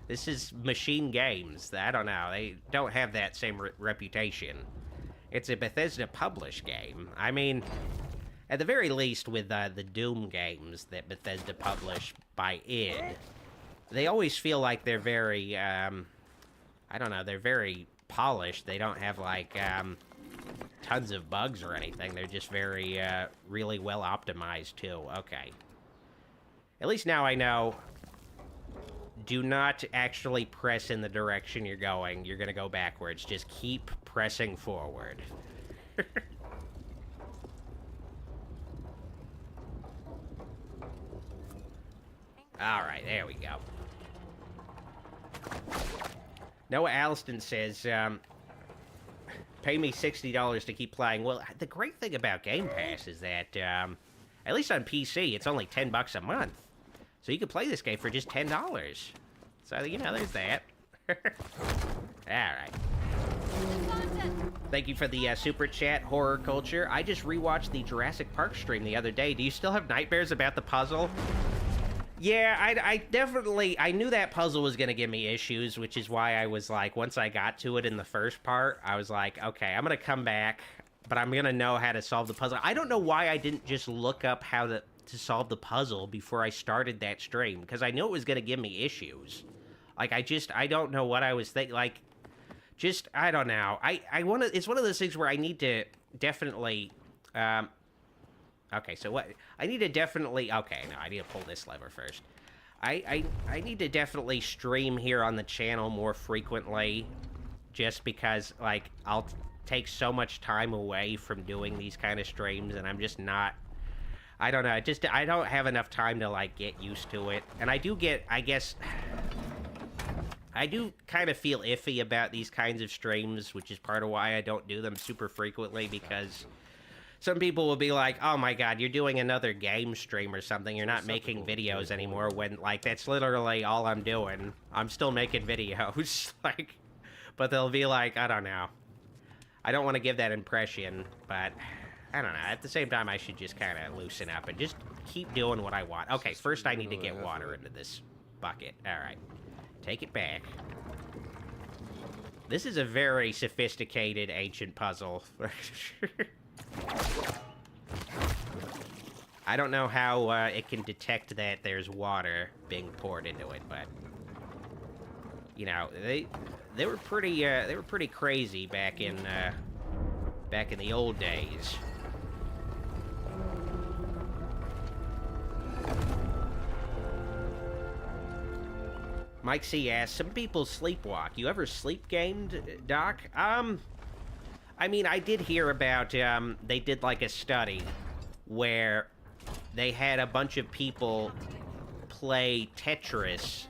This is Machine Games. I don't know, they don't have that same reputation. It's a Bethesda-published game. I mean... At the very least, with the Doom games that Bethesda publish by id, they always feel like they're very, I don't know, they're very polished. They don't have, like, tons of bugs or anything. They're just very, really well optimized, too. Okay. At least now I know, do not actually press in the direction you're going. You're gonna go backwards. Just keep pressing forward. Alright, there we go. Noah Alston says, pay me $60 to keep playing. Well, the great thing about Game Pass is that, at least on PC, it's only $10 a month. So you can play this game for just $10. So, you know, there's that. Alright. Thank you for the super chat, Horror Culture. I just rewatched the Jurassic Park stream the other day. Do you still have nightmares about the puzzle? Yeah, I definitely... I knew that puzzle was going to give me issues, which is why I was like, once I got to it in the first part, I was like, okay, I'm going to come back, but I'm going to know how to solve the puzzle. I don't know why I didn't just look up how to solve the puzzle before I started that stream, because I knew it was going to give me issues. Like, I don't know what I was thinking. Like, just, I don't know. I want to... It's one of those things where I need to definitely... Okay, so what... I need to definitely... Okay, no, I need to pull this lever first. I need to definitely stream here on the channel more frequently, just because, like, I'll take so much time away from doing these kind of streams, and I'm just not... I don't know, I don't have enough time to, like, get used to it. And I do get, I guess... I do kind of feel iffy about these kinds of streams, which is part of why I don't do them super frequently, because... Some people will be like, oh my god, you're doing another game stream or something, you're not making videos anymore, when, like, that's literally all I'm doing. I'm still making videos, like, but they'll be like, I don't know. I don't want to give that impression, but, I don't know, at the same time, I should just kind of loosen up and just keep doing what I want. Okay, first I need to get water into this bucket. Alright. Take it back. This is a very sophisticated ancient puzzle. I don't know how it can detect that there's water being poured into it, but you know, they were pretty crazy back in the old days. Mike C asks, some people sleepwalk. You ever sleep gamed, Doc? I mean, I did hear about, they did like a study where they had a bunch of people play Tetris,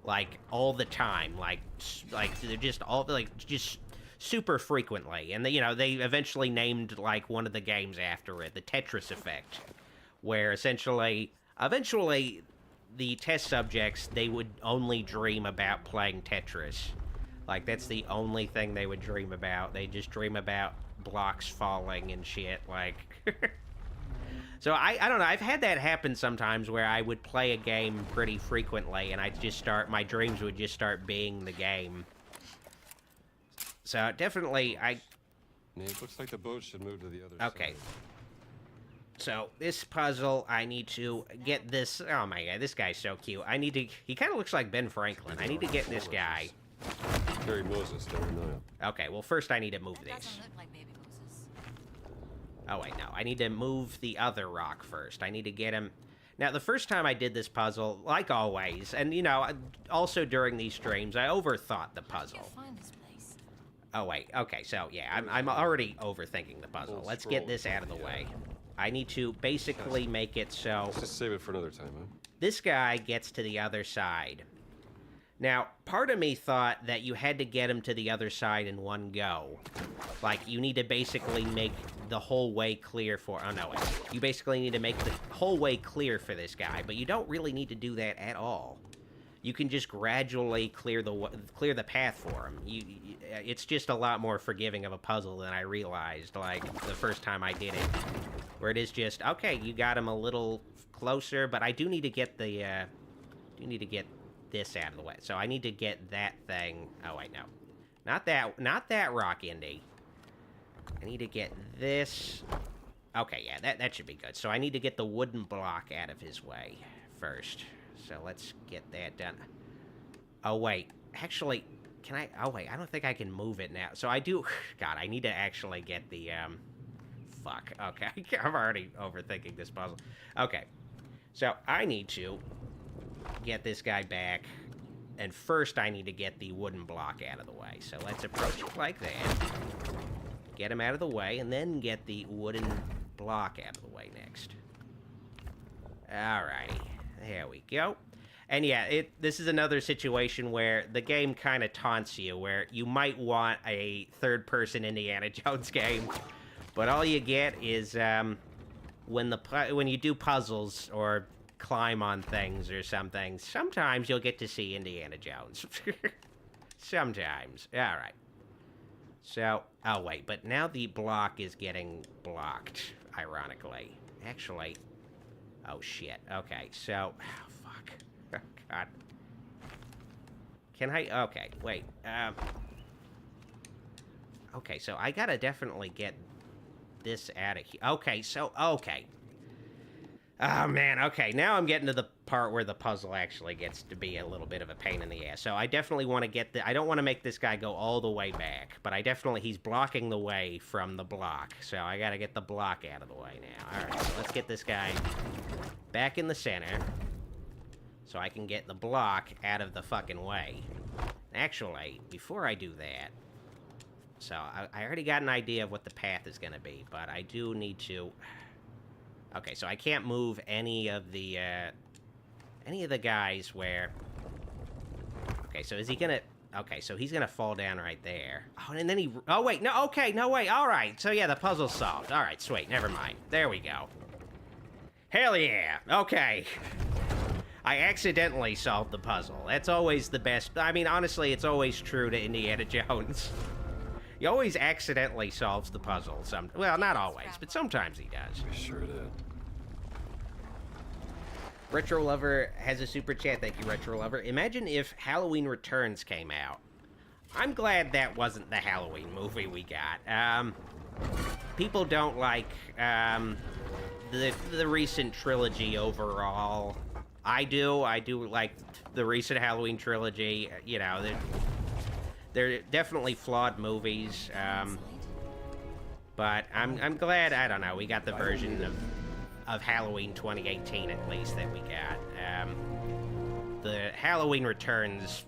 like, all the time. Like they're just super frequently. And, they eventually named, like, one of the games after it, the Tetris Effect, where eventually, the test subjects, they would only dream about playing Tetris. Like, that's the only thing they would dream about. They just dream about blocks falling and shit, like... So, I don't know, I've had that happen sometimes where I would play a game pretty frequently, and my dreams would just start being the game. So, definitely, It looks like the boat should move to the other side. Okay. So, this puzzle, I need to get this... Oh my god, this guy's so cute. He kind of looks like Ben Franklin. I need to get this guy. Carry Moses down the Nile. Okay, well, first I need to move this. Doesn't look like baby Moses. Oh, wait, no. I need to move the other rock first. I need to get him... Now, the first time I did this puzzle, like always, and, also during these streams, I overthought the puzzle. Where'd you find this place? Oh, wait. Okay, so, yeah, I'm already overthinking the puzzle. Let's get this out of the way. I need to basically make it so... Let's just save it for another time, huh? This guy gets to the other side. Now, part of me thought that you had to get him to the other side in one go. Like, you need to basically make the whole way clear for... Oh, no, wait. You basically need to make the whole way clear for this guy, but you don't really need to do that at all. You can just gradually clear the path for him. It's just a lot more forgiving of a puzzle than I realized, like, the first time I did it. Where it is just, okay, you got him a little closer, but I do need to get the, this out of the way. So I need to get that thing... Oh, wait, no. Not that rock, Indy. I need to get this... Okay, yeah, that should be good. So I need to get the wooden block out of his way first. So let's get that done. Oh, wait. Actually, can I... Oh, wait, I don't think I can move it now. So I do... God, I need to actually get the, Fuck. Okay, I'm already overthinking this puzzle. Okay, so I need to get this guy back, and first I need to get the wooden block out of the way. So let's approach it like that. Get him out of the way, and then get the wooden block out of the way next. Alrighty, there we go. And yeah, this is another situation where the game kind of taunts you, where you might want a third-person Indiana Jones game, but all you get is when you do puzzles or climb on things or something, sometimes you'll get to see Indiana Jones. Sometimes. All right. So, oh wait, but now the block is getting blocked, ironically. Actually, oh shit. Okay, so, oh fuck. Oh god. Can I, okay, wait. Okay, so I gotta definitely get this out of here. Okay, so, okay. Oh, man, okay. Now I'm getting to the part where the puzzle actually gets to be a little bit of a pain in the ass. So I definitely want to get I don't want to make this guy go all the way back, but he's blocking the way from the block. So I gotta get the block out of the way now. Alright, so let's get this guy back in the center, so I can get the block out of the fucking way. Actually, before I do that, so I already got an idea of what the path is going to be, but I do need to... Okay, so I can't move any of the guys where... Okay, so is he going to... Okay, so he's going to fall down right there. Oh, and then he... Oh, wait, no, okay, no, wait, all right. So, yeah, the puzzle's solved. All right, sweet, never mind. There we go. Hell yeah, okay. I accidentally solved the puzzle. That's always the best... I mean, honestly, it's always true to Indiana Jones. He always accidentally solves the puzzle. Well, not always, but sometimes he does. We sure did. Retro Lover has a super chat. Thank you, Retro Lover. Imagine if Halloween Returns came out. I'm glad that wasn't the Halloween movie we got. People don't like the recent trilogy overall. I do like the recent Halloween trilogy. You know, they're definitely flawed movies, but I'm glad, I don't know, we got the version of Halloween 2018 at least that we got. the Halloween Returns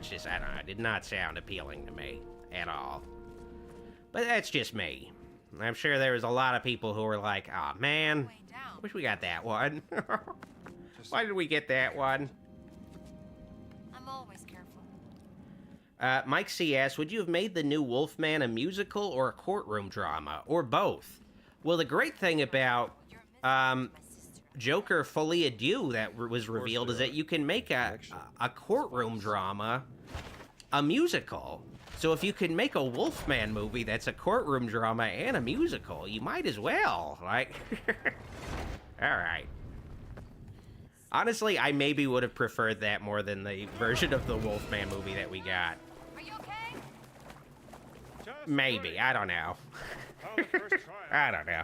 just, I don't know, did not sound appealing to me at all. But that's just me. I'm sure there was a lot of people who were like, "Aw, man, wish we got that one." Why did we get that one? I'm always careful. Mike C.S., would you have made the new Wolfman a musical or a courtroom drama, or both? Well, the great thing about Joker Folie à Deux that was revealed is that you can make a courtroom drama a musical. So if you can make a Wolfman movie that's a courtroom drama and a musical, you might as well, like... All right. Honestly, I maybe would have preferred that more than the version of the Wolfman movie that we got. Are you okay? Maybe, I don't know. I don't know.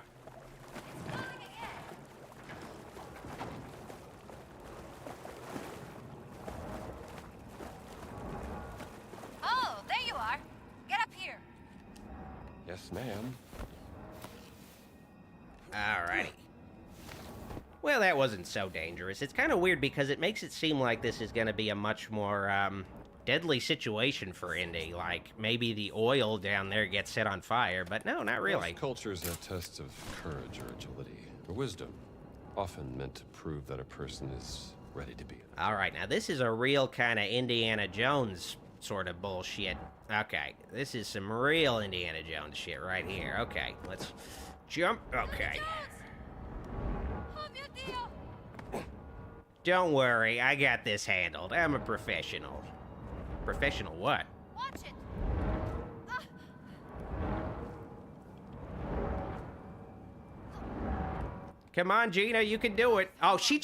Oh, there you are. Get up here. Yes, ma'am. Alrighty. Well, that wasn't so dangerous. It's kind of weird because it makes it seem like this is going to be a much more deadly situation for Indy. Like, maybe the oil down there gets set on fire, but no, not really. Most cultures have tests of courage or agility or wisdom, often meant to prove that a person is ready to be. Alright, now this is a real kind of Indiana Jones sort of bullshit. Okay, this is some real Indiana Jones shit right here. Okay, let's jump. Okay. Don't worry, I got this handled. I'm a professional. Professional what? Watch it. Come on, Gina, you can do it. Oh, she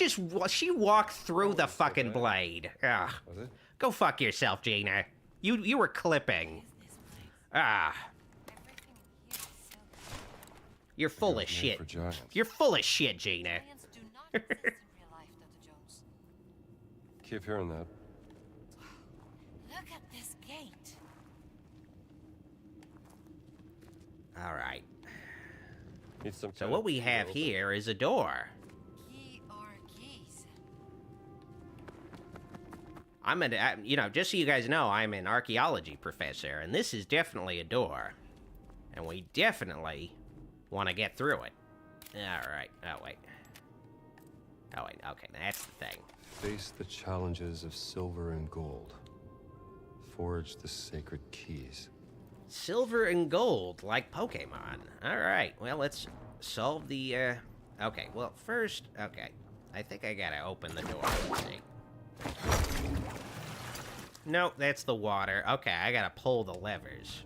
walked through the fucking blade. Ugh. Was it? Go fuck yourself, Gina. You were clipping. Ah. You're full of shit. You're full of shit, Gina. Aliens do not exist in real life, Dr. Jones. Keep hearing that. Look at this gate. All right. Need some So what we have here is a door. Key or keys? You know, just so you guys know, I'm an archaeology professor, and this is definitely a door. And we definitely want to get through it. All right. Oh, wait. Oh, wait. Okay, that's the thing. Face the challenges of silver and gold. Forge the sacred keys. Silver and gold, like Pokemon. All right. Well, let's solve the, Okay, well, first... Okay. I think I gotta open the door. Let's see. Nope, that's the water. Okay, I gotta pull the levers.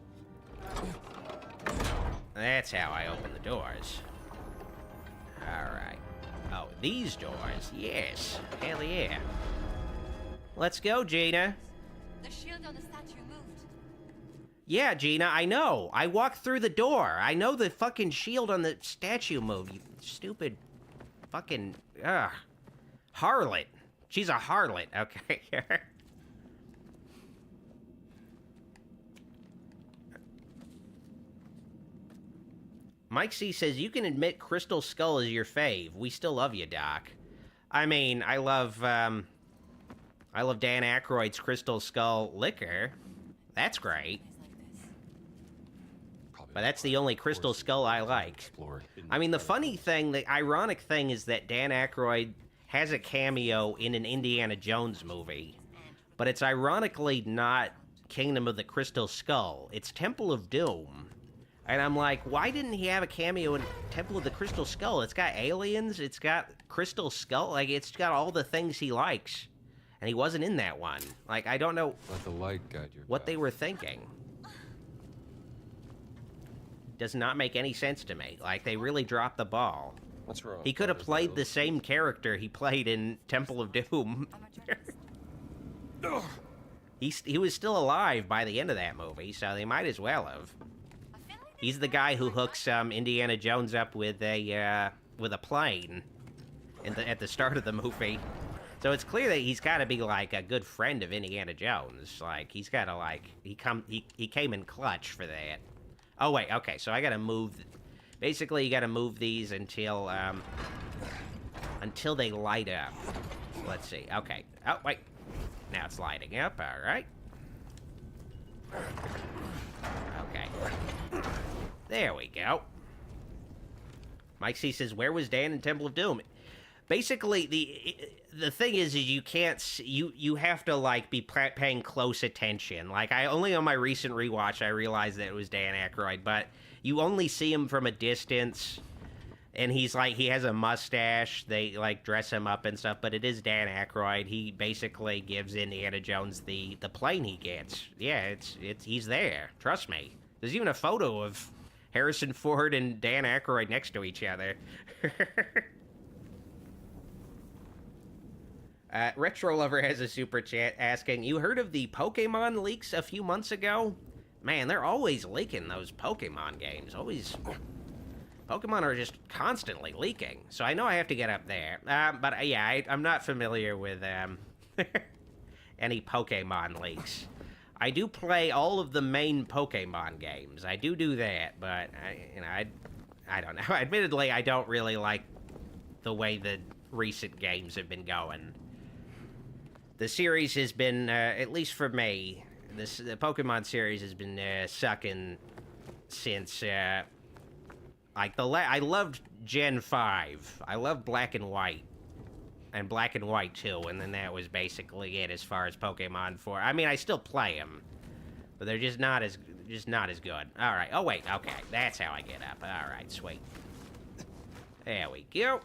That's how I open the doors. Alright. Oh, these doors. Yes. Hell yeah. Let's go, Gina. The shield on the statue moved. Yeah, Gina, I know. I walked through the door. I know the fucking shield on the statue moved. You stupid fucking... Ugh. Harlot. She's a harlot, okay? Mike C says, you can admit Crystal Skull is your fave. We still love you, Doc. I mean, I love Dan Aykroyd's Crystal Skull liquor. That's great. But that's the only Crystal Skull I like. I mean, the funny thing, the ironic thing is that Dan Aykroyd has a cameo in an Indiana Jones movie. But it's ironically not Kingdom of the Crystal Skull. It's Temple of Doom. And I'm like, why didn't he have a cameo in Temple of the Crystal Skull? It's got aliens, it's got Crystal Skull, like, it's got all the things he likes. And he wasn't in that one. Like, I don't know Let the light guide your what path. they were thinking. Does not make any sense to me. Like, they really dropped the ball. What's wrong? He could have played the same character he played in Temple of Doom. He was still alive by the end of that movie, so they might as well have. He's the guy who hooks Indiana Jones up with a plane at the start of the movie. So it's clear that he's got to be like a good friend of Indiana Jones. Like he's got to like he came in clutch for that. Oh wait, okay. So I got to move. Basically, you got to move these until they light up. let's see. Okay. Oh, wait. Now it's lighting up. All right. Okay. There we go. Mike C says, where was Dan in Temple of Doom? Basically, the thing is you can't, you have to, like, be paying close attention. Like, only on my recent rewatch, I realized that it was Dan Aykroyd, but you only see him from a distance, and he's, like, he has a mustache, they, like, dress him up and stuff, but it is Dan Aykroyd. He basically gives Indiana Jones the plane he gets. Yeah, he's there. Trust me. There's even a photo of Harrison Ford and Dan Aykroyd next to each other. Retro Lover has a super chat asking, you heard of the Pokemon leaks a few months ago? Man, they're always leaking those Pokemon games. Always. Pokemon are just constantly leaking. So I know I have to get up there. But yeah, I'm not familiar with any Pokemon leaks. I do play all of the main Pokemon games. I do that, but I don't know. Admittedly, I don't really like the way the recent games have been going. The series has been, at least for me, the Pokemon series has been sucking since, like, I loved Gen 5. I loved Black and White. And Black and White 2, and then that was basically it as far as Pokemon 4. I mean, I still play them, but they're just not as good. All right. Oh, wait. Okay. That's how I get up. All right. Sweet. There we go.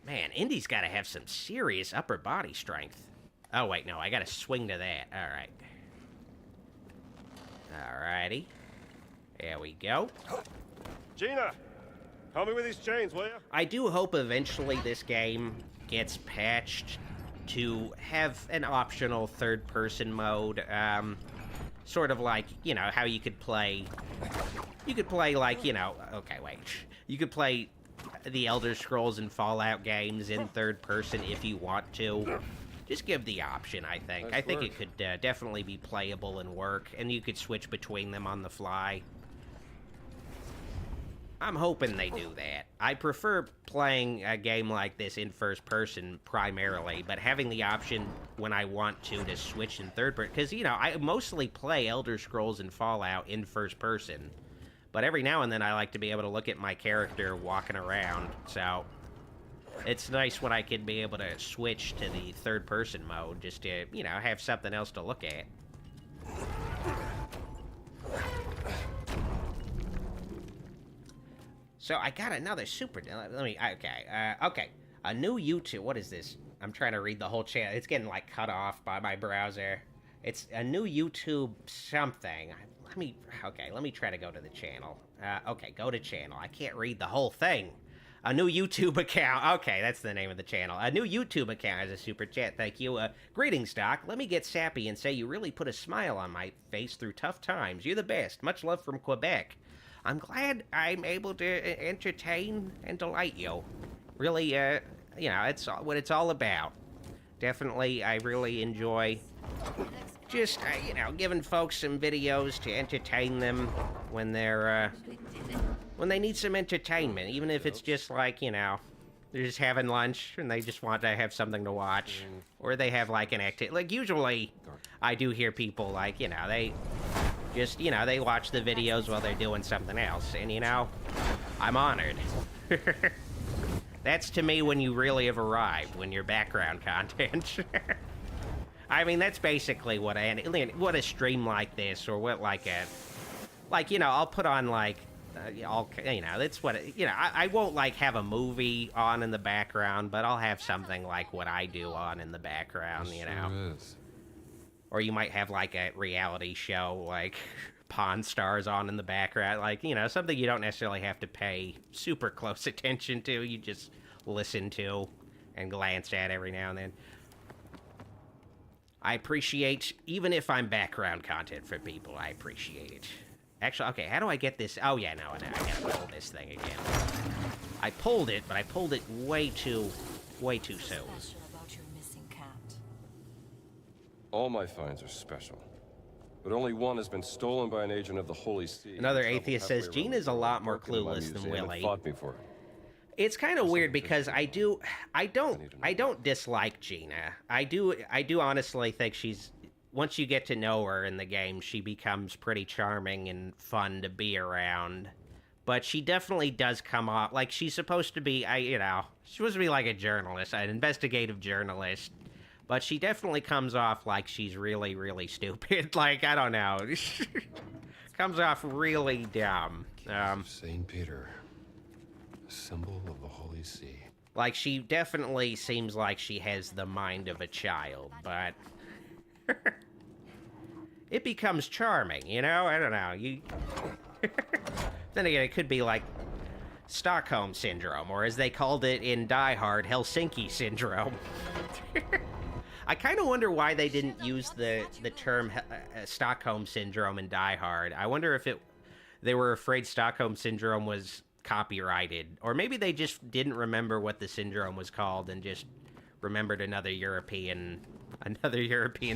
Man, Indy's got to have some serious upper body strength. Oh, wait, no, I got to swing to that. All right. All righty. There we go. Gina, help me with these chains, will you? I do hope eventually this game gets patched to have an optional third-person mode. Sort of like, you know, how you could play... You could play, like, you know... Okay, wait. You could play the Elder Scrolls and Fallout games in third person if you want to. Just give the option, I think. I think it could definitely be playable and work, and you could switch between them on the fly. I'm hoping they do that. I prefer playing a game like this in first person primarily, but having the option when I want to switch in third person, because, you know, I mostly play Elder Scrolls and Fallout in first person. But every now and then I like to be able to look at my character walking around, so it's nice when I can be able to switch to the third-person mode just to, you know, have something else to look at. So I got another super... Let me... Okay, okay. A new YouTube... What is this? I'm trying to read the whole channel. It's getting, like, cut off by my browser. It's a new YouTube something. Let me try to go to the channel. Okay, go to channel. I can't read the whole thing. A new YouTube account. Okay, that's the name of the channel. A new YouTube account has a super chat. Thank you. Greetings, Doc. Let me get sappy and say you really put a smile on my face through tough times. You're the best. Much love from Quebec. I'm glad I'm able to entertain and delight you. Really, you know, it's what it's all about. Definitely, I really enjoy just, you know, giving folks some videos to entertain them when they're, when they need some entertainment, even if it's just like, you know, they're just having lunch and they just want to have something to watch, or they have like an activity. Like usually I do hear people like, you know, they just, you know, they watch the videos while they're doing something else, and you know, I'm honored. That's to me when you really have arrived, when you're background content. I mean, that's basically what a stream like this, or what like you know, I'll put on like, you know, that's what, you know, I won't like have a movie on in the background, but I'll have something like what I do on in the background, you know. Sure is. Or you might have like a reality show, like Pawn Stars on in the background, like, you know, something you don't necessarily have to pay super close attention to, you just listen to and glance at every now and then. I appreciate, even if I'm background content for people, I appreciate it. Actually, okay, how do I get this? Oh, yeah, no, I gotta pull this thing again. I pulled it, but I pulled it way too soon. All my finds are special, but only one has been stolen by an agent of the Holy See. Another atheist says, Gene is a lot more clueless than Willie. Fought me for It's kind of weird because I don't dislike Gina. I do honestly think she's, once you get to know her in the game, she becomes pretty charming and fun to be around. But she definitely does come off like she's supposed to be, she's supposed to be like a journalist, an investigative journalist. But she definitely comes off like she's really, really stupid. Like, I don't know. Comes off really dumb. Saint Peter, a symbol of the Holy See. Like, she definitely seems like she has the mind of a child, but it becomes charming, you know? I don't know. Then again, it could be like Stockholm Syndrome, or as they called it in Die Hard, Helsinki Syndrome. I kind of wonder why they didn't use the term Stockholm Syndrome in Die Hard. I wonder if they were afraid Stockholm Syndrome was copyrighted, or maybe they just didn't remember what the syndrome was called and just remembered another European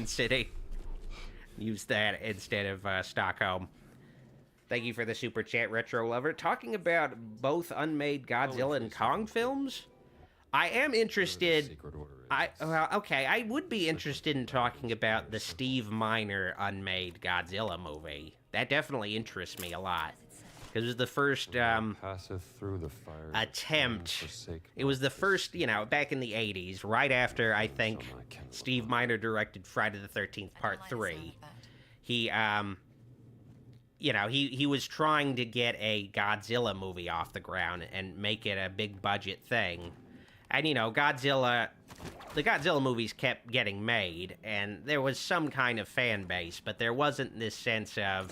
city. Used that instead of Stockholm. Thank you for the super chat, Retro Lover. Talking about both unmade Godzilla and Kong films, I am interested. I would be interested in talking about the Steve Miner unmade Godzilla movie. That definitely interests me a lot. Because it was the first attempt. It was the first, back in the 80s, right after, I think, Steve Miner directed Friday the 13th Part 3. He was trying to get a Godzilla movie off the ground and make it a big budget thing. And, the Godzilla movies kept getting made, and there was some kind of fan base, but there wasn't this sense of,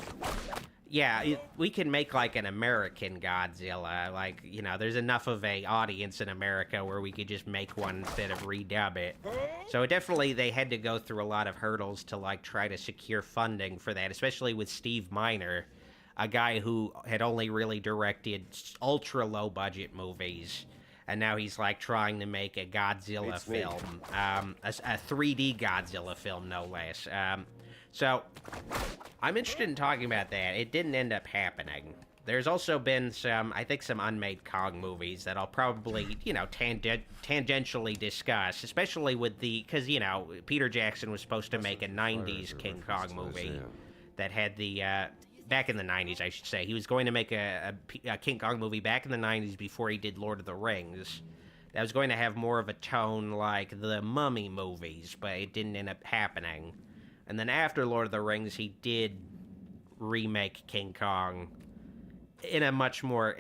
we can make, like, an American Godzilla. Like, there's enough of a audience in America where we could just make one instead of redub it. So definitely they had to go through a lot of hurdles to, like, try to secure funding for that, especially with Steve Miner, a guy who had only really directed ultra-low-budget movies. And now he's, like, trying to make a Godzilla film, a 3D Godzilla film, no less. So, I'm interested in talking about that. It didn't end up happening. There's also been some unmade Kong movies that I'll probably, tangentially discuss, especially with because, Peter Jackson was supposed to make a 90s King Kong movie that had the, back in the 90s, I should say. He was going to make a King Kong movie back in the 90s before he did Lord of the Rings. That was going to have more of a tone like the Mummy movies, but it didn't end up happening. And then after Lord of the Rings, he did remake King Kong in a much more,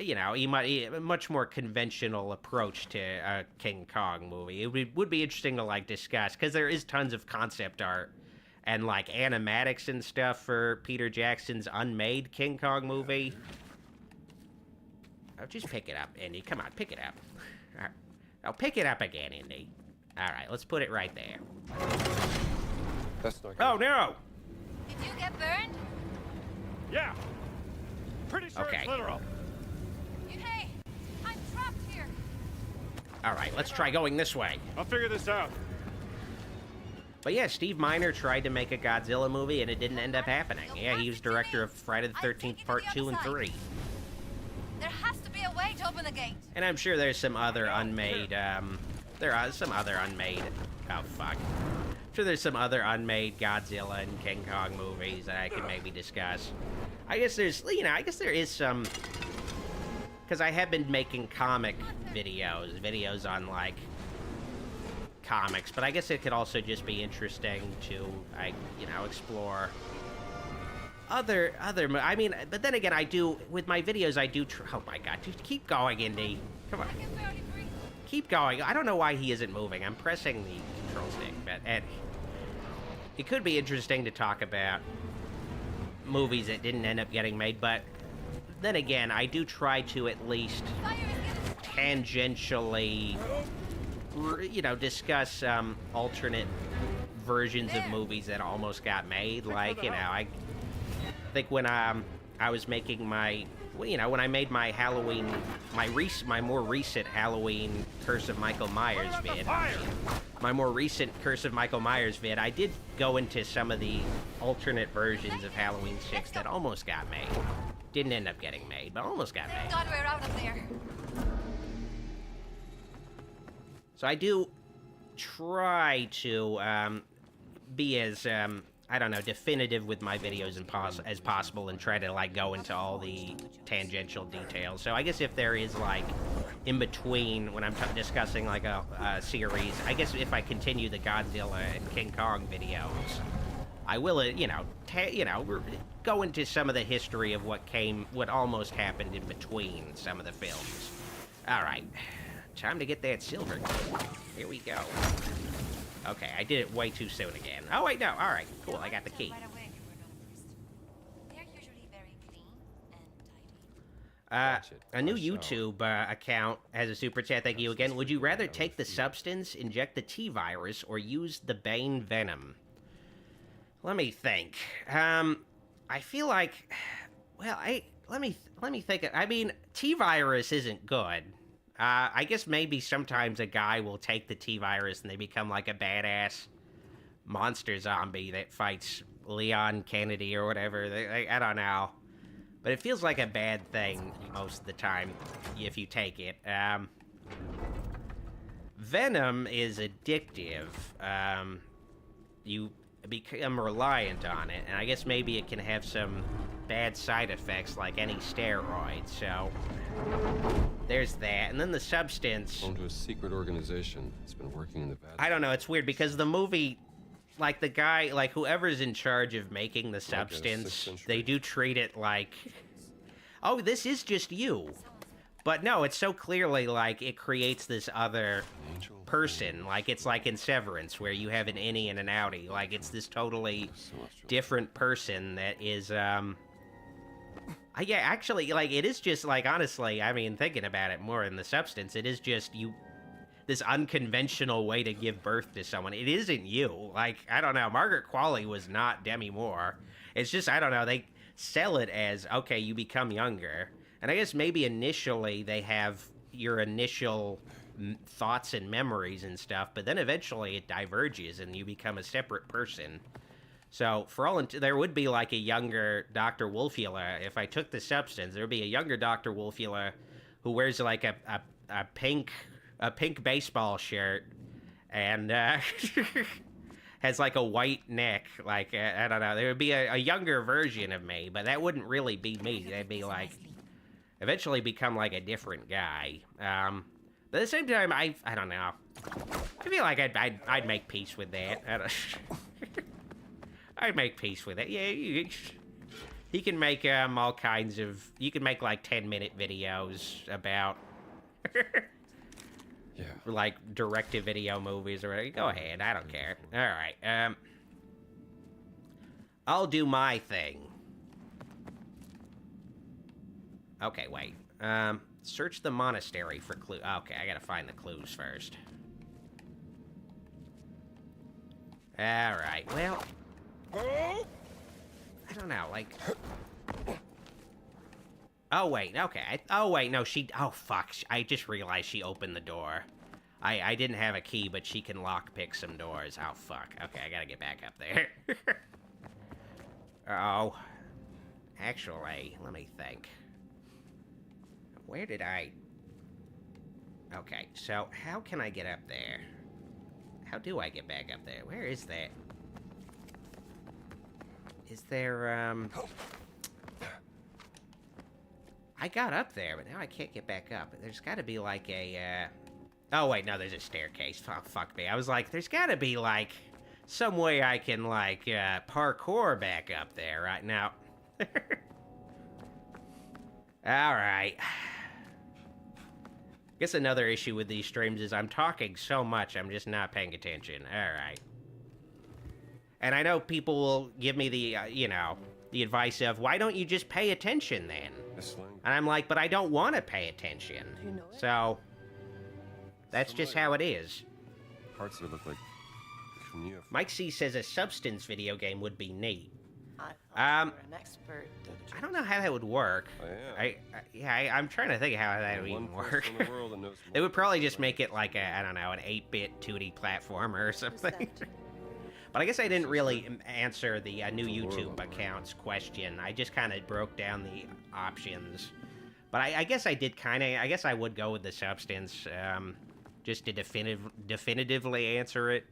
much more conventional approach to a King Kong movie. It would be interesting to, like, discuss, because there is tons of concept art and, like, animatics and stuff for Peter Jackson's unmade King Kong movie. Oh, just pick it up, Indy. Come on, pick it up. All right. Oh, pick it up again, Indy. All right, let's put it right there. That's not Oh, no! Did you get burned? Yeah. Pretty sure Okay. it's literal. Hey, I'm trapped here. All right, let's try going this way. I'll figure this out. But yeah, Steve Miner tried to make a Godzilla movie, and it didn't end up happening. Yeah, he was director of Friday the 13th Part 2 and 3. There has to be a way to open the gate. And I'm sure there's some other unmade, there are some other unmade, oh fuck. I'm sure there's some other unmade Godzilla and King Kong movies that I could maybe discuss. I guess there's, there is some, because I have been making comic videos on, like, comics, but I guess it could also just be interesting to, explore other, but then again, with my videos, oh my god, dude, keep going, Indy. Come on. Keep going. I don't know why he isn't moving. I'm pressing the control stick, but it could be interesting to talk about movies that didn't end up getting made, but then again, I do try to at least tangentially, discuss alternate versions of movies that almost got made. Like, I think when I was making when I made my Halloween, my more recent Halloween Curse of Michael Myers vid, my more recent Curse of Michael Myers vid, I did go into some of the alternate versions of Halloween 6 that almost got made. Didn't end up getting made, but almost got made. God, we're out of there. So I do try to be as, I don't know, definitive with my videos as possible and try to, like, go into all the tangential details. So I guess if there is, like, in between when I'm discussing, like, a series, I guess if I continue the Godzilla and King Kong videos, I will, go into some of the history of what almost happened in between some of the films. All right, time to get that silver key. Here we go. Okay, I did it way too soon again. Oh, wait, no. All right, cool. I got the key. They're usually very clean and tidy. A new YouTube account has a super chat. Thank you again. Would you rather take the substance, inject the T-virus, or use the Bane venom? Let me think. I feel like, well, let me think. I mean, T-virus isn't good. I guess maybe sometimes a guy will take the T-virus and they become like a badass monster zombie that fights Leon Kennedy or whatever. I don't know. But it feels like a bad thing most of the time if you take it. Venom is addictive. You become reliant on it, and I guess maybe it can have some bad side effects like any steroid, so there's that. And then the substance... Home to a secret organization. It's been working in the Vatican. I don't know, it's weird, because the movie, like, the guy, like, whoever's in charge of making the substance, they do treat it like, oh, this is just you. But no, it's so clearly, like, it creates this other person. Like, it's like in Severance, where you have an innie and an outie. Like, it's this totally different person that is, yeah, actually, like, it is just, like, honestly, I mean, thinking about it more in the substance, it is just this unconventional way to give birth to someone. It isn't you. Like, I don't know, Margaret Qualley was not Demi Moore. It's just, I don't know, they sell it as, okay, you become younger. And I guess maybe initially they have your initial thoughts and memories and stuff, but then eventually it diverges and you become a separate person. So for all there would be like a younger Dr. Wolfula. If I took the substance, there would be a younger Dr. Wolfula who wears like a pink baseball shirt and has like a white neck. Like I don't know. There would be a younger version of me, but that wouldn't really be me. That'd be like eventually become like a different guy. But at the same time, I don't know. I feel like I'd make peace with that. I'd make peace with it. Yeah, he can make all kinds of. You can make like 10-minute videos about, yeah, like direct-to-video movies or whatever. Go ahead, I don't care. All right, I'll do my thing. Okay, wait. Search the monastery for clues. Okay, I gotta find the clues first. Alright, well... I don't know, like... Oh, wait, okay. Oh, wait, no, she... Oh, fuck. I just realized she opened the door. I didn't have a key, but she can lockpick some doors. Oh, fuck. Okay, I gotta get back up there. Oh. Actually, let me think. Where did I... Okay, so how can I get up there? How do I get back up there? Where is that? Is there, I got up there, but now I can't get back up. There's gotta be like a, Oh, wait, no, there's a staircase. Oh, fuck me. I was like, there's gotta be, like, some way I can, like, parkour back up there right now. Alright. Guess another issue with these streams is I'm talking so much, I'm just not paying attention. Alright. And I know people will give me the, you know, the advice of, why don't you just pay attention then? And I'm like, but I don't want to pay attention. You know it? So, that's just how it is. Parts that look like cuneiform. Mike C says a substance video game would be neat. You're an expert. I don't know how that would work. I am. I'm trying to think of how that would even work. They would probably just make it like a, I don't know, an 8-bit 2D platformer or something. But I guess I didn't really answer the new YouTube account's question. I just kind of broke down the options. But I guess I did kind of, I guess I would go with the substance, just to definitively answer it.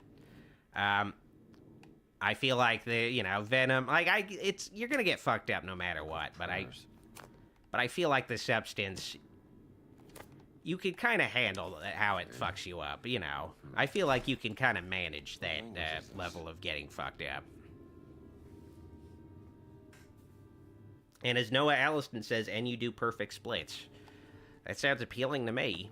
I feel like Venom, like you're gonna get fucked up no matter what. But I feel like the substance, you can kind of handle how it fucks you up. You know, I feel like you can kind of manage that level of getting fucked up. And as Noah Alliston says, and you do perfect splits. That sounds appealing to me.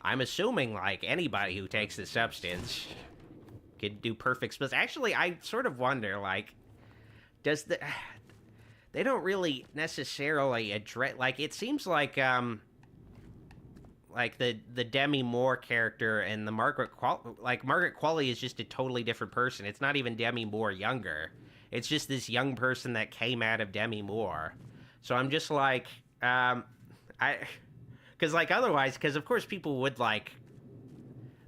I'm assuming, like, anybody who takes the substance could do perfect splits. Actually, I sort of wonder, like, they don't really necessarily address, like, it seems like the Demi Moore character and the Margaret Qualley is just a totally different person. It's not even Demi Moore younger. It's just this young person that came out of Demi Moore. So I'm just like, because of course people would, like,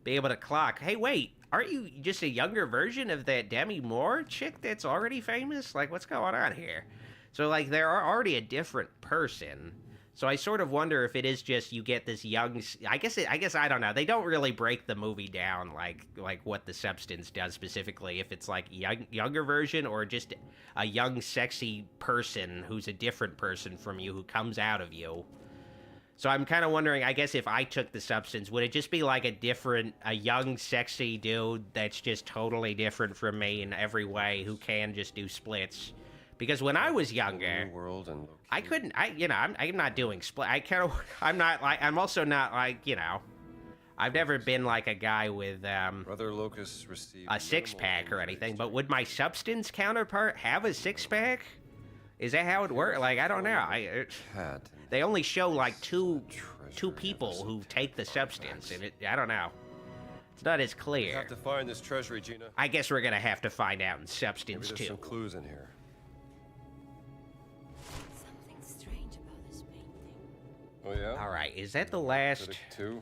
be able to clock, hey, wait, aren't you just a younger version of that Demi Moore chick that's already famous? Like, what's going on here? So, like, they're already a different person. So I sort of wonder if it is just you get this young... I guess I don't know. They don't really break the movie down, like what the substance does specifically. If it's, like, younger version or just a young, sexy person who's a different person from you who comes out of you. So I'm kind of wondering, I guess if I took the substance, would it just be like a young, sexy dude that's just totally different from me in every way who can just do splits? Because when I was younger, I couldn't, I'm not doing split. I'm also not like, I've never been like a guy with Brother Locust received a six-pack or anything, but would my substance counterpart have a six-pack? Is that how it works? Like, I don't know. They only show like two people who take the substance, and I don't know. It's not as clear. We have to find this treasury, Gina. I guess we're gonna have to find out in substance Maybe there's some clues in here. Something strange about this painting. Oh yeah? All right, is that the last? Is it two?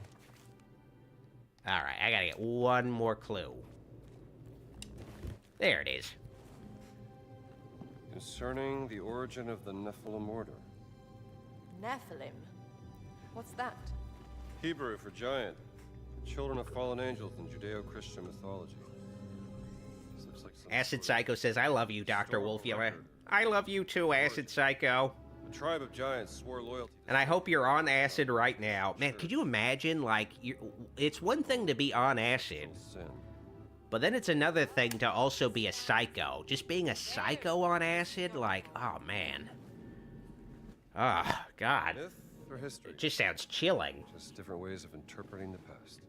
All right, I gotta get one more clue. There it is. Concerning the origin of the Nephilim order. Nephilim? What's that? Hebrew for giant. Children of fallen angels in Judeo-Christian mythology. This looks like some Acid Psycho says, I love you, Dr. Wolfula. I love you too, Acid Psycho. A tribe of giants swore loyalty. And I hope you're on acid right now. Man, could you imagine, like, it's one thing to be on acid, but then it's another thing to also be a psycho. Just being a psycho on acid, like, oh, man. Oh, God. Myth or history? It just sounds chilling. Just different ways of interpreting the past.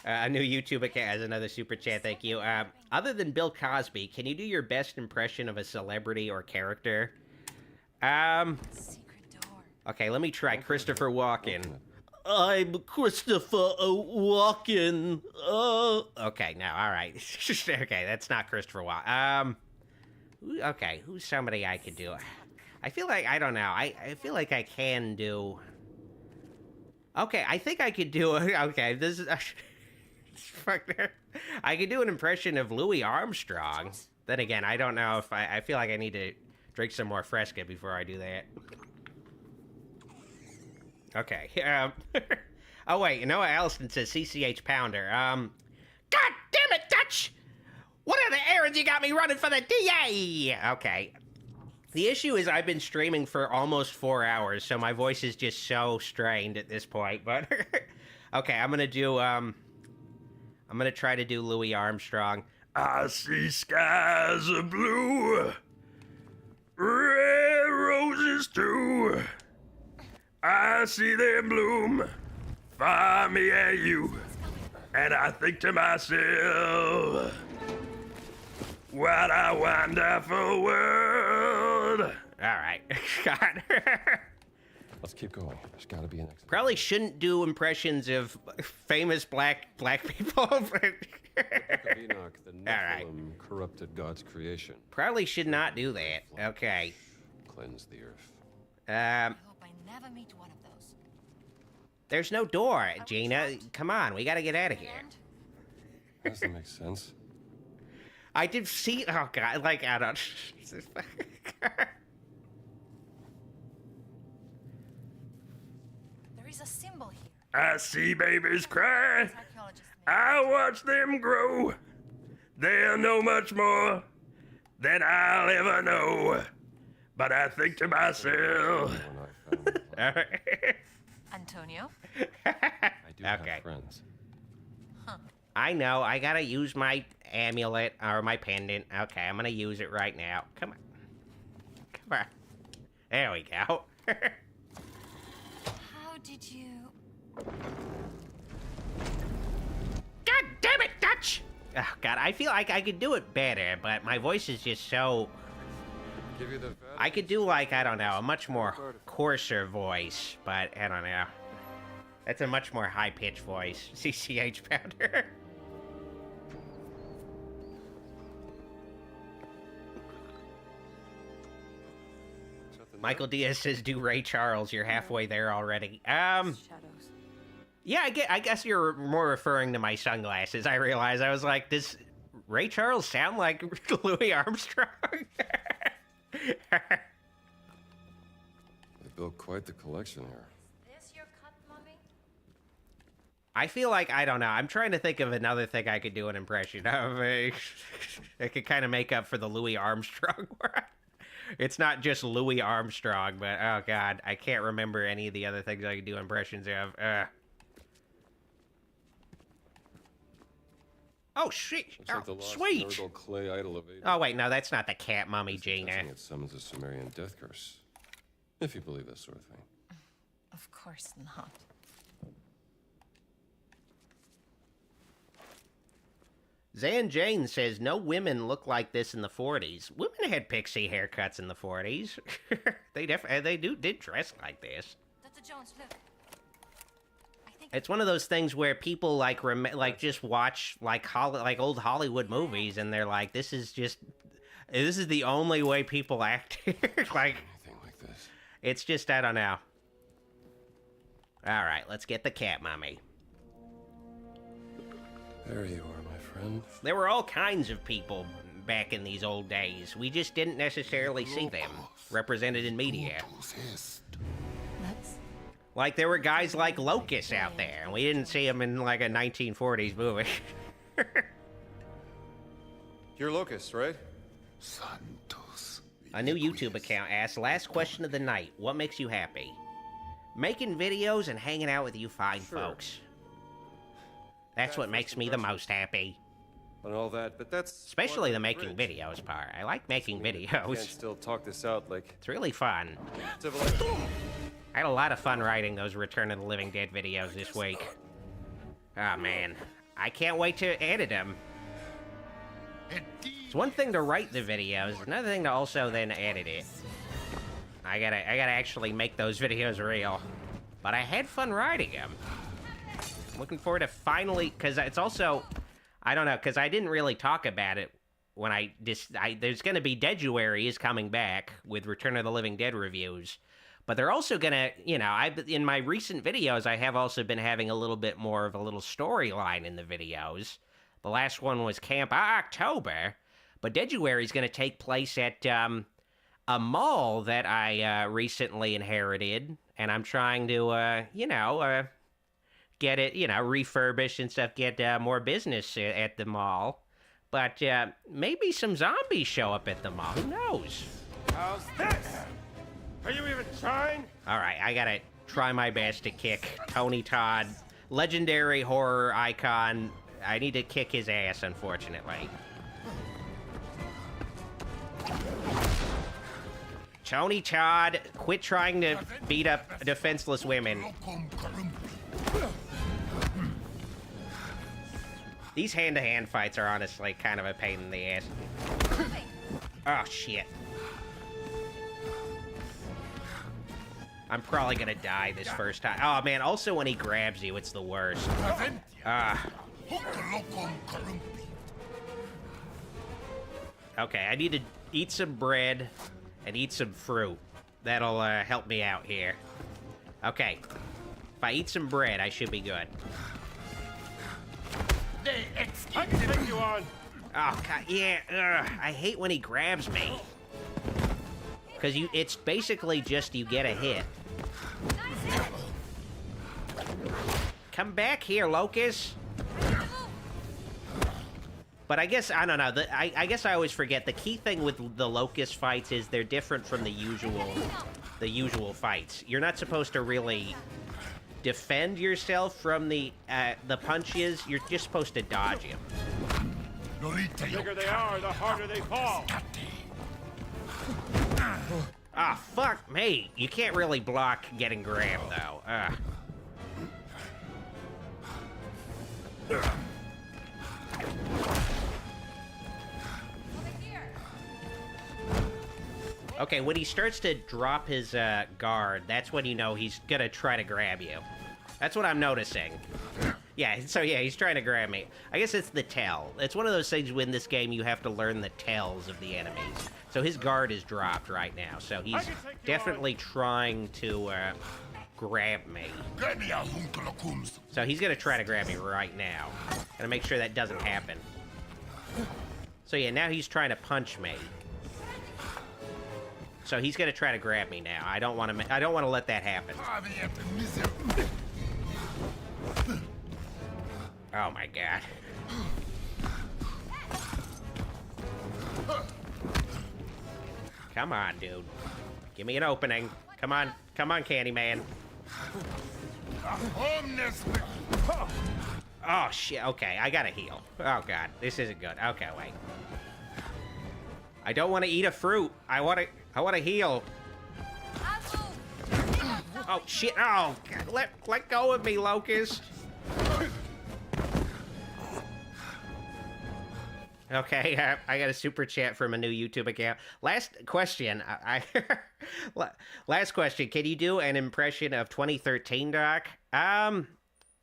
A new YouTube account has another super chat, thank you. Other than Bill Cosby, can you do your best impression of a celebrity or character? Secret door. Okay, let me try Christopher Walken. I'm Christopher Walken. Okay, no, all right. Okay, that's not Christopher Walken. Okay, who's somebody I could do? I feel like, I don't know. I feel like I can do... Okay, I think I could do... Okay, this is... I could do an impression of Louis Armstrong. Then again, I don't know if I feel like I need to drink some more Fresca before I do that. Okay. Oh, wait. Noah Alliston says CCH Pounder. God damn it, Dutch! What are the errands you got me running for the DA? Okay. The issue is I've been streaming for almost 4 hours, so my voice is just so strained at this point, but... Okay, I'm gonna do, I'm gonna try to do Louis Armstrong. I see skies of blue, red roses too. I see them bloom, for me and you. And I think to myself, what a wonderful world. All right, God. Let's keep going. There's got to be an exit. Probably shouldn't do impressions of famous black people. The Book of Enoch, the Nephilim corrupted God's creation. Probably should not do that. Okay. Cleanse the earth. I hope I never meet one of those. There's no door, Gina. Come on, we gotta get out of here. That doesn't make sense. I did see. Oh God! Like I don't. is a symbol here. I see babies cry. Archaeologists I watch them grow. They'll know much more than I'll ever know. But I think to myself. Antonio? I do Okay. have friends. I know, I gotta use my amulet, or my pendant. Okay, I'm gonna use it right now. Come on. Come on. There we go. How did you... God damn it, Dutch! Oh, God, I feel like I could do it better, but my voice is just so... Give you the I could do, like, I don't know, a much more coarser voice, but I don't know. That's a much more high-pitched voice. CCH Pounder. Michael Diaz says, do Ray Charles. You're halfway there already. Shadows. Yeah, I guess you're more referring to my sunglasses. I realized. I was like, does Ray Charles sound like Louis Armstrong? They built quite the collection here. This your cut, Mummy? I feel like, I don't know, I'm trying to think of another thing I could do an impression of. I could kind of make up for the Louis Armstrong one. It's not just Louis Armstrong, but oh god, I can't remember any of the other things I could do impressions of. Oh shit! It's like the Oh, lost sweet! Nurgle clay idol of Ada. Oh wait, no, that's not the cat mummy, Gina. It summons a Sumerian death curse. If you believe that sort of thing. Of course not. Zan Jane says no women look like this in the 40s. Women had pixie haircuts in the 40s. They did dress like this. Dr. Jones, look. I think It's one of those things where people like just watch like old Hollywood movies and they're like, this is the only way people act here. Like Anything like this. it's just, I don't know. All right, let's get the cat mummy. There you are, my friend. There were all kinds of people back in these old days. We just didn't necessarily see them represented in media. Let's... Like, there were guys like Locust out there, and we didn't see them in, like, a 1940s movie. You're Locust, right? Santos. A new YouTube account asks, last question of the night, what makes you happy? Making videos and hanging out with you fine folks. That's what makes me the most happy. And all that, but that's... Especially the making videos part. I like making You can't videos. still talk this out like... It's really fun. I had a lot of fun writing those Return of the Living Dead videos this week. Oh, man. I can't wait to edit them. It's one thing to write the videos, another thing to also then edit it. I gotta actually make those videos real. But I had fun writing them. I'm looking forward to finally, because it's also, I don't know, because I didn't really talk about it when there's going to be Deaduary is coming back with Return of the Living Dead reviews. But they're also going to, in my recent videos, I have also been having a little bit more of a little storyline in the videos. The last one was Camp October, but Deaduary is going to take place at a mall that I recently inherited, and I'm trying to, get it, refurbished and stuff, get more business at the mall. But maybe some zombies show up at the mall. Who knows? How's this? Are you even trying? All right, I gotta try my best to kick Tony Todd, legendary horror icon. I need to kick his ass, unfortunately. Tony Todd, quit trying to beat up defenseless women. These hand-to-hand fights are honestly kind of a pain in the ass. Oh, shit. I'm probably gonna die this first time. Oh, man, also when he grabs you, it's the worst. Okay, I need to eat some bread and eat some fruit. That'll help me out here. Okay. If I eat some bread, I should be good. I can take you on. Oh, God, yeah, I hate when he grabs me. Because it's basically just you get a hit. come back here, Locust. But I guess, I don't know, I guess I always forget, the key thing with the Locust fights is they're different from the usual fights. You're not supposed to really defend yourself from the punches, you're just supposed to dodge him. The bigger they are, the harder they fall. Ah, fuck me. You can't really block getting grabbed, though. Okay, when he starts to drop his guard, that's when you know he's gonna try to grab you. That's what I'm noticing. Yeah, so yeah, he's trying to grab me. I guess it's the tell. It's one of those things in this game you have to learn the tells of the enemies. So his guard is dropped right now, so he's definitely trying to grab me. So he's gonna try to grab me right now. Gotta make sure that doesn't happen. So yeah, now he's trying to punch me. So he's gonna try to grab me now. I don't want to let that happen. Oh my god. Come on, dude. Give me an opening. Come on, Candyman. Oh shit. Okay, I gotta heal. Oh god, this isn't good. Okay, wait. I don't want to eat a fruit. I want to heal. Oh shit! Oh, God. Let go of me, Locust. Okay, I got a super chat from a new YouTube account. Last question. Last question. Can you do an impression of 2013, Doc? I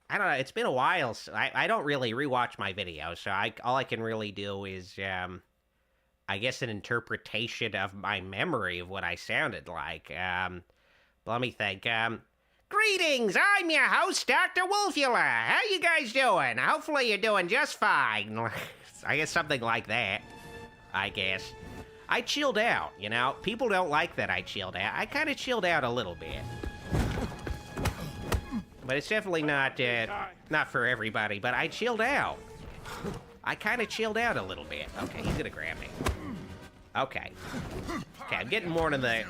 don't know. It's been a while. So I don't really rewatch my videos, so all I can really do is I guess an interpretation of my memory of what I sounded like. Let me think. Greetings, I'm your host, Dr. Wolfula. How you guys doing? Hopefully you're doing just fine. I guess something like that. I guess. I chilled out, you know? People don't like that I chilled out. I kind of chilled out a little bit. But it's definitely not for everybody, but I chilled out. I kind of chilled out a little bit. Okay, he's gonna grab me. Okay. Okay, I'm getting more to the...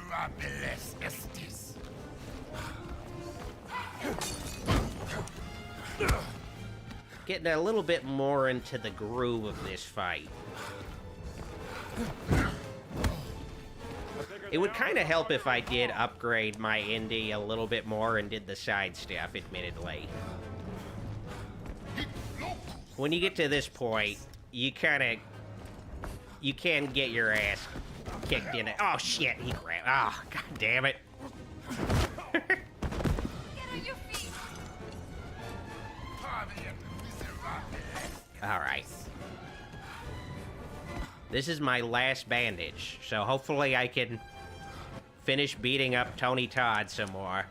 Getting a little bit more into the groove of this fight. It would kind of help if I did upgrade my Indy a little bit more and did the side stuff, admittedly. When you get to this point, you can get your ass kicked in it. Oh shit, he grabbed. Oh, god damn it. Alright. This is my last bandage, so hopefully I can finish beating up Tony Todd some more.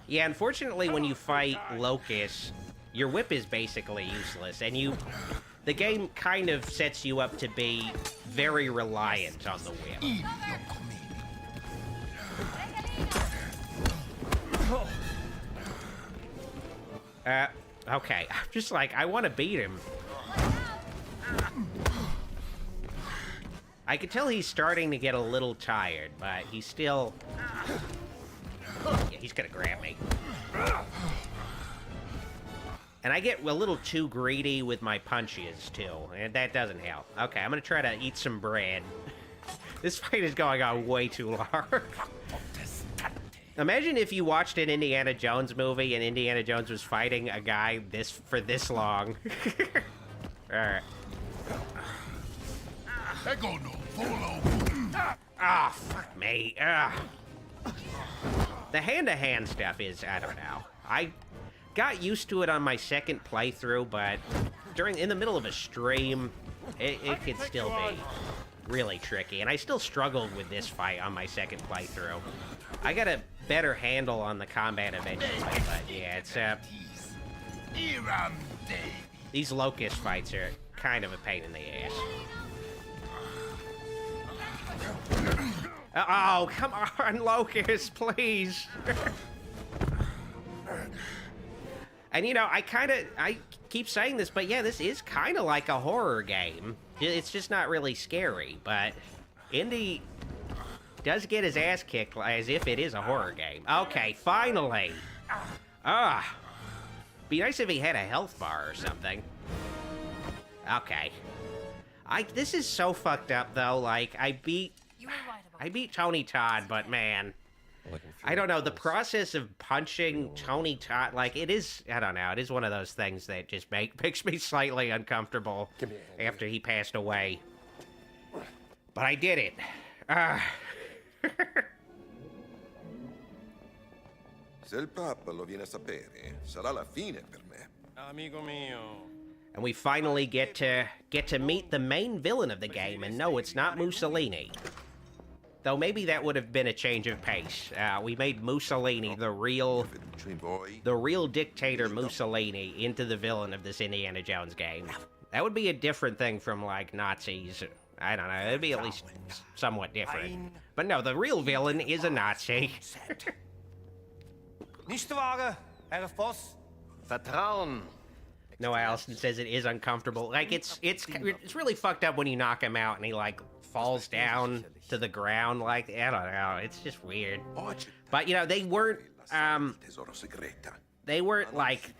Yeah, unfortunately when you fight Locust, your whip is basically useless, and the game kind of sets you up to be very reliant on the whip. Okay, I'm just like, I want to beat him. I can tell he's starting to get a little tired, but he's still... Yeah, he's gonna grab me. And I get a little too greedy with my punches, too, and that doesn't help. Okay, I'm gonna try to eat some bread. This fight is going on way too long. Imagine if you watched an Indiana Jones movie and Indiana Jones was fighting a guy for this long. Alright. Ah, fuck me. The hand-to-hand stuff is, I don't know. I got used to it on my second playthrough, but in the middle of a stream, it could still be really tricky. And I still struggled with this fight on my second playthrough. I got a better handle on the combat eventually, but yeah, it's these Locust fights are kind of a pain in the ass. Oh, come on, Locust, please. And, you know, I keep saying this, but yeah, this is kind of like a horror game. It's just not really scary, but Indy does get his ass kicked as if it is a horror game. Okay, finally. Be nice if he had a health bar or something. Okay. This is so fucked up, though. Like, I beat Tony Todd, but man, I don't know, the process of punching Tony Todd, like, it is, I don't know, it is one of those things that just makes me slightly uncomfortable after he passed away. But I did it. Se il Papa lo viene a sapere, sarà la fine per me. Amigo mio. And we finally get to meet the main villain of the game, and no, it's not Mussolini. Though maybe that would have been a change of pace. We made Mussolini the real dictator Mussolini into the villain of this Indiana Jones game. That would be a different thing from, like, Nazis. I don't know, it'd be at least somewhat different. But no, the real villain is a Nazi. Nicht wahr, Herr Voss? Vertrauen. Noah Allison says it is uncomfortable. Like, it's really fucked up when you knock him out and he, like, falls down to the ground. Like, I don't know, it's just weird. But, you know, they weren't, like,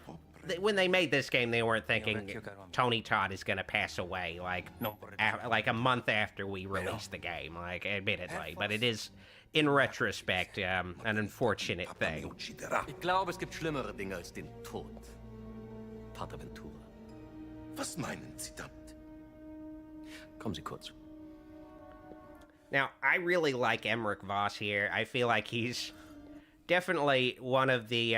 when they made this game, they weren't thinking Tony Todd is gonna pass away, like a month after we released the game, like, admittedly. But it is, in retrospect, an unfortunate thing. Ich glaube, es gibt schlimmere Dinge als den Tod. Pater Ventura. Was meinen Sie damit? Kommen Sie kurz. Now, I really like Emmerich Voss here. I feel like he's definitely one of the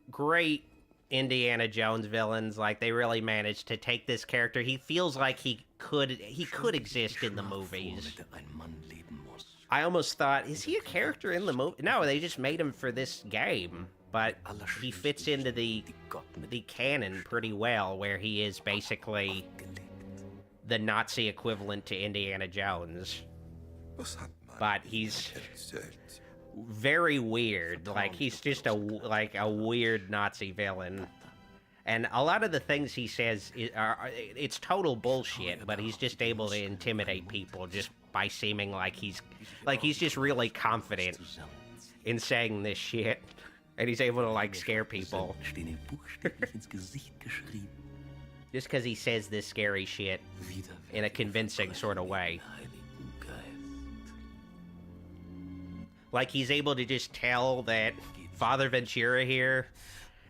great Indiana Jones villains. Like, they really managed to take this character. He feels like he could exist in the movies. I almost thought, is he a character in the movie? No, they just made him for this game. But he fits into the canon pretty well, where he is basically the Nazi equivalent to Indiana Jones. But he's very weird. Like, he's just a weird Nazi villain. And a lot of the things he says it's total bullshit, but he's just able to intimidate people just by seeming like he's just really confident in saying this shit. And he's able to, like, scare people. Just because he says this scary shit in a convincing sort of way. Like, he's able to just tell that Father Ventura here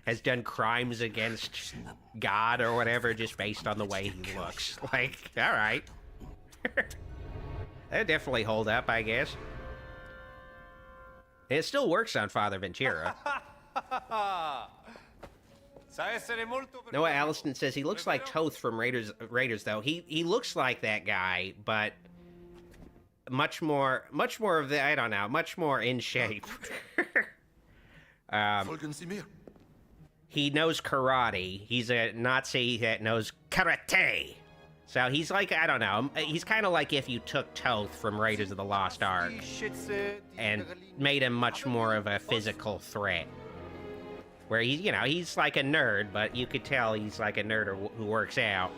has done crimes against God or whatever just based on the way he looks. Like, alright. That definitely hold up, I guess. It still works on Father Ventura. Noah Allison says he looks like Toth from Raiders, though. He looks like that guy, but much more of the, I don't know, much more in shape. He knows karate. He's a Nazi that knows karate. So he's like, I don't know, he's kind of like if you took Toth from Raiders of the Lost Ark and made him much more of a physical threat. Where he's, you know, he's like a nerd, but you could tell he's like a nerd who works out.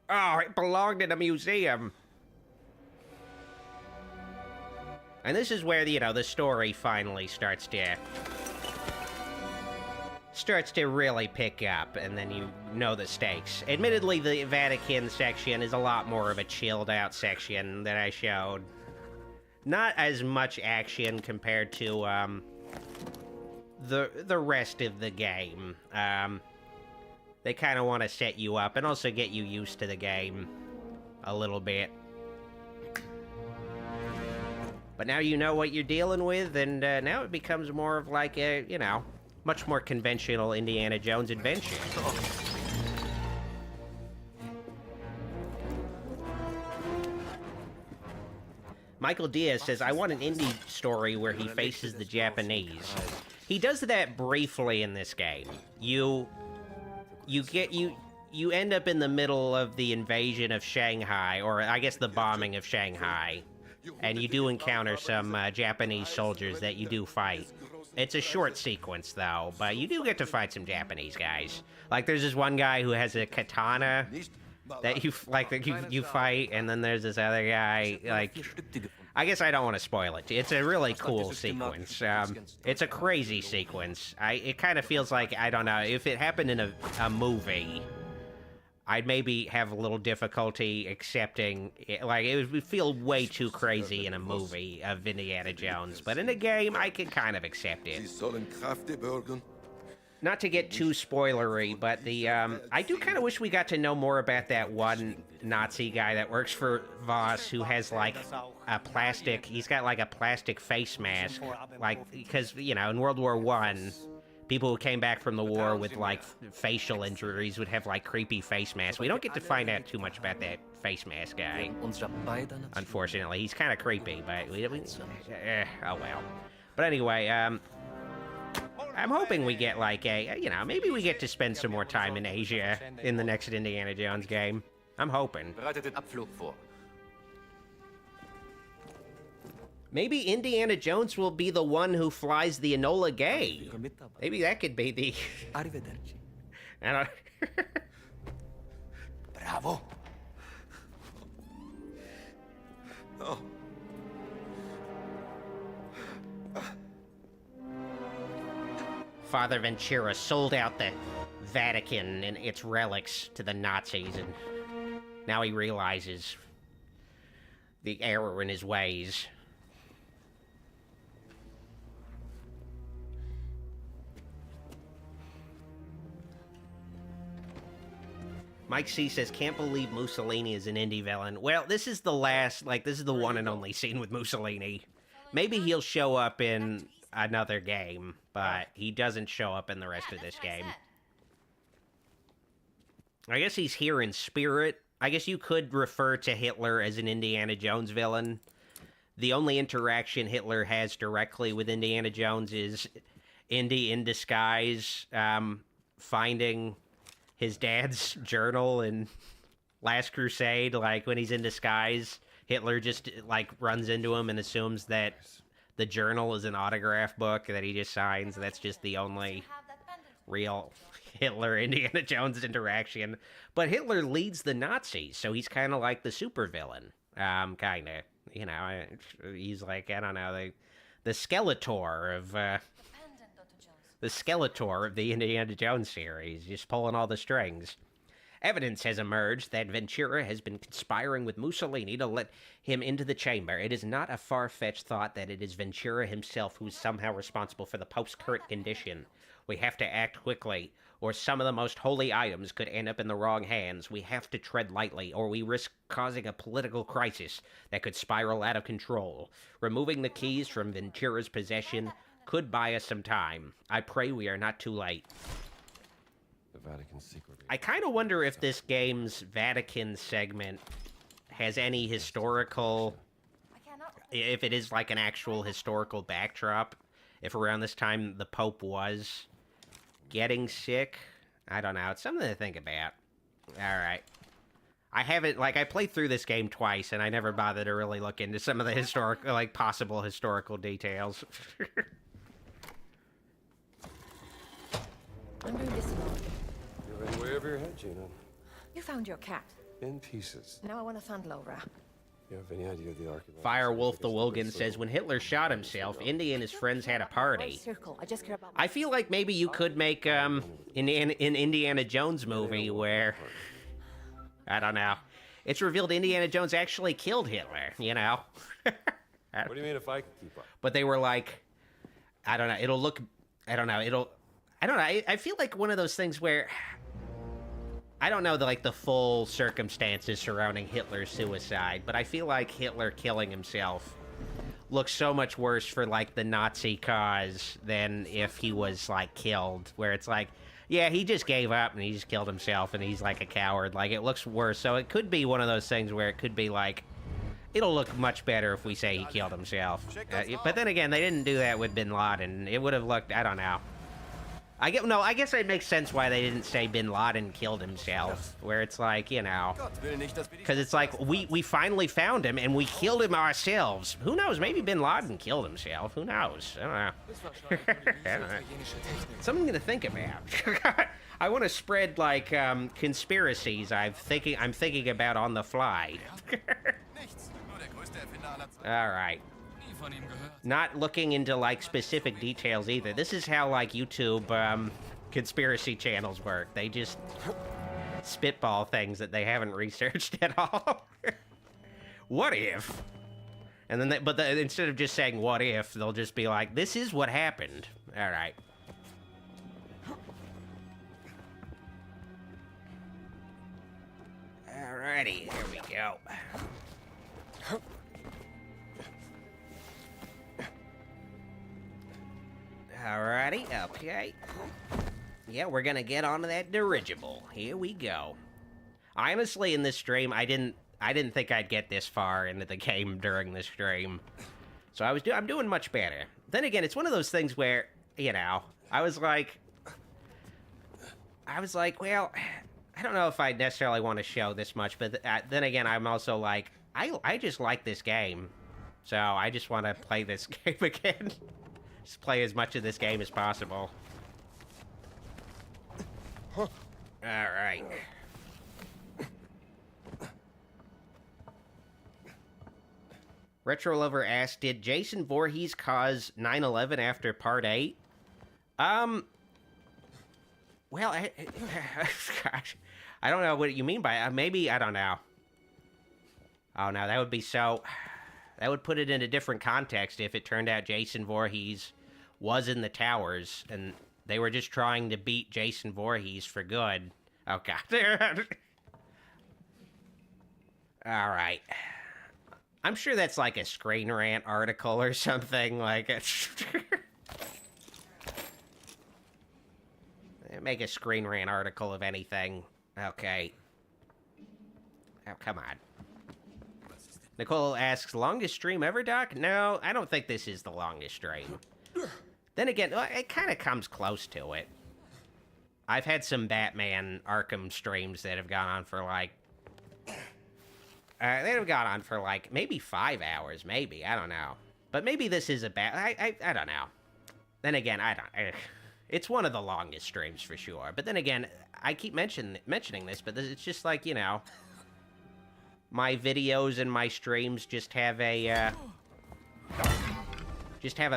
Oh, it belonged in a museum. And this is where, you know, the story finally starts to really pick up, and then you know the stakes. Admittedly, the Vatican section is a lot more of a chilled-out section that I showed. Not as much action compared to, the rest of the game. They kind of want to set you up and also get you used to the game a little bit. But now you know what you're dealing with, and now it becomes more of like a, you know, much more conventional Indiana Jones adventure. Michael Diaz says, I want an Indy story where he faces the Japanese. He does that briefly in this game. You you end up in the middle of the invasion of Shanghai, or I guess the bombing of Shanghai, and you do encounter some Japanese soldiers that you do fight. It's a short sequence, though, but you do get to fight some Japanese guys. Like, there's this one guy who has a katana that you fight, and then there's this other guy, like... I guess I don't want to spoil it. It's a really cool sequence. It's a crazy sequence. It kind of feels like, I don't know, if it happened in a movie, I'd maybe have a little difficulty accepting it. Like, it would feel way too crazy in a movie of Indiana Jones, but in a game, I can kind of accept it. Not to get too spoilery, but the, I do kind of wish we got to know more about that one Nazi guy that works for Voss who has, like, he's got, like, a plastic face mask, like, because, you know, in World War I, people who came back from the war with, like, facial injuries would have, like, creepy face masks. We don't get to find out too much about that face mask guy, unfortunately. He's kind of creepy, but oh well. But anyway, I'm hoping we get, like, maybe we get to spend some more time in Asia in the next Indiana Jones game. I'm hoping. Maybe Indiana Jones will be the one who flies the Enola Gay. Maybe that could be the... Arrivederci. I don't... Bravo. Oh. Father Ventura sold out the Vatican and its relics to the Nazis, and now he realizes the error in his ways. Mike C says, can't believe Mussolini is an Indy villain. Well, this is the last, this is the one and only scene with Mussolini. Maybe he'll show up in another game, but he doesn't show up in the rest of this game. I guess he's here in spirit. I guess you could refer to Hitler as an Indiana Jones villain. The only interaction Hitler has directly with Indiana Jones is Indy in disguise, finding his dad's journal in Last Crusade. Like, when he's in disguise, Hitler just, runs into him and assumes that the journal is an autograph book that he just signs. That's just the only real Hitler-Indiana Jones interaction. But Hitler leads the Nazis, so he's kind of like the supervillain. Kind of. You know, he's like, I don't know, the Skeletor of... the Skeletor of the Indiana Jones series, just pulling all the strings. Evidence has emerged that Ventura has been conspiring with Mussolini to let him into the chamber. It is not a far-fetched thought that it is Ventura himself who is somehow responsible for the Pope's current condition. We have to act quickly, or some of the most holy items could end up in the wrong hands. We have to tread lightly, or we risk causing a political crisis that could spiral out of control. Removing the keys from Ventura's possession could buy us some time. I pray we are not too late. The Vatican secret. I kind of wonder if this game's Vatican segment has any historical... If it is like an actual historical backdrop. If around this time the Pope was getting sick. I don't know. It's something to think about. Alright. I haven't, I played through this game twice, and I never bothered to really look into some of the historical, possible historical details. I'm doing this alone. You're in way over your head, Gina. You found your cat. In pieces. Now I want to find Laura. You have any idea of the archaeological... Firewolf the Wilgan says, when Hitler shot himself, Indy and his friends had a party. I just care about... I feel like maybe you could make an Indiana Jones movie where... I don't know. It's revealed Indiana Jones actually killed Hitler, you know? What do you mean if I can keep up? But they were like... I don't know. It'll look... I don't know. I don't know. I feel like one of those things where... I don't know the full circumstances surrounding Hitler's suicide, but I feel like Hitler killing himself looks so much worse for, the Nazi cause than if he was, killed, where it's yeah, he just gave up and he just killed himself and he's, a coward. It looks worse. So it could be one of those things where it could be, it'll look much better if we say he killed himself. But then again, they didn't do that with Bin Laden. It would have looked, I don't know. I guess it makes sense why they didn't say Bin Laden killed himself. Where it's like, you know, because it's like we finally found him and we killed him ourselves. Who knows? Maybe Bin Laden killed himself. Who knows? I don't know. I don't know. Something to think about. I want to spread like conspiracies I'm thinking about on the fly. All right. Not looking into like specific details either. This is how like YouTube conspiracy channels work. They just spitball things that they haven't researched at all. What if? And then instead of just saying what if, they'll just be like, this is what happened. All right. Alrighty, here we go. Alrighty, okay. Yeah, we're gonna get onto that dirigible. Here we go. Honestly, in this stream, I didn't think I'd get this far into the game during the stream. So I'm doing much better. Then again, it's one of those things where, you know, I was like, well, I don't know if I necessarily want to show this much, but then again, I'm also like, I just like this game. So I just want to play this game again. Just play as much of this game as possible. Alright. Retro Lover asked, did Jason Voorhees cause 9/11 after Part 8? Well, gosh, I don't know what you mean by it. Maybe, I don't know. Oh, no, that would be so... That would put it in a different context if it turned out Jason Voorhees was in the towers and they were just trying to beat Jason Voorhees for good. Oh, God. All right. I'm sure that's like a Screen Rant article or something. Like, it's... Make a Screen Rant article of anything. Okay. Oh, come on. Nicole asks, longest stream ever, Doc? No, I don't think this is the longest stream. Then again, it kind of comes close to it. I've had some Batman Arkham streams that have gone on for like... maybe 5 hours, maybe. I don't know. But maybe this is a I don't know. Then again, it's one of the longest streams for sure. But then again, I keep mentioning this, but it's just like, you know... My videos and my streams just have a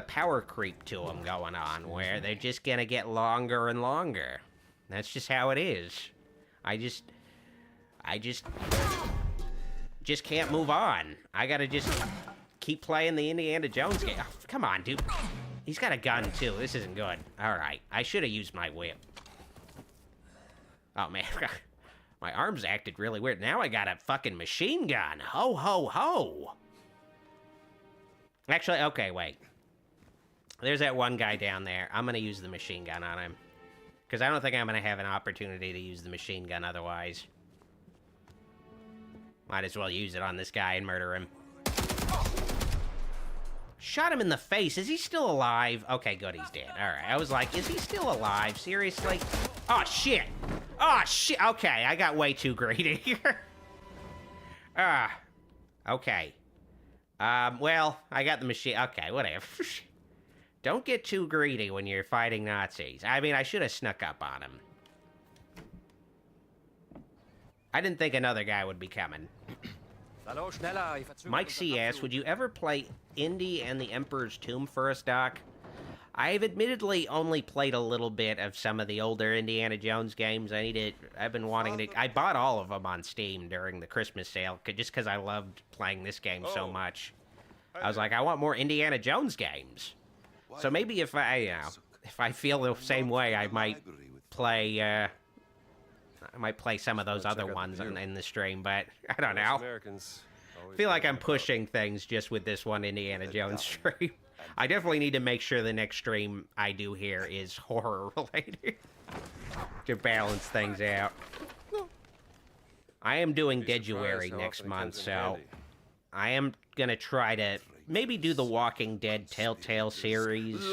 power creep to them going on, where they're just gonna get longer and longer. That's just how it is. I just can't move on. I gotta just keep playing the Indiana Jones game. Oh, come on, dude. He's got a gun, too. This isn't good. All right. I should have used my whip. Oh, man. My arms acted really weird. Now I got a fucking machine gun. Ho, ho, ho. Actually, okay, wait. There's that one guy down there. I'm going to use the machine gun on him. Because I don't think I'm going to have an opportunity to use the machine gun otherwise. Might as well use it on this guy and murder him. Shot him in the face. Is he still alive? Okay, good, he's dead. All right, I was like, is he still alive? Seriously? Oh, shit. Oh, shit. Okay, I got way too greedy here. Okay. Well, I got the machine. Okay, whatever. Don't get too greedy when you're fighting Nazis. I mean, I should have snuck up on him. I didn't think another guy would be coming. Mike C. asks, would you ever play Indy and the Emperor's Tomb for us, Doc? I've admittedly only played a little bit of some of the older Indiana Jones games. I've been wanting to... I bought all of them on Steam during the Christmas sale, just because I loved playing this game so much. I was like, I want more Indiana Jones games. So maybe if I feel the same way, I might play... I might play some of those other ones in the stream, but I don't know. I feel like I'm pushing things just with this one Indiana Jones stream. I definitely need to make sure the next stream I do here is horror-related to balance things out. I am doing Dejuary next month, so I am going to try to maybe do the Walking Dead Telltale series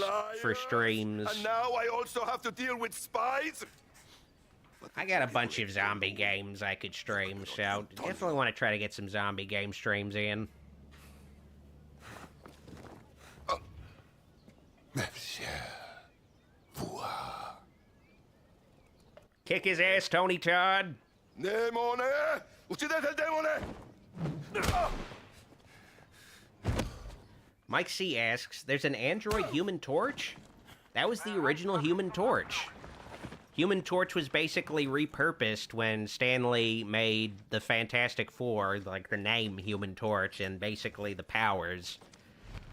for streams. And now I also have to deal with spies? I got a bunch of zombie games I could stream, so definitely want to try to get some zombie game streams in. Kick his ass, Tony Todd. Demone! Uccidete il demone! Mike C asks, there's an android Human Torch? That was the original Human Torch. Human Torch was basically repurposed when Stan Lee made the Fantastic Four, like the name Human Torch and basically the powers.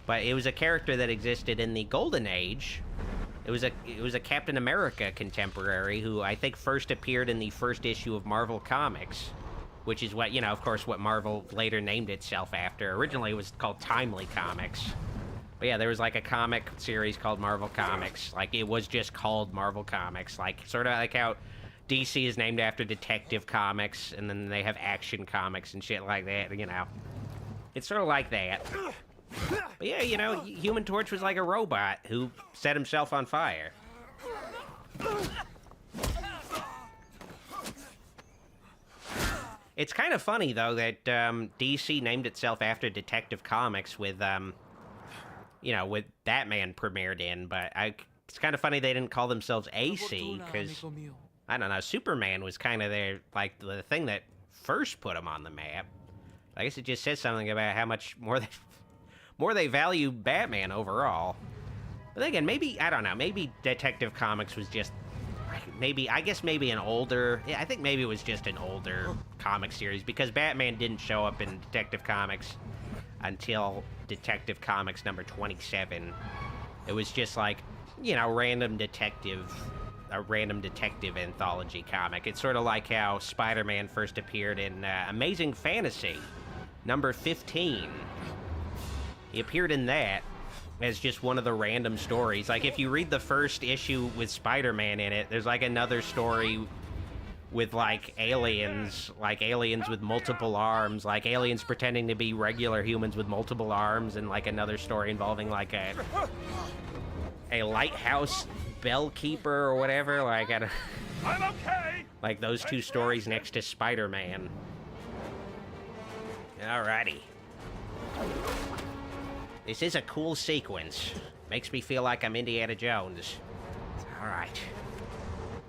But it was a character that existed in the Golden Age. It was a Captain America contemporary who I think first appeared in the first issue of Marvel Comics, which is what, you know, of course, what Marvel later named itself after. Originally, it was called Timely Comics. But yeah, there was like a comic series called Marvel Comics. Like, it was just called Marvel Comics. Like, sort of like how DC is named after Detective Comics, and then they have Action Comics and shit like that, you know. It's sort of like that. But yeah, you know, Human Torch was like a robot who set himself on fire. It's kind of funny, though, that DC named itself after Detective Comics with, you know, with Batman premiered in, but it's kind of funny they didn't call themselves AC, because, I don't know, Superman was kind of their, like, the thing that first put them on the map. I guess it just says something about how much more they value Batman overall. But again, maybe, I don't know, maybe Detective Comics was just, I guess maybe an older, I think maybe it was just an older comic series, because Batman didn't show up in Detective Comics until Detective Comics number 27. It was just like, you know, a random detective anthology comic. It's sort of like how Spider-Man first appeared in Amazing Fantasy number 15. He appeared in that as just one of the random stories. Like, if you read the first issue with Spider-Man in it, there's like another story with like aliens with multiple arms, like aliens pretending to be regular humans with multiple arms, and like another story involving like a lighthouse bellkeeper or whatever. Like, I'm okay. Like those two stories next to Spider-Man. Alrighty. This is a cool sequence. Makes me feel like I'm Indiana Jones. Alright.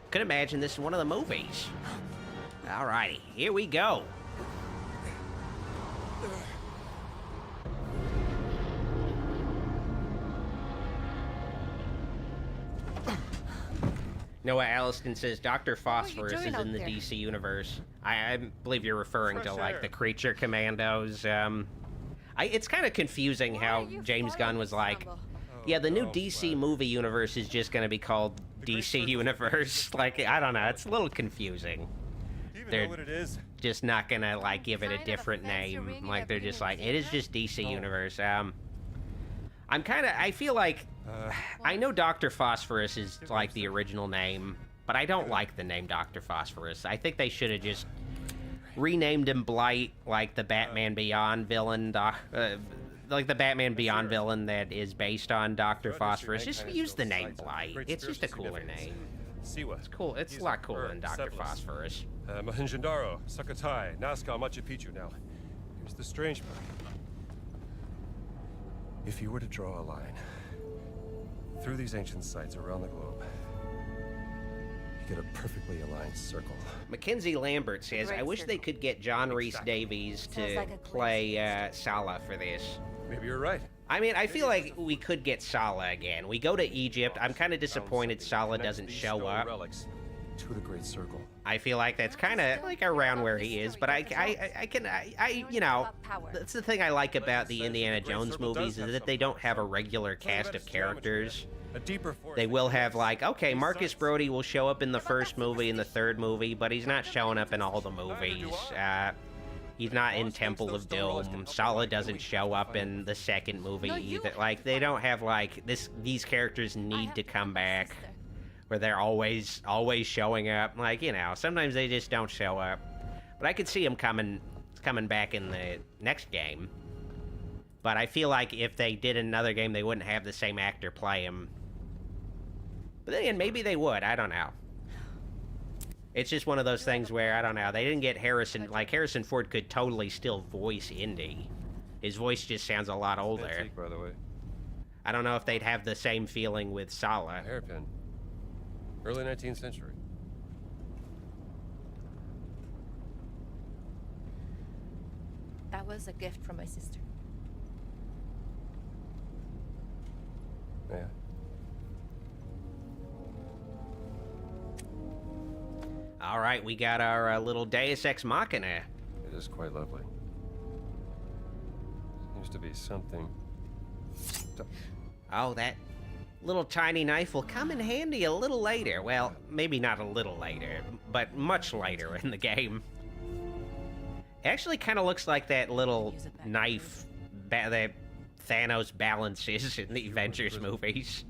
Could imagine this is one of the movies. Alrighty, here we go. Noah Alliston says Dr. Phosphorus is in the DC universe. I believe you're referring to, like, the Creature Commandos. It's kind of confusing how James Gunn was like, yeah, the new DC movie universe is just going to be called DC Universe. Like, I don't know, it's a little confusing. They're just not going to, like, give it a different name. Like, they're just like, it is just DC Universe. I feel like, I know Dr. Phosphorus is, like, the original name, but I don't like the name Dr. Phosphorus. I think they should have just renamed him Blight, like the Batman Beyond villain, like the Batman Beyond villain that is based on Dr. Phosphorus. Just use the name Blight. It's just a cooler name. It's cool. It's a lot cooler than Dr. Phosphorus. Mohenjo-daro, Sukhothai, Nazca, Machu Picchu. Now, here's the strange part. If you were to draw a line through these ancient sites around the globe, you get a perfectly aligned circle. Mackenzie Lambert says, I wish they could get John Rhys Davies to play Salah for this. Maybe you're right. I mean, I feel like we could get Salah again. We go to Egypt. I'm kind of disappointed Salah doesn't show up. Relics to the Great Circle. I feel like that's kind of like around where he is, but I you know, that's the thing I like about the Indiana Jones movies, is that they don't have a regular cast of characters. They will have, like, okay, Marcus Brody will show up in the first movie and the third movie, but he's not showing up in all the movies. He's not in Temple of Doom. Salah doesn't show up in the second movie either. Like, they don't have, like, these characters need to come back, where they're always showing up. Like, you know, sometimes they just don't show up. But I could see him coming back in the next game. But I feel like if they did another game, they wouldn't have the same actor play him. But then again, maybe they would. I don't know. It's just one of those things where, I don't know, they didn't get Harrison... Like, Harrison Ford could totally still voice Indy. His voice just sounds a lot older. Antique, by the way. I don't know if they'd have the same feeling with Sala. A hairpin. Early 19th century. That was a gift from my sister. Yeah. All right, we got our little Deus Ex Machina. It is quite lovely. Seems to be something. Oh, that little tiny knife will come in handy a little later. Well, maybe not a little later, but much later in the game. It actually kind of looks like that little knife that Thanos balances in the Avengers movies.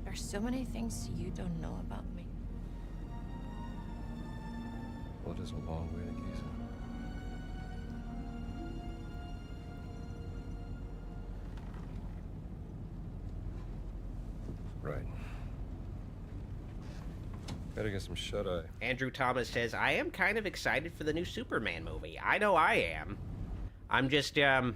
There's so many things you don't know about me. Blood is a long way to Giza. Right. Gotta get some shut-eye. Andrew Thomas says, I am kind of excited for the new Superman movie. I know I am. I'm just, you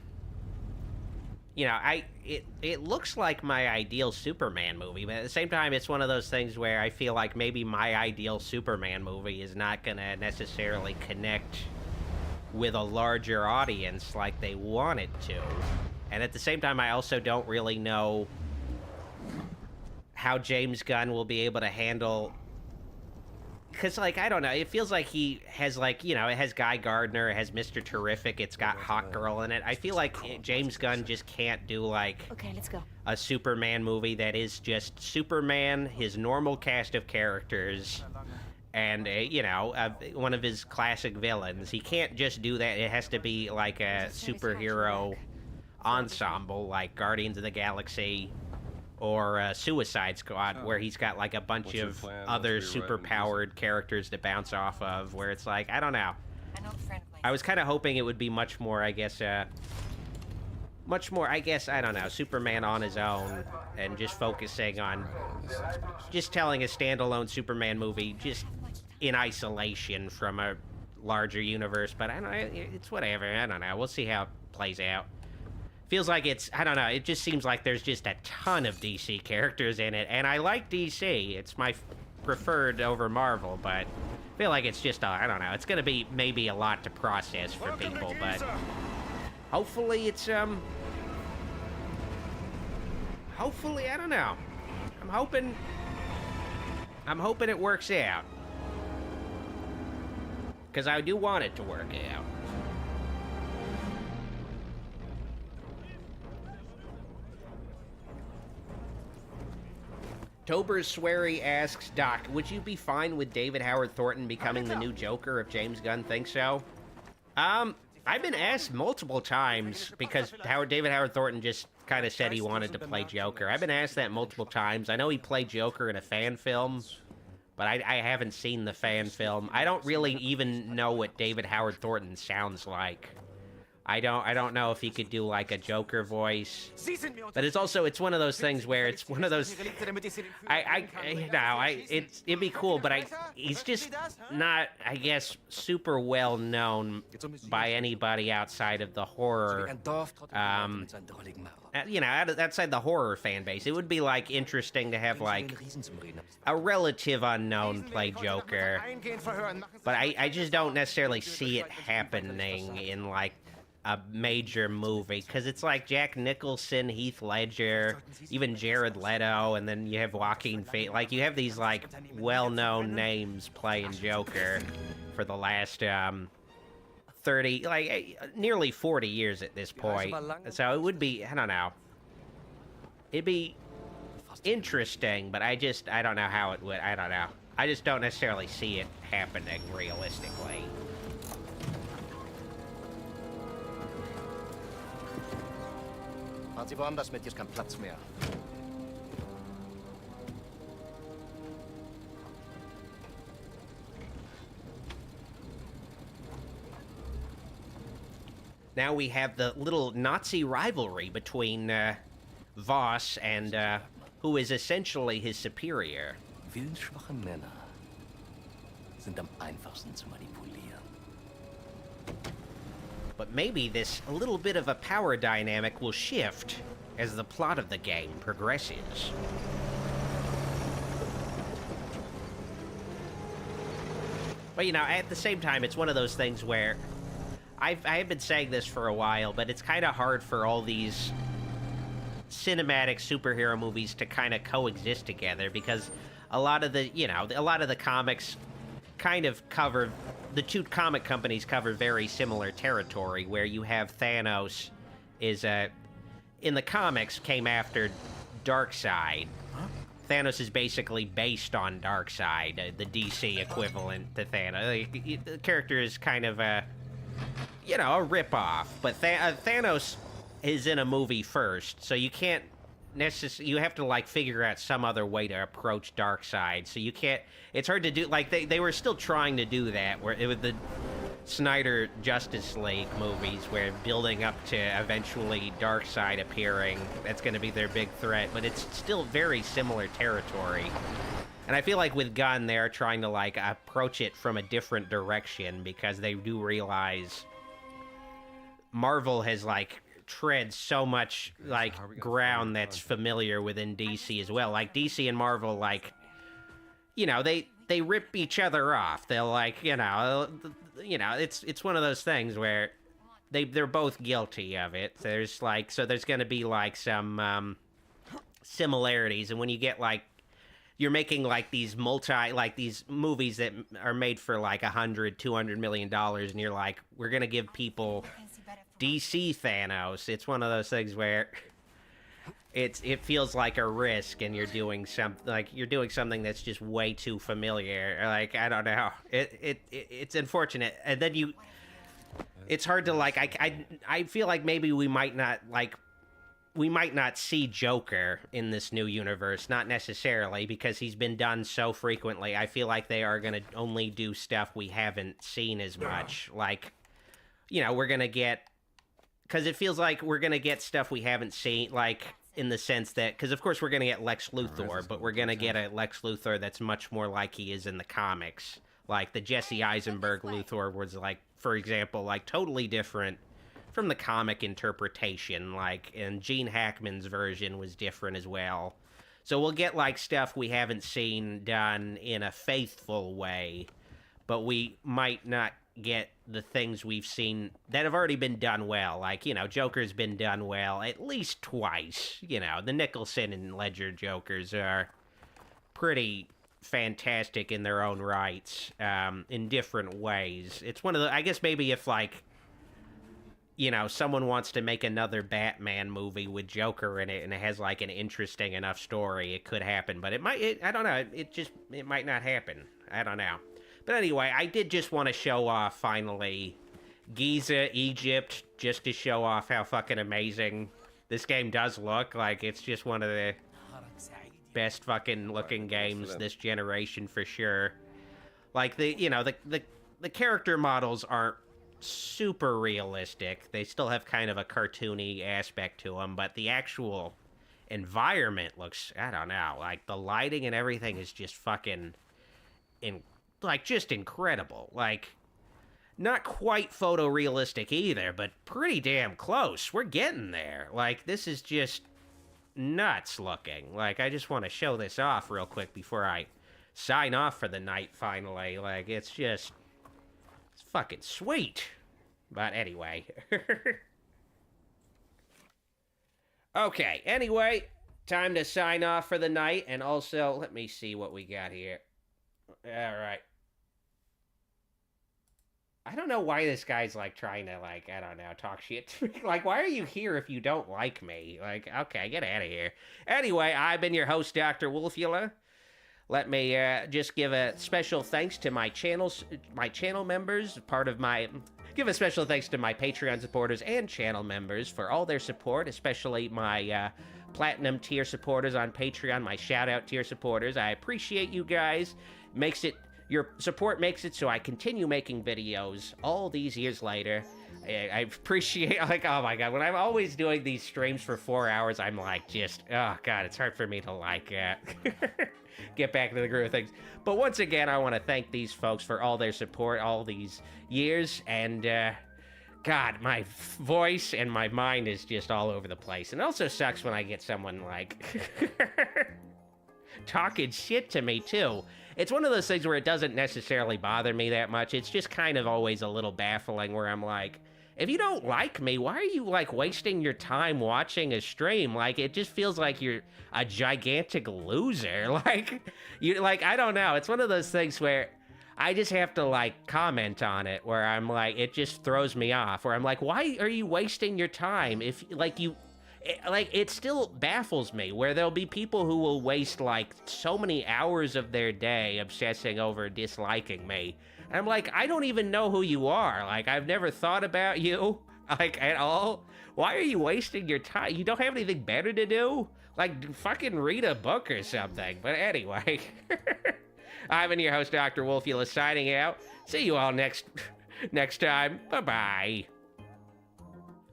know, it looks like my ideal Superman movie, but at the same time, it's one of those things where I feel like maybe my ideal Superman movie is not gonna necessarily connect with a larger audience like they want it to. And at the same time, I also don't really know how James Gunn will be able to handle... Because, like, I don't know, it feels like he has, like, you know, it has Guy Gardner, it has Mr. Terrific, it's got Hawkgirl in it. I feel like James Gunn just can't do, like... Okay, let's go. A Superman movie that is just Superman, his normal cast of characters, and, you know, one of his classic villains. He can't just do that. It has to be, like, a superhero ensemble, like Guardians of the Galaxy... or Suicide Squad, where he's got, like, a bunch of other super-powered characters to bounce off of, where it's like, I don't know. I was kind of hoping it would be much more, I guess, I don't know, Superman on his own, and just focusing on just telling a standalone Superman movie, just in isolation from a larger universe, but I don't know, it's whatever, I don't know, we'll see how it plays out. Feels like it's, I don't know, it just seems like there's just a ton of DC characters in it, and I like DC. It's my preferred over Marvel, but I feel like it's just, I don't know, it's gonna be maybe a lot to process for people, but hopefully it's, hopefully, I don't know. I'm hoping it works out. Because I do want it to work out. Tober Swery asks, Doc, would you be fine with David Howard Thornton becoming the new Joker if James Gunn thinks so? I've been asked multiple times because David Howard Thornton just kind of said he wanted to play Joker. I've been asked that multiple times. I know he played Joker in a fan film, but I haven't seen the fan film. I don't really even know what David Howard Thornton sounds like. I don't know if he could do like a Joker voice, but it's one of those things where it's one of those. It'd be cool, but he's just not, I guess, super well known by anybody outside of the horror. You know, outside the horror fan base, it would be like interesting to have like a relative unknown play Joker, but I just don't necessarily see it happening in like a major movie, because it's like Jack Nicholson, Heath Ledger, even Jared Leto, and then you have Joaquin Phoenix. Like, you have these, like, well-known names playing Joker for the last, 30, like, nearly 40 years at this point. So it would be, I don't know. It'd be interesting, but I don't know how it would, I don't know. I just don't necessarily see it happening realistically. Fahren Sie woanders mit, hier ist kein Platz mehr. now we have the little Nazi rivalry between Voss and who is essentially his superior. Willensschwache Männer sind am einfachsten zu manipulieren. But maybe this a little bit of a power dynamic will shift as the plot of the game progresses. But, you know, at the same time, it's one of those things where I have been saying this for a while, but it's kind of hard for all these cinematic superhero movies to kind of coexist together because a lot of the, you know, a lot of the comics kind of cover, the two comic companies cover very similar territory where you have Thanos is, in the comics came after Darkseid. Thanos is basically based on Darkseid, the DC equivalent to Thanos. The character is kind of a, you know, a ripoff. But Thanos is in a movie first, so you can't necessarily, you have to, like, figure out some other way to approach Darkseid. So you can't, it's hard to do, like, they were still trying to do that, where it was the Snyder Justice League movies, where building up to eventually Darkseid appearing, that's going to be their big threat, but it's still very similar territory. And I feel like with Gunn, they're trying to, like, approach it from a different direction, because they do realize Marvel has, like, tread so much, like, ground that's familiar within DC as well. Like, DC and Marvel, like, you know, they rip each other off. They'll, like, you know, it's one of those things where they're both guilty of it. There's, like, so there's gonna be, like, some similarities, and when you get, like, you're making, like, these these movies that are made for, like, $100-200 million, and you're like, we're gonna give people DC Thanos. It's one of those things where it feels like a risk, and you're doing something that's just way too familiar. Like, I don't know. It's unfortunate, and then it's hard to, like, I feel like maybe we might not see Joker in this new universe, not necessarily, because he's been done so frequently. I feel like they are going to only do stuff we haven't seen as much. Like, you know, we're going to get, because it feels like we're going to get stuff we haven't seen, like, in the sense that, because of course we're going to get Lex Luthor, but we're going to get a Lex Luthor that's much more like he is in the comics. Like, the Jesse Eisenberg Luthor was, like, for example, like, totally different from the comic interpretation, like, and Gene Hackman's version was different as well. So we'll get, like, stuff we haven't seen done in a faithful way, but we might not get the things we've seen that have already been done well. Like, you know, Joker's been done well at least twice. You know, the Nicholson and Ledger Jokers are pretty fantastic in their own rights, in different ways. It's one of the, I guess maybe if, like, you know, someone wants to make another Batman movie with Joker in it and it has, like, an interesting enough story, it could happen. But I don't know, it might not happen. I don't know. But anyway, I did just want to show off, finally, Giza, Egypt, just to show off how fucking amazing this game does look. Like, it's just one of the best fucking looking games this generation, for sure. Like, the character models aren't super realistic. They still have kind of a cartoony aspect to them, but the actual environment looks, I don't know, like, the lighting and everything is just fucking just incredible. Like, not quite photorealistic either, but pretty damn close. We're getting there. Like, this is just nuts looking. Like, I just want to show this off real quick before I sign off for the night, finally. Like, it's fucking sweet. But anyway. Okay, anyway, time to sign off for the night, and also, let me see what we got here. Alright. I don't know why this guy's, like, trying to, like, I don't know, talk shit to me. Like, why are you here if you don't like me? Like, okay, get out of here. Anyway, I've been your host, Dr. Wolfula. Let me just give a special thanks to my channel members, give a special thanks to my Patreon supporters and channel members for all their support, especially my Platinum tier supporters on Patreon, my shout-out tier supporters. I appreciate you guys. Your support makes it so I continue making videos all these years later. I appreciate, like, oh my god, when I'm always doing these streams for 4 hours, I'm like, just, oh god, it's hard for me to, like, get back into the groove of things. But once again, I want to thank these folks for all their support all these years, and, god, my voice and my mind is just all over the place. And it also sucks when I get someone, like, talking shit to me, too. It's one of those things where it doesn't necessarily bother me that much. It's just kind of always a little baffling where I'm like, if you don't like me, why are you, like, wasting your time watching a stream? Like, it just feels like you're a gigantic loser. Like, I don't know. It's one of those things where I just have to, like, comment on it, where I'm like, it just throws me off, where I'm like, why are you wasting your time? If, like, it still baffles me, where there'll be people who will waste, like, so many hours of their day obsessing over disliking me. And I'm like, I don't even know who you are. Like, I've never thought about you, like, at all. Why are you wasting your time? You don't have anything better to do? Like, fucking read a book or something. But anyway, I've been your host, Dr. Wolfula, signing out. See you all next time. Bye-bye.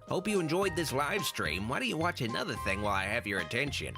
Hope you enjoyed this live stream. Why don't you watch another thing while I have your attention?